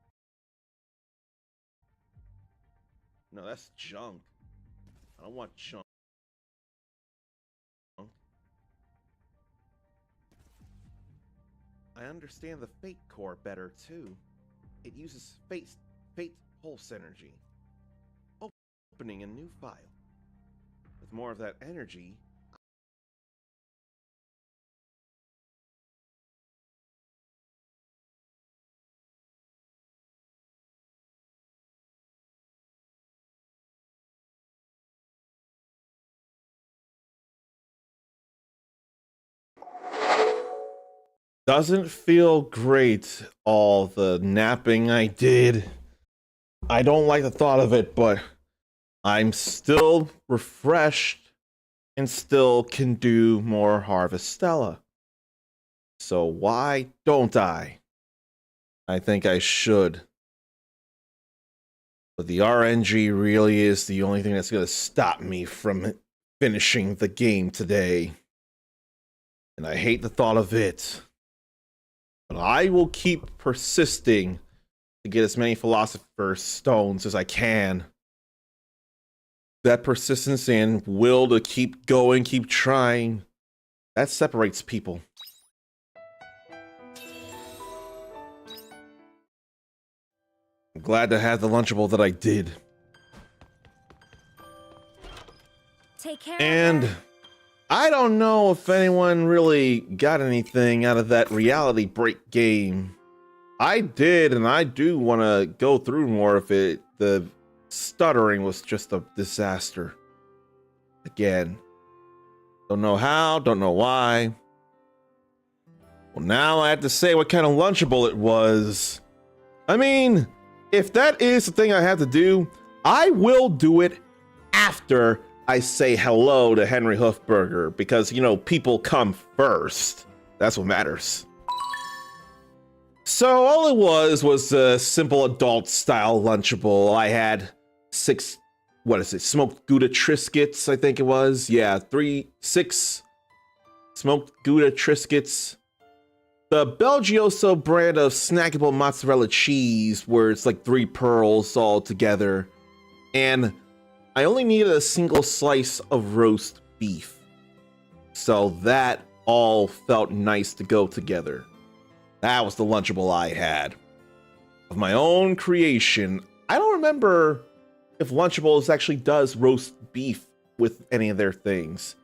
No, that's junk. I don't want junk. I understand the Fate Core better, too. It uses Fate Pulse energy. Opening a new file. With more of that energy, doesn't feel great, all the napping I did. I don't like the thought of it, but I'm still refreshed and still can do more Harvestella. So why don't I? I think I should. But the RNG really is the only thing that's going to stop me from finishing the game today. And I hate the thought of it. But I will keep persisting to get as many Philosopher's Stones as I can. That persistence and will to keep going, keep trying, that separates people. I'm glad to have the Lunchable that I did. Take care. And of her. I don't know if anyone really got anything out of that reality break game. I did, and I do want to go through more of it. The stuttering was just a disaster. Again, don't know how, don't know why. Well, now I have to say what kind of Lunchable it was. I mean, if that is the thing I have to do, I will do it after I say hello to Henry Hoofburger, because, you know, people come first. That's what matters. So all it was a simple adult style Lunchable. I had 6, what is it, smoked Gouda Triscuits, I think it was. Yeah, 6 smoked Gouda Triscuits. The Belgioso brand of snackable mozzarella cheese, where it's like 3 pearls all together. And I only needed a single slice of roast beef. So that all felt nice to go together. That was the Lunchable I had. Of my own creation. I don't remember if Lunchables actually does roast beef with any of their things.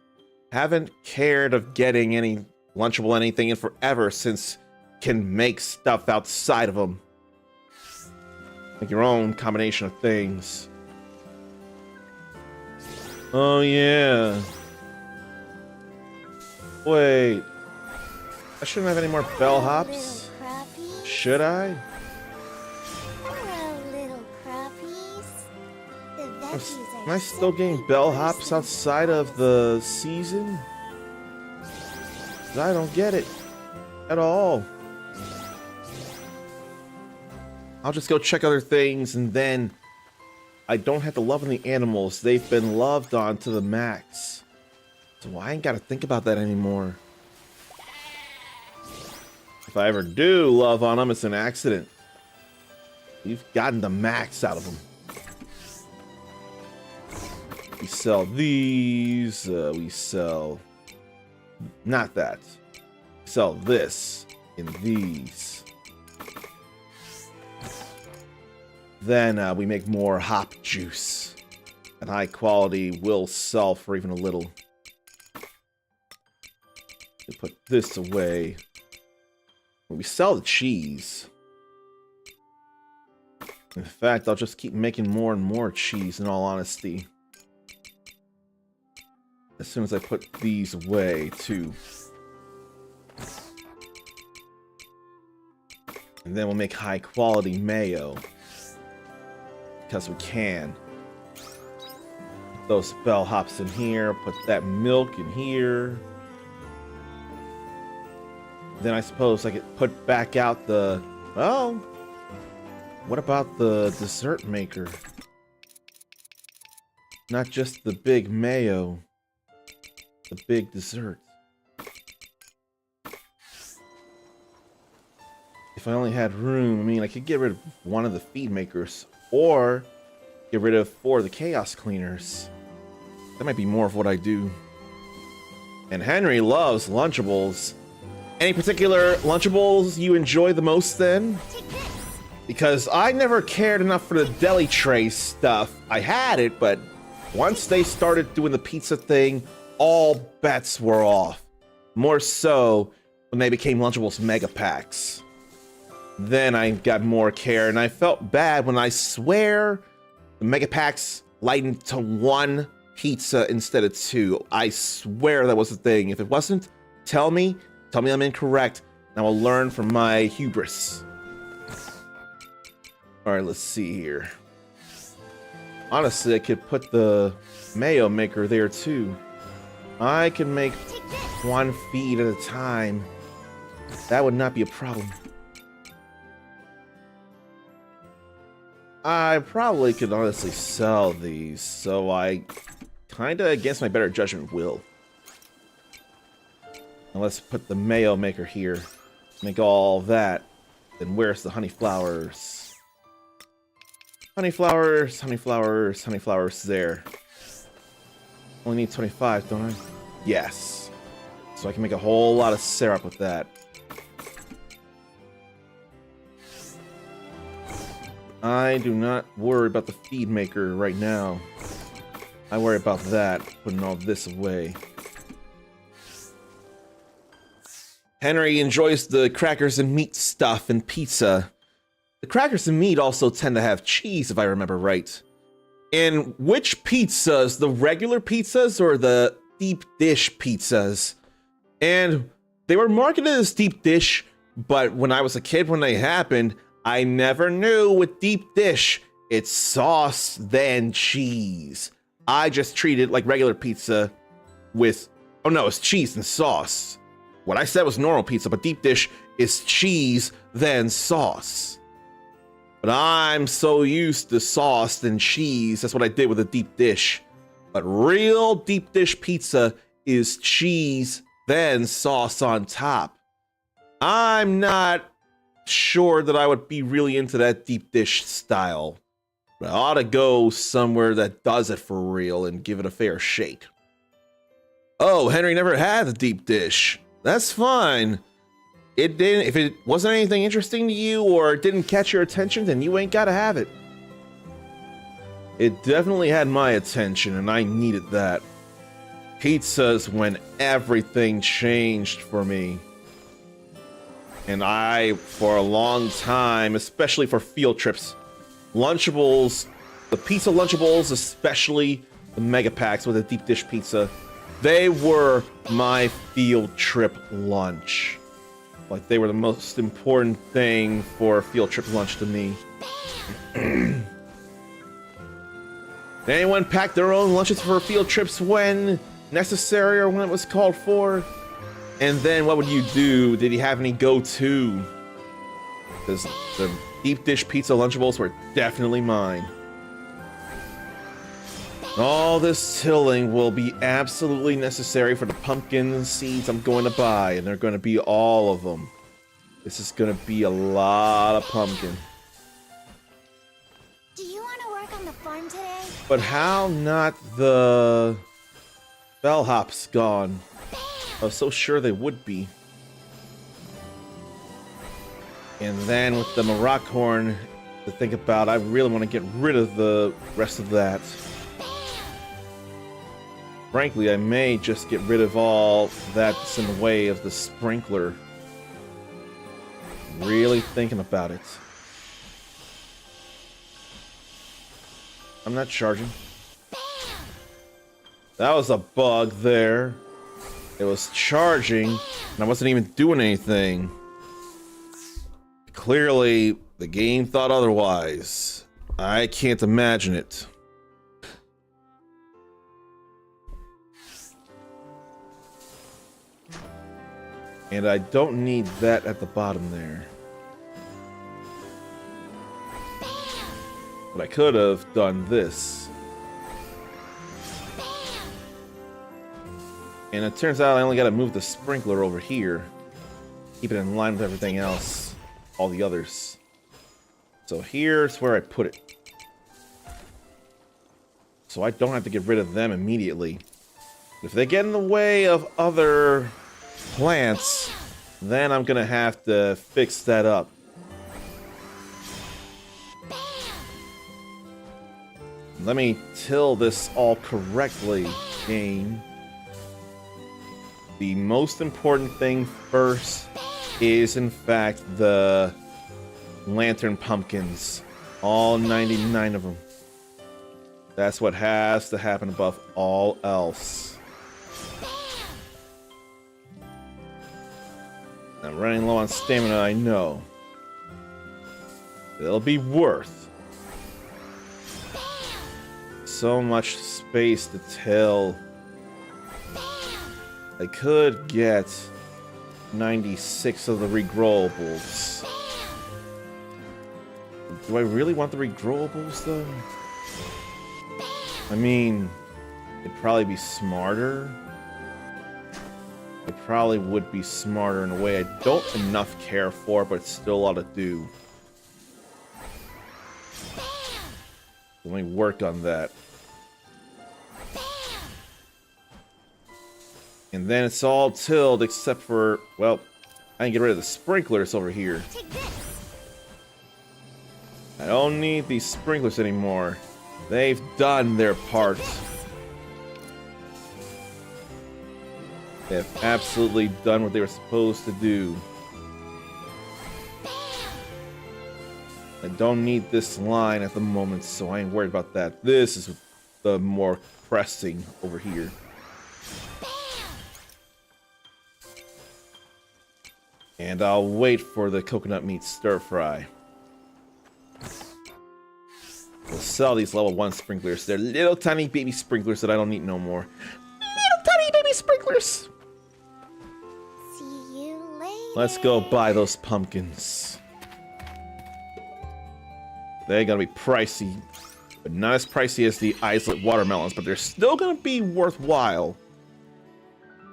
Haven't cared of getting any Lunchable anything in forever, since can make stuff outside of them. Make your own combination of things. Oh yeah. Wait. I shouldn't have any more bellhops. Should I? Hello, little crappies. The veggies Am I still getting bellhops outside of the season? I don't get it at all. I'll just go check other things, and then I don't have to love on the animals. They've been loved on to the max. So I ain't got to think about that anymore. If I ever do love on them, it's an accident. We've gotten the max out of them. We sell these. We sell... Not that. Sell this in these. Then we make more hop juice. And high quality will sell for even a little. We put this away. We sell the cheese. In fact, I'll just keep making more and more cheese, in all honesty. As soon as I put these away, too. And then we'll make high quality mayo. Because we can. Put those bellhops in here. Put that milk in here. Then I suppose I could put back out the... Oh! What about the dessert maker? Not just the big mayo. The big dessert. If I only had room, I mean, I could get rid of one of the feed makers, or get rid of 4 of the chaos cleaners. That might be more of what I do. And Henry loves Lunchables. Any particular Lunchables you enjoy the most, then? Because I never cared enough for the deli tray stuff. I had it, but once they started doing the pizza thing, all bets were off. More so when they became Lunchables Mega Packs. Then I got more care, and I felt bad when I swear the Mega Packs lightened to 1 pizza instead of 2. I swear that was the thing. If it wasn't, tell me I'm incorrect, and I will learn from my hubris. Alright, let's see here. Honestly, I could put the mayo maker there too. I can make 1 feed at a time. That would not be a problem. I probably could honestly sell these, so I kinda, against my better judgment, will. Now let's put the mayo maker here. Make all that. Then where's the honey flowers? Honey flowers, honey flowers, honey flowers there. Only need 25, don't I? Yes. So I can make a whole lot of syrup with that. I do not worry about the feed maker right now. I worry about that, putting all this away. Henry enjoys the crackers and meat stuff and pizza. The crackers and meat also tend to have cheese, if I remember right. And which pizzas, the regular pizzas or the deep dish pizzas? And they were marketed as deep dish, but when I was a kid when they happened, I never knew with deep dish, it's sauce then cheese. I just treated it like regular pizza with, oh no, it's cheese and sauce. What I said was normal pizza, but deep dish is cheese then sauce. But I'm so used to sauce than cheese. That's what I did with a deep dish. But real deep dish pizza is cheese, then sauce on top. I'm not sure that I would be really into that deep dish style. But I ought to go somewhere that does it for real and give it a fair shake. Oh, Henry never had the deep dish. That's fine. It didn't. If it wasn't anything interesting to you or it didn't catch your attention, then you ain't gotta have it. It definitely had my attention, and I needed that. Pizza's when everything changed for me. And I, for a long time, especially for field trips, Lunchables, the pizza Lunchables, especially the mega packs with a deep dish pizza, they were my field trip lunch. Like, they were the most important thing for a field trip lunch to me. Did anyone pack their own lunches for field trips when necessary or when it was called for? And then what would you do? Did you have any go-to? Because the deep dish pizza Lunchables were definitely mine. All this tilling will be absolutely necessary for the pumpkin seeds I'm going to buy, and they're going to be all of them. This is going to be a lot of pumpkin. Do you want to work on the farm today? But how not the bellhops gone? I was so sure they would be. And then with the Maroc horn to think about, I really want to get rid of the rest of that. Frankly, I may just get rid of all that's in the way of the sprinkler. Really thinking about it. I'm not charging. That was a bug there. It was charging, and I wasn't even doing anything. Clearly, the game thought otherwise. I can't imagine it. And I don't need that at the bottom there. But I could have done this. And it turns out I only got to move the sprinkler over here. Keep it in line with everything else. All the others. So here's where I put it. So I don't have to get rid of them immediately. If they get in the way of other plants, then I'm gonna have to fix that up. Let me till this all correctly, game. The most important thing first is, in fact, the lantern pumpkins. All 99 of them. That's what has to happen above all else. I'm running low on stamina, I know. It'll be worth so much space to till. I could get 96 of the regrowables. Do I really want the regrowables, though? I mean, it'd probably be smarter. It probably would be smarter in a way I don't enough care for, but it's still a lot to do. Let me work on that. And then it's all tilled except for, well, I can get rid of the sprinklers over here. Take this. I don't need these sprinklers anymore. They've done their part. They've absolutely done what they were supposed to do. I don't need this line at the moment, so I ain't worried about that. This is the more pressing over here. And I'll wait for the coconut meat stir fry. We'll sell these level 1 sprinklers. They're little tiny baby sprinklers that I don't need no more. Little tiny baby sprinklers! See you later. Let's go buy those pumpkins. They're gonna be pricey, but not as pricey as the Islet watermelons, but they're still gonna be worthwhile.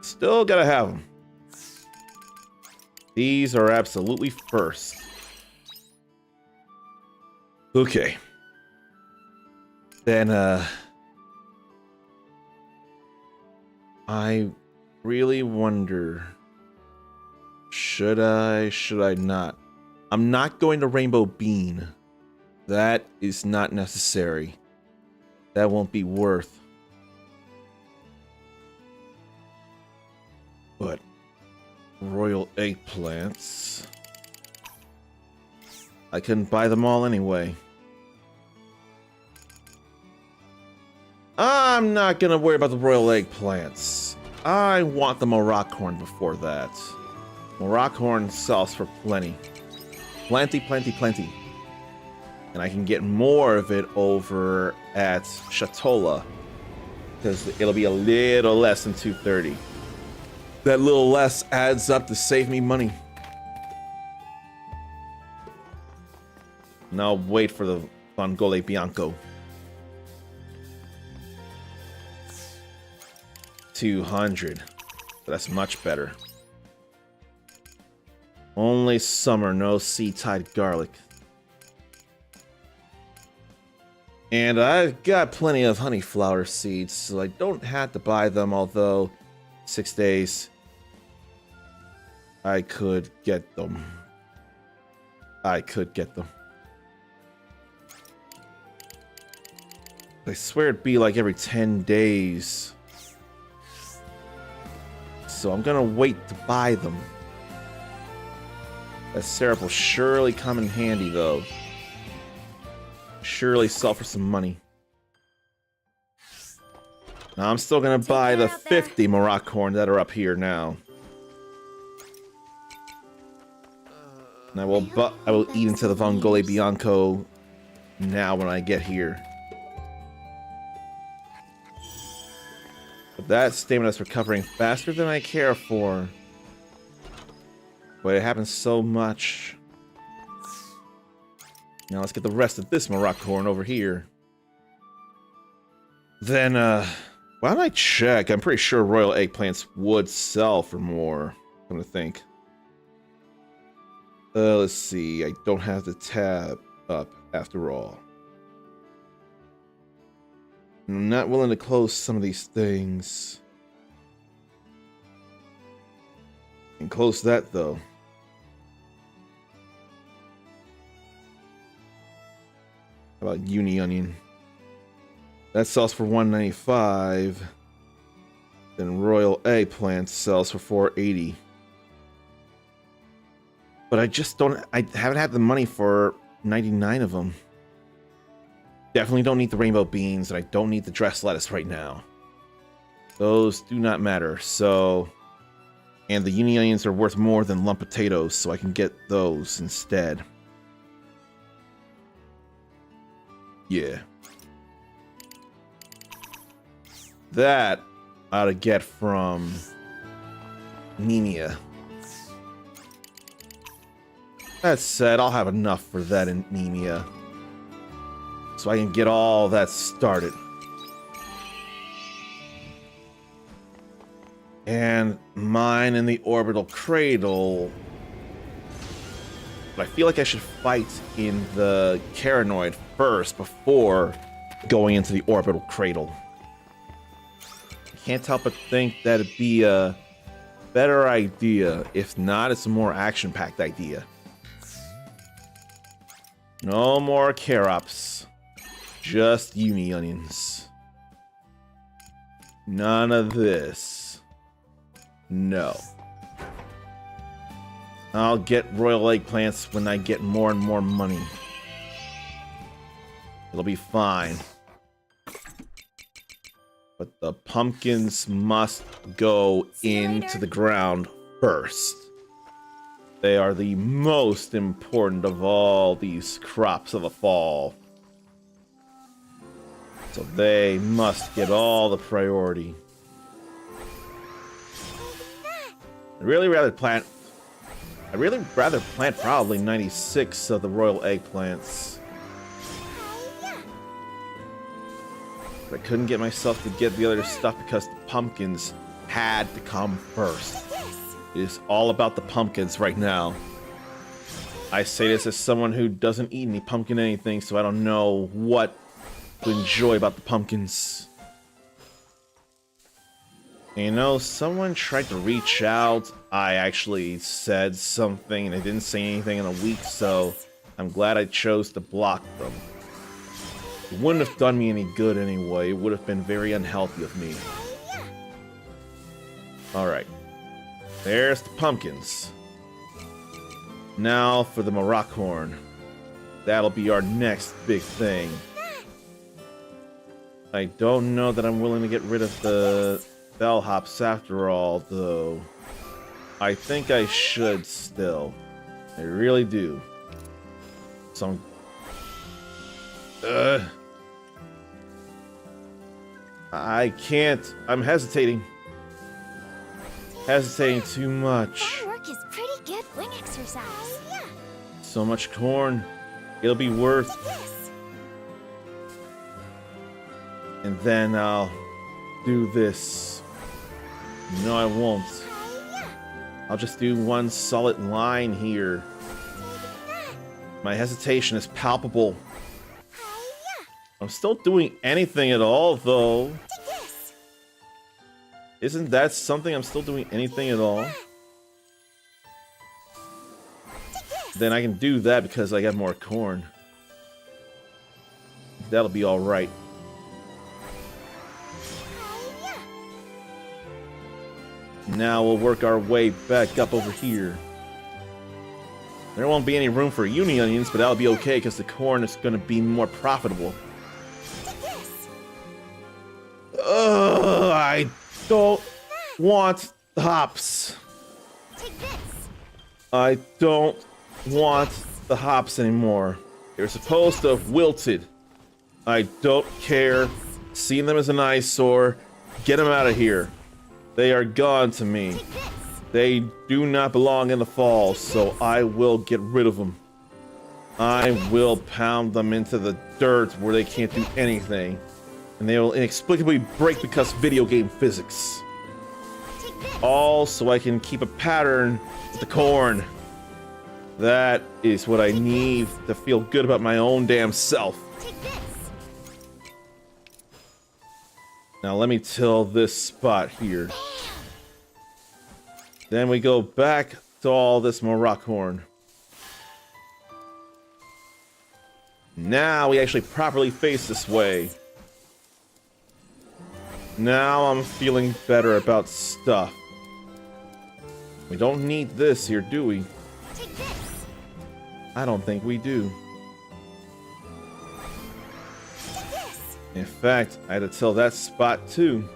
Still gotta have them. These are absolutely first. Okay. Then, I really wonder, should I not? I'm not going to Rainbow Bean. That is not necessary. That won't be worth. But royal eggplants, I couldn't buy them all anyway. I'm not gonna worry about the royal eggplants. I want the Morockhorn before that. Morockhorn sells for plenty. Plenty, plenty, plenty. And I can get more of it over at Shatola, because it'll be a little less than 230. That little less adds up to save me money. Now wait for the Vongole Bianco. 200. That's much better. Only summer, no sea-tide garlic. And I've got plenty of honeyflower seeds, so I don't have to buy them, although 6 days I could get them. I swear it'd be like every 10 days. So I'm gonna wait to buy them. That syrup will surely come in handy, though. Surely sell for some money. Now I'm still gonna buy the 50 Morockhorn that are up here now. And I will eat into the Vongole Bianco now when I get here. But that stamina is recovering faster than I care for. But it happens so much. Now let's get the rest of this Morockhorn over here. Then, why don't I check? I'm pretty sure royal eggplants would sell for more. I'm gonna think. Let's see. I don't have the tab up after all. I'm not willing to close some of these things. And close that, though. How about uni onion? That sells for $195. Then royal eggplant sells for $480. But I haven't had the money for 99 of them. Definitely don't need the rainbow beans, and I don't need the dressed lettuce right now. Those do not matter, so... And the uni onions are worth more than lump potatoes, so I can get those instead. Yeah. That I ought to get from Nemia. That said, I'll have enough for that in Nemia. So I can get all that started. And mine in the orbital cradle. But I feel like I should fight in the Caranoid first before going into the orbital cradle. I can't help but think that'd be a better idea. If not, it's a more action-packed idea. No more Karops. Just uni onions. None of this. No. I'll get royal eggplants when I get more and more money. It'll be fine. But the pumpkins must go into the ground first. They are the most important of all these crops of the fall. So they must get all the priority. I'd really rather plant probably 96 of the royal eggplants. But I couldn't get myself to get the other stuff because the pumpkins had to come first. It is all about the pumpkins right now. I say this as someone who doesn't eat any pumpkin anything, so I don't know what to enjoy about the pumpkins. You know, someone tried to reach out. I actually said something and they didn't say anything in a week, so I'm glad I chose to block them. It wouldn't have done me any good anyway. It would have been very unhealthy of me. Alright. There's the pumpkins. Now for the Maracorn. That'll be our next big thing. I don't know that I'm willing to get rid of the bellhops after all, though. I think I should still. I really do. So I can't. I'm hesitating. Hesitating too much. That work is pretty good wing exercise. Yeah. So much corn. It'll be worth. And then I'll do this. No, I won't. I'll just do one solid line here. My hesitation is palpable. I'm still doing anything at all, though. Isn't that something? I'm still doing anything at all? Then I can do that because I got more corn. That'll be alright. Now we'll work our way back up over here. There won't be any room for uni onions, but that'll be okay because the corn is going to be more profitable. Ugh, I don't want hops. I don't want the hops anymore. They're supposed to have wilted. I don't care. Seeing them as an eyesore. Get them out of here. They are gone to me. They do not belong in the fall, so I will get rid of them. I will pound them into the dirt where they can't do anything. And they will inexplicably break because video game physics. All so I can keep a pattern with the corn. That is what I need to feel good about my own damn self. Now let me till this spot here. Then we go back to all this Maracorn. Now we actually properly face this way. Now I'm feeling better about stuff. We don't need this here, do we? I don't think we do. In fact, I had to till that spot too.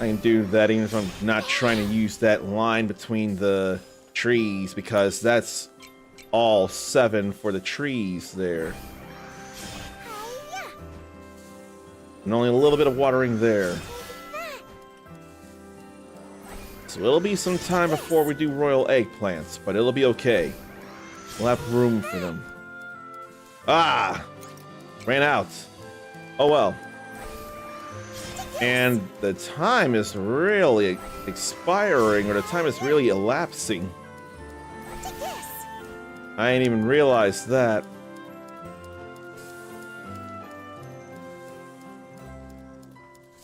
I can do that even if I'm not trying to use that line between the trees, because that's all 7 for the trees there. And only a little bit of watering there. So it'll be some time before we do royal eggplants, but it'll be okay. We'll have room for them. Ah! Ran out. Oh well. And the time is really expiring, or the time is really elapsing. I ain't even realized that.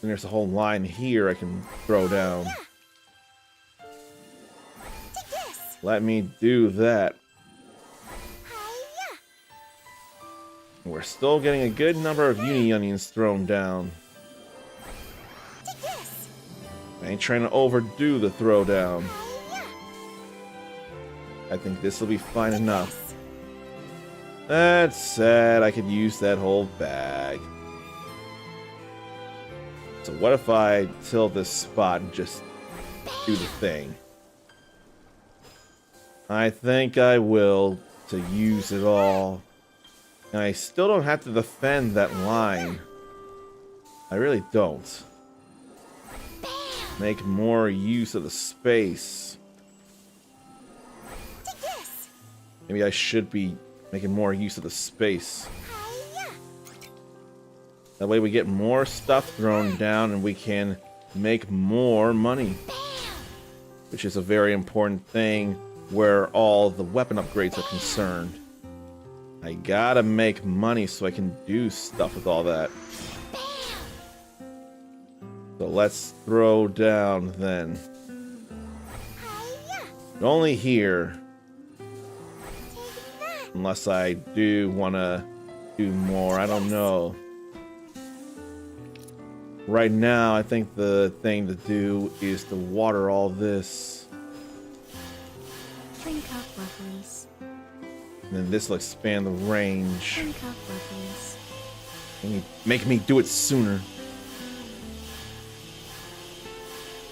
And there's a whole line here I can throw down. Let me do that. We're still getting a good number of uni onions thrown down. I ain't trying to overdo the throwdown. Hiya. I think this will be fine enough. That said, I could use that whole bag. So what if I tilt this spot and just do the thing? I think I will, to use it all. And I still don't have to defend that line. I really don't. Make more use of the space. Take this. Maybe I should be making more use of the space. Hiya. That way we get more stuff thrown down and we can make more money. Which is a very important thing where all the weapon upgrades are concerned. I gotta make money so I can do stuff with all that. So let's throw down then. Hiya. Only here. Take that. Unless I do want to do more. I don't know. Right now, I think the thing to do is to water all this. Drink up, lovelies. And then this will expand the range. Drink up, lovelies. And make me do it sooner.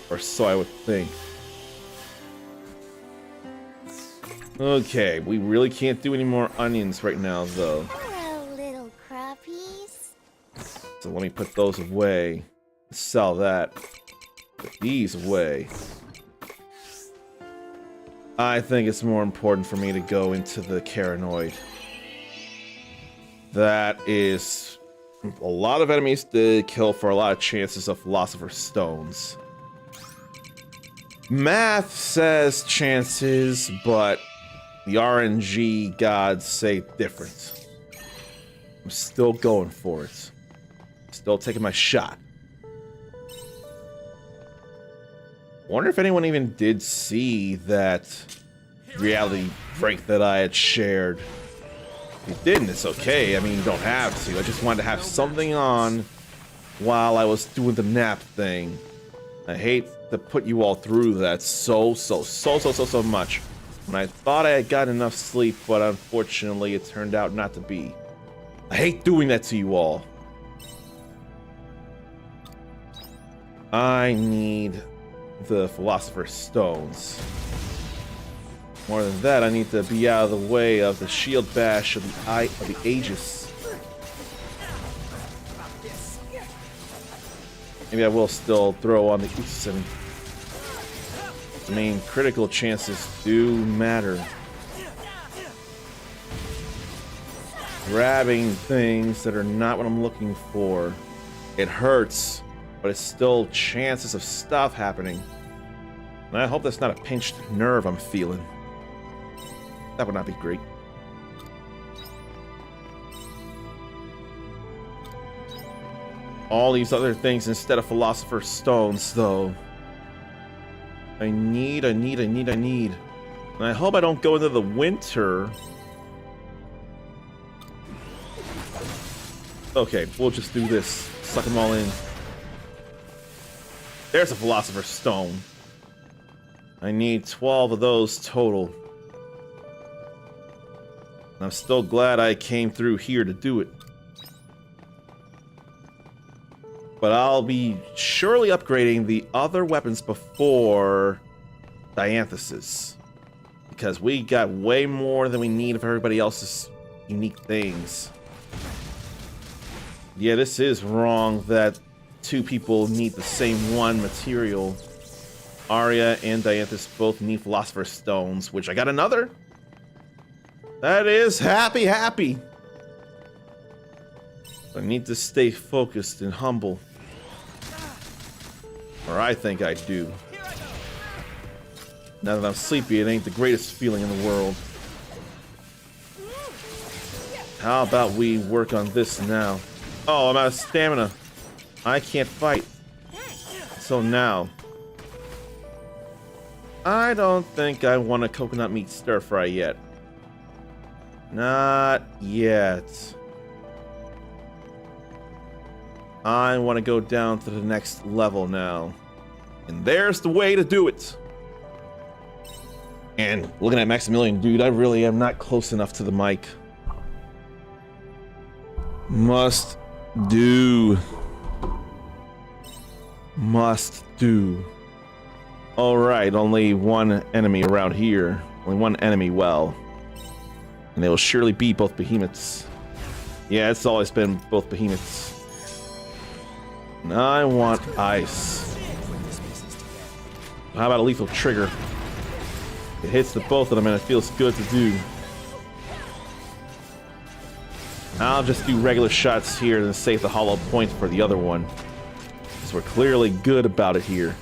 Or so I would think. Okay, we really can't do any more onions right now, though. Hello, little crappies. So let me put those away. Sell that. Put these away. I think it's more important for me to go into the Caranoid. That is a lot of enemies to kill for a lot of chances of Philosopher's Stones. Math says chances, but the RNG gods say different. I'm still going for it. Still taking my shot. Wonder if anyone even did see that reality break that I had shared. If you didn't, it's okay. I mean, you don't have to. I just wanted to have something on while I was doing the nap thing. I hate to put you all through that so much. When I thought I had gotten enough sleep, but unfortunately it turned out not to be. I hate doing that to you all. I need the Philosopher's Stones. More than that, I need to be out of the way of the shield bash of the Eye of the Aegis. Maybe I will still throw on the Usen. I mean, critical chances do matter. Grabbing things that are not what I'm looking for. It hurts, but it's still chances of stuff happening. And I hope that's not a pinched nerve I'm feeling. That would not be great. All these other things instead of Philosopher's Stones, though. I need. And I hope I don't go into the winter. Okay, we'll just do this. Suck them all in. There's a Philosopher's Stone. I need 12 of those total. I'm still glad I came through here to do it. But I'll be surely upgrading the other weapons before Dianthus's. Because we got way more than we need of everybody else's unique things. Yeah, this is wrong that two people need the same one material. Arya and Dianthus both need Philosopher's Stones, which I got another. That is happy. I need to stay focused and humble. Or I think I do. Now that I'm sleepy, it ain't the greatest feeling in the world. How about we work on this now? Oh, I'm out of stamina. I can't fight. So now. I don't think I want a coconut meat stir fry yet. Not yet. I want to go down to the next level now. And there's the way to do it. And looking at Maximilian, dude, I really am not close enough to the mic. Must do. Must do. Alright, only one enemy around here. Only one enemy well. And they will surely be both behemoths. Yeah, it's always been both behemoths. And I want ice. How about a lethal trigger? It hits the both of them and it feels good to do. I'll just do regular shots here and save the hollow point for the other one. Because we're clearly good about it here.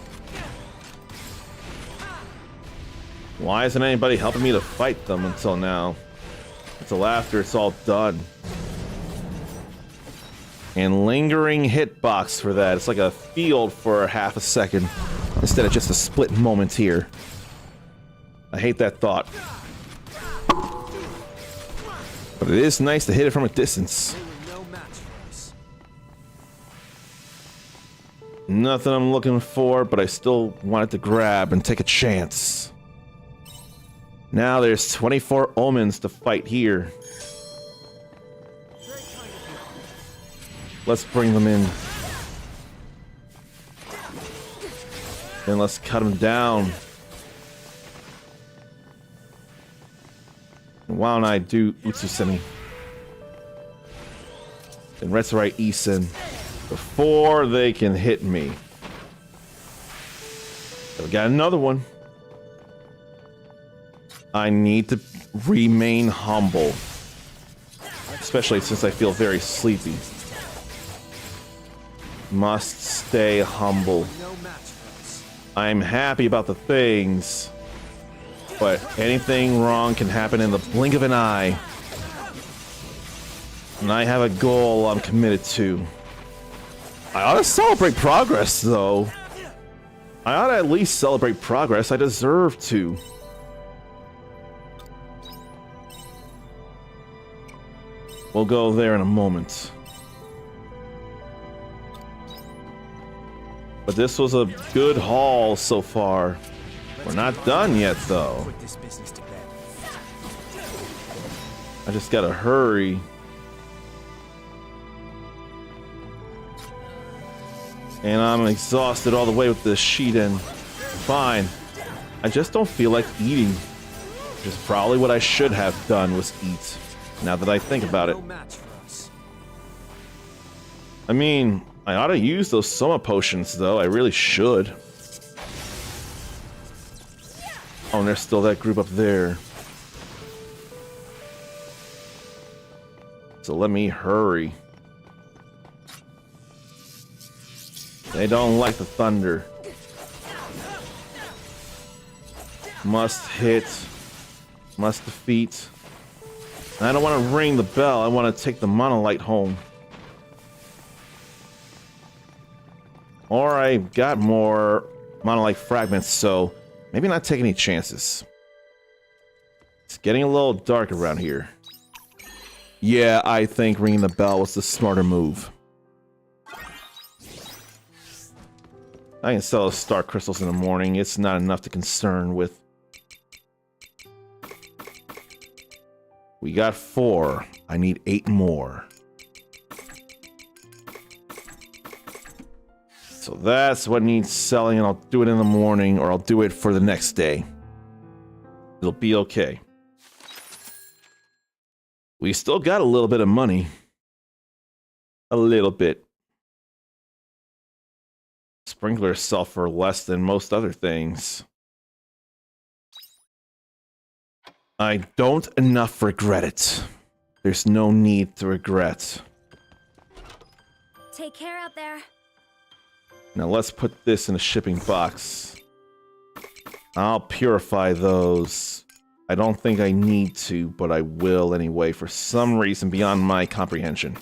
Why isn't anybody helping me to fight them until now? Until after it's all done. And lingering hitbox for that. It's like a field for half a second instead of just a split moment here. I hate that thought. But it is nice to hit it from a distance. Nothing I'm looking for, but I still wanted to grab and take a chance. Now there's 24 omens to fight here. Let's bring them in. Then let's cut them down. And why don't I do Utsusemi? And Retsurai Isen before they can hit me. So we got another one. I need to remain humble. Especially since I feel very sleepy. Must stay humble. I'm happy about the things, but anything wrong can happen in the blink of an eye. And I have a goal I'm committed to. I ought to celebrate progress, though. I ought to at least celebrate progress. I deserve to. We'll go there in a moment. But this was a good haul so far. We're not done yet, though. Put this business to bed. I just gotta hurry. And I'm exhausted all the way with this sheet in. Fine. I just don't feel like eating. Which is probably what I should have done was eat. Now that I think about it. No match for us. I mean, I ought to use those Soma potions, though. I really should. Oh, and there's still that group up there. So let me hurry. They don't like the thunder. Must hit. Must defeat. I don't want to ring the bell. I want to take the monolite home. Or I got more monolite fragments, so maybe not take any chances. It's getting a little dark around here. Yeah, I think ringing the bell was the smarter move. I can sell those star crystals in the morning. It's not enough to concern with. We got 4. I need 8 more. So that's what needs selling, and I'll do it in the morning, or I'll do it for the next day. It'll be okay. We still got a little bit of money. A little bit. Sprinklers sell for less than most other things. I don't enough regret it. There's no need to regret. Take care out there. Now let's put this in a shipping box. I'll purify those. I don't think I need to, but I will anyway for some reason beyond my comprehension.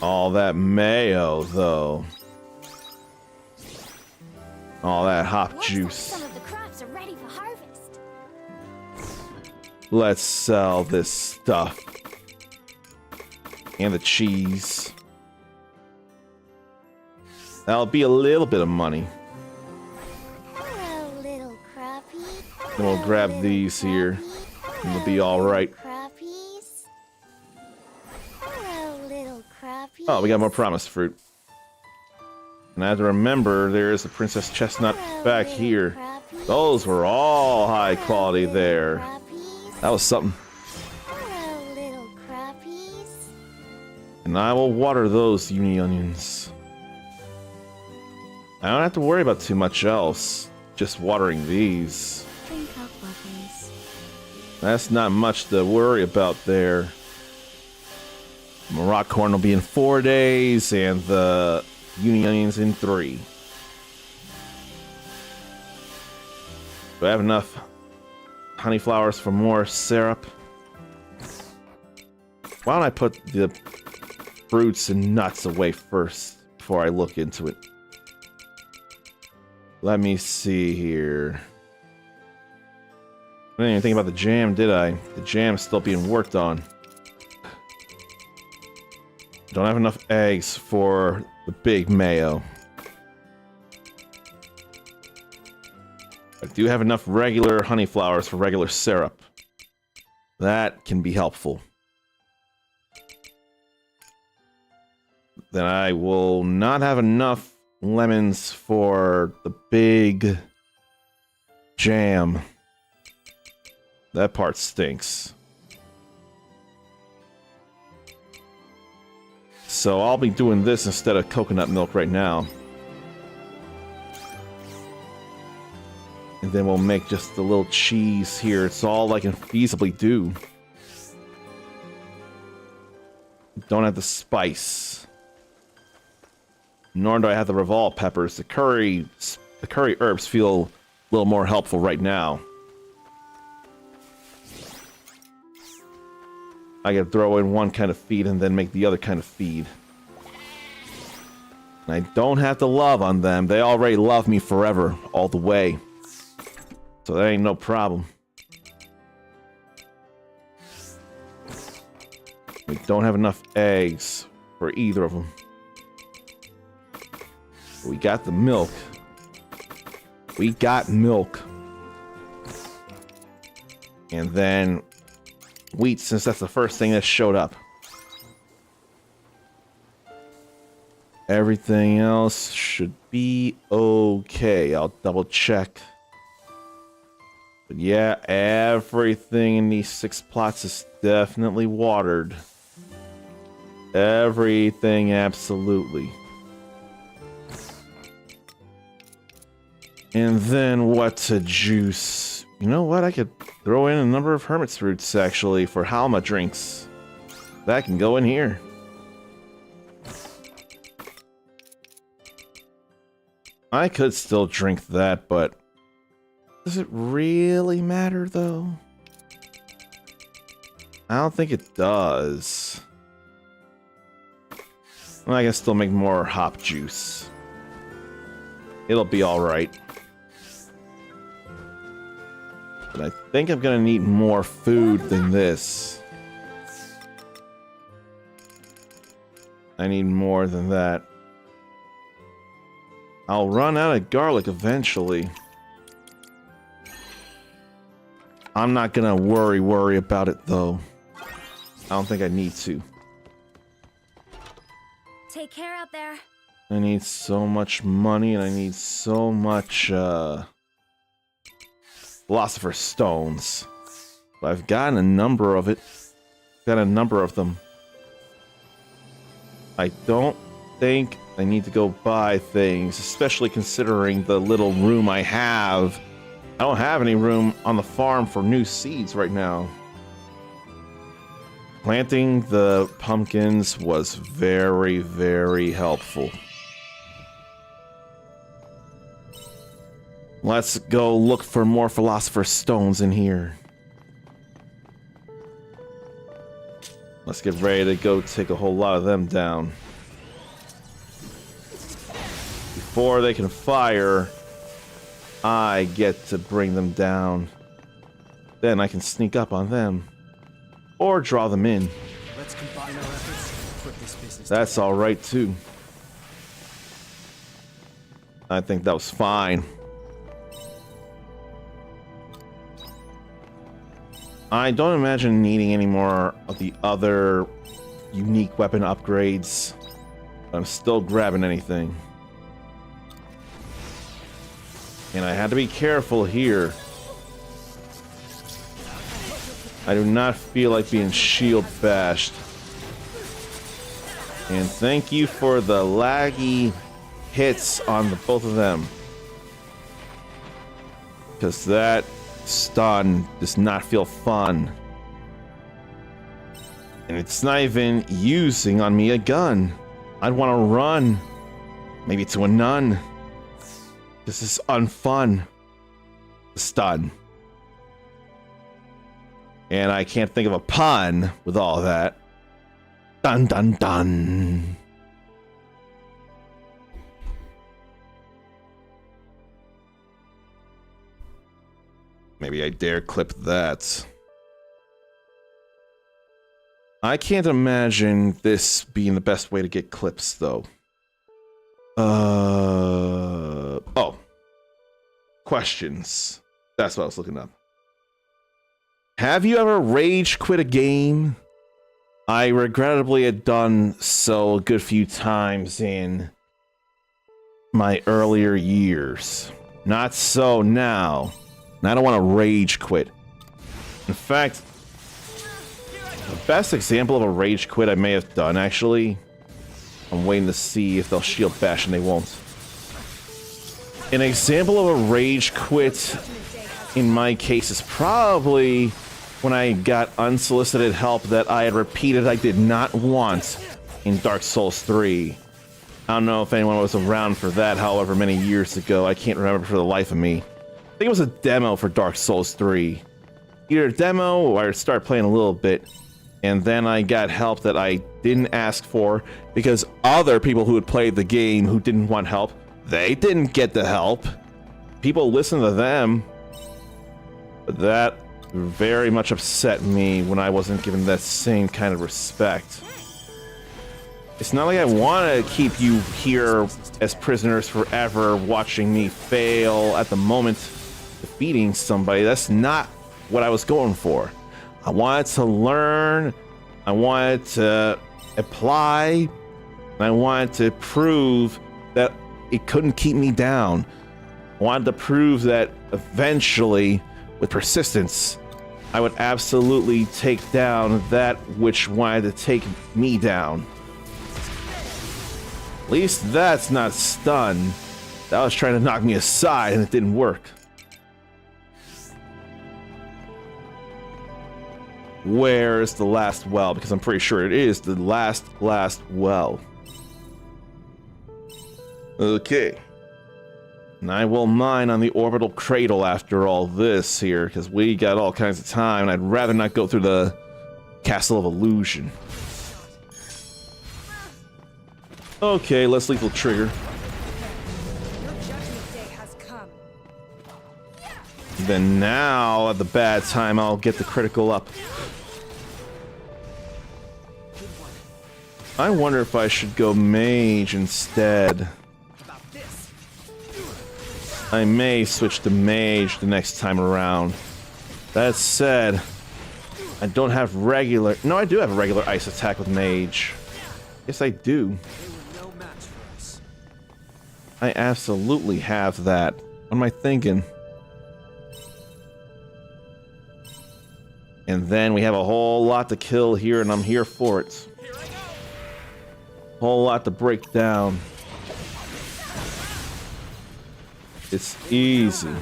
All that mayo, though. All that hop Looks juice. like some of the crops are ready for harvest. Let's sell this stuff. And the cheese. That'll be a little bit of money. Hello, little crappie. Then we'll grab Hello, these little here, crappie. and we'll be Hello, all right. little crappies. Hello, little crappies. Oh, we got more promise fruit. And I have to remember there is a princess chestnut Hello, back little here. crappies. Those were all high Hello, quality little there. crappies. That was something. Hello, little crappies. And I will water those uni onions. I don't have to worry about too much else. Just watering these. Drink up, lovelies. That's not much to worry about there. My rock corn will be in 4 days, and the uni onions in 3. Do I have enough honey flowers for more syrup? Why don't I put the fruits and nuts away first before I look into it? Let me see here. I didn't even think about the jam, did I? The jam's still being worked on. Don't have enough eggs for the big mayo. I do have enough regular honey flowers for regular syrup. That can be helpful. Then I will not have enough lemons for the big jam. That part stinks. So I'll be doing this instead of coconut milk right now. And then we'll make just a little cheese here. It's all I can feasibly do. Don't have the spice. Nor do I have the revolve peppers. The curry herbs feel a little more helpful right now. I gotta throw in one kind of feed and then make the other kind of feed. And I don't have to love on them. They already love me forever, all the way. So that ain't no problem. We don't have enough eggs for either of them. We got the milk. We got milk. And then wheat, since that's the first thing that showed up. Everything else should be okay. I'll double check. But yeah, everything in these 6 plots is definitely watered. Everything, absolutely. And then what to juice? You know what? I could throw in a number of hermit's roots, actually, for Halma drinks. That can go in here. I could still drink that, but does it really matter, though? I don't think it does. Well, I can still make more hop juice. It'll be alright. But I think I'm gonna need more food than this. I need more than that. I'll run out of garlic eventually. I'm not gonna worry about it though. I don't think I need to. Take care out there. I need so much money and I need so much Philosopher's Stones. But I've gotten a number of it. Got a number of them. I don't think I need to go buy things, especially considering the little room I have. I don't have any room on the farm for new seeds right now. Planting the pumpkins was very, very helpful. Let's go look for more Philosopher's Stones in here. Let's get ready to go take a whole lot of them down. Before they can fire, I get to bring them down. Then I can sneak up on them. Or draw them in. Let's combine our efforts and put this business That's alright too. I think that was fine. I don't imagine needing any more of the other unique weapon upgrades. I'm still grabbing anything. And I had to be careful here. I do not feel like being shield bashed. And thank you for the laggy hits on the both of them. Because that stun does not feel fun. And it's not even using on me a gun. I'd want to run. Maybe to a nun. This is unfun. Stun. And I can't think of a pun with all that. Dun dun dun. Maybe I dare clip that. I can't imagine this being the best way to get clips, though. Oh. Questions. That's what I was looking up. Have you ever rage quit a game? I regrettably had done so a good few times in my earlier years. Not so now. And I don't want to rage quit. In fact, the best example of a rage quit I may have done, actually, I'm waiting to see if they'll shield bash, and they won't. An example of a rage quit, in my case, is probably when I got unsolicited help that I had repeated I did not want in Dark Souls 3. I don't know if anyone was around for that, however many years ago. I can't remember for the life of me. I think it was a demo for Dark Souls 3. Either a demo or I started playing a little bit, and then I got help that I didn't ask for because other people who had played the game who didn't want help, they didn't get the help. People listened to them. But that very much upset me when I wasn't given that same kind of respect. It's not like I want to keep you here as prisoners forever watching me fail at the moment defeating somebody. That's not what I was going for. I wanted to learn, I wanted to apply, and I wanted to prove that it couldn't keep me down. I wanted to prove that eventually, with persistence, I would absolutely take down that which wanted to take me down. At least that's not stun. That was trying to knock me aside and it didn't work. Where's the last well? Because I'm pretty sure it is the last well. Okay. And I will mine on the orbital cradle after all this here, because we got all kinds of time, and I'd rather not go through the Castle of Illusion. Okay, let's lethal trigger. Your judgment day has come. Then now, at the bad time, I'll get the critical up. I wonder if I should go mage instead. I may switch to mage the next time around. That said, I don't have regular... No, I do have a regular ice attack with mage. Yes, I do. I absolutely have that. What am I thinking? And then we have a whole lot to kill here, and I'm here for it. Whole lot to break down. It's easy.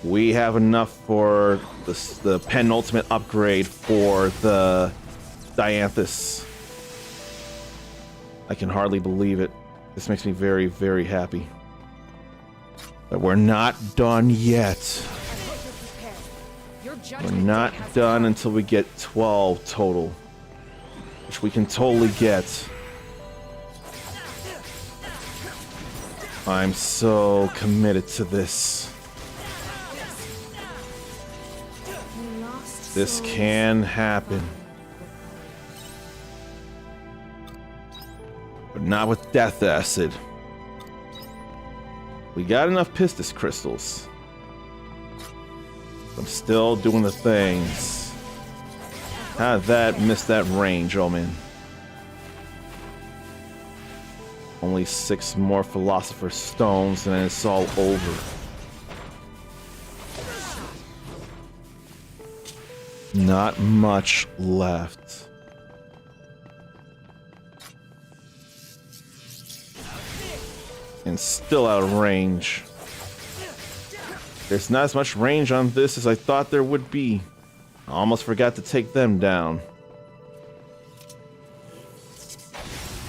We have enough for the penultimate upgrade for the Dianthus. I can hardly believe it. This makes me very, very happy. But we're not done yet. We're not done until we get 12 total. Which we can totally get. I'm so committed to this. This can happen. But not with Death Acid. We got enough Pistis crystals. I'm still doing the things. How did that miss that range, oh man? Only 6 more Philosopher's Stones and then it's all over. Not much left. And still out of range. There's not as much range on this as I thought there would be. I almost forgot to take them down.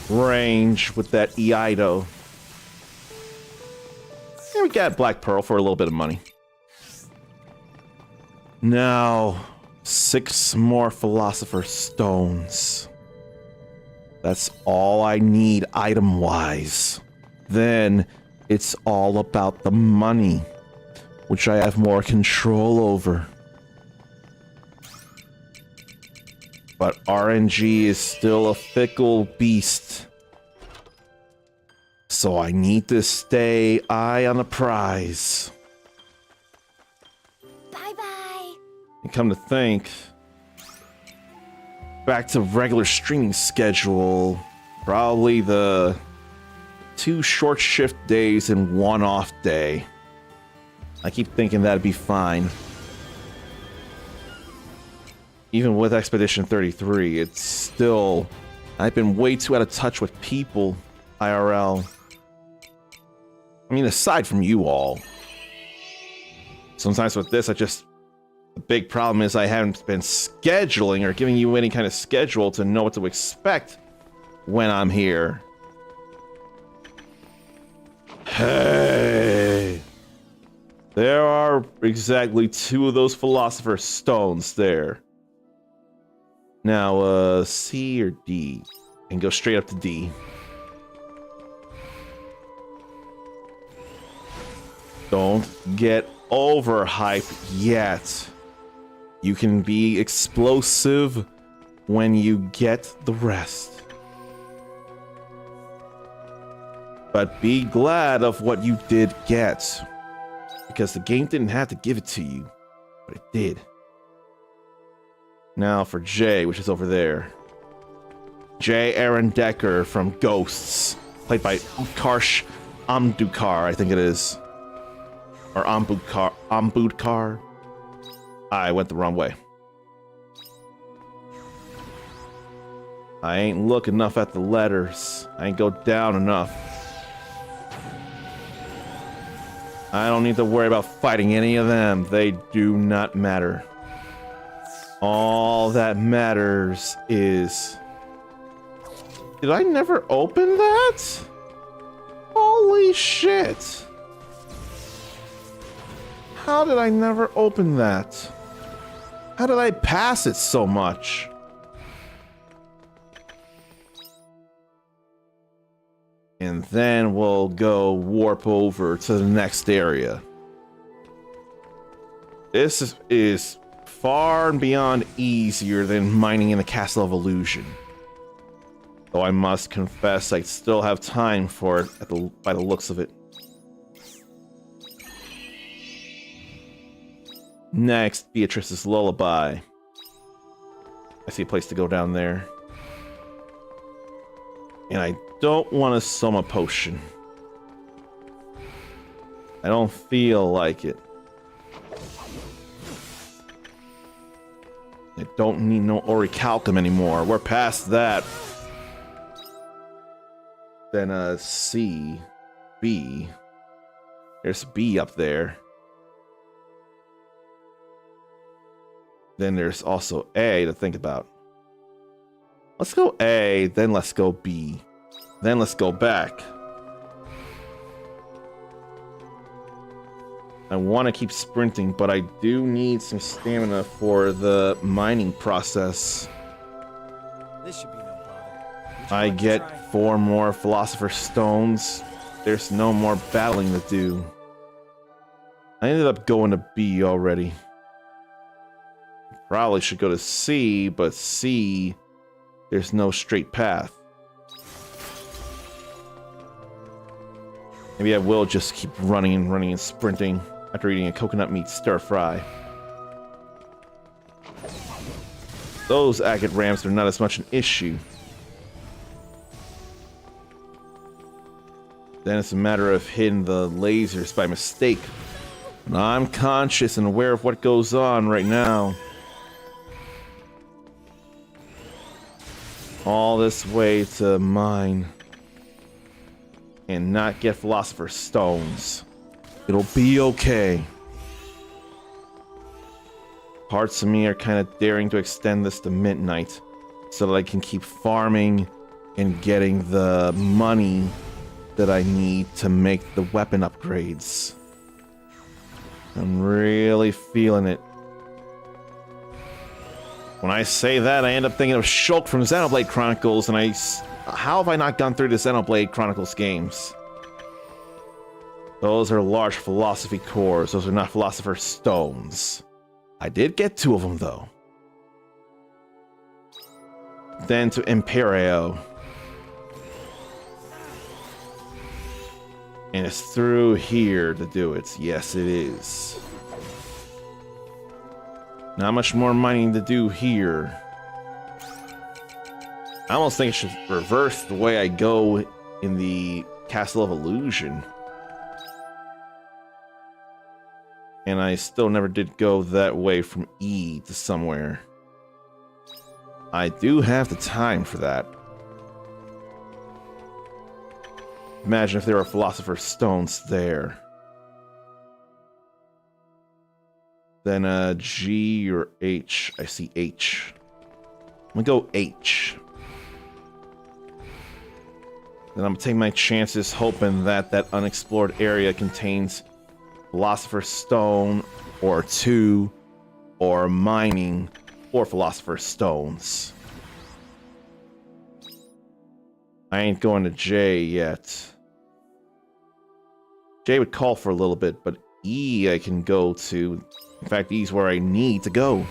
Range with that Eido. And we got Black Pearl for a little bit of money. Now, 6 more Philosopher's Stones. That's all I need item-wise. Then it's all about the money, which I have more control over. But RNG is still a fickle beast. So I need to stay eye on the prize. Bye-bye. And come to think, back to regular streaming schedule, probably the 2 short shift days and 1 off day. I keep thinking that'd be fine. Even with Expedition 33, it's still... I've been way too out of touch with people, IRL. I mean, aside from you all. Sometimes with this, the big problem is I haven't been scheduling or giving you any kind of schedule to know what to expect when I'm here. Hey! There are exactly 2 of those Philosopher's Stones there. Now, C or D? And go straight up to D. Don't get overhyped yet. You can be explosive when you get the rest. But be glad of what you did get. Because the game didn't have to give it to you, but it did. Now for Jay, which is over there. Jay Aaron Decker from Ghosts. Played by Utkarsh Amdukar, I think it is. Or Ambudkar. I went the wrong way. I ain't look enough at the letters. I ain't go down enough. I don't need to worry about fighting any of them. They do not matter. All that matters is... Did I never open that? Holy shit. How did I never open that? How did I pass it so much? And then we'll go warp over to the next area. This is far and beyond easier than mining in the Castle of Illusion. Though I must confess I still have time for it by the looks of it. Next, Beatrice's Lullaby. I see a place to go down there. And I don't want a Soma potion. I don't feel like it. I don't need no orichalcum anymore. We're past that. Then C, B. There's B up there. Then there's also A to think about. Let's go A, then let's go B. Then let's go back. I want to keep sprinting, but I do need some stamina for the mining process. This should be no bother. Would you I like to get try? 4 more Philosopher's Stones. There's no more battling to do. I ended up going to B already. Probably should go to C, but C, there's no straight path. Maybe I will just keep running and sprinting after eating a coconut meat stir fry. Those agate ramps are not as much an issue. Then it's a matter of hitting the lasers by mistake. And I'm conscious and aware of what goes on right now. All this way to mine. And not get Philosopher's Stones. It'll be okay. Parts of me are kind of daring to extend this to midnight so that I can keep farming and getting the money that I need to make the weapon upgrades. I'm really feeling it. When I say that, I end up thinking of Shulk from Xenoblade Chronicles, and how have I not gone through the Xenoblade Chronicles games? Those are large philosophy cores. Those are not Philosopher's Stones. I did get 2 of them, though. Then to Imperio. And it's through here to do it. Yes, it is. Not much more mining to do here. I almost think I should reverse the way I go in the Castle of Illusion. And I still never did go that way from E to somewhere. I do have the time for that. Imagine if there were Philosopher's Stones there. Then G or H. I see H. I'm gonna go H. Then I'm gonna take my chances hoping that that unexplored area contains Philosopher's Stone or 2 or mining or Philosopher's Stones. I ain't going to J yet. J would call for a little bit, but E I can go to. In fact, E's where I need to go.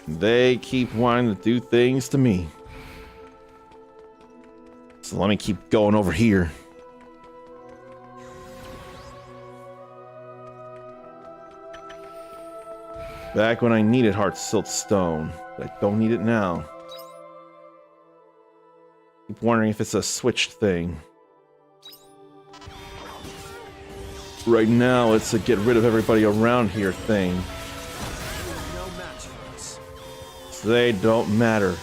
They keep wanting to do things to me. So let me keep going over here. Back when I needed Heart Silt Stone, but I don't need it now. Keep wondering if it's a switched thing. Right now, it's a get rid of everybody around here thing. No match for us. They don't matter.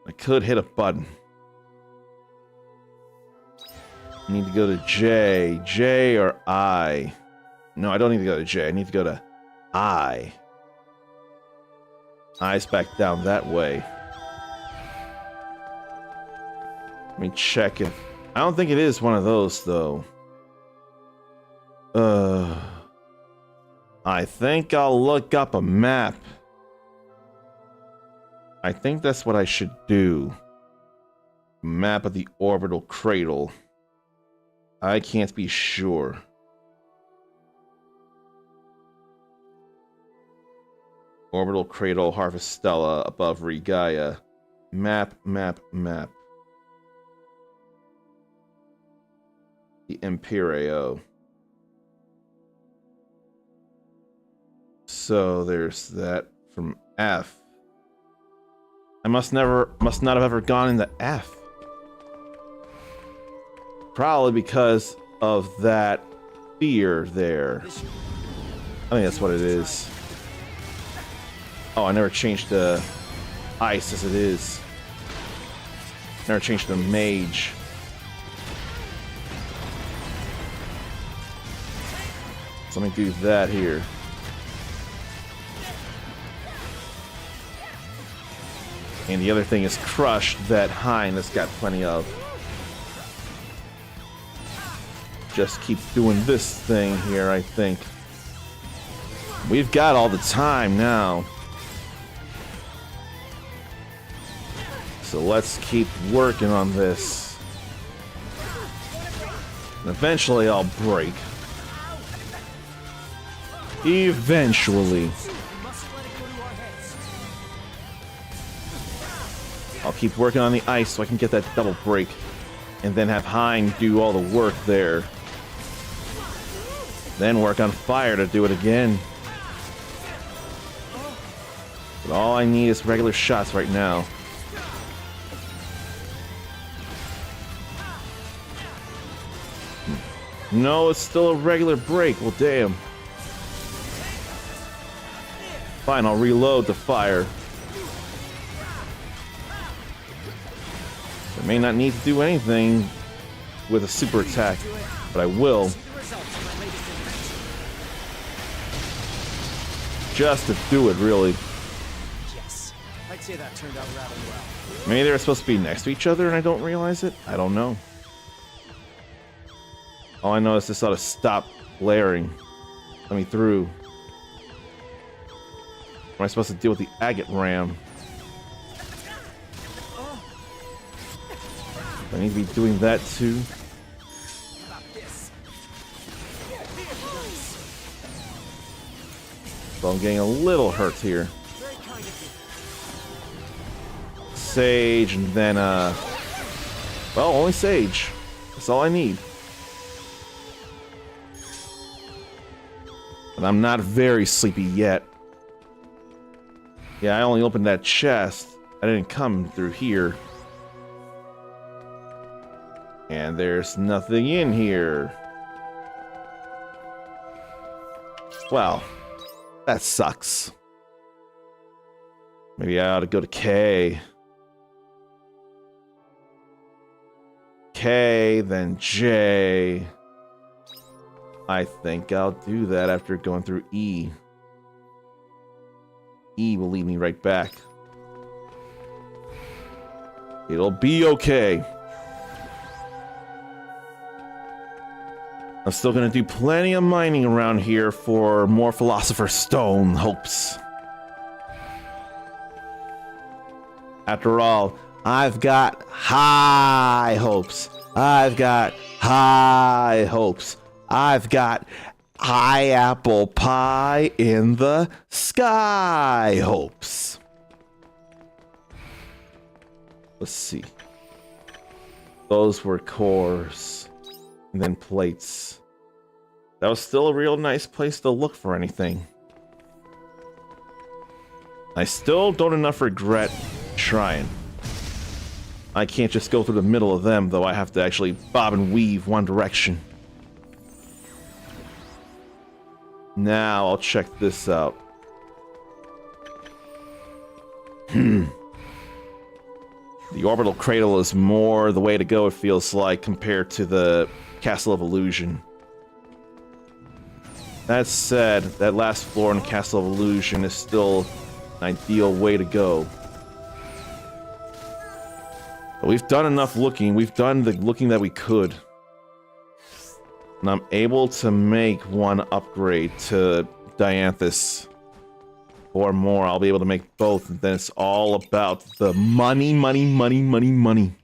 I could hit a button. I need to go to J. J or I. No, I don't need to go to J. I need to go to I. I's back down that way. Let me check it. I don't think it is one of those, though. I think I'll look up a map. I think that's what I should do. Map of the orbital cradle. I can't be sure. Orbital cradle, Harvestella, above Regaia. Map. The Imperio. So there's that from F. I must not have ever gone into F. Probably because of that fear there. I think that's what it is. Oh, I never changed the ice as it is. Never changed the mage. So let me do that here. And the other thing is crush that Hein that's got plenty of. Just keep doing this thing here, I think. We've got all the time now. So let's keep working on this. And eventually I'll break. Eventually. We mustn't let it go to our heads. I'll keep working on the ice so I can get that double break. And then have Hein do all the work there. Then work on fire to do it again. But all I need is regular shots right now. No, it's still a regular break. Well, damn. Fine, I'll reload the fire. I may not need to do anything with a super attack, but I will. Just to do it, really. Yes, I'd say that turned out rather well. Maybe they're supposed to be next to each other and I don't realize it? I don't know. All I know is this ought to stop blaring. Let me through. Am I supposed to deal with the agate ram? I need to be doing that too. So I'm getting a little hurt here. Sage and then well, only Sage. That's all I need. But I'm not very sleepy yet. Yeah, I only opened that chest. I didn't come through here. And there's nothing in here. Well, that sucks. Maybe I ought to go to K. K, then J. I think I'll do that after going through E. E will lead me right back. It'll be okay. I'm still gonna do plenty of mining around here for more Philosopher's Stone hopes. After all, I've got high hopes. I've got high hopes. I've got high apple pie in the sky hopes. Let's see. Those were cores. And then plates. That was still a real nice place to look for anything. I still don't enough regret trying. I can't just go through the middle of them, though. I have to actually bob and weave one direction. Now I'll check this out. The orbital cradle is more the way to go, it feels like, compared to the Castle of Illusion. That said, that last floor in Castle of Illusion is still an ideal way to go. But we've done enough looking. We've done the looking that we could. And I'm able to make one upgrade to Dianthus. Or more. I'll be able to make both. And then it's all about the money, money, money, money, money.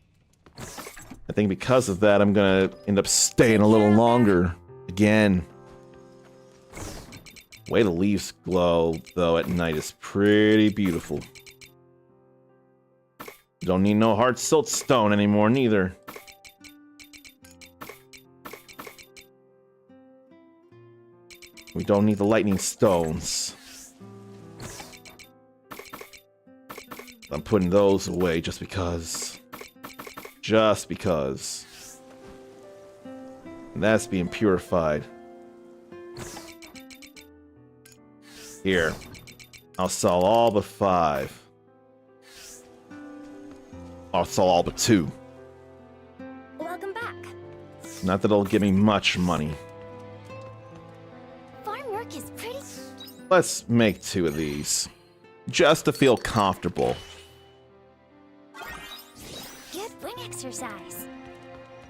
I think because of that, I'm gonna end up staying a little longer. Again. The way the leaves glow, though, at night is pretty beautiful. Don't need no hard silt stone anymore, neither. We don't need the lightning stones. I'm putting those away just because. Just because. And that's being purified. Here. I'll sell all but 5. I'll sell all but 2. Welcome back. Not that it'll give me much money. Farm work is pretty. Let's make 2 of these. Just to feel comfortable. Good wing exercise.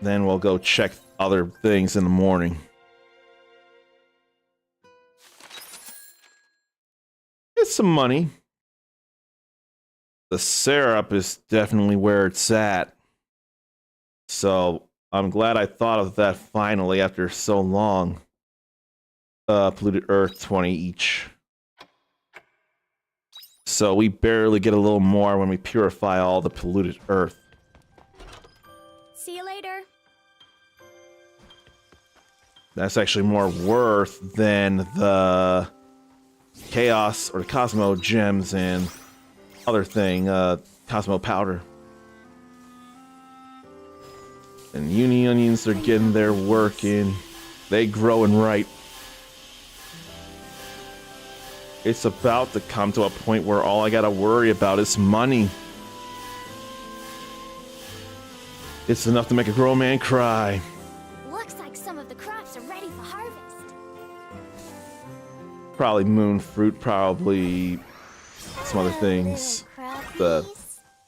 Then we'll go check other things in the morning. Get some money. The syrup is definitely where it's at. So I'm glad I thought of that finally after so long. Polluted Earth 20 each. So we barely get a little more when we purify all the polluted earth. See you later. That's actually more worth than the Chaos or Cosmo gems and other thing, Cosmo powder. And uni onions are getting their work in. They grow and ripe. It's about to come to a point where all I gotta worry about is money. It's enough to make a grown man cry. Looks like some of the crops are ready for harvest. Probably moon fruit, probably some other things. The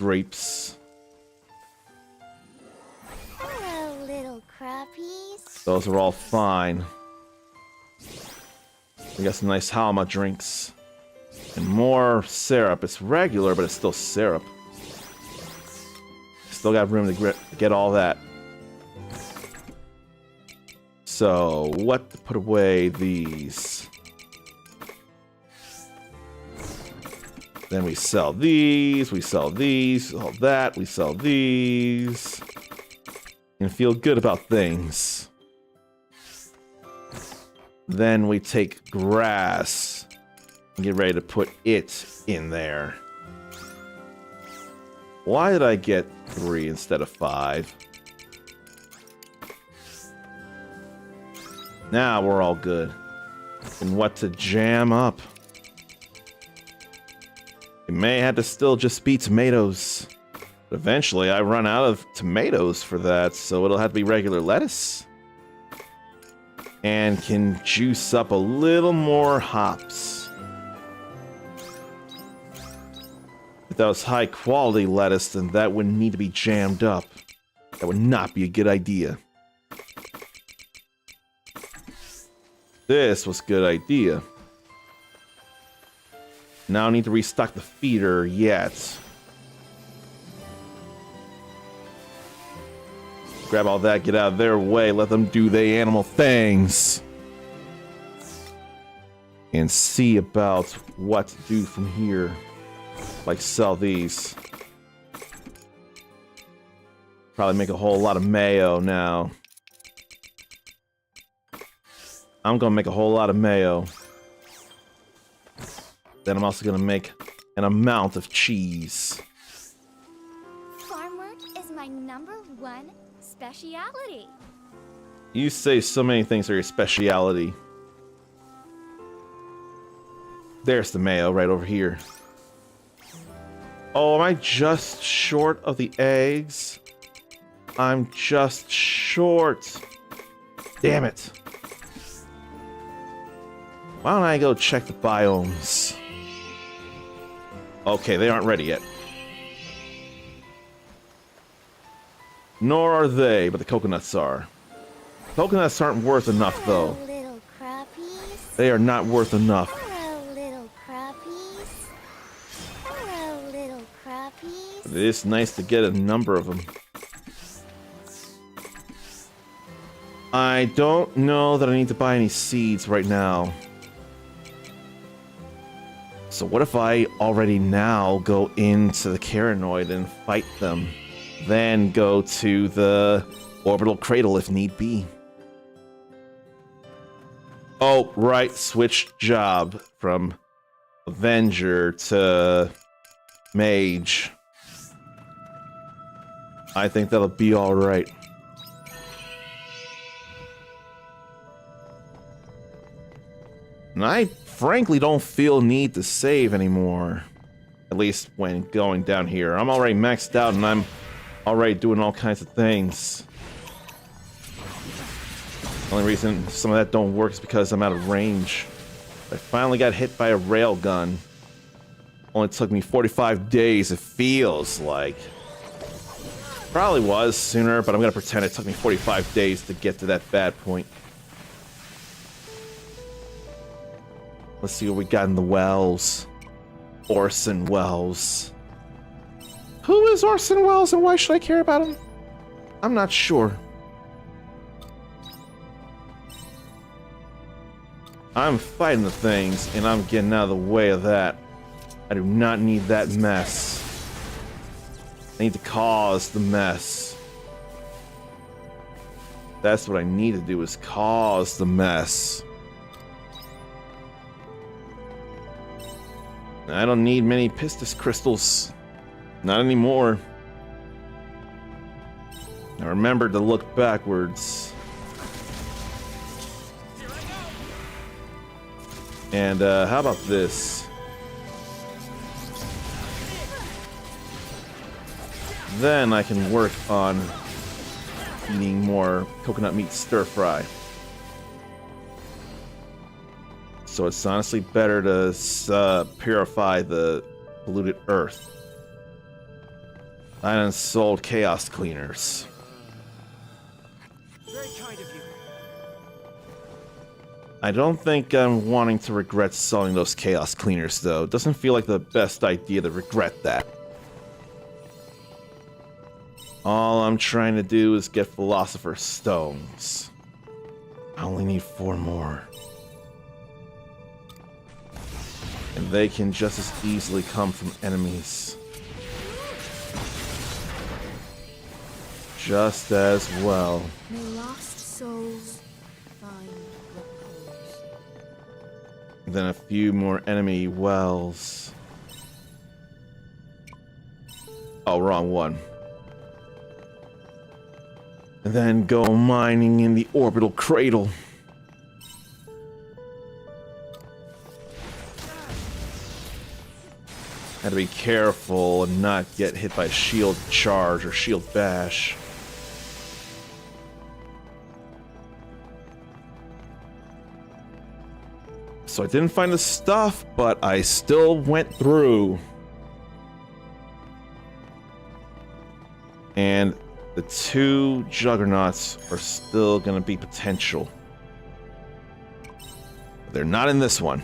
grapes. Hello, little crappies. Those are all fine. We got some nice Halma drinks. And more syrup. It's regular, but it's still syrup. Still got room to get all that. So, what to put away these? Then we sell these, we sell these, all that, we sell these. And feel good about things. Then we take grass and get ready to put it in there. Why did I get 3 instead of 5? Now we're all good. And what to jam up? It may have to still just be tomatoes. But eventually I run out of tomatoes for that, so it'll have to be regular lettuce. And can juice up a little more hops. If that was high quality lettuce, then that would need to be jammed up. That would not be a good idea. This was a good idea. Now I need to restock the feeder yet. Grab all that, get out of their way, let them do their animal things. And see about what to do from here. Like sell these. Probably make a whole lot of mayo now. I'm gonna make a whole lot of mayo. Then I'm also gonna make an amount of cheese. Farm work is my #1 speciality. You say so many things are your speciality. There's the mayo right over here. Oh, am I just short of the eggs? I'm just short. Damn it. Why don't I go check the biomes? Okay, they aren't ready yet. Nor are they, but the coconuts are. Coconuts aren't worth enough, though. Hello, little crappies. They are not worth enough. Hello, little crappies. Hello, little crappies. It is nice to get a number of them. I don't know that I need to buy any seeds right now. So what if I already now go into the Caranoid and fight them? Then go to the orbital cradle if need be. Oh, right, switch job from Avenger to Mage. I think that'll be alright. And I frankly don't feel need to save anymore. At least when going down here. I'm already maxed out and I'm already doing all kinds of things. The only reason some of that don't work is because I'm out of range. I finally got hit by a railgun. Only took me 45 days, it feels like. Probably was sooner, but I'm gonna pretend it took me 45 days to get to that bad point. Let's see what we got in the wells. Orson Welles. Who is Orson Welles and why should I care about him? I'm not sure. I'm fighting the things and I'm getting out of the way of that. I do not need that mess. I need to cause the mess. That's what I need to do, is cause the mess. I don't need many Pistis crystals. Not anymore. I remembered to look backwards. And how about this? Then I can work on eating more coconut meat stir fry. So it's honestly better to purify the polluted earth. I done sold chaos cleaners. Very kind of you. I don't think I'm wanting to regret selling those chaos cleaners, though. It doesn't feel like the best idea to regret that. All I'm trying to do is get Philosopher's Stones. I only need 4 more. And they can just as easily come from enemies. Just as well. May lost souls find repose. Then a few more enemy wells. Oh, wrong one. And then go mining in the orbital cradle. Had to be careful and not get hit by shield charge or shield bash. So I didn't find the stuff, but I still went through. And the 2 juggernauts are still going to be potential. They're not in this one.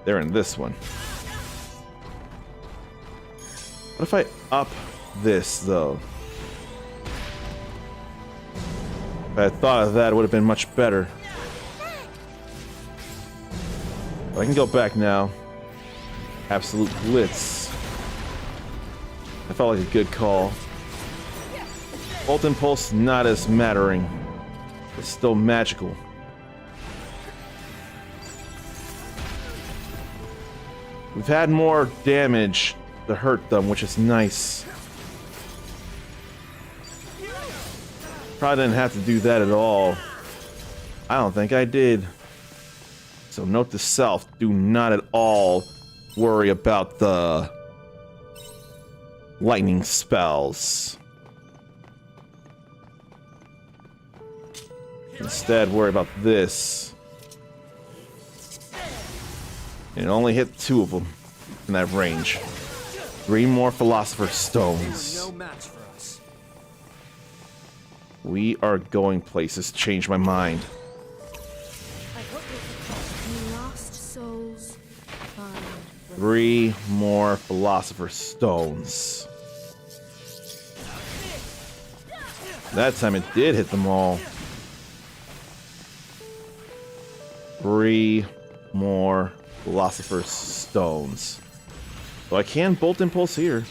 They're in this one. What if I up this, though? If I had thought of that, it would have been much better. But I can go back now. Absolute Blitz. I felt like a good call. Bolt Impulse, not as mattering. It's still magical. We've had more damage to hurt them, which is nice. Probably didn't have to do that at all. I don't think I did. So note to self, do not at all worry about the lightning spells. Instead, worry about this. And it only hit 2 of them in that range. 3 more Philosopher's Stones. No match for us. We are going places. Change my mind. I hope May lost souls find repose. 3 more Philosopher's Stones. That time it did hit them all. 3 more Philosopher's Stones. So I can Bolt Impulse here.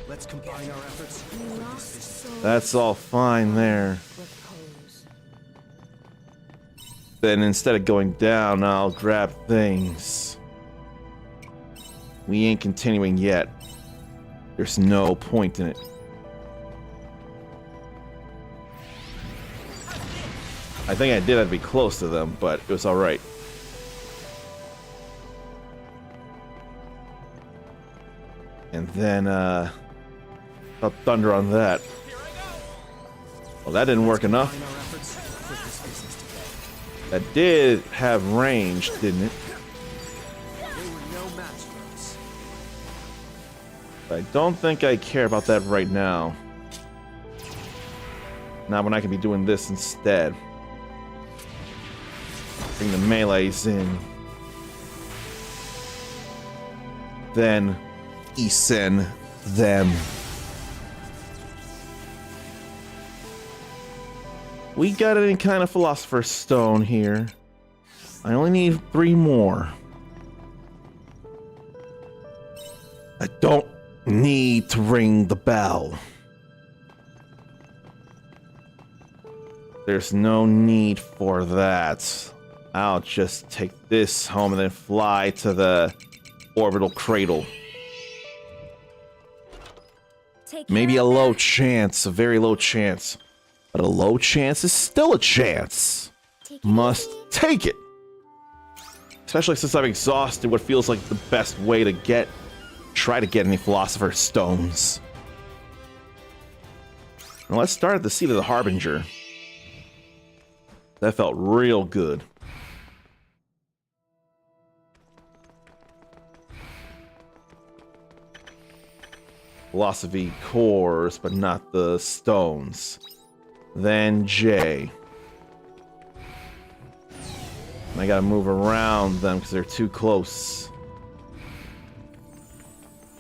Let's combine our efforts and May put lost this business souls That's all fine there. repose. Then instead of going down, I'll grab things. We ain't continuing yet. There's no point in it. I think I did have to be close to them, but it was alright. And then, I'll thunder on that. Well, that didn't work enough. Combine our efforts and put this business to bed. That did have range, didn't it? They were no match for us. I don't think I care about that right now. Not when I can be doing this instead. Bring the melees in. Then Isen them. We got any kind of Philosopher's Stone here. I only need 3 more. I don't need to ring the bell. There's no need for that. I'll just take this home and then fly to the orbital cradle. Take Maybe care a of low that. chance, a very low chance. But a low chance is still a chance. Take it Must easy. take it. Especially since I've exhausted what feels like the best way to try to get any Philosopher's Stones. Now let's start at the seat of the Harbinger. That felt real good. Philosophy cores, but not the stones. Then J. I gotta move around them because they're too close.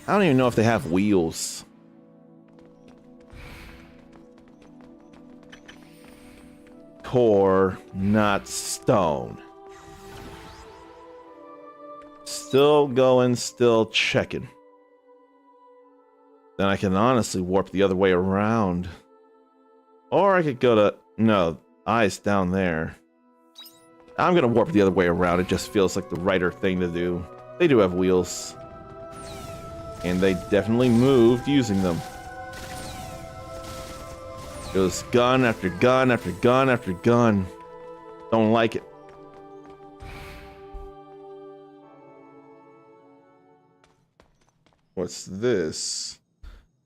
I don't even know if they have wheels. Core, not stone. Still going, still checking. Then I can honestly warp the other way around. Or I could go to... No, eyes down there. I'm gonna warp the other way around. It just feels like the righter thing to do. They do have wheels. And they definitely moved using them. It was gun after gun after gun after gun. Don't like it. What's this?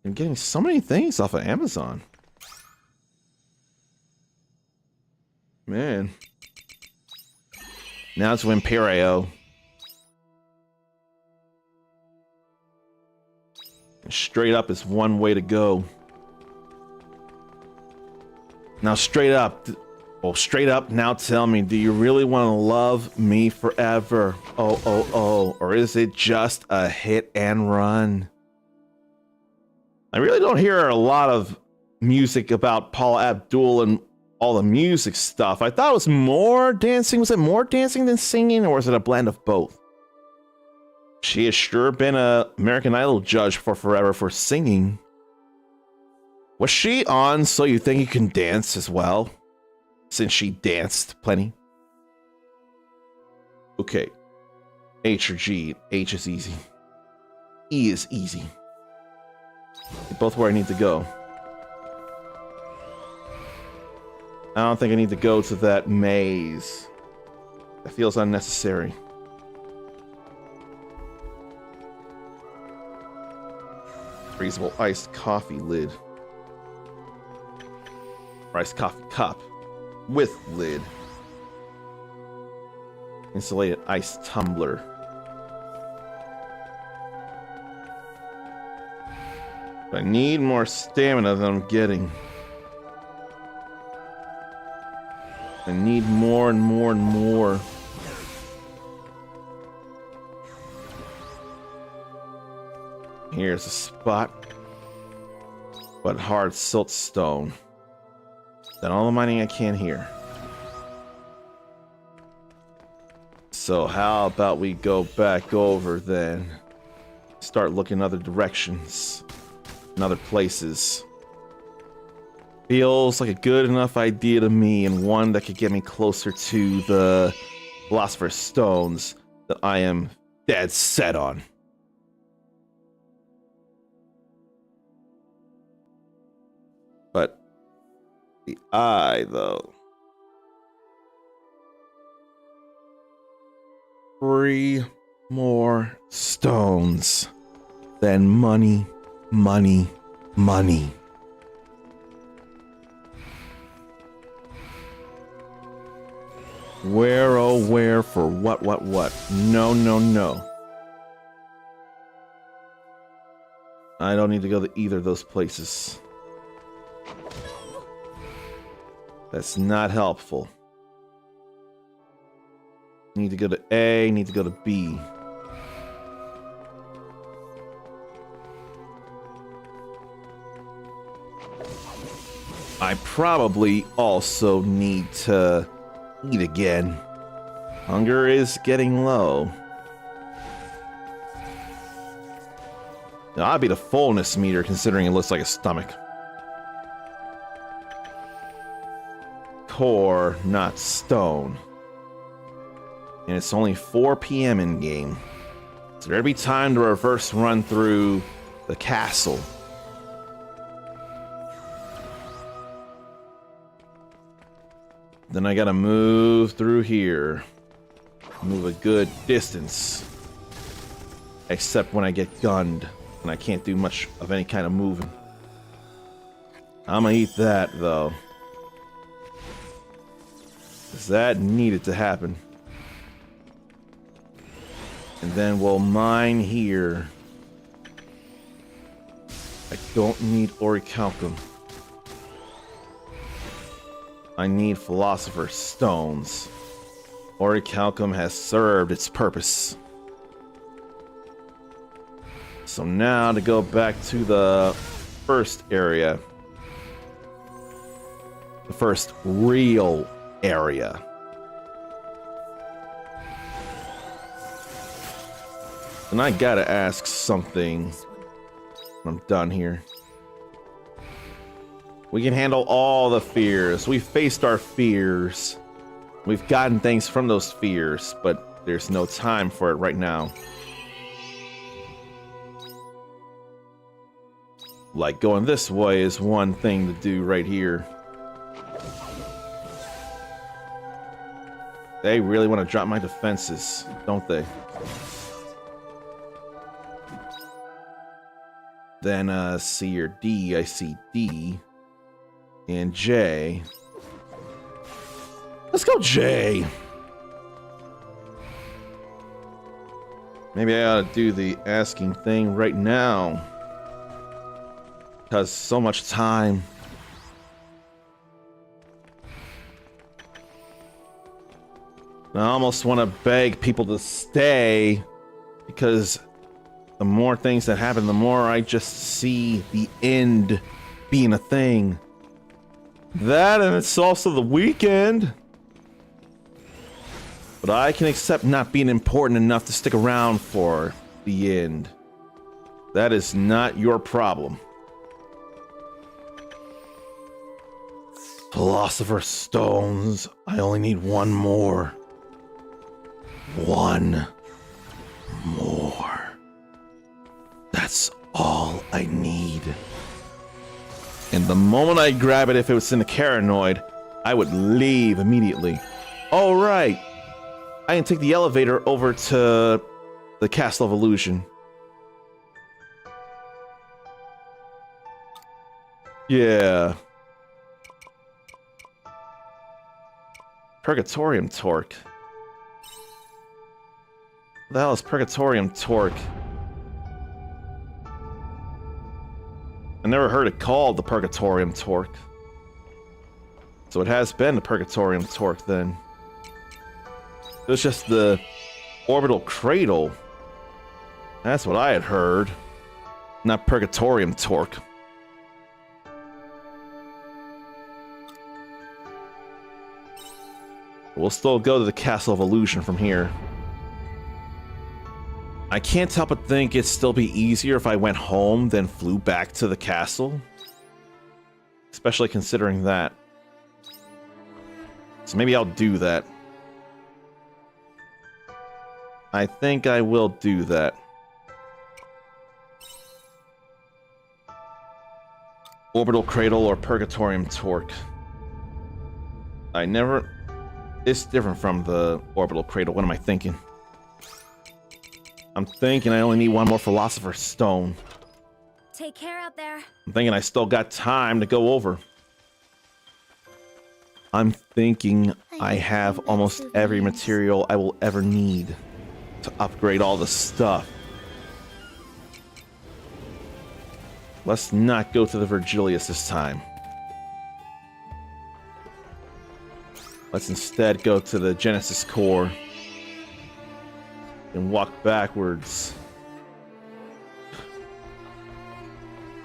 I'm getting so many things off of Amazon. Man. Now it's Imperio. Straight up is one way to go. Now straight up. Well, straight up, now tell me, do you really want to love me forever? Oh. Or is it just a hit and run? I really don't hear a lot of music about Paula Abdul and all the music stuff. I thought it was more dancing. Was it more dancing than singing, or was it a blend of both? She has sure been a American Idol judge for forever for singing. Was she on So You Think You Can Dance as well? Since she danced plenty. Okay. H or G. H is easy. E is easy. They're both where I need to go. I don't think I need to go to that maze. That feels unnecessary. Freezable iced coffee lid. Or iced coffee cup. With lid. Insulated ice tumbler. But I need more stamina than I'm getting. I need more and more and more. Here's a spot. But hard siltstone. Done all the mining I can here. So how about we go back over then? Start looking other directions. And other places. Feels like a good enough idea to me, and one that could get me closer to the Philosopher's Stones that I am dead set on. But the eye, though. 3 more stones. Then money, money, money. Where, oh where, for what? No. I don't need to go to either of those places. That's not helpful. Need to go to A, need to go to B. I probably also need to eat again. Hunger is getting low. Now, that'd be the fullness meter, considering it looks like a stomach. Core, not stone. And it's only 4 p.m. in game. So there'd be time to reverse run through the castle. Then I gotta move through here. Move a good distance. Except when I get gunned. And I can't do much of any kind of moving. I'm gonna eat that, though. Because that needed to happen. And then we'll mine here. I don't need orichalcum. I need Philosopher's Stones. Orichalcum has served its purpose. So now to go back to the first area. The first real area. And I gotta ask something when I'm done here. We can handle all the fears. We've faced our fears. We've gotten things from those fears, but there's no time for it right now. Like going this way is one thing to do right here. They really want to drop my defenses, don't they? Then C or D, I see D. And J. Let's go J. Maybe I ought to do the asking thing right now. Because so much time. I almost want to beg people to stay. Because the more things that happen, the more I just see the end being a thing. That, and it's also the weekend. But I can accept not being important enough to stick around for the end. That is not your problem. Philosopher's Stones. I only need one more. One more. That's all I need. And the moment I grab it, if it was in the Caranoid, I would leave immediately. All right. I can take the elevator over to the Castle of Illusion. Yeah. Purgatorium Torque. What the hell is Purgatorium Torque? I never heard it called the Purgatorium Torque. So it has been the Purgatorium Torque then. It was just the Orbital Cradle. That's what I had heard. Not Purgatorium Torque. We'll still go to the Castle of Illusion from here. I can't help but think it'd still be easier if I went home than flew back to the castle. Especially considering that. So maybe I'll do that. I think I will do that. Orbital Cradle or Purgatorium Torque. It's different from the Orbital Cradle. What am I thinking? I'm thinking I only need one more Philosopher's Stone. Take care out there. I'm thinking I still got time to go over. I'm thinking I have almost every material I will ever need to upgrade all the stuff. Let's not go to the Virgilius this time. Let's instead go to the Genesis Core and walk backwards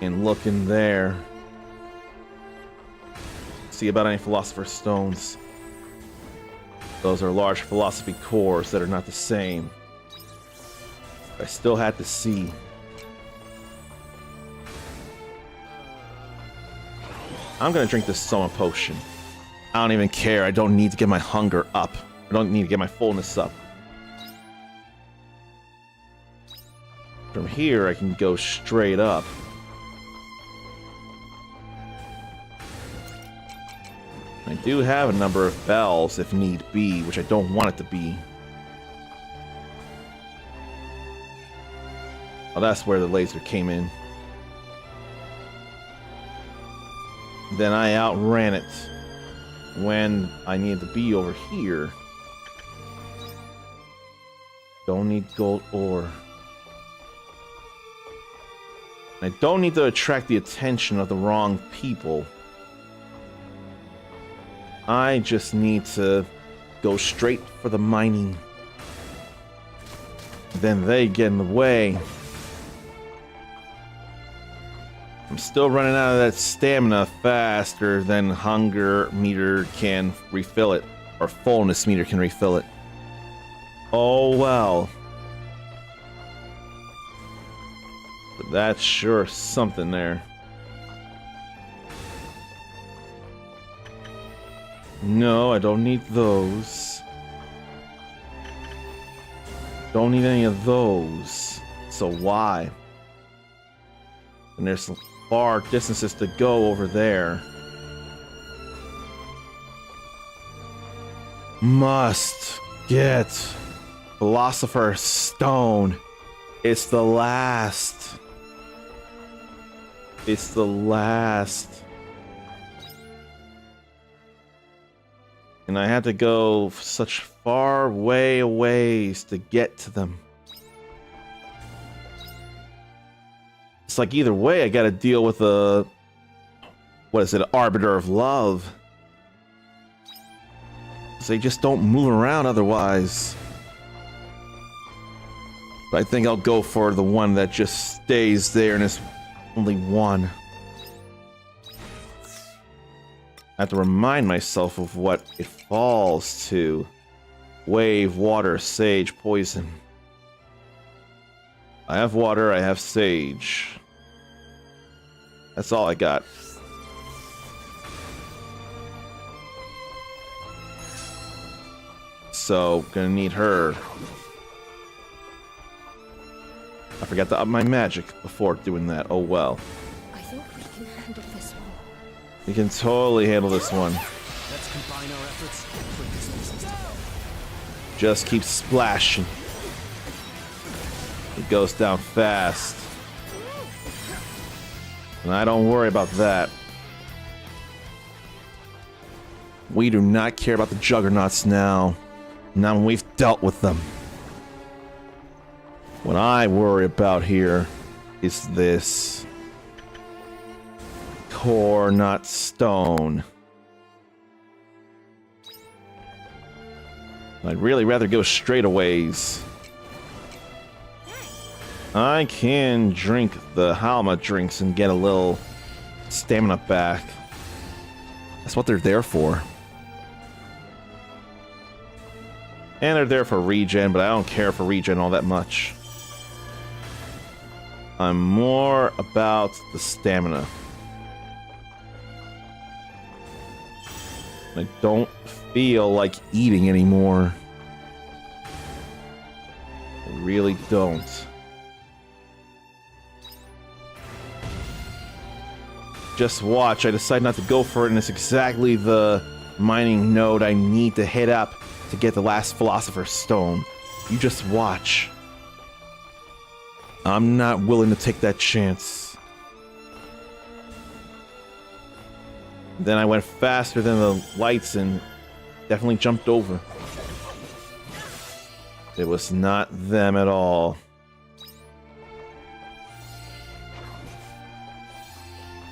and look in there. See about any Philosopher's Stones. Those are large philosophy cores that are not the same. I still had to see. I'm gonna drink this Soma potion. I don't even care. I don't need to get my hunger up. I don't need to get my fullness up. From here, I can go straight up. I do have a number of bells if need be, which I don't want it to be. Oh, that's where the laser came in. Then I outran it when I needed to be over here. Don't need gold ore. I don't need to attract the attention of the wrong people. I just need to go straight for the mining. Then they get in the way. I'm still running out of that stamina faster than hunger meter can refill it, or fullness meter can refill it. Oh well. But that's sure something there. No, I don't need those. Don't need any of those. So why? And there's some far distances to go over there. Must get Philosopher's Stone. It's the last. It's the last. And I had to go such far way ways to get to them. It's like either way I gotta deal with a... what is it? An arbiter of love. They just don't move around otherwise. But I think I'll go for the one that just stays there and is only one. I have to remind myself of what it falls to. Wave, water, sage, poison. I have water, I have sage. That's all I got. So, gonna need her. I forgot to up my magic before doing that. Oh well. I think we can handle this one. We can totally handle this one. Let's combine our efforts and put this business to bed. Just keep splashing. It goes down fast. And I don't worry about that. We do not care about the juggernauts now. Now we've dealt with them. What I worry about here is this. Core, not stone. I'd really rather go straightaways. I can drink the Halma drinks and get a little stamina back. That's what they're there for. And they're there for regen, but I don't care for regen all that much. I'm more about the stamina. I don't feel like eating anymore. I really don't. Just watch, I decide not to go for it, and it's exactly the mining node I need to hit up to get the last Philosopher's Stone. You just watch. I'm not willing to take that chance. Then I went faster than the lights and definitely jumped over. It was not them at all.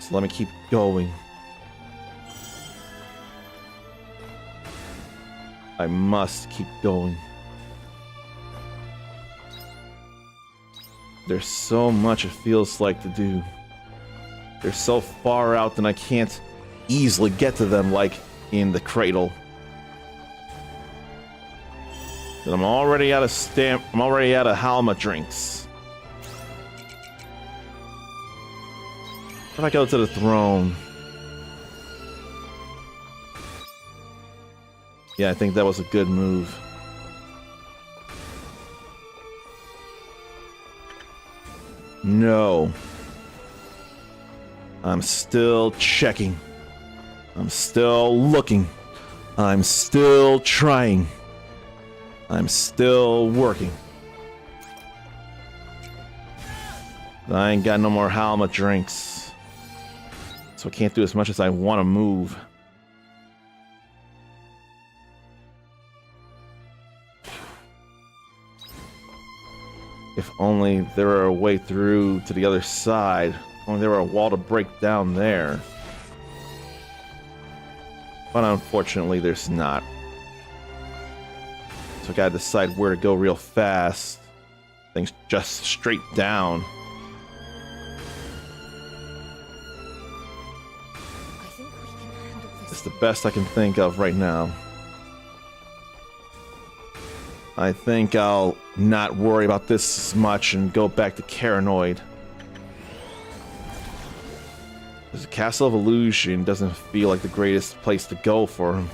So let me keep going. I must keep going. There's so much it feels like to do. They're so far out that I can't easily get to them like in the cradle. And I'm already out of I'm already out of Halma drinks. If I go to the throne, Yeah, I think that was a good move. No. I'm still checking. I'm still looking. I'm still trying. I'm still working. I ain't got no more Halma drinks. So I can't do as much as I want to move. If only there were a way through to the other side. If only there were a wall to break down there. But unfortunately, there's not. So I gotta decide where to go real fast. Things just straight down. I think we can handle this. It's the best I can think of right now. I think I'll not worry about this as much and go back to Caranoid. Because the Castle of Illusion doesn't feel like the greatest place to go for him.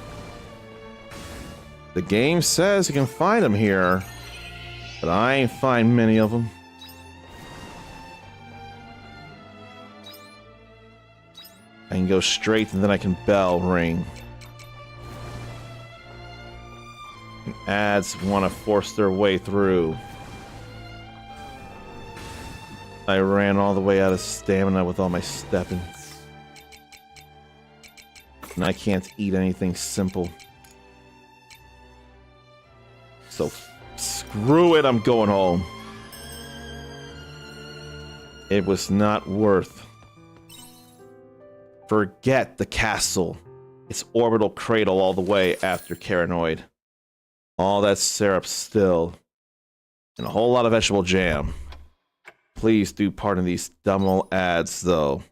The game says you can find them here, but I ain't find many of them. I can go straight and then I can bell ring. And ads want to force their way through. I ran all the way out of stamina with all my stepping. And I can't eat anything simple. So screw it, I'm going home. It was not worth. Forget the castle. Its orbital cradle all the way after Caranoid. All that syrup still. And a whole lot of vegetable jam. Please do pardon these dumb old ads, though.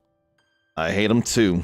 I hate them too.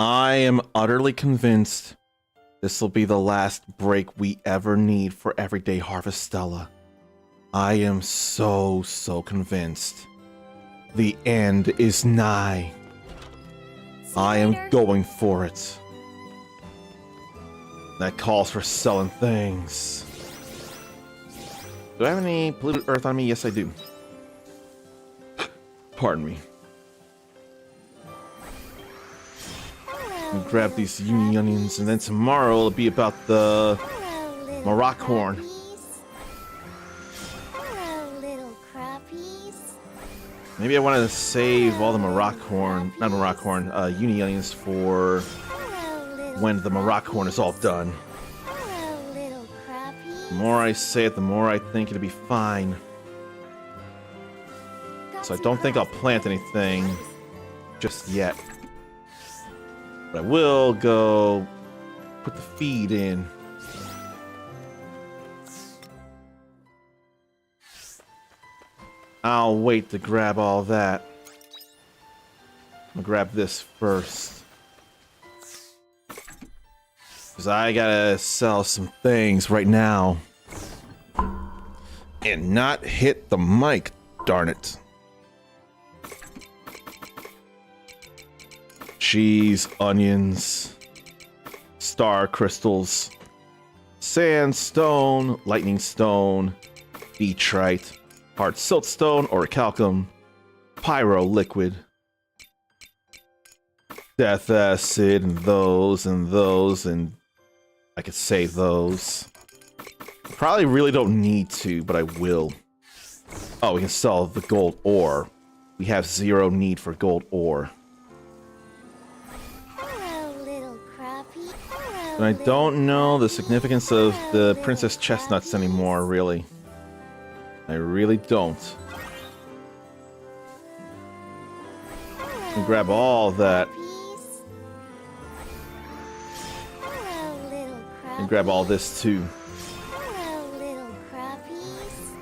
I am utterly convinced this will be the last break we ever need for everyday Harvestella. I am so convinced. The end is nigh. I am going for it. That calls for selling things. Do I have any polluted earth on me? Yes, I do. Pardon me. Hello, Grab these little uni onions, and then tomorrow it'll be about the Hello, little Maroc horn. crappies. Hello, little crappies. Maybe I wanted to save all the Maroc horn, not Maroc horn, uni onions for Hello, little when the Maroc horn is all done. Hello, little crappies. The more I say it, the more I think it'll be fine. So I don't think I'll plant anything just yet. But I will go put the feed in. I'll wait to grab all that. I'm gonna grab this first. Because I gotta sell some things right now. And not hit the mic, darn it. Cheese, onions, star crystals, sandstone, lightning stone, beatrite, hard siltstone, orichalcum, pyro liquid, death acid, and those, and I could save those. Probably really don't need to, but I will. Oh, we can sell the gold ore. We have zero need for gold ore. Hello, little crappie. Hello, And I don't know the significance of the princess chestnuts anymore, really. I really don't. And grab all that. Hello, little crappies. And grab all this too. Hello, little crappies.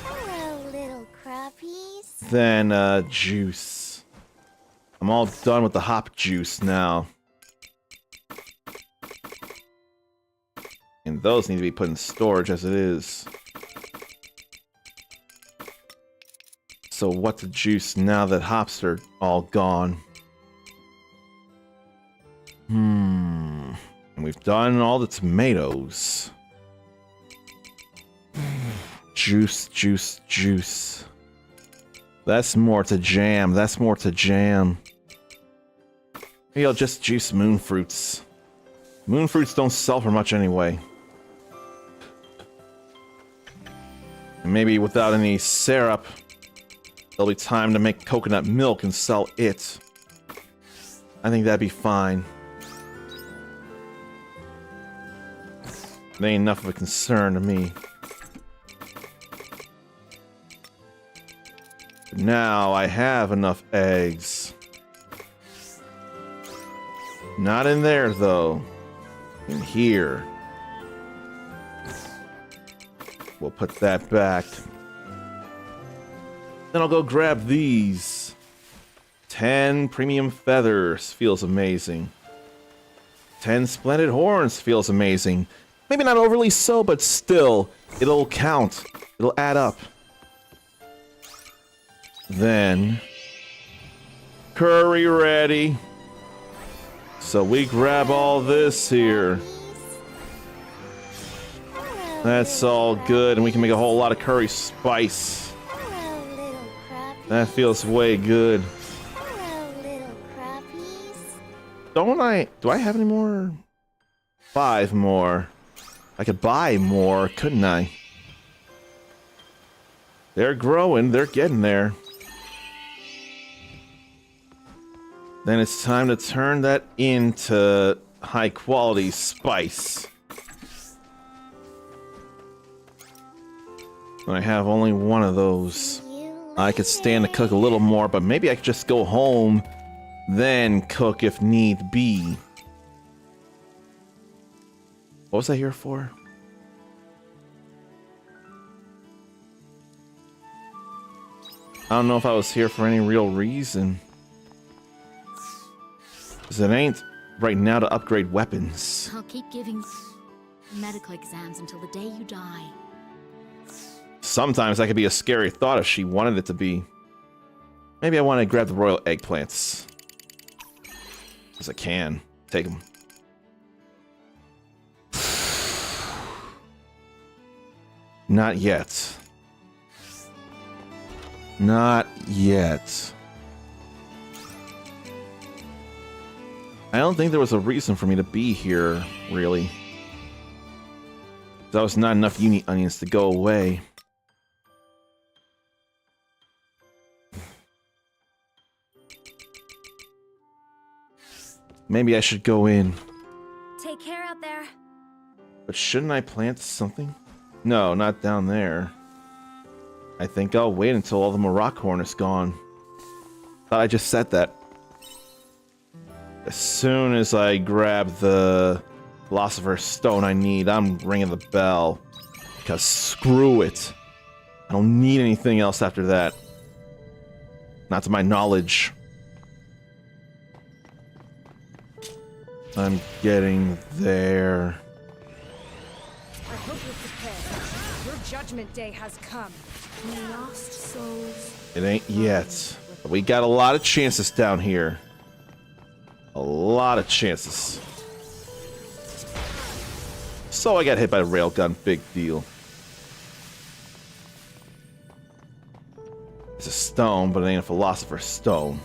Hello, little crappies. Then, juice. I'm all done with the hop juice now. And those need to be put in storage as it is. So what to juice now that hops are all gone? And we've done all the tomatoes. Juice, juice, juice. That's more to jam. That's more to jam. Maybe I'll just juice moon fruits. Moon fruits don't sell for much anyway. And maybe without any syrup, there'll be time to make coconut milk and sell it. I think that'd be fine. It ain't enough of a concern to me. But now I have enough eggs. Not in there, though. In here. We'll put that back. Then I'll go grab these. 10 premium feathers. Feels amazing. 10 splendid horns. Feels amazing. Maybe not overly so, but still. It'll count. It'll add up. Then... curry ready. So we grab all this here. That's all good, and we can make a whole lot of curry spice. Hello, little crappies. That feels way good. Hello, little crappies. Don't I... do I have any more? 5 more. I could buy more, couldn't I? They're growing, they're getting there. Then it's time to turn that into high quality spice. And I have only one of those. I could stand to cook a little more, but maybe I could just go home, then cook if need be. What was I here for? I don't know if I was here for any real reason. 'Cause it ain't right now to upgrade weapons. I'll keep giving medical exams until the day you die. Sometimes that could be a scary thought if she wanted it to be. Maybe I want to grab the royal eggplants. Because I can. Take them. Not yet. Not yet. I don't think there was a reason for me to be here, really. That was not enough uni onions to go away. Maybe I should go in. Take care out there. But shouldn't I plant something? No, not down there. I think I'll wait until all the Maroc horn is gone. Thought I just said that. As soon as I grab the Philosopher's Stone I need, I'm ringing the bell. Because screw it. I don't need anything else after that. Not to my knowledge. I'm getting there. I hope you're prepared. Your judgment day has come. Lost souls. It ain't yet. But we got a lot of chances down here. A lot of chances. So I got hit by a railgun. Big deal. It's a stone, but it ain't a Philosopher's Stone.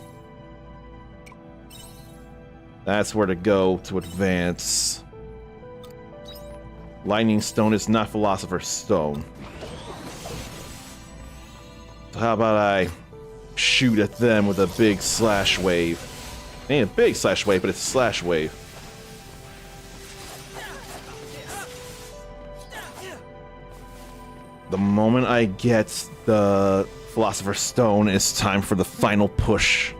That's where to go to advance. Lightning Stone is not Philosopher's Stone. So how about I shoot at them with a big slash wave? It ain't a big slash wave, but it's a slash wave. The moment I get the Philosopher's Stone, it's time for the final push.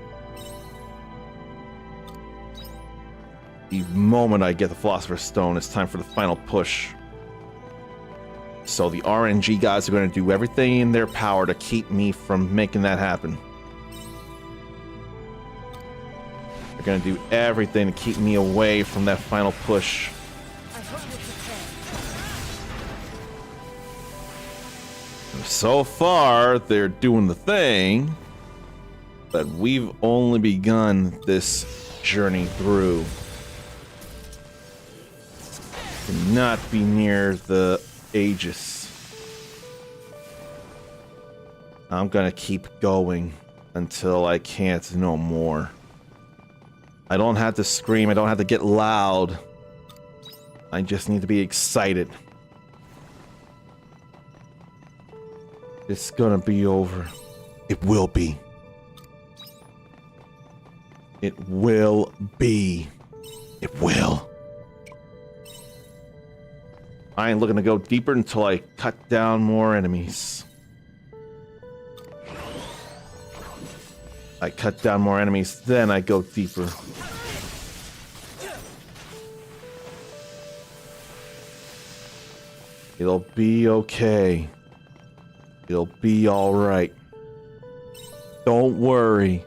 The moment I get the Philosopher's Stone, it's time for the final push. So the RNG guys are going to do everything in their power to keep me from making that happen. They're going to do everything to keep me away from that final push. I hope you're prepared. So far, they're doing the thing, but we've only begun this journey through. Not be near the Aegis. I'm gonna keep going until I can't no more. I don't have to scream, I don't have to get loud. I just need to be excited. It's gonna be over. It will be. It will be. It will. I ain't looking to go deeper until I cut down more enemies. I cut down more enemies, then I go deeper. It'll be okay. It'll be alright. Don't worry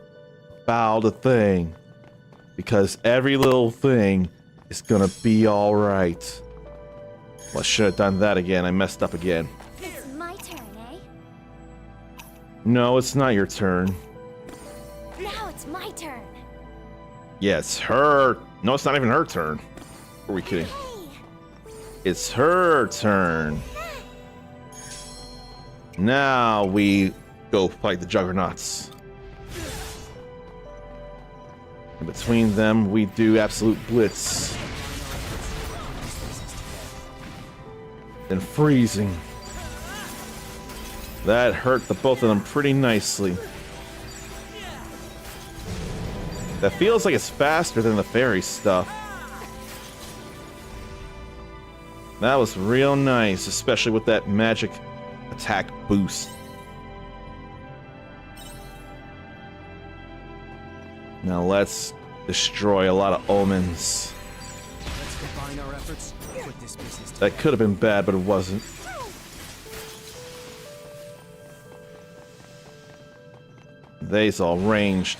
about a thing. Because every little thing is gonna be alright. Well, I should have done that again. I messed up again. It's my turn, eh? No, it's not your turn. Now it's my turn. Yeah, it's her. No, it's not even her turn. Are we kidding? Hey, It's her turn. Now we go fight the Juggernauts. In between them, we do absolute blitz. And freezing. That hurt the both of them pretty nicely. That feels like it's faster than the fairy stuff. That was real nice, especially with that magic attack boost. Now let's destroy a lot of omens. Let's combine our efforts and put this business to That could have been bad, but it wasn't. They's all ranged.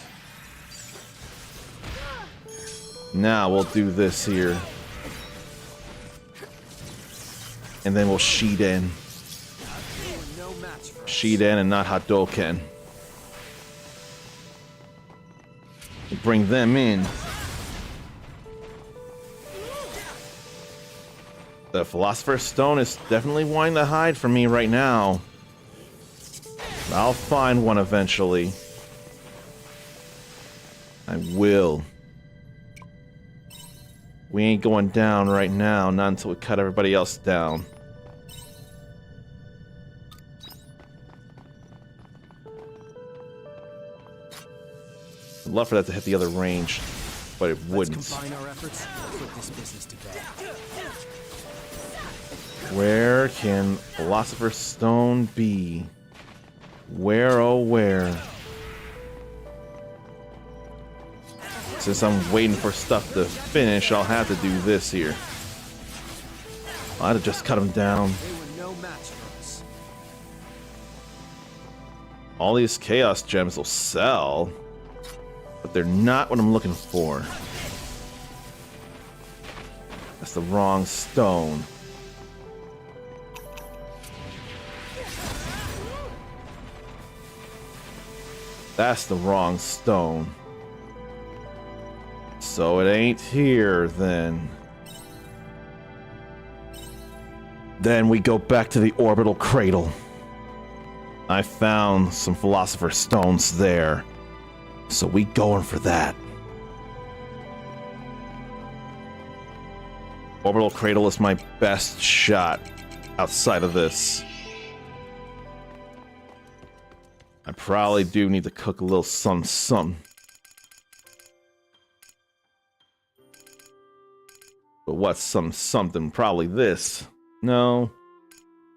Now we'll do this here. And then we'll Shiden. No match for us. Shiden and not Hadoken. Bring them in. The Philosopher's Stone is definitely wanting to hide from me right now. I'll find one eventually. I will. We ain't going down right now, not until we cut everybody else down. I'd love for that to hit the other range, but it wouldn't. Let's combine our efforts and put this business to bed. Where can Philosopher's Stone be? Where, oh where? Since I'm waiting for stuff to finish, I'll have to do this here. I'd have just cut them down. They were no match for us. All these Chaos Gems will sell, but they're not what I'm looking for. That's the wrong stone. That's the wrong stone. So it ain't here, then. Then we go back to the orbital cradle. I found some Philosopher's Stones there. So we going for that. Orbital cradle is my best shot outside of this. I probably do need to cook a little something. But what's something? Probably this. No,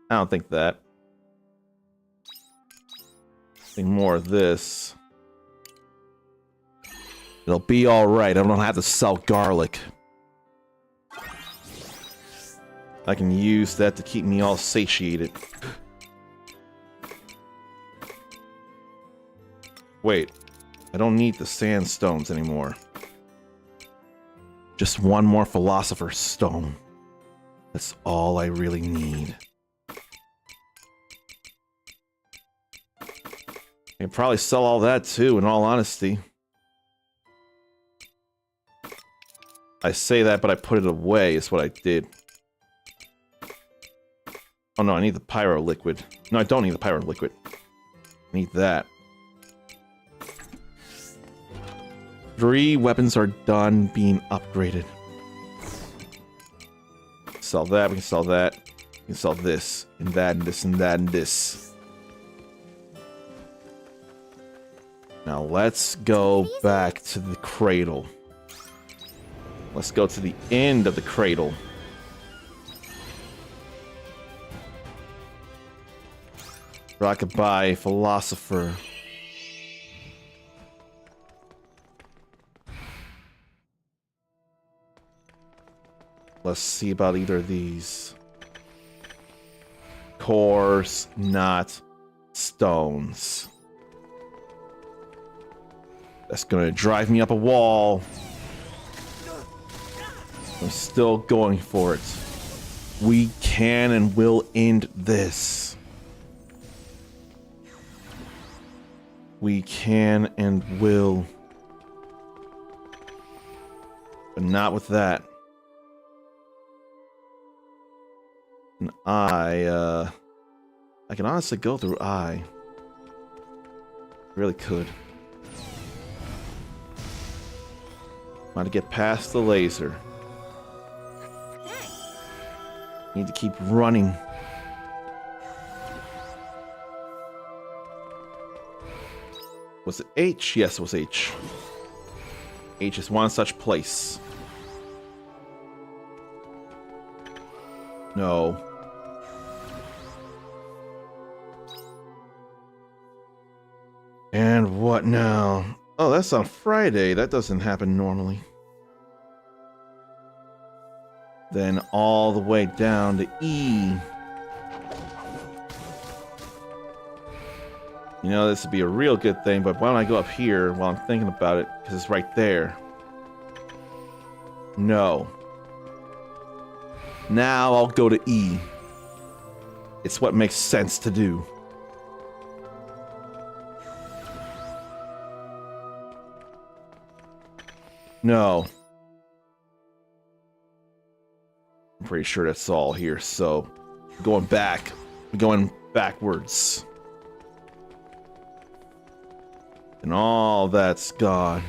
I don't think that. I think more of this. It'll be alright. I don't have to sell garlic. I can use that to keep me all satiated. Wait, I don't need the sandstones anymore. Just one more Philosopher's Stone. That's all I really need. I can probably sell all that too, in all honesty. I say that, but I put it away, is what I did. Oh no, I need the pyro liquid. No, I don't need the pyro liquid. I need that. 3 weapons are done being upgraded. Sell that, we can sell that. We can sell this, and that, and this, and that, and this. Now let's go back to the cradle. Let's go to the end of the cradle. Rockabye, Philosopher. Let's see about either of these. Cores, not stones. That's gonna drive me up a wall. I'm still going for it. We can and will end this. We can and will. But not with that. And I can honestly go through I. Really could. Want to get past the laser. Need to keep running. Was it H? Yes, it was H. H is one such place. No. And what now? Oh, that's on Friday. That doesn't happen normally. Then all the way down to E. You know, this would be a real good thing, but why don't I go up here while I'm thinking about it? Because it's right there. No. Now I'll go to E. It's what makes sense to do. No. I'm pretty sure that's all here, so going back. Going backwards. And all that's gone.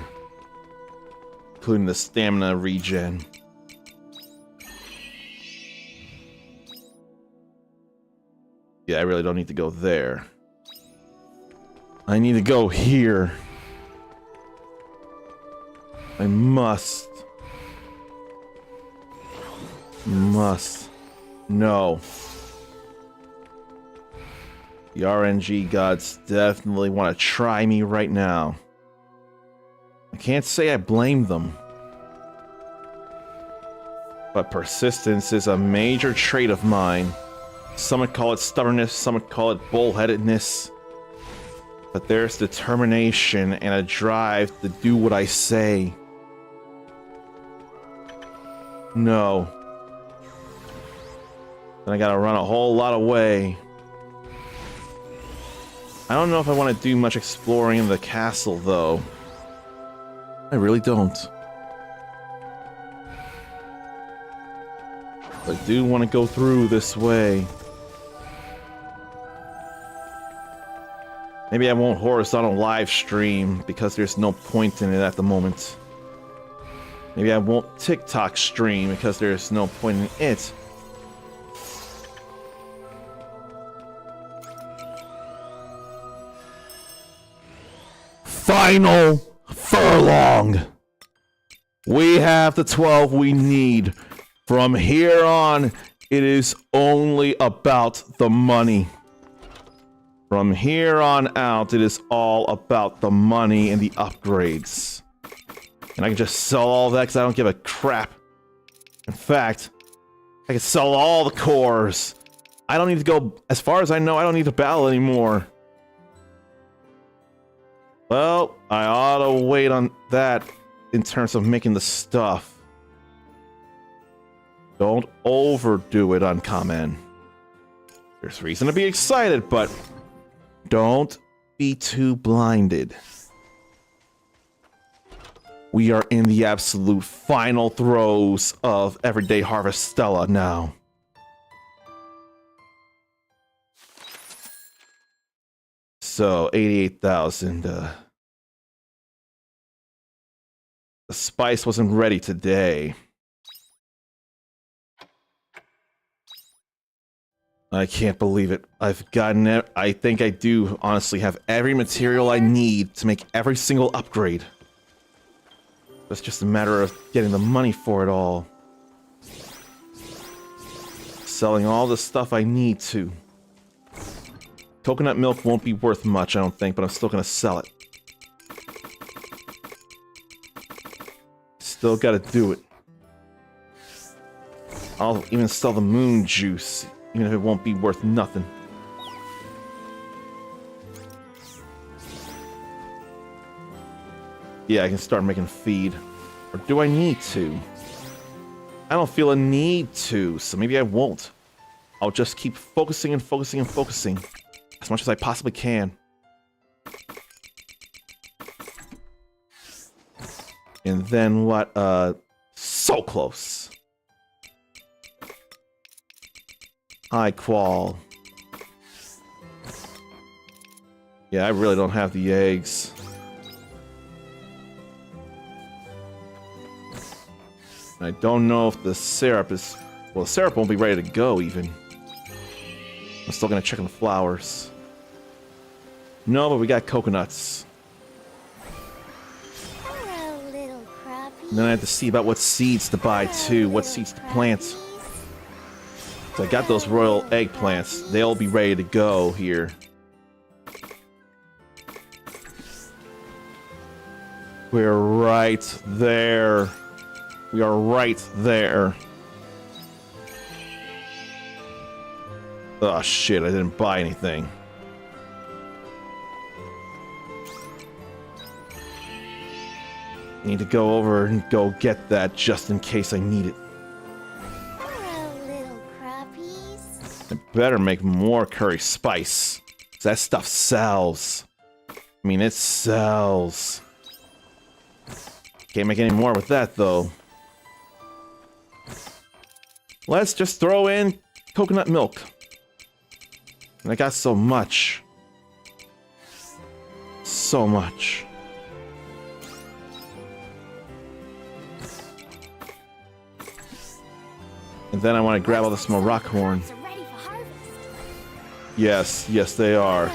Including the stamina regen. Yeah, I really don't need to go there. I need to go here. I must. No. The RNG gods definitely want to try me right now. I can't say I blame them. But persistence is a major trait of mine. Some would call it stubbornness, some would call it bullheadedness. But there's determination and a drive to do what I say. No. Then I gotta run a whole lot away. I don't know if I want to do much exploring in the castle, though. I really don't. I do want to go through this way. Maybe I won't horizontal live stream because there's no point in it at the moment. Maybe I won't TikTok stream because there's no point in it. Final furlong. We have the 12 we need. From here on, it is only about the money. From here on out, it is all about the money and the upgrades. And I can just sell all that because I don't give a crap. In fact, I can sell all the cores. I don't need to go, as far as I know, I don't need to battle anymore. Well, I ought to wait on that in terms of making the stuff. Don't overdo it, Uncommon. There's reason to be excited, but don't be too blinded. We are in the absolute final throes of everyday Harvestella now. So, 88,000, the spice wasn't ready today. I can't believe it. I've gotten it. I think I do honestly have every material I need to make every single upgrade. It's just a matter of getting the money for it all. Selling all the stuff I need to. Coconut milk won't be worth much, I don't think, but I'm still gonna sell it. Still gotta do it. I'll even sell the moon juice, even if it won't be worth nothing. Yeah, I can start making feed. Or do I need to? I don't feel a need to, so maybe I won't. I'll just keep focusing and focusing and focusing. As much as I possibly can. And then what? So close. High qual. Yeah, I really don't have the eggs. I don't know if the syrup is... Well, the syrup won't be ready to go, even. I'm still gonna check on the flowers. No, but we got coconuts. Hello, little crappie. And then I have to see about what seeds to buy, too. What seeds to plant. So I got those royal eggplants. They'll be ready to go here. We're right there. We are right there. Oh shit, I didn't buy anything. Need to go over and go get that just in case I need it. Hello, little crappies. I better make more curry spice. 'Cause that stuff sells. I mean, it sells. Can't make any more with that, though. Let's just throw in coconut milk. And I got so much. So much. And then I want to grab all this more rock horn. Crops are ready for harvest. Yes, yes they are.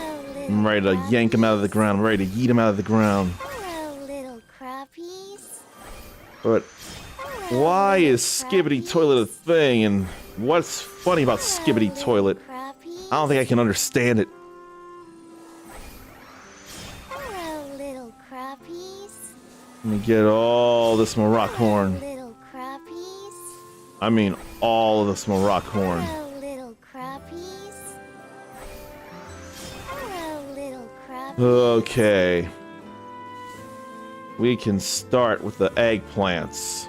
I'm ready to yank them out of the ground. I'm ready to yeet them out of the ground. Hello, little crappies. But Hello, why little is Skibbity Toilet a thing? And what's funny about Skibbity Toilet? Crappies. I don't think I can understand it. Hello, little crappies. Let me get all this more rock horn. Little crappies. I mean, all of this more rock horn. Hello, little crappies. Hello, little crappies. Okay. We can start with the eggplants.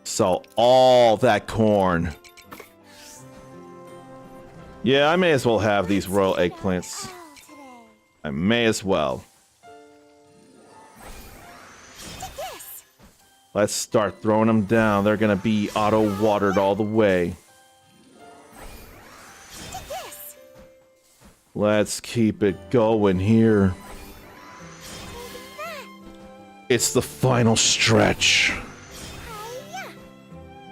So all that corn. Yeah, I may as well have these royal eggplants. All today. I may as well. Take this. Let's start throwing them down. They're gonna be auto-watered all the way. Take this. Let's keep it going here. It's the final stretch. Hiya.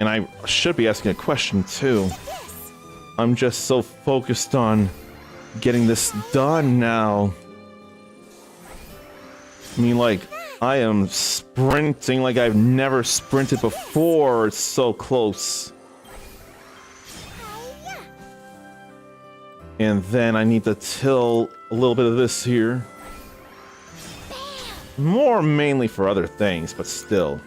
And I should be asking a question too. This. I'm just so focused on getting this done now. I mean, like, I am sprinting like I've never sprinted before. It's so close. Hiya. And then I need to till a little bit of this here. More mainly for other things, but still.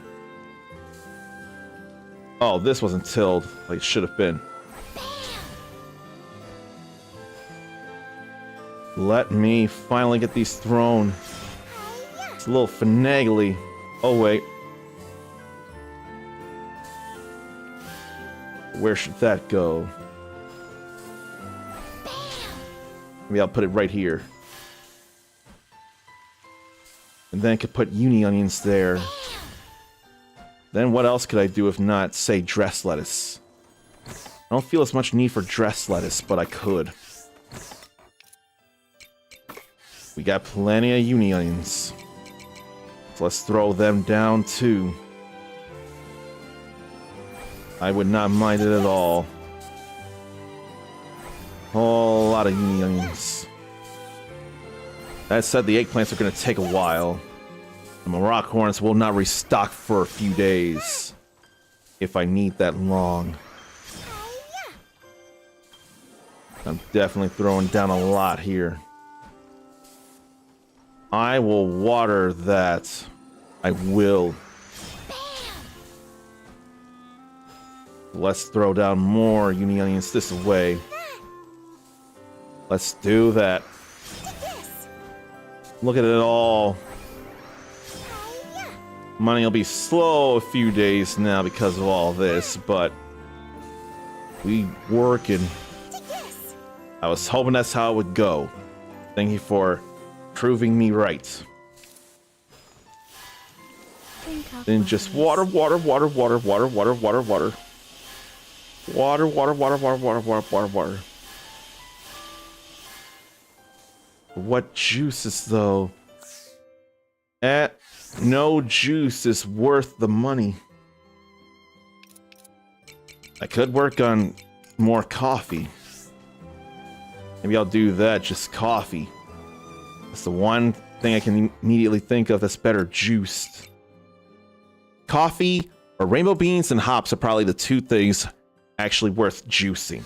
Oh, this wasn't tilled like it should have been. Let me finally get these thrown. It's a little finagly. Oh, wait. Where should that go? Maybe I'll put it right here. And then I could put uni onions there. Then what else could I do if not, say, dress lettuce? I don't feel as much need for dress lettuce, but I could. We got plenty of uni onions. So let's throw them down too. I would not mind it at all. Whole lot of uni onions. That said, the eggplants are going to take a while. The rock horns will not restock for a few days. If I need that long. I'm definitely throwing down a lot here. I will water that. I will. Let's throw down more uni onions this way. Let's do that. Look at it all. Money will be slow a few days now because of all this, but we working. I was hoping that's how it would go. Thank you for proving me right. Then just water, water, water, water, water, water, water, water. Water, water, water, water, water, water, water, water. What juices, though? No juice is worth the money. I could work on more coffee. Maybe I'll do that, just coffee. That's the one thing I can immediately think of that's better juiced. Coffee or rainbow beans and hops are probably the two things actually worth juicing.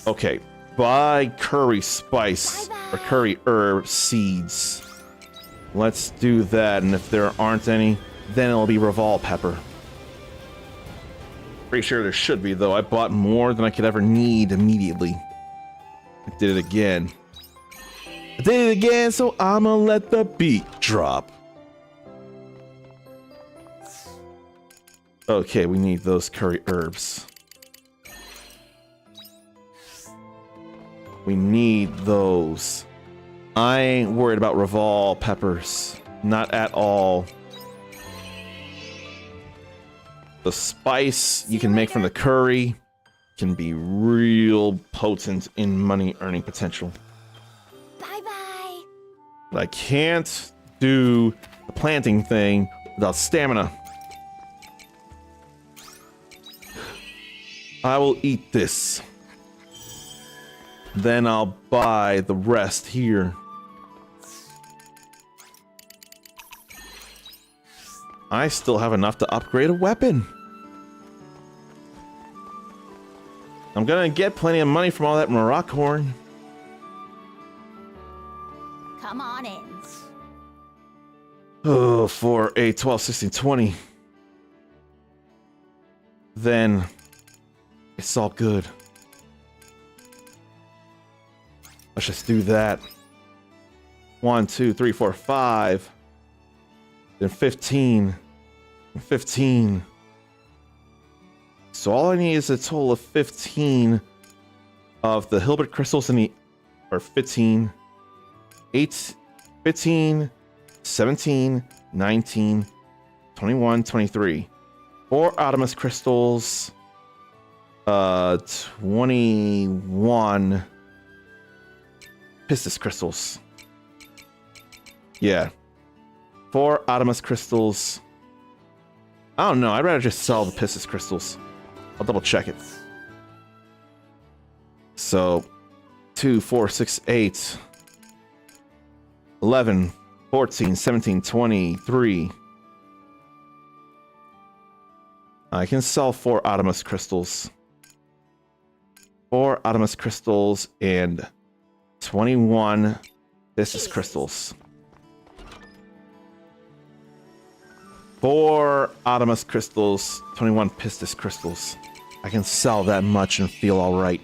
Okay, buy curry spice or curry herb seeds. Let's do that, and if there aren't any, then it'll be Revol pepper. Pretty sure there should be, though. I bought more than I could ever need immediately. I did it again. I Did it again, so I'ma let the beat drop. Okay, we need those curry herbs. We need those. I ain't worried about Reval peppers. Not at all. The spice you can make from the curry can be real potent in money earning potential. Bye-bye. But I can't do the planting thing without stamina. I will eat this. Then I'll buy the rest here. I still have enough to upgrade a weapon. I'm gonna get plenty of money from all that Maroc horn. Come on in. Oh, for a 12, 16, 20. Then it's all good. Let's just do that. 1, 2, 3, 4, 5. Then 15. 15. So all I need is a total of 15 of the Hilbert crystals in the, or 15, 8, 15, 17, 19, 21, 23. 4 Optimus crystals, 21 Pistis crystals. Yeah. 4 Optimus crystals. I don't know. I'd rather just sell the Pistis crystals. I'll double check it. So, 2, 4, 6, 8, 11, 14, 17, 23. I can sell 4 Optimus crystals. 4 Optimus crystals and 21 Pistis crystals. 4 Optimus crystals, 21 Pistis crystals. I can sell that much and feel alright.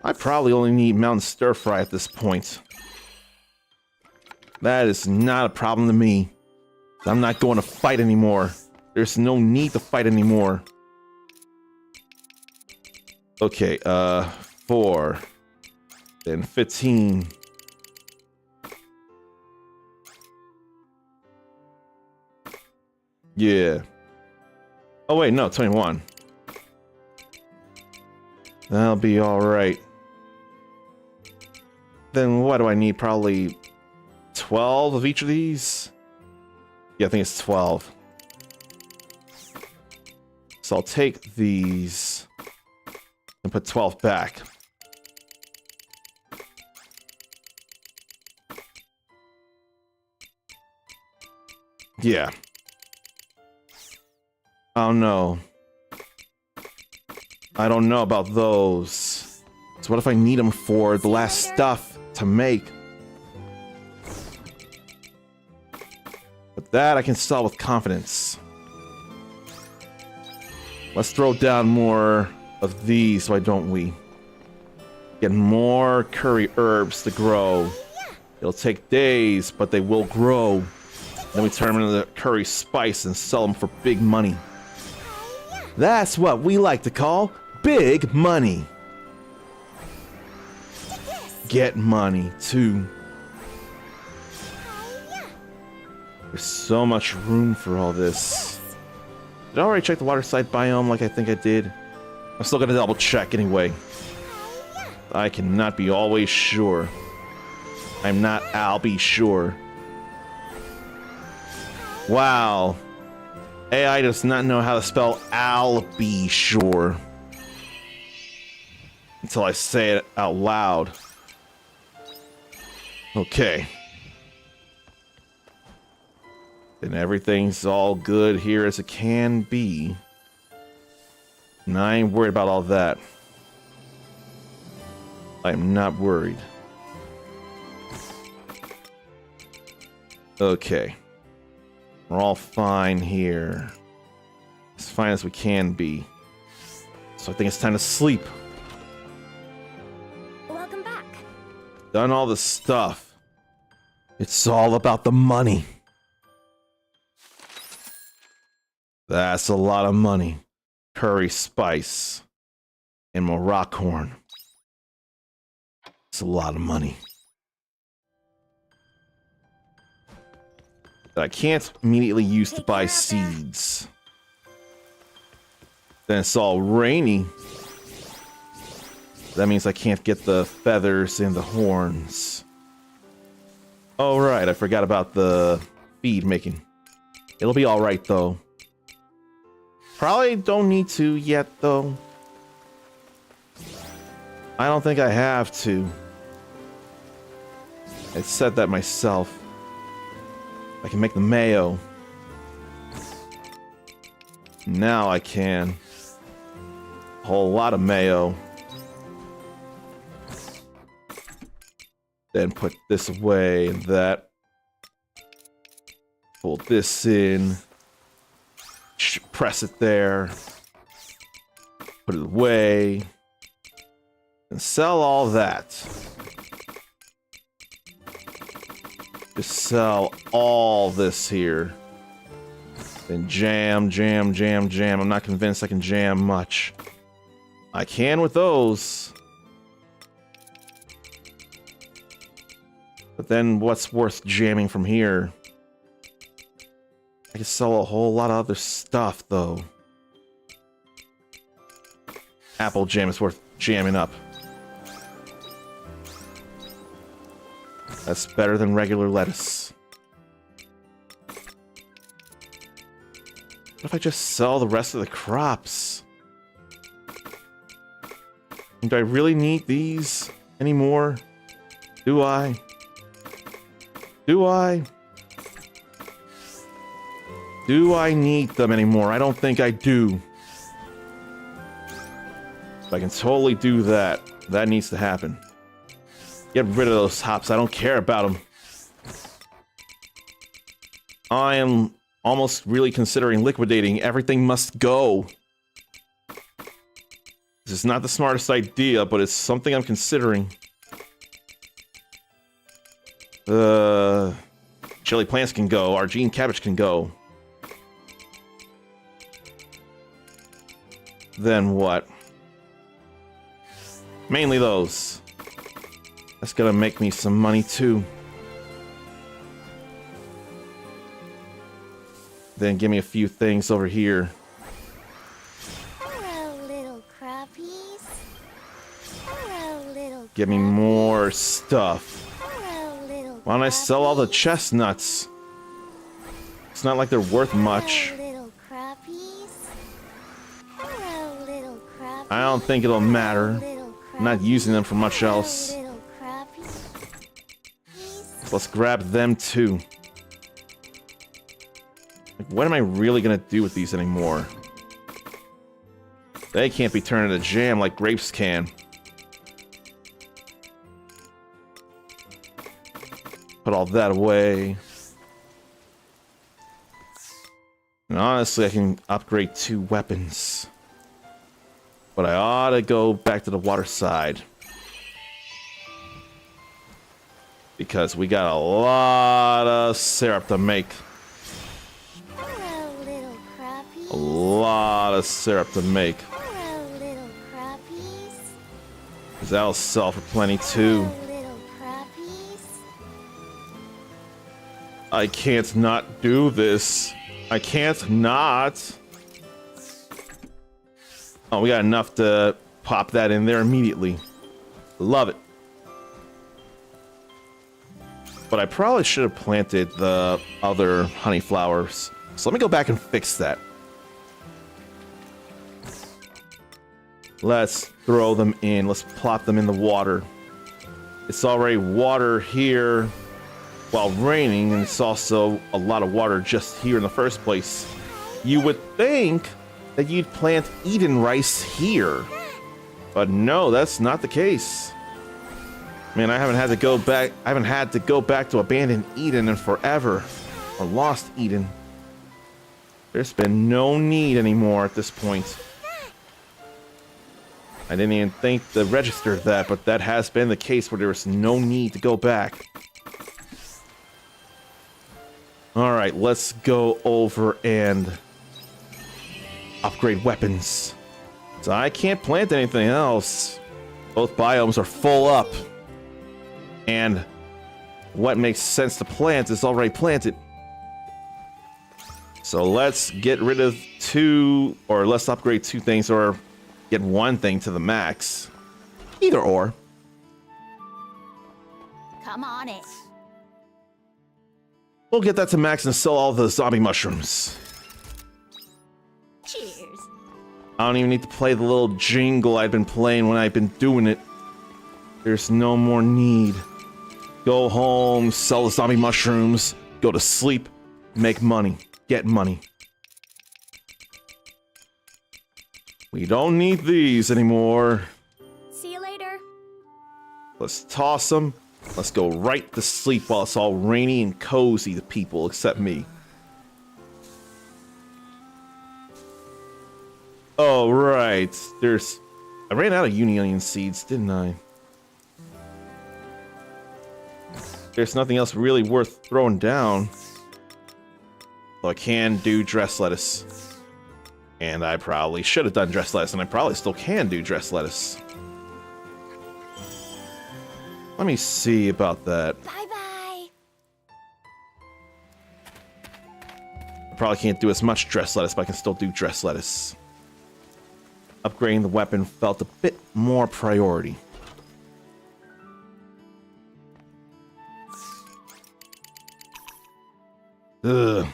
I probably only need Mountain Stir Fry at this point. That is not a problem to me. I'm not going to fight anymore. There's no need to fight anymore. Okay, 4. Then 15. Yeah. Oh wait, no, 21. That'll be alright. Then what do I need? Probably 12 of each of these? Yeah, I think it's 12. So I'll take these and put 12 back. Yeah. Oh no. I don't know about those. So what if I need them for the last stuff to make? But that I can sell with confidence. Let's throw down more of these, why don't we? Get more curry herbs to grow. It'll take days, but they will grow. Then we turn them into the curry spice and sell them for big money. That's what we like to call big money. Get money, too. There's so much room for all this. Did I already check the water side biome like I think I did? I'm still gonna double check anyway. I cannot be always sure. I'm not, I'll be sure. Wow. AI does not know how to spell I'll be sure. Until I say it out loud. Okay. Then everything's all good here as it can be. And I ain't worried about all that. I'm not worried. Okay. We're all fine here. As fine as we can be. So I think it's time to sleep. Welcome back. done all the stuff. It's all about the money. That's a lot of money. Curry spice and more rock horn. It's a lot of money. That I can't immediately use to buy seeds. Then it's all rainy. That means I can't get the feathers and the horns. Oh, right. I forgot about the feed making. It'll be alright, though. Probably don't need to yet, though. I don't think I have to. I said that myself. I can make the mayo. Now I can. A whole lot of mayo. Then put this away and that. Pull this in. Press it there. Put it away. And sell all that. Just sell all this here. Then jam, jam, jam, jam. I'm not convinced I can jam much. I can with those. But then what's worth jamming from here? I can sell a whole lot of other stuff, though. Apple jam is worth jamming up. That's better than regular lettuce. What if I just sell the rest of the crops? Do I really need these anymore? Do I? Do I? Do I need them anymore? I don't think I do. I can totally do that. That needs to happen. Get rid of those hops. I don't care about them. I am almost really considering liquidating. Everything must go. This is not the smartest idea, but it's something I'm considering. Chili plants can go. Argine cabbage can go. Then what? Mainly those. That's gonna make me some money too. Then give me a few things over here. Hello, little crappies. Hello, little Give me more stuff. Hello, little Why don't I sell all the chestnuts? It's not like they're worth much. Hello, little crappies. Hello, little crappies. I don't think it'll matter. I'm not using them for much else. Little crappies. So let's grab them too. Like, what am I really gonna do with these anymore? They can't be turned into jam like grapes can. Put all that away. And honestly, I can upgrade 2 weapons. But I ought to go back to the water side. Because we got a lot of syrup to make. Hello, little crappies. A lot of syrup to make. Hello, little crappies. 'Cause that'll sell for plenty too. Hello, little crappies. I can't not do this. I can't not. Oh, we got enough to pop that in there immediately. Love it. But I probably should have planted the other honey flowers. So let me go back and fix that. Let's throw them in. Let's plop them in the water. It's already water here while raining, and it's also a lot of water just here in the first place. You would think that you'd plant Eden rice here. But no, that's not the case. Man, I haven't had to go back to abandoned Eden in forever. Or lost Eden. There's been no need anymore at this point. I didn't even think to register that, but that has been the case where there was no need to go back. Alright, let's go over and upgrade weapons. So I can't plant anything else. Both biomes are full up. And what makes sense to plant is already planted. So let's get rid of two, or let's upgrade two things, or get one thing to the max. Either or. Come on it. We'll get that to max and sell all the zombie mushrooms. Cheers. I don't even need to play the little jingle I've been playing when I've been doing it. There's no more need. Go home, sell the zombie mushrooms, go to sleep, make money, get money. We don't need these anymore. See you later. Let's toss them. Let's go right to sleep while it's all rainy and cozy to people except me. Oh, right. I ran out of onion seeds, didn't I? There's nothing else really worth throwing down. Though I can do dress lettuce. And I probably should have done dress lettuce, and I probably still can do dress lettuce. Let me see about that. Bye-bye. I probably can't do as much dress lettuce, but I can still do dress lettuce. Upgrading the weapon felt a bit more priority. Ugh.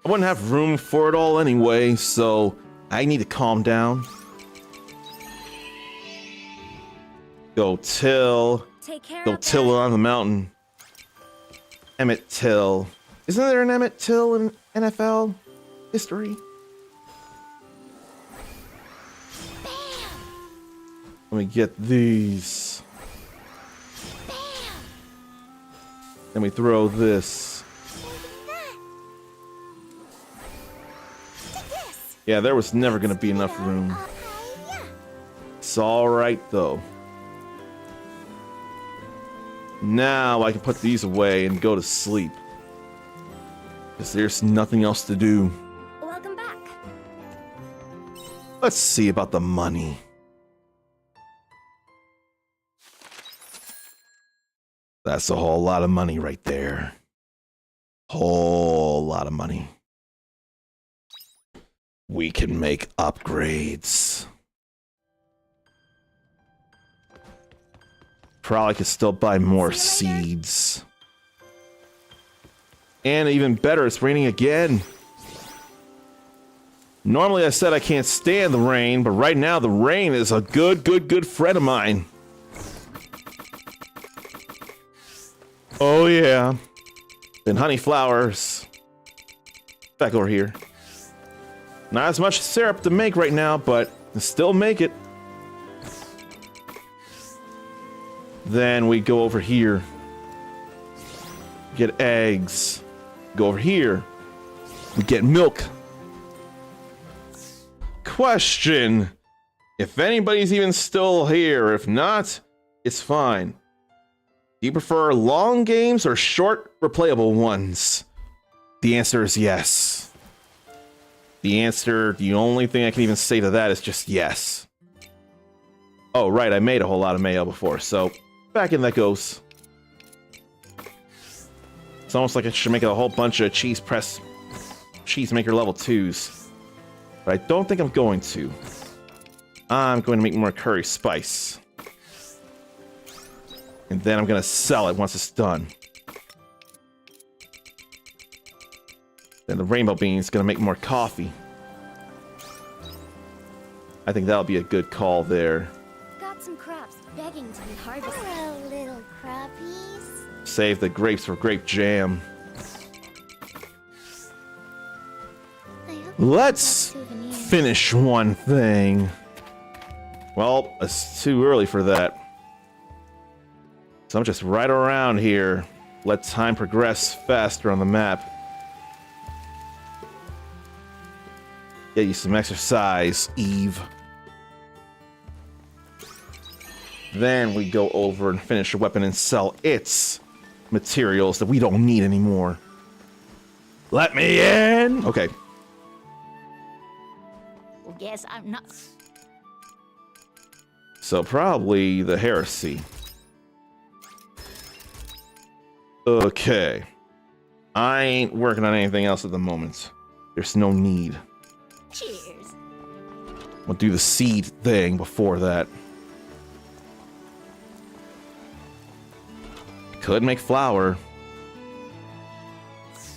I wouldn't have room for it all anyway, so I need to calm down. Go till. Take care Go of till on the mountain. Emmett Till. Isn't there an Emmett Till in NFL history? Let me get these. Then we throw this. Yeah, there was never gonna be enough room. It's alright though. Now I can put these away and go to sleep. Because there's nothing else to do. Welcome back. Let's see about the money. That's a whole lot of money right there. Whole lot of money. We can make upgrades. Probably could still buy more seeds. And even better, it's raining again. Normally I said I can't stand the rain, but right now the rain is a good friend of mine. Oh yeah. And honey flowers. Back over here. Not as much syrup to make right now, but still make it. Then we go over here. Get eggs. Go over here. We get milk. Question. If anybody's even still here, if not, it's fine. Do you prefer long games or short, replayable ones? The answer is yes. The only thing I can even say to that is just yes. Oh, right, I made a whole lot of mayo before, so back in that goes. It's almost like I should make a whole bunch of cheesemaker level 2s. But I don't think I'm going to. I'm going to make more curry spice. And then I'm going to sell it once it's done. Then the rainbow bean is going to make more coffee. I think that'll be a good call there. Got some crops begging to be harvested. Hello, little crappies. Save the grapes for grape jam. I hope Let's you have souvenirs. finish one thing. Well, it's too early for that. So I'm just right around here. Let time progress faster on the map. Get you some exercise, Eve. Then we go over and finish a weapon and sell its materials that we don't need anymore. Let me in! Okay. Well, guess I'm not. So probably the heresy. Okay. I ain't working on anything else at the moment. There's no need. Cheers. We'll do the seed thing before that. Could make flour.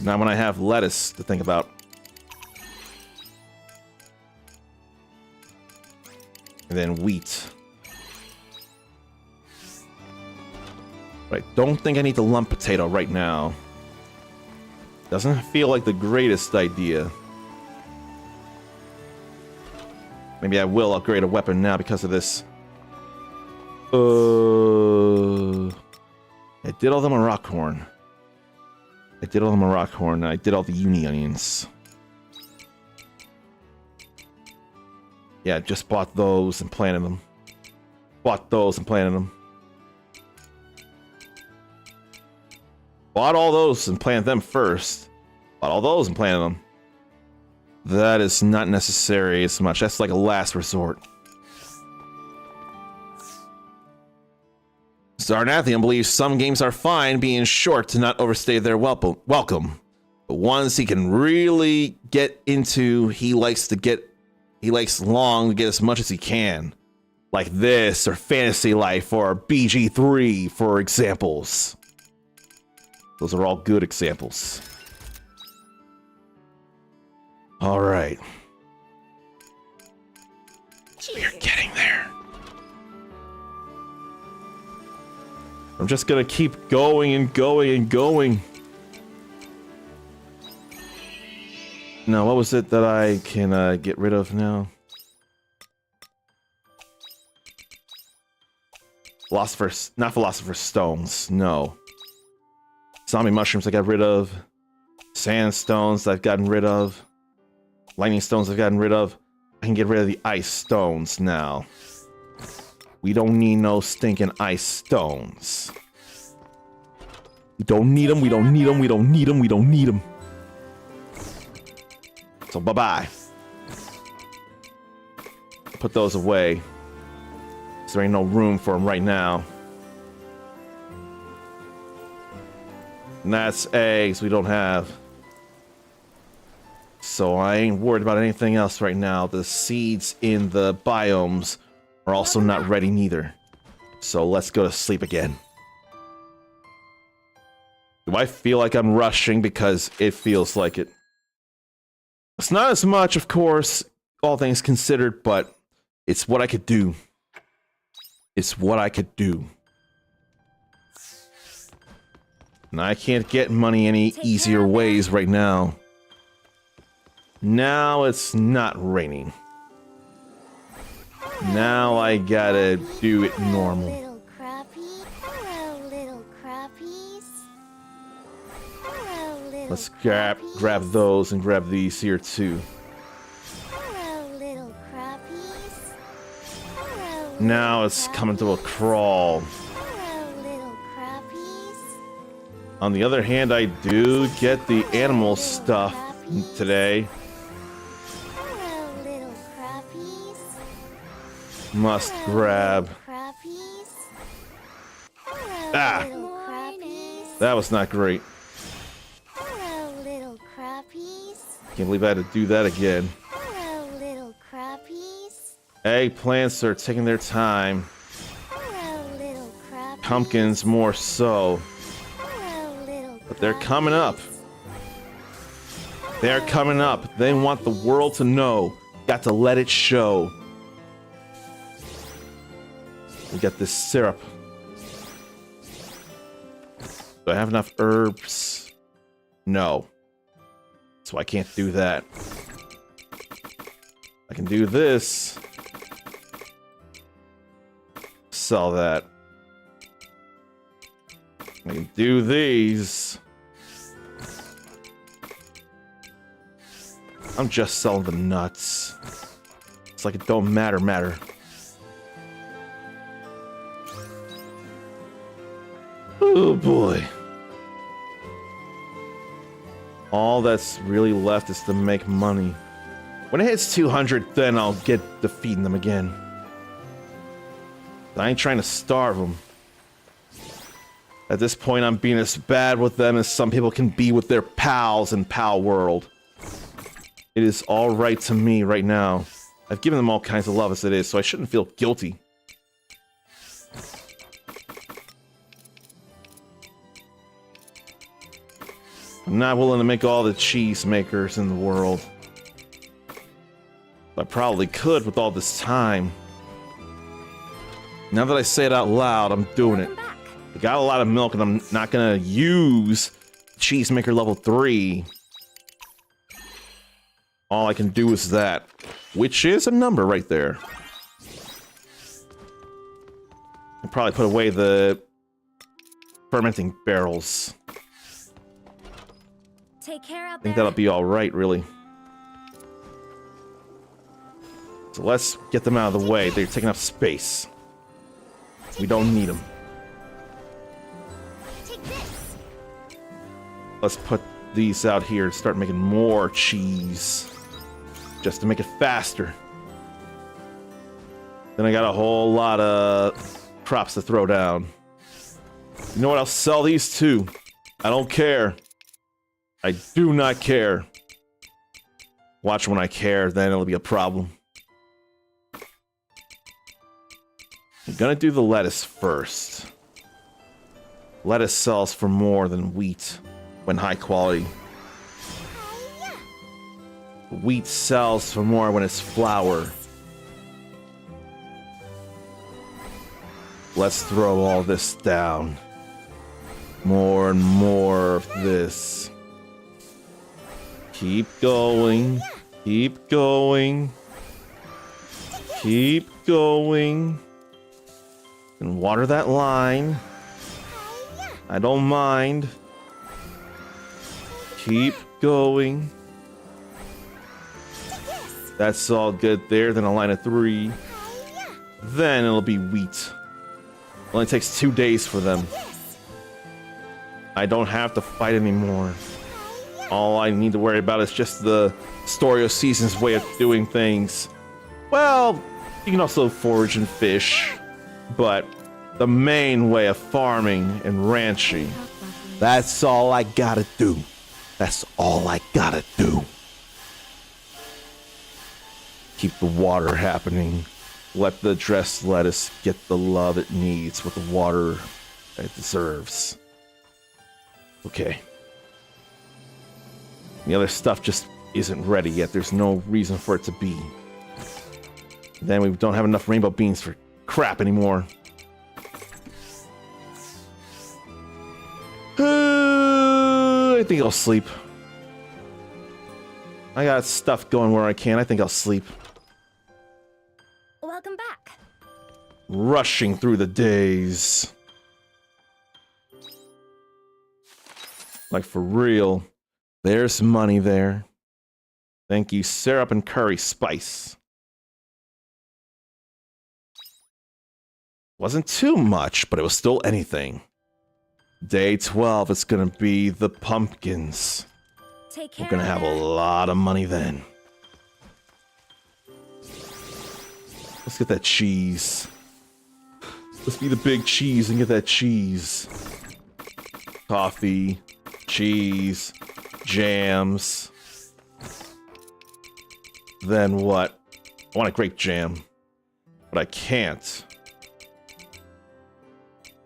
Not when I have lettuce to think about. And then wheat. Right, don't think I need the lump potato right now. Doesn't feel like the greatest idea. Maybe I will upgrade a weapon now because of this. I did all the Morockhorn. I did all the Morockhorn. I did all the uni onions. Yeah, just bought those and planted them. Bought those and planted them. Bought all those and planted them first. Bought all those and planted them. That is not necessary as much. That's like a last resort. Zarnathian believes some games are fine being short to not overstay their welcome. But ones he can really get into, he likes long to get as much as he can. Like this, or Fantasy Life, or BG3, for examples. Those are all good examples. Alright. We're getting there. I'm just gonna keep going and going and going. Now, what was it that I can get rid of now? Not Philosopher's Stones, no. Zombie Mushrooms I got rid of. Sandstones I've gotten rid of. Lightning Stones I've gotten rid of. I can get rid of the Ice Stones now. We don't need no stinking ice stones. We don't need them, we don't need them, we don't need them, we don't need them. So bye-bye. Put those away. So there ain't no room for them right now. And that's eggs we don't have. So I ain't worried about anything else right now. The seeds in the biomes are also not ready neither. So let's go to sleep again. Do I feel like I'm rushing? Because it feels like it. It's not as much, of course, all things considered, but it's what I could do. It's what I could do. And I can't get money any easier ways right now. Now it's not raining. Now I gotta do it normal. Little crappie. Hello, little crappies. Hello, little Let's grab those and grab these here too. Hello, little crappies. Hello, Now it's coming to a crawl. hello, little crappies. On the other hand, I do get the animal stuff today. Hello, little crappies. Must grab. Crappies. Hello, Ah. little crappies. That was not great. Hello, little crappies. Can't believe I had to do that again. Hello, little crappies. Eggplants are taking their time. Hello, little crappies. Pumpkins more so. Hello, little But they're coming up. They're coming up. They want the world to know. Got to let it show. We got this syrup. Do I have enough herbs? No. So I can't do that. I can do this. Sell that. I can do these. I'm just selling the nuts. It's like it don't matter. Oh boy. All that's really left is to make money. When it hits 200, then I'll get to feeding them again. I ain't trying to starve them. At this point, I'm being as bad with them as some people can be with their pals in Pal World. It is all right to me right now. I've given them all kinds of love as it is, so I shouldn't feel guilty. I'm not willing to make all the cheese makers in the world. I probably could with all this time. Now that I say it out loud, I'm doing it. I got a lot of milk and I'm not gonna use Cheesemaker level 3. All I can do is that, which is a number right there. I'll probably put away the fermenting barrels. Take care out I think there. that'll be alright, really. So let's get them out of the way. They're taking up space. We don't need them. Take this. Let's put these out here and start making more cheese. Just to make it faster. Then I got a whole lot of crops to throw down. You know what? I'll sell these too. I don't care. I do not care. Watch when I care, then it'll be a problem. I'm gonna do the lettuce first. Lettuce sells for more than wheat when high quality. Wheat sells for more when it's flour. Let's throw all this down. More and more of this. Keep going. Keep going. Keep going. And water that line. I don't mind. Keep going. That's all good there. Then a line of 3. Then it'll be wheat. It only takes 2 days for them. I don't have to fight anymore. All I need to worry about is just the Story of Seasons way of doing things. Well, you can also forage and fish, but the main way of farming and ranching, that's all I gotta do. That's all I gotta do. Keep the water happening. Let the dressed lettuce get the love it needs with the water it deserves. Okay. The other stuff just isn't ready yet. There's no reason for it to be. Then we don't have enough rainbow beans for crap anymore. I think I'll sleep. I got stuff going where I can. I think I'll sleep. Welcome back. Rushing through the days. Like for real. There's money there. Thank you, syrup and curry spice. Wasn't too much, but it was still anything. Day 12, it's gonna be the pumpkins. Take care. We're gonna have a lot of money then. Let's get that cheese. Let's be the big cheese and get that cheese. Coffee, cheese, jams. Then what? I want a grape jam, but I can't.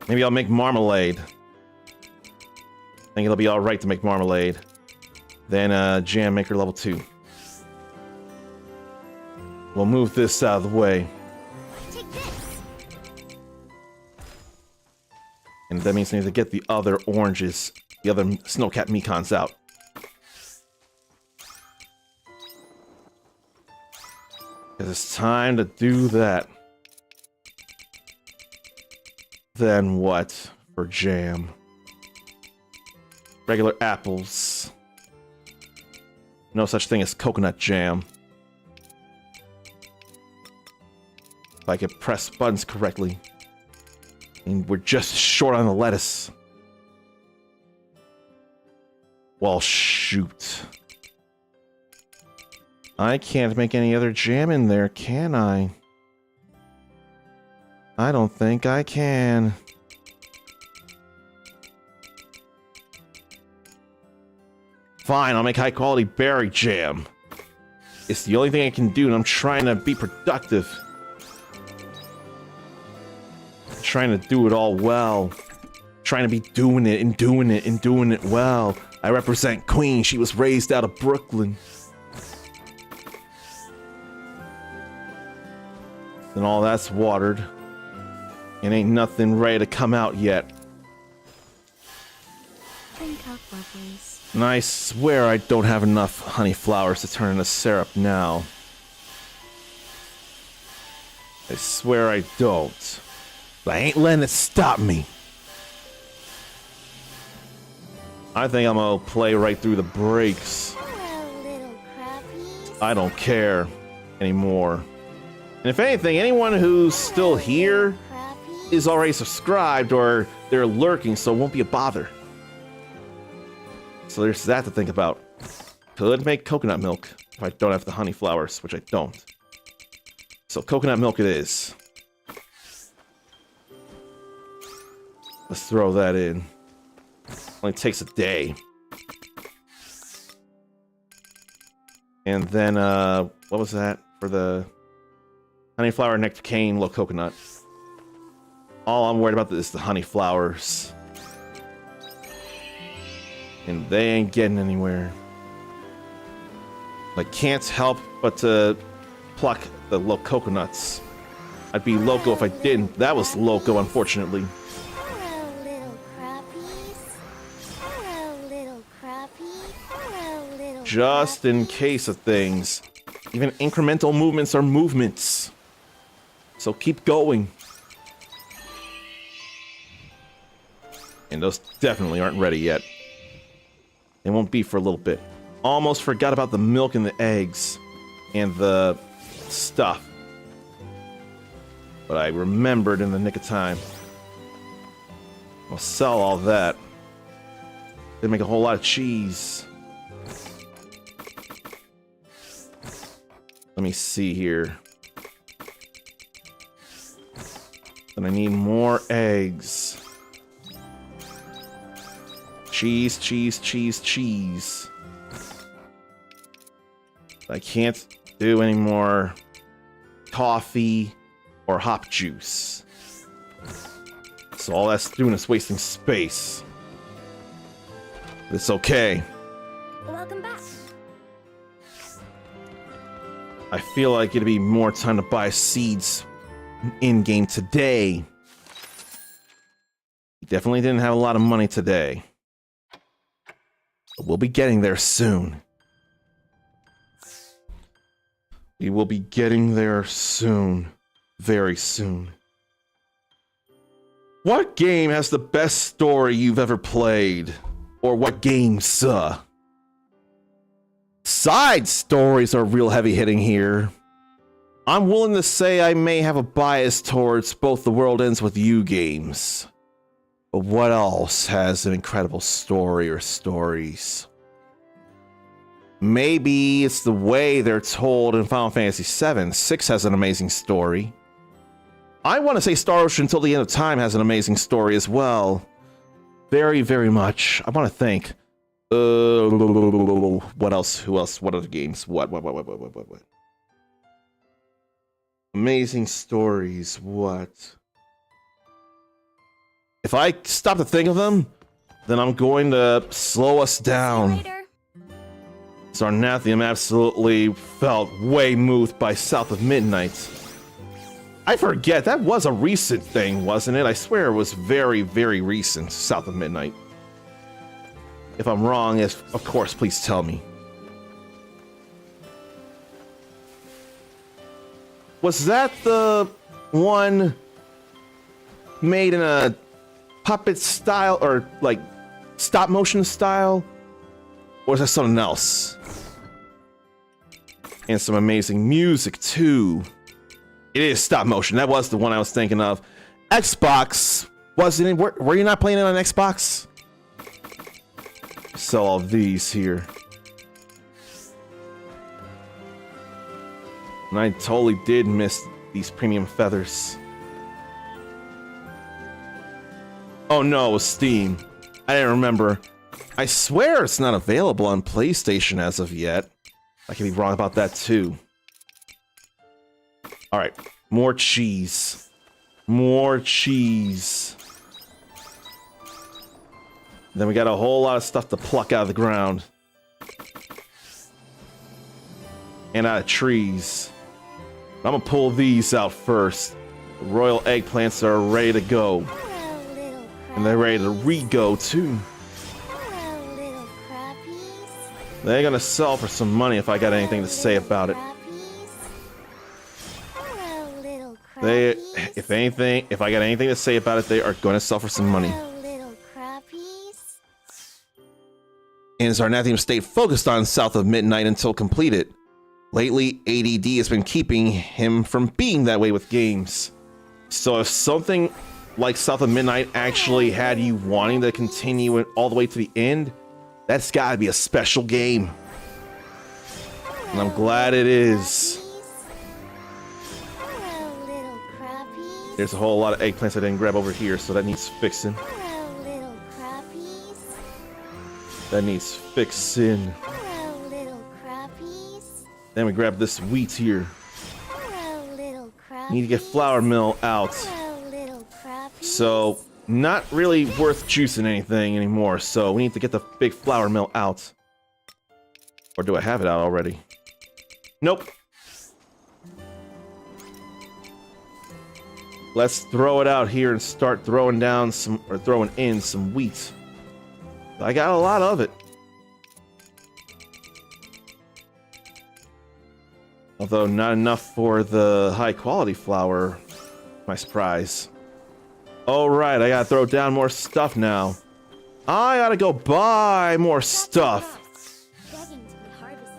Maybe I'll make marmalade. I think it'll be alright to make marmalade. Then jam maker level 2. We'll move this out of the way. Take this. And that means I need to get the other oranges, the other snowcat mekons out. Because it's time to do that. Then what for jam? Regular apples. No such thing as coconut jam. If I could press buttons correctly. And we're just short on the lettuce. Well, shoot. I can't make any other jam in there, can I? I don't think I can. Fine, I'll make high quality berry jam. It's the only thing I can do, and I'm trying to be productive. I'm trying to do it all well. Trying to be doing it and doing it and doing it well. I represent Queen. She was raised out of Brooklyn. And all that's watered. And ain't nothing ready to come out yet. Drink up, lovelies. And I swear I don't have enough honey flowers to turn into syrup now. I swear I don't. But I ain't letting it stop me. I think I'm gonna play right through the breaks. Hello, little crappies. I don't care anymore. And if anything, anyone who's still here Crappies. is already subscribed or they're lurking, so it won't be a bother. So there's that to think about. Could make coconut milk if I don't have the honey flowers, which I don't. So coconut milk it is. Let's throw that in. Only takes a day. And then, what was that for the honey flower, nectar cane, low coconut? All I'm worried about is the honey flowers. And they ain't getting anywhere. I can't help but to pluck the low coconuts. I'd be loco if I didn't. That was loco, unfortunately. Hello, little crappies. Hello, little crappie. Hello, little Just in case of things. Even incremental movements are movements. So keep going. And those definitely aren't ready yet. They won't be for a little bit. Almost forgot about the milk and the eggs. And the stuff. But I remembered in the nick of time. I'll sell all that. They make a whole lot of cheese. Let me see here. And I need more eggs. Cheese, cheese, cheese, cheese. I can't do any more coffee or hop juice. So all that's doing is wasting space. But it's okay. Welcome back. I feel like it'd be more time to buy seeds in-game today. Definitely didn't have a lot of money today. But we'll be getting there soon. We will be getting there soon. Very soon. What game has the best story you've ever played? Or what game, sir? Side stories are real heavy hitting here. I'm willing to say I may have a bias towards both The World Ends With You games. But what else has an incredible story or stories? Maybe it's the way they're told in Final Fantasy VII. 6 has an amazing story. I want to say Star Ocean Until the End of Time has an amazing story as well. Very, very much. I want to think. What else? Who else? What other games? What? Amazing stories. What? If I stop to think of them, then I'm going to slow us down. Later. Sarnathium absolutely felt way moved by South of Midnight. I forget, that was a recent thing, wasn't it? I swear it was very, very recent, South of Midnight. If I'm wrong, of course, please tell me. Was that the one made in a puppet style, or like stop motion style? Or is that something else? And some amazing music too. It is stop motion. That was the one I was thinking of. Xbox, wasn't it? Were you not playing it on Xbox? Sell all these here. And I totally did miss these premium feathers. Oh no, it was Steam. I didn't remember. I swear it's not available on PlayStation as of yet. I could be wrong about that too. Alright, more cheese. More cheese. Then we got a whole lot of stuff to pluck out of the ground. And out of trees. I'm gonna pull these out first. The royal eggplants are ready to go. Hello, little crabbies. And they're ready to re-go too. Hello, little crabbies. They're gonna sell for some money if I got anything to say about it. Hello, little They, crabbies. if anything, if I got anything to say about it, they are gonna sell for some money. Hello, little crabbies. And Zarnathium stayed focused on South of Midnight until completed. Lately, ADD has been keeping him from being that way with games. So if something like South of Midnight actually had you wanting to continue it all the way to the end, that's gotta be a special game. And I'm glad it is. Hello, little crabbies. There's a whole lot of eggplants I didn't grab over here, so that needs fixing. Hello, little crabbies. That needs fixing. Hello, little crabbies. Then we grab this wheat here. Hello, little crabbies. Need to get flour mill out. Hello, little crabbies. So, not really worth juicing anything anymore, so we need to get the big flour mill out. Or do I have it out already? Nope. Let's throw it out here and start throwing down some, or throwing in some wheat. I got a lot of it. Although not enough for the high quality flour, my surprise. All right, I gotta throw down more stuff now. I gotta go buy more stuff. Begging to be harvested.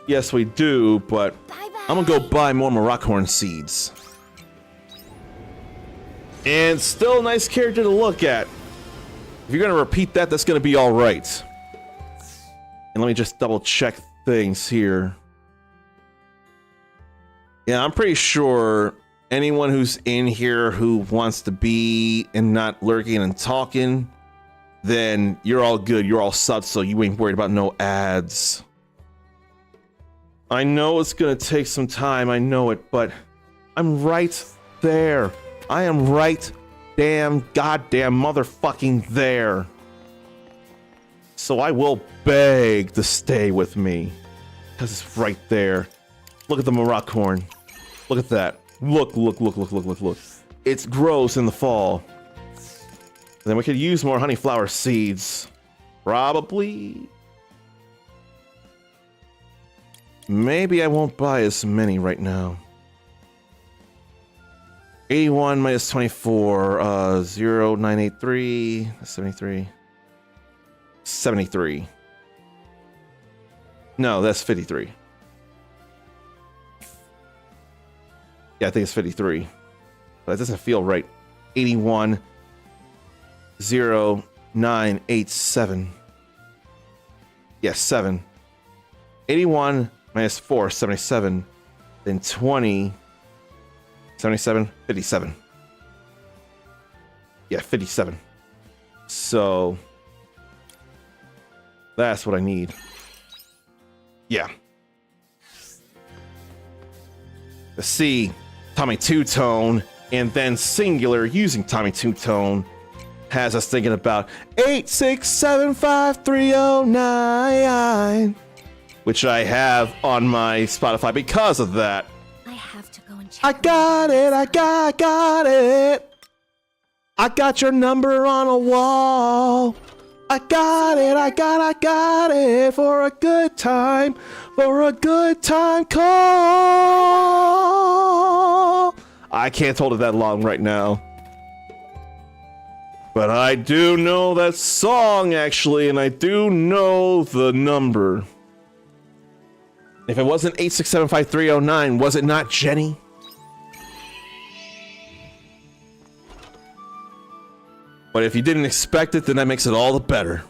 Yes, we do, but Bye-bye. I'm gonna go buy more Maracorn seeds. And still a nice character to look at. If you're gonna repeat that, that's gonna be all right. And let me just double check things here. Yeah, I'm pretty sure anyone who's in here who wants to be and not lurking and talking, then you're all good. You're all subbed, so you ain't worried about no ads. I know it's gonna take some time, I know it, but I'm right there. I am right damn goddamn motherfucking there. So I will beg to stay with me, because it's right there. Look at the Maracorn. Look at that. Look. It grows in the fall. Then we could use more honeyflower seeds. Probably. Maybe I won't buy as many right now. 81 minus 24. 0, 983. 73. 73. No, that's 53. Yeah, I think it's 53. But that doesn't feel right. 81, 0, 9, 8, 7. Yeah, 7. 81 minus 4, 77. Then 20, 77, 57. Yeah, 57. So, that's what I need. Yeah. The C, Tommy Two-Tone, and then singular using Tommy Two-Tone has us thinking about 8675309, which I have on my Spotify because of that. I have to go and check. I got it, I got it. I got your number on a wall. I got it, I got it for a good time call. I can't hold it that long right now. But I do know that song, actually, and I do know the number. If it wasn't 8675309, was it not Jenny? But if you didn't expect it, then that makes it all the better.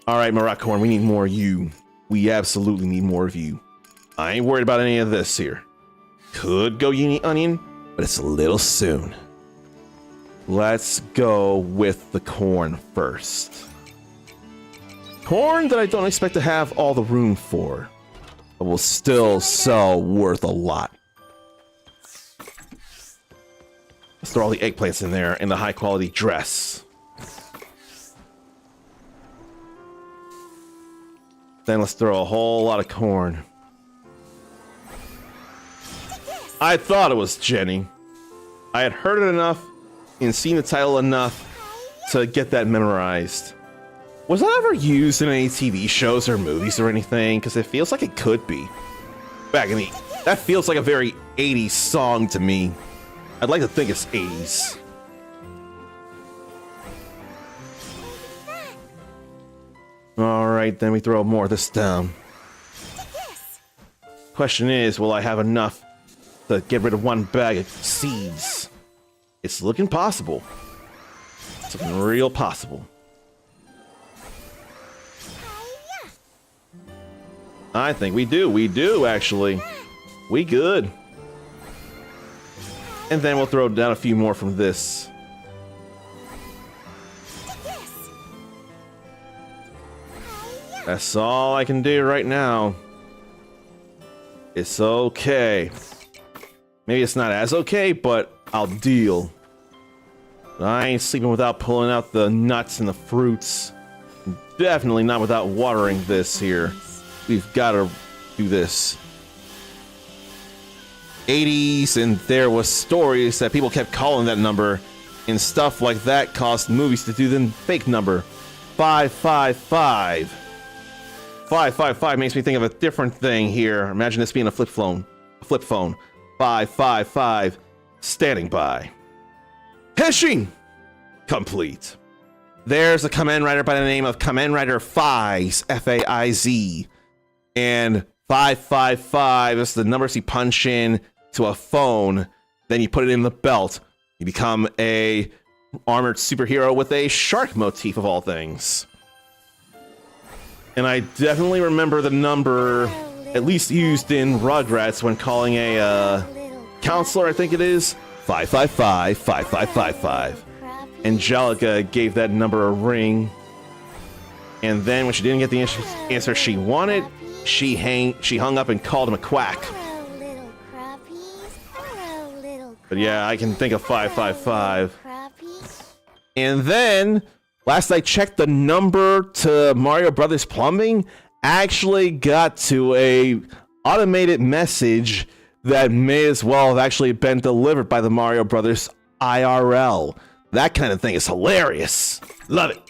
All right, Maracorn, we need more of you. We absolutely need more of you. I ain't worried about any of this here. Could go uni onion, but it's a little soon. Let's go with the corn first. Corn that I don't expect to have all the room for, but will still sell worth a lot. Let's throw all the eggplants in there and the high quality dress. Then let's throw a whole lot of corn. I thought it was Jenny. I had heard it enough and seen the title enough to get that memorized. Was that ever used in any TV shows or movies or anything? Because it feels like it could be. Back in the... That feels like a very 80s song to me. I'd like to think it's 80s. Alright, then we throw more of this down. Question is, will I have enough to get rid of one bag of seeds? It's looking possible. It's looking real possible. I think we do. We do, actually. We good. And then we'll throw down a few more from this. That's all I can do right now. It's okay. Maybe it's not as okay, but I'll deal. But I ain't sleeping without pulling out the nuts and the fruits. Definitely not without watering this here. We've got to do this. 80s, and there was stories that people kept calling that number, and stuff like that caused movies to do the fake number 555. 555 makes me think of a different thing here. Imagine this being a flip phone. 555 standing by. Heshing complete. There's a Kamen Rider by the name of Kamen Rider Faiz, F-A-I-Z. And 555 is the numbers you punch in to a phone, then you put it in the belt. You become a armored superhero with a shark motif of all things. And I definitely remember the number, at least used in Rugrats when calling a counselor, I think it is, 555 5555. Angelica gave that number a ring, and then when she didn't get the answer she wanted, she hung up and called him a quack. But yeah, I can think of 555. And then, last I checked, the number to Mario Brothers Plumbing actually got to a automated message that may as well have actually been delivered by the Mario Brothers IRL. That kind of thing is hilarious. Love it.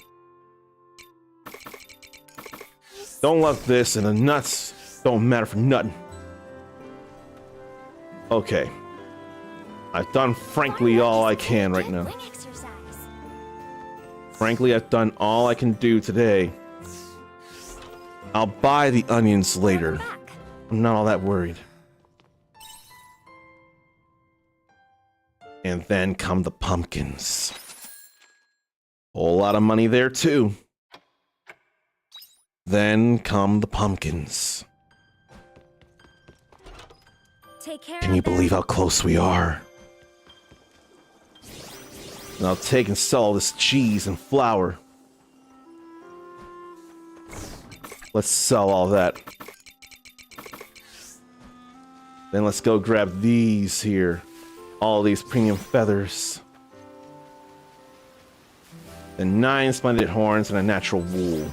Don't love this, and the nuts don't matter for nothing. Okay. I've done frankly all I can right now. Frankly, I've done all I can do today. I'll buy the onions later. I'm not all that worried. And then come the pumpkins. Whole lot of money there too. Then come the pumpkins. Can you believe how close we are? And I'll take and sell all this cheese and flour. Let's sell all that. Then let's go grab these here. All these premium feathers. And 9 splendid horns and a natural wool.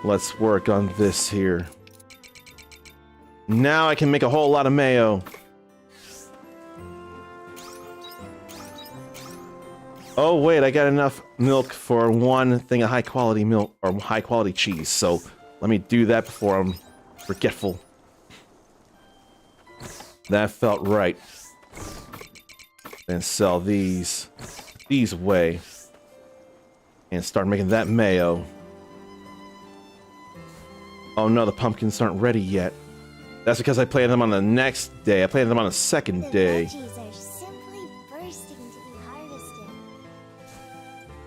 Let's work on this here. Now I can make a whole lot of mayo. Oh wait, I got enough milk for one thing of high quality milk or high quality cheese. So let me do that before I'm forgetful. That felt right. Then sell these away and start making that mayo. Oh no, the pumpkins aren't ready yet. That's because I planted them on the next day. I planted them on the second day. Veggies are simply bursting to be harvested.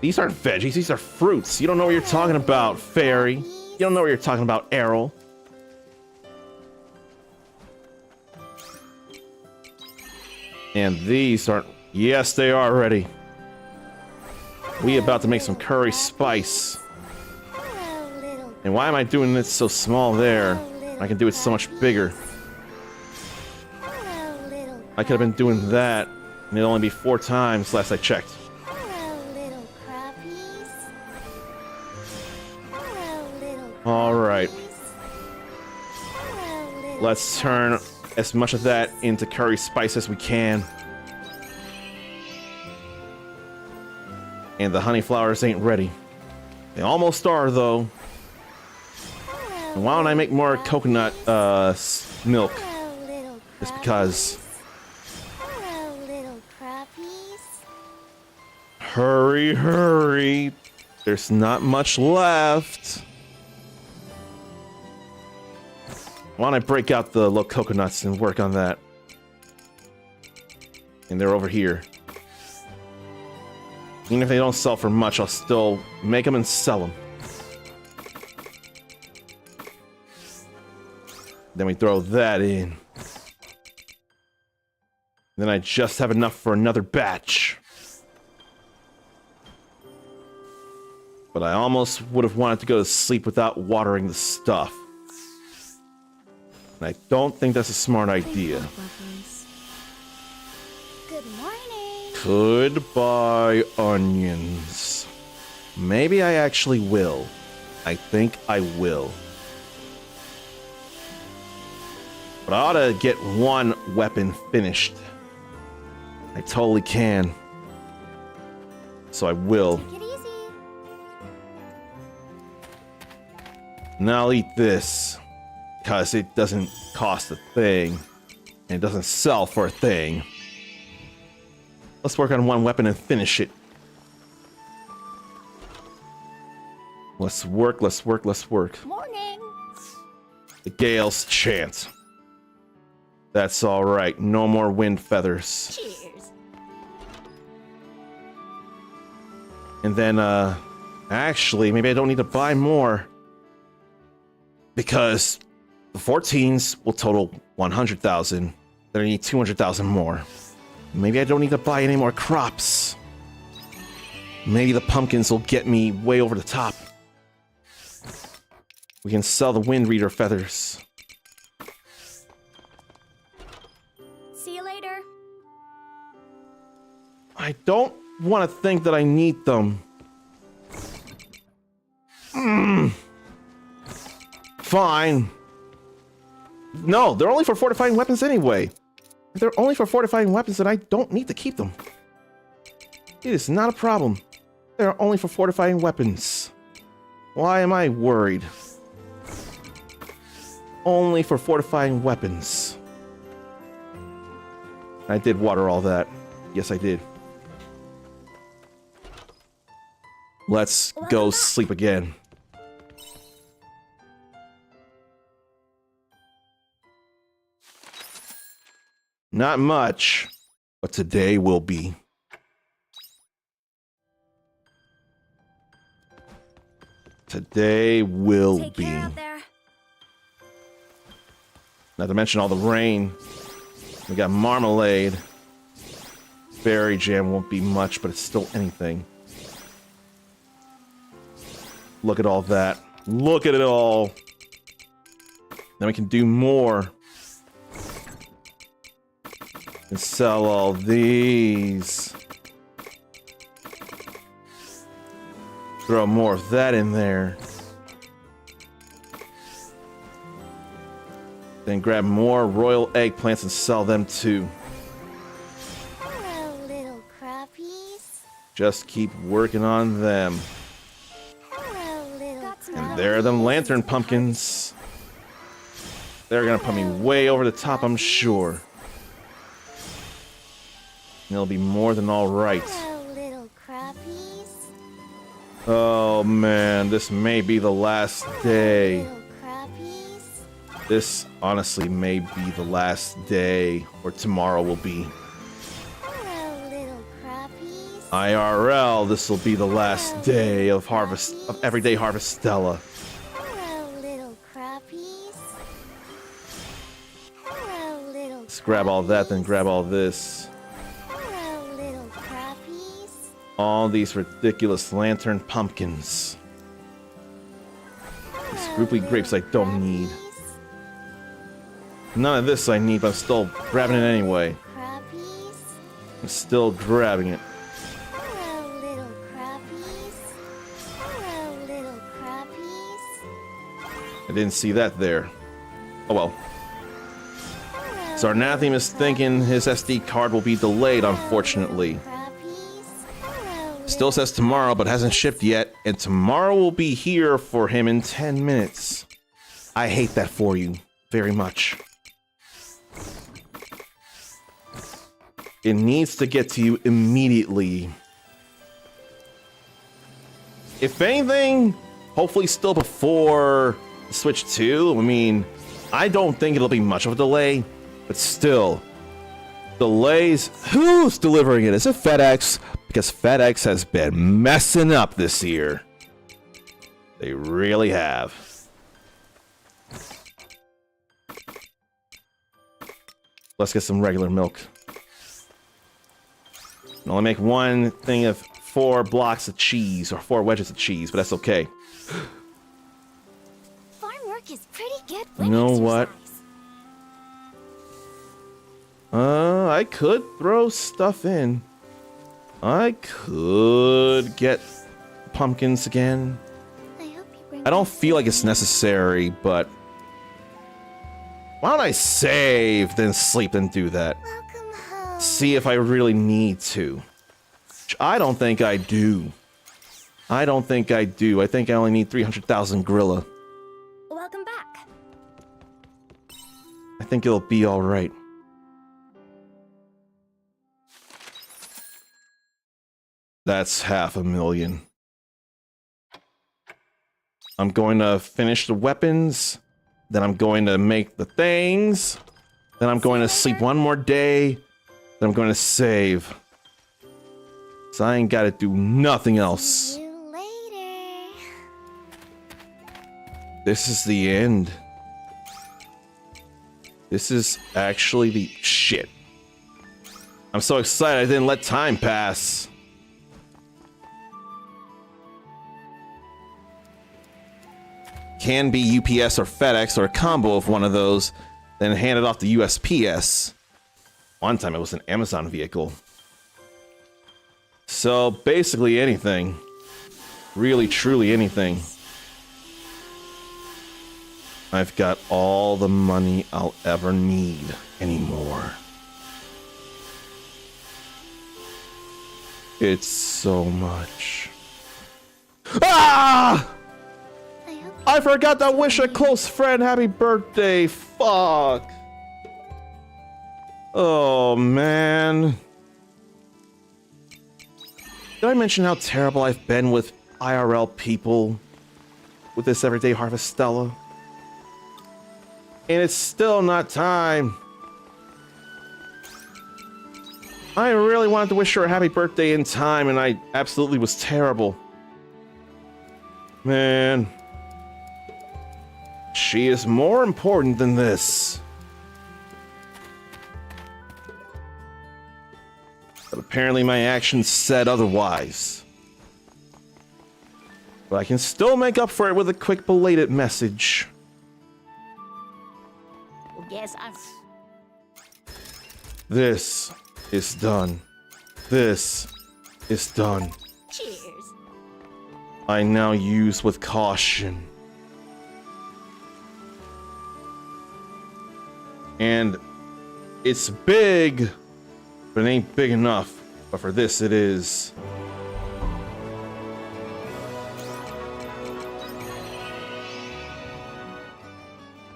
These aren't veggies, these are fruits. You don't know what you're talking about, fairy. You don't know what you're talking about, Errol. And these aren't... Yes, they are ready. We about to make some curry spice. And why am I doing this so small there? I can do it so much bigger. I could have been doing that, and it'd only be 4 times last I checked. Alright. Let's turn as much of that into curry spice as we can. And the honey flowers ain't ready. They almost are, though. And why don't I make more coconut milk? Just because. Hurry, hurry. There's not much left. Why don't I break out the little coconuts and work on that? And they're over here. Even if they don't sell for much, I'll still make them and sell them. Then we throw that in. Then I just have enough for another batch. But I almost would have wanted to go to sleep without watering the stuff. And I don't think that's a smart idea. Good morning. Goodbye, onions. Maybe I actually will. I think I will. But I ought to get one weapon finished. I totally can. So I will. Take it easy. And I'll eat this. Because it doesn't cost a thing. And it doesn't sell for a thing. Let's work on one weapon and finish it. Let's work, let's work, let's work. Morning. The Gale's chant. That's alright. No more wind feathers. Cheers. And then, actually, maybe I don't need to buy more. Because the 14s will total 100,000. Then I need 200,000 more. Maybe I don't need to buy any more crops. Maybe the pumpkins will get me way over the top. We can sell the wind reader feathers. See you later. I don't want to think that I need them. Fine. No, they're only for fortifying weapons anyway. If they're only for fortifying weapons, then I don't need to keep them. It is not a problem. They're only for fortifying weapons. Why am I worried? Only for fortifying weapons. I did water all that. Yes, I did. Let's go sleep again. Not much, but today will be. Today will Take be. care out there. Not to mention all the rain. We got marmalade. Berry jam won't be much, but it's still anything. Look at all that. Look at it all. Then we can do more. And sell all these. Throw more of that in there. Then grab more royal eggplants and sell them too. Hello, little crappies. Just keep working on them. Hello, little Got some And there are them lantern pumpkins. They're gonna put me way over the top, I'm sure. And it'll be more than alright. Hello, little crappies. Oh man, this may be the last day. Little crappies. This honestly may be the last day, or tomorrow will be. Hello, little crappies. IRL, this will be the last day of everyday Harvestella. Hello, little crappies. Hello, little Let's grab all that, then grab all this. Hello, little crappies. All these ridiculous lantern pumpkins. These grouply grapes I don't need. None of this I need, but I'm still grabbing it anyway. Crappies. I'm still grabbing it. Hello, little crappies. Hello, little crappies. I didn't see that there. Oh well. Hello, Zarnathium is thinking his SD card will be delayed, unfortunately. crappies. Hello, Still says tomorrow, but hasn't shipped yet, and tomorrow will be here for him in 10 minutes. I hate that for you very much. It needs to get to you immediately. If anything, hopefully still before Switch 2. I mean, I don't think it'll be much of a delay, but still. Delays. Who's delivering it? Is it FedEx? Because FedEx has been messing up this year. They really have. Let's get some regular milk. I only make one thing of 4 blocks of cheese, or 4 wedges of cheese, but that's okay. Farm work is pretty good. You know what? I could throw stuff in. I could get pumpkins again. I hope you bring I don't back feel like it's something. necessary, but why don't I save, then sleep, and do that? Welcome home. See if I really need to. Which I don't think I do. I don't think I do. I think I only need 300,000 Gorilla. Welcome back. I think it'll be alright. That's 500,000. I'm going to finish the weapons. Then I'm going to make the things. Then I'm going to sleep one more day. Then I'm going to save. So I ain't got to do nothing else. See you later. This is the end. This is actually the shit. I'm so excited I didn't let time pass. Can be UPS or FedEx or a combo of one of those, then hand it off to USPS. One time it was an Amazon vehicle. So basically anything. Really, truly anything. I've got all the money I'll ever need anymore. It's so much. Ah! I hope I forgot to wish a close friend happy birthday. Fuck. Oh, man. Did I mention how terrible I've been with IRL people with this everyday Harvestella? And it's still not time. I really wanted to wish her a happy birthday in time, and I absolutely was terrible. Man. She is more important than this. But apparently my actions said otherwise. But I can still make up for it with a quick belated message. Well, guess I'm... This is done. This is done. Cheers. I now use with caution. And it's big, but it ain't big enough. But for this, it is.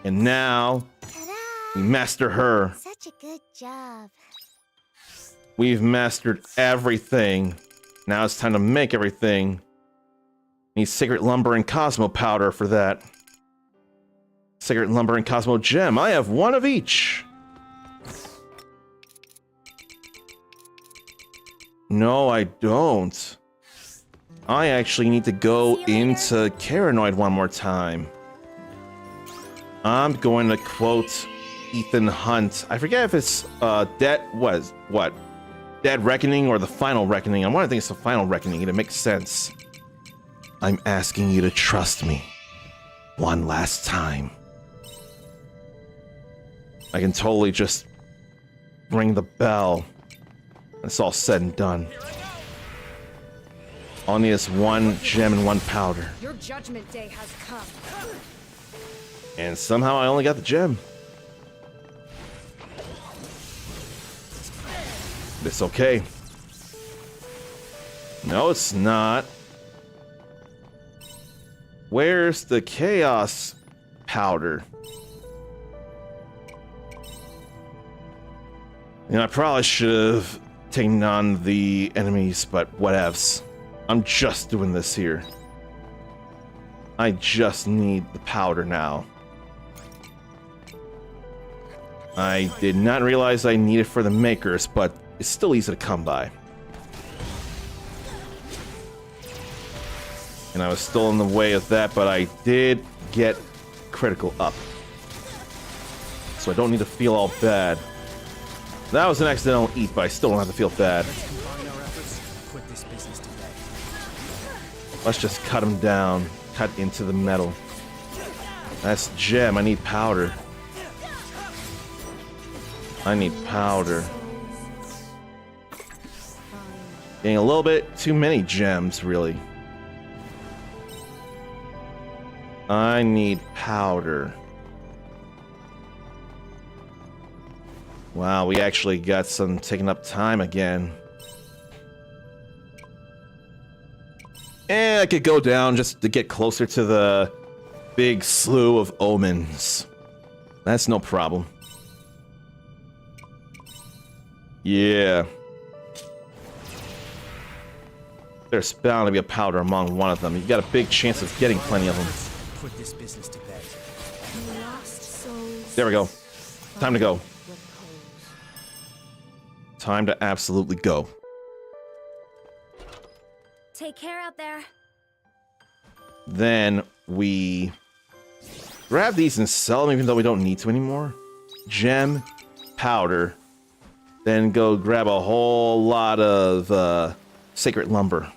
And now, Ta-da! we master her. Such a good job. We've mastered everything. Now it's time to make everything. Need Sacred Lumber and Cosmo Powder for that. Sacred Lumber and Cosmo Gem. I have one of each. No, I don't. I actually need to go into Caranoid one more time. I'm going to quote Ethan Hunt. I forget if it's Dead Reckoning or the Final Reckoning. I want to think it's the Final Reckoning, and it makes sense. I'm asking you to trust me one last time. I can totally just ring the bell. It's all said and done. All I need is one gem and one powder. Your judgment day has come. And somehow I only got the gem. It's okay. No, it's not. Where's the chaos powder? You know, I probably should have taken on the enemies, but whatevs. I'm just doing this here. I just need the powder now. I did not realize I needed for the makers, but it's still easy to come by. And I was still in the way of that, but I did get critical up. So I don't need to feel all bad. That was an accidental eat, but I still don't have to feel bad. Combine our efforts and put this business to bed. Let's just cut him down. Cut into the metal. That's gem. I need powder. I need powder. Getting a little bit too many gems, really. I need powder. Wow, we actually got some taking up time again. And I could go down just to get closer to the big slew of omens. That's no problem. Yeah. There's bound to be a powder among one of them. You got a big chance of getting plenty of them. Put this business to bed. There we go. Time to go. Time to absolutely go. Take care out there. Then we grab these and sell them even though we don't need to anymore. Gem, powder. Then go grab a whole lot of sacred lumber.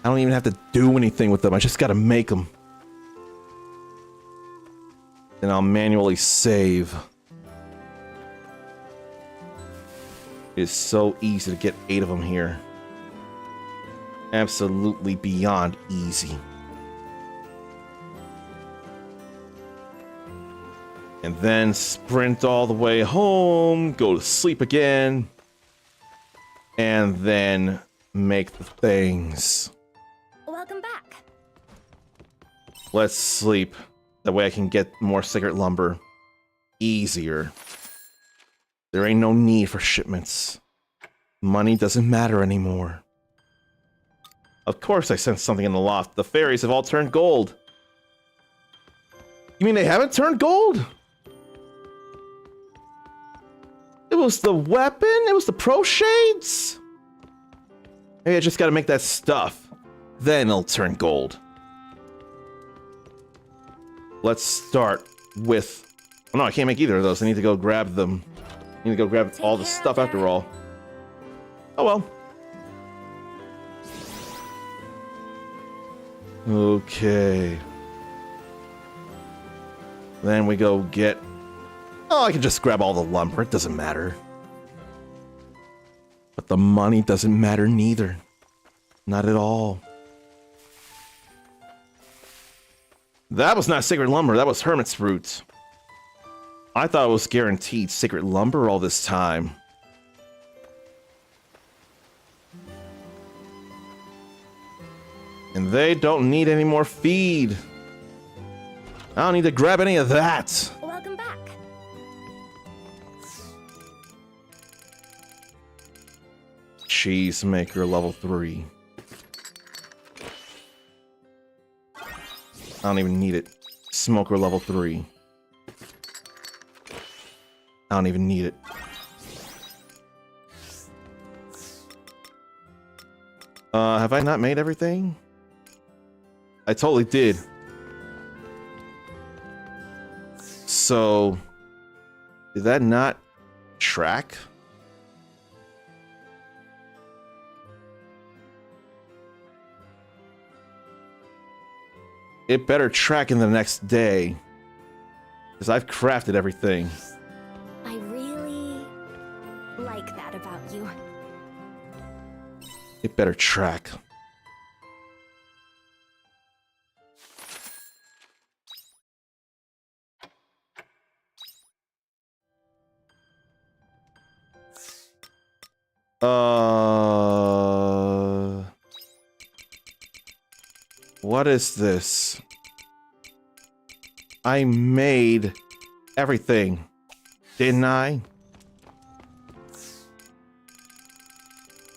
I don't even have to do anything with them. I just gotta make them. Then I'll manually save. It's so easy to get 8 of them here. Absolutely beyond easy. And then sprint all the way home, go to sleep again, and then make the things. Welcome back. Let's sleep. That way I can get more sacred lumber easier. There ain't no need for shipments. Money doesn't matter anymore. Of course I sensed something in the loft. The fairies have all turned gold. You mean they haven't turned gold? It was the weapon? It was the pro shades? Maybe I just gotta make that stuff. Then it'll turn gold. Let's start with... Oh no, I can't make either of those. I need to go grab them. I need to go grab all the stuff after all. Oh well. Okay. Then we go get... Oh, I can just grab all the lumber. It doesn't matter. But the money doesn't matter neither. Not at all. That was not sacred lumber. That was hermit's fruit. I thought it was guaranteed sacred lumber all this time. And they don't need any more feed. I don't need to grab any of that. Welcome back. Cheesemaker level 3. I don't even need it. Smoker level 3. I don't even need it. Have I not made everything? I totally did. So, did that not track? It better track in the next day. Because I've crafted everything. I really like that about you. It better track. What is this? I made everything, didn't I?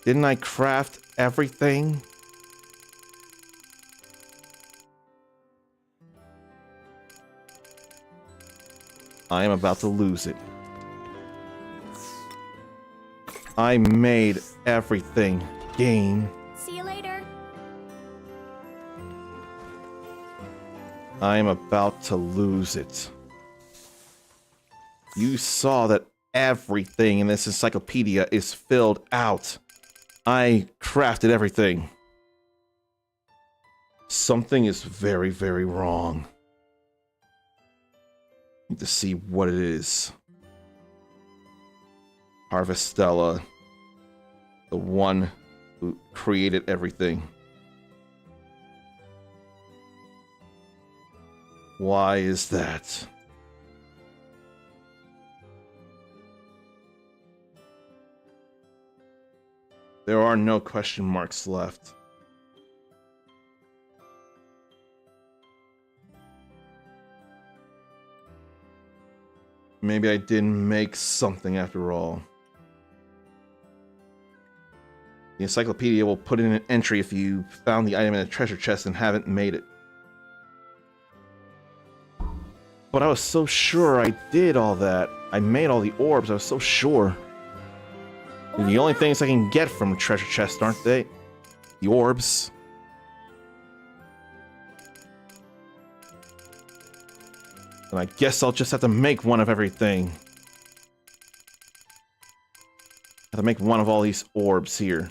Didn't I craft everything? I am about to lose it. I made everything, game. See you later. I am about to lose it. You saw that everything in this encyclopedia is filled out. I crafted everything. Something is very, very wrong. Need to see what it is. Harvestella, the one who created everything. Why is that? There are no question marks left. Maybe I didn't make something after all. The encyclopedia will put in an entry if you found the item in a treasure chest and haven't made it. But I was so sure I did all that. I made all the orbs, I was so sure. They're the only things I can get from a treasure chest, aren't they? The orbs. And I guess I'll just have to make one of everything. Have to make one of all these orbs here.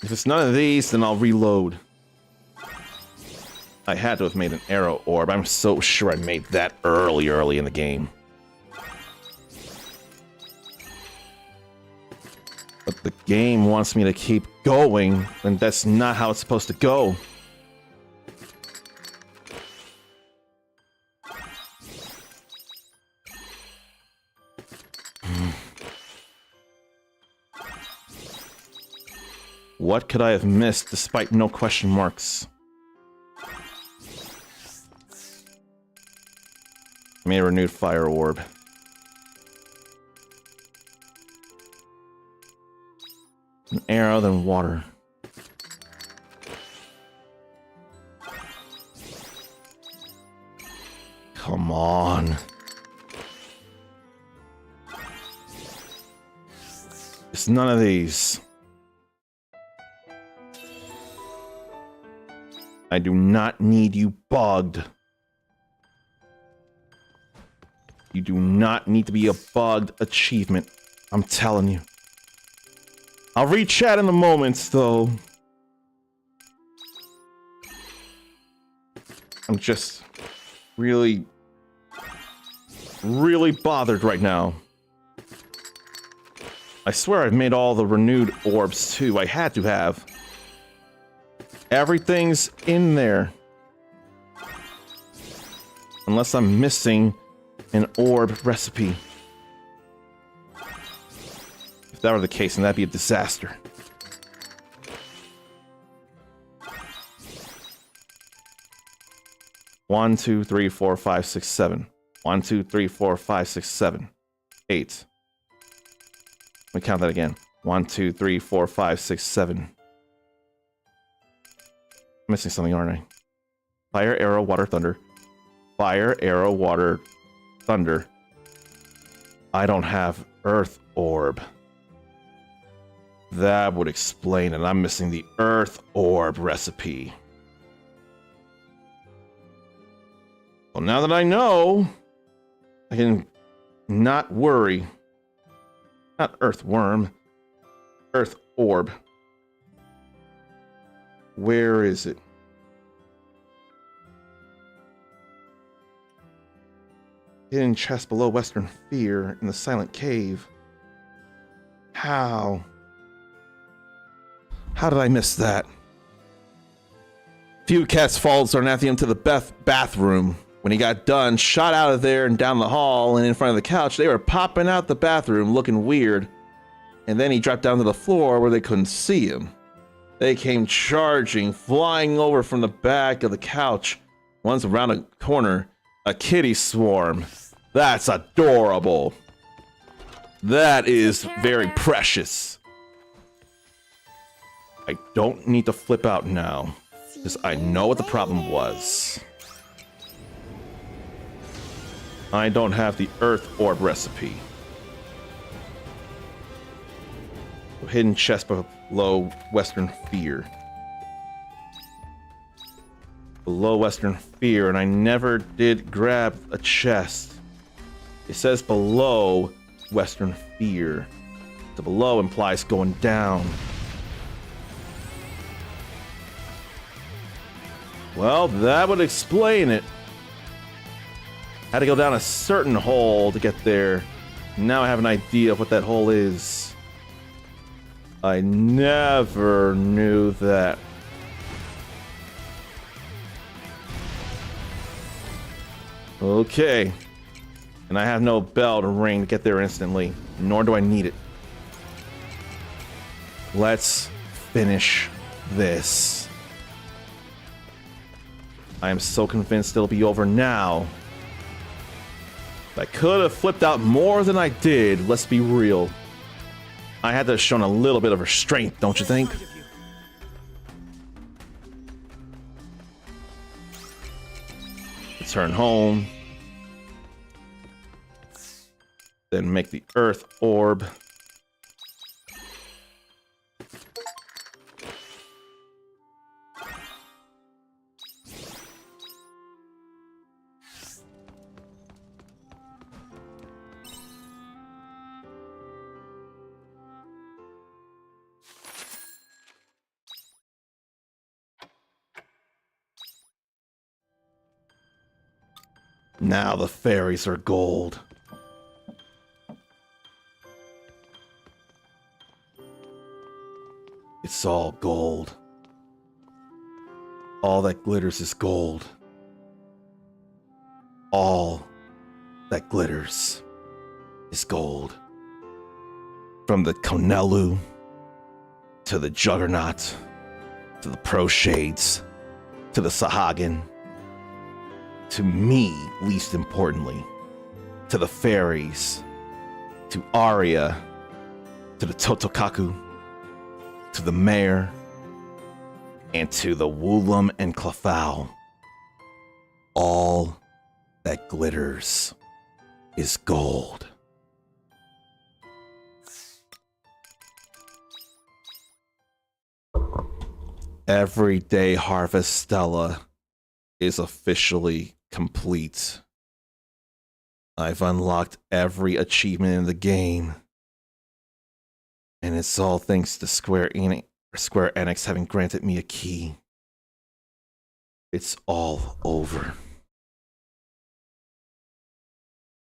If it's none of these, then I'll reload. I had to have made an arrow orb. I'm so sure I made that early in the game. But the game wants me to keep going, and that's not how it's supposed to go. What could I have missed despite no question marks? I made a renewed fire orb. An arrow, then water. Come on. It's none of these. I do not need you bugged. You do not need to be a bugged achievement. I'm telling you. I'll read chat in a moment, though. I'm just really bothered right now. I swear I've made all the renewed orbs, too. I had to have. Everything's in there. Unless I'm missing an orb recipe. If that were the case, then that'd be a disaster. One, two, three, four, five, six, seven. 1, 2, 3, 4, 5, 6, 7, 8. Let me count that again. 1, 2, 3, 4, 5, 6, 7. I'm missing something, aren't I? Fire, arrow, water, thunder. Fire, arrow, water, thunder. I don't have earth orb. That would explain it. I'm missing the earth orb recipe. Well, now that I know, I can not worry. Not earthworm. Earth orb. Where is it? Hidden chest below Western Fear in the Silent Cave. How? How did I miss that? Few cats followed Zarnathian to the bathroom. When he got done, shot out of there and down the hall and in front of the couch, they were popping out the bathroom looking weird. And then he dropped down to the floor where they couldn't see him. They came charging, flying over from the back of the couch. Once around a corner, a kitty swarm. That's adorable. That is very precious. I don't need to flip out now, because I know what the problem was. I don't have the earth orb recipe. Hidden chest below Western Fear. Below Western Fear, and I never did grab a chest. It says below Western Fear. The below implies going down. Well, that would explain it. Had to go down a certain hole to get there. Now I have an idea of what that hole is. I never knew that. Okay. And I have no bell to ring to get there instantly, nor do I need it. Let's finish this. I am so convinced it'll be over now. I could have flipped out more than I did, let's be real. I had to have shown a little bit of restraint, don't you think? Return home. Then make the earth orb. Now the fairies are gold. It's all gold. All that glitters is gold. All that glitters is gold. From the Konelu, to the Juggernaut, to the Pro Shades, to the Sahagin, to me, least importantly, to the fairies, to Arya, to the Totokaku, to the mayor, and to the Woolum and Clefao. All that glitters is gold. Everyday Harvestella is officially complete. I've unlocked every achievement in the game. And it's all thanks to Square Enix having granted me a key. It's all over.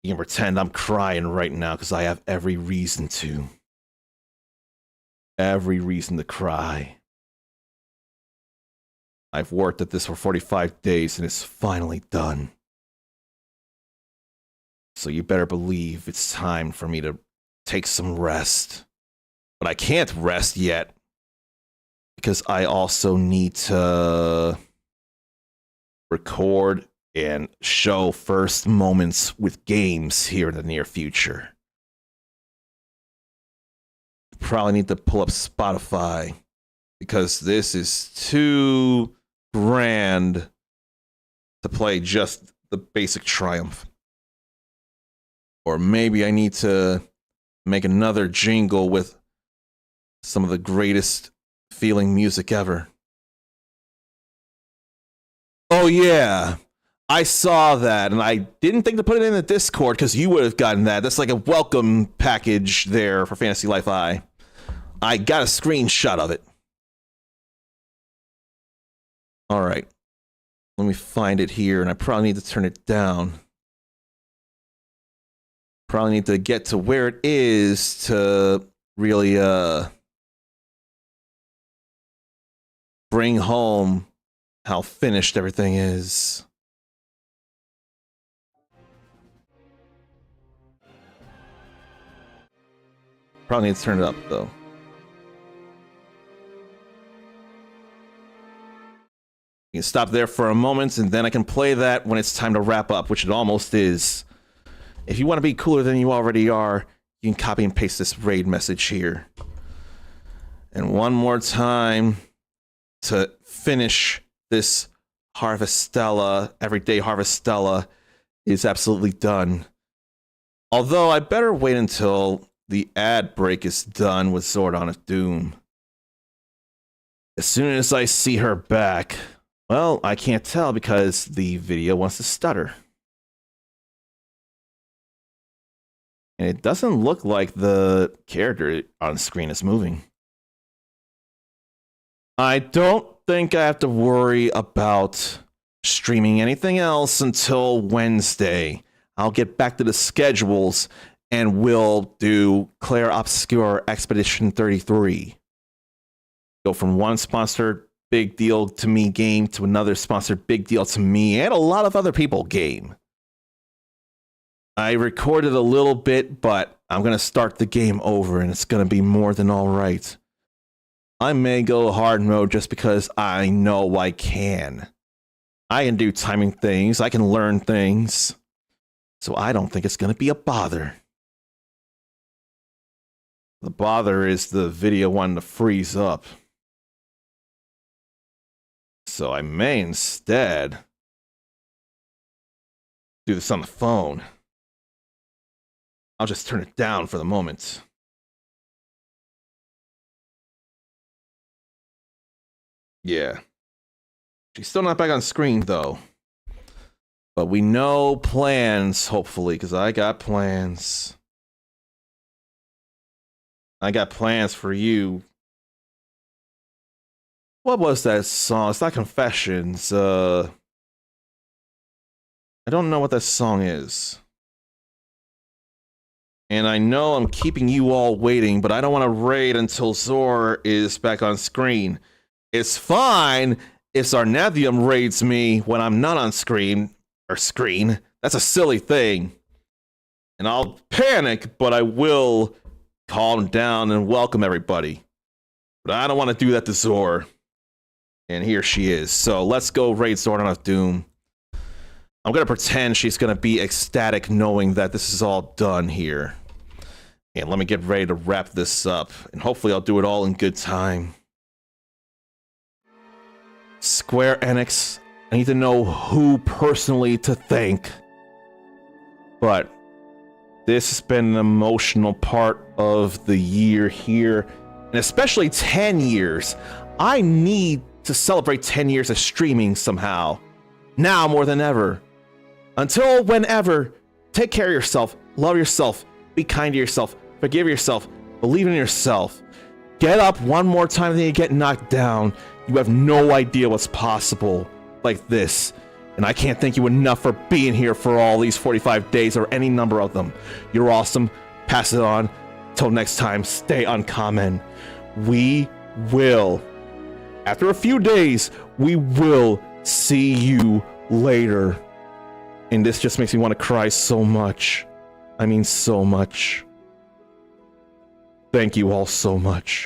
You can pretend I'm crying right now because I have every reason to. Every reason to cry. I've worked at this for 45 days and it's finally done. So you better believe it's time for me to take some rest. But I can't rest yet because I also need to record and show first moments with games here in the near future. Probably need to pull up Spotify because this is too grand to play just the basic triumph. Or maybe I need to make another jingle with some of the greatest feeling music ever. Oh yeah, I saw that, and I didn't think to put it in the Discord because you would have gotten that. That's like a welcome package there for Fantasy Life I. I got a screenshot of it. All right, let me find it here, and I probably need to turn it down. Probably need to get to where it is to really bring home how finished everything is. Probably need to turn it up though. You can stop there for a moment and then I can play that when it's time to wrap up, which it almost is. If you want to be cooler than you already are, you can copy and paste this raid message here. And one more time to finish this Harvestella, everyday Harvestella is absolutely done. Although I better wait until the ad break is done with Zordon of Doom. As soon as I see her back, well, I can't tell because the video wants to stutter. And it doesn't look like the character on screen is moving. I don't think I have to worry about streaming anything else until Wednesday. I'll get back to the schedules and we'll do Claire Obscure Expedition 33. Go from one sponsored big deal to me game to another sponsored big deal to me and a lot of other people game. I recorded a little bit, but I'm going to start the game over and it's going to be more than all right. I may go hard mode just because I know I can. I can do timing things. I can learn things. So I don't think it's going to be a bother. The bother is the video wanting to freeze up. So I may instead do this on the phone. I'll just turn it down for the moment. Yeah. She's still not back on screen, though. But we know plans, hopefully, because I got plans. I got plans for you. What was that song? It's not Confessions. I don't know what that song is. And I know I'm keeping you all waiting, but I don't want to raid until Zor is back on screen. It's fine if Zarnathium raids me when I'm not on screen. Or screen. That's a silly thing. And I'll panic, but I will calm down and welcome everybody. But I don't want to do that to Zor. And here she is. So let's go raid Zordon of Doom. I'm going to pretend she's going to be ecstatic knowing that this is all done here. And let me get ready to wrap this up. And hopefully I'll do it all in good time. Square Enix, I need to know who personally to thank. But this has been an emotional part of the year here. And especially 10 years. I need to celebrate 10 years of streaming somehow. Now more than ever. Until whenever, take care of yourself, love yourself, be kind to yourself, forgive yourself, believe in yourself. Get up one more time than you get knocked down. You have no idea what's possible like this. And I can't thank you enough for being here for all these 45 days or any number of them. You're awesome. Pass it on. Till next time, stay uncommon. We will, after a few days, we will see you later. And this just makes me want to cry so much. I mean, so much. Thank you all so much.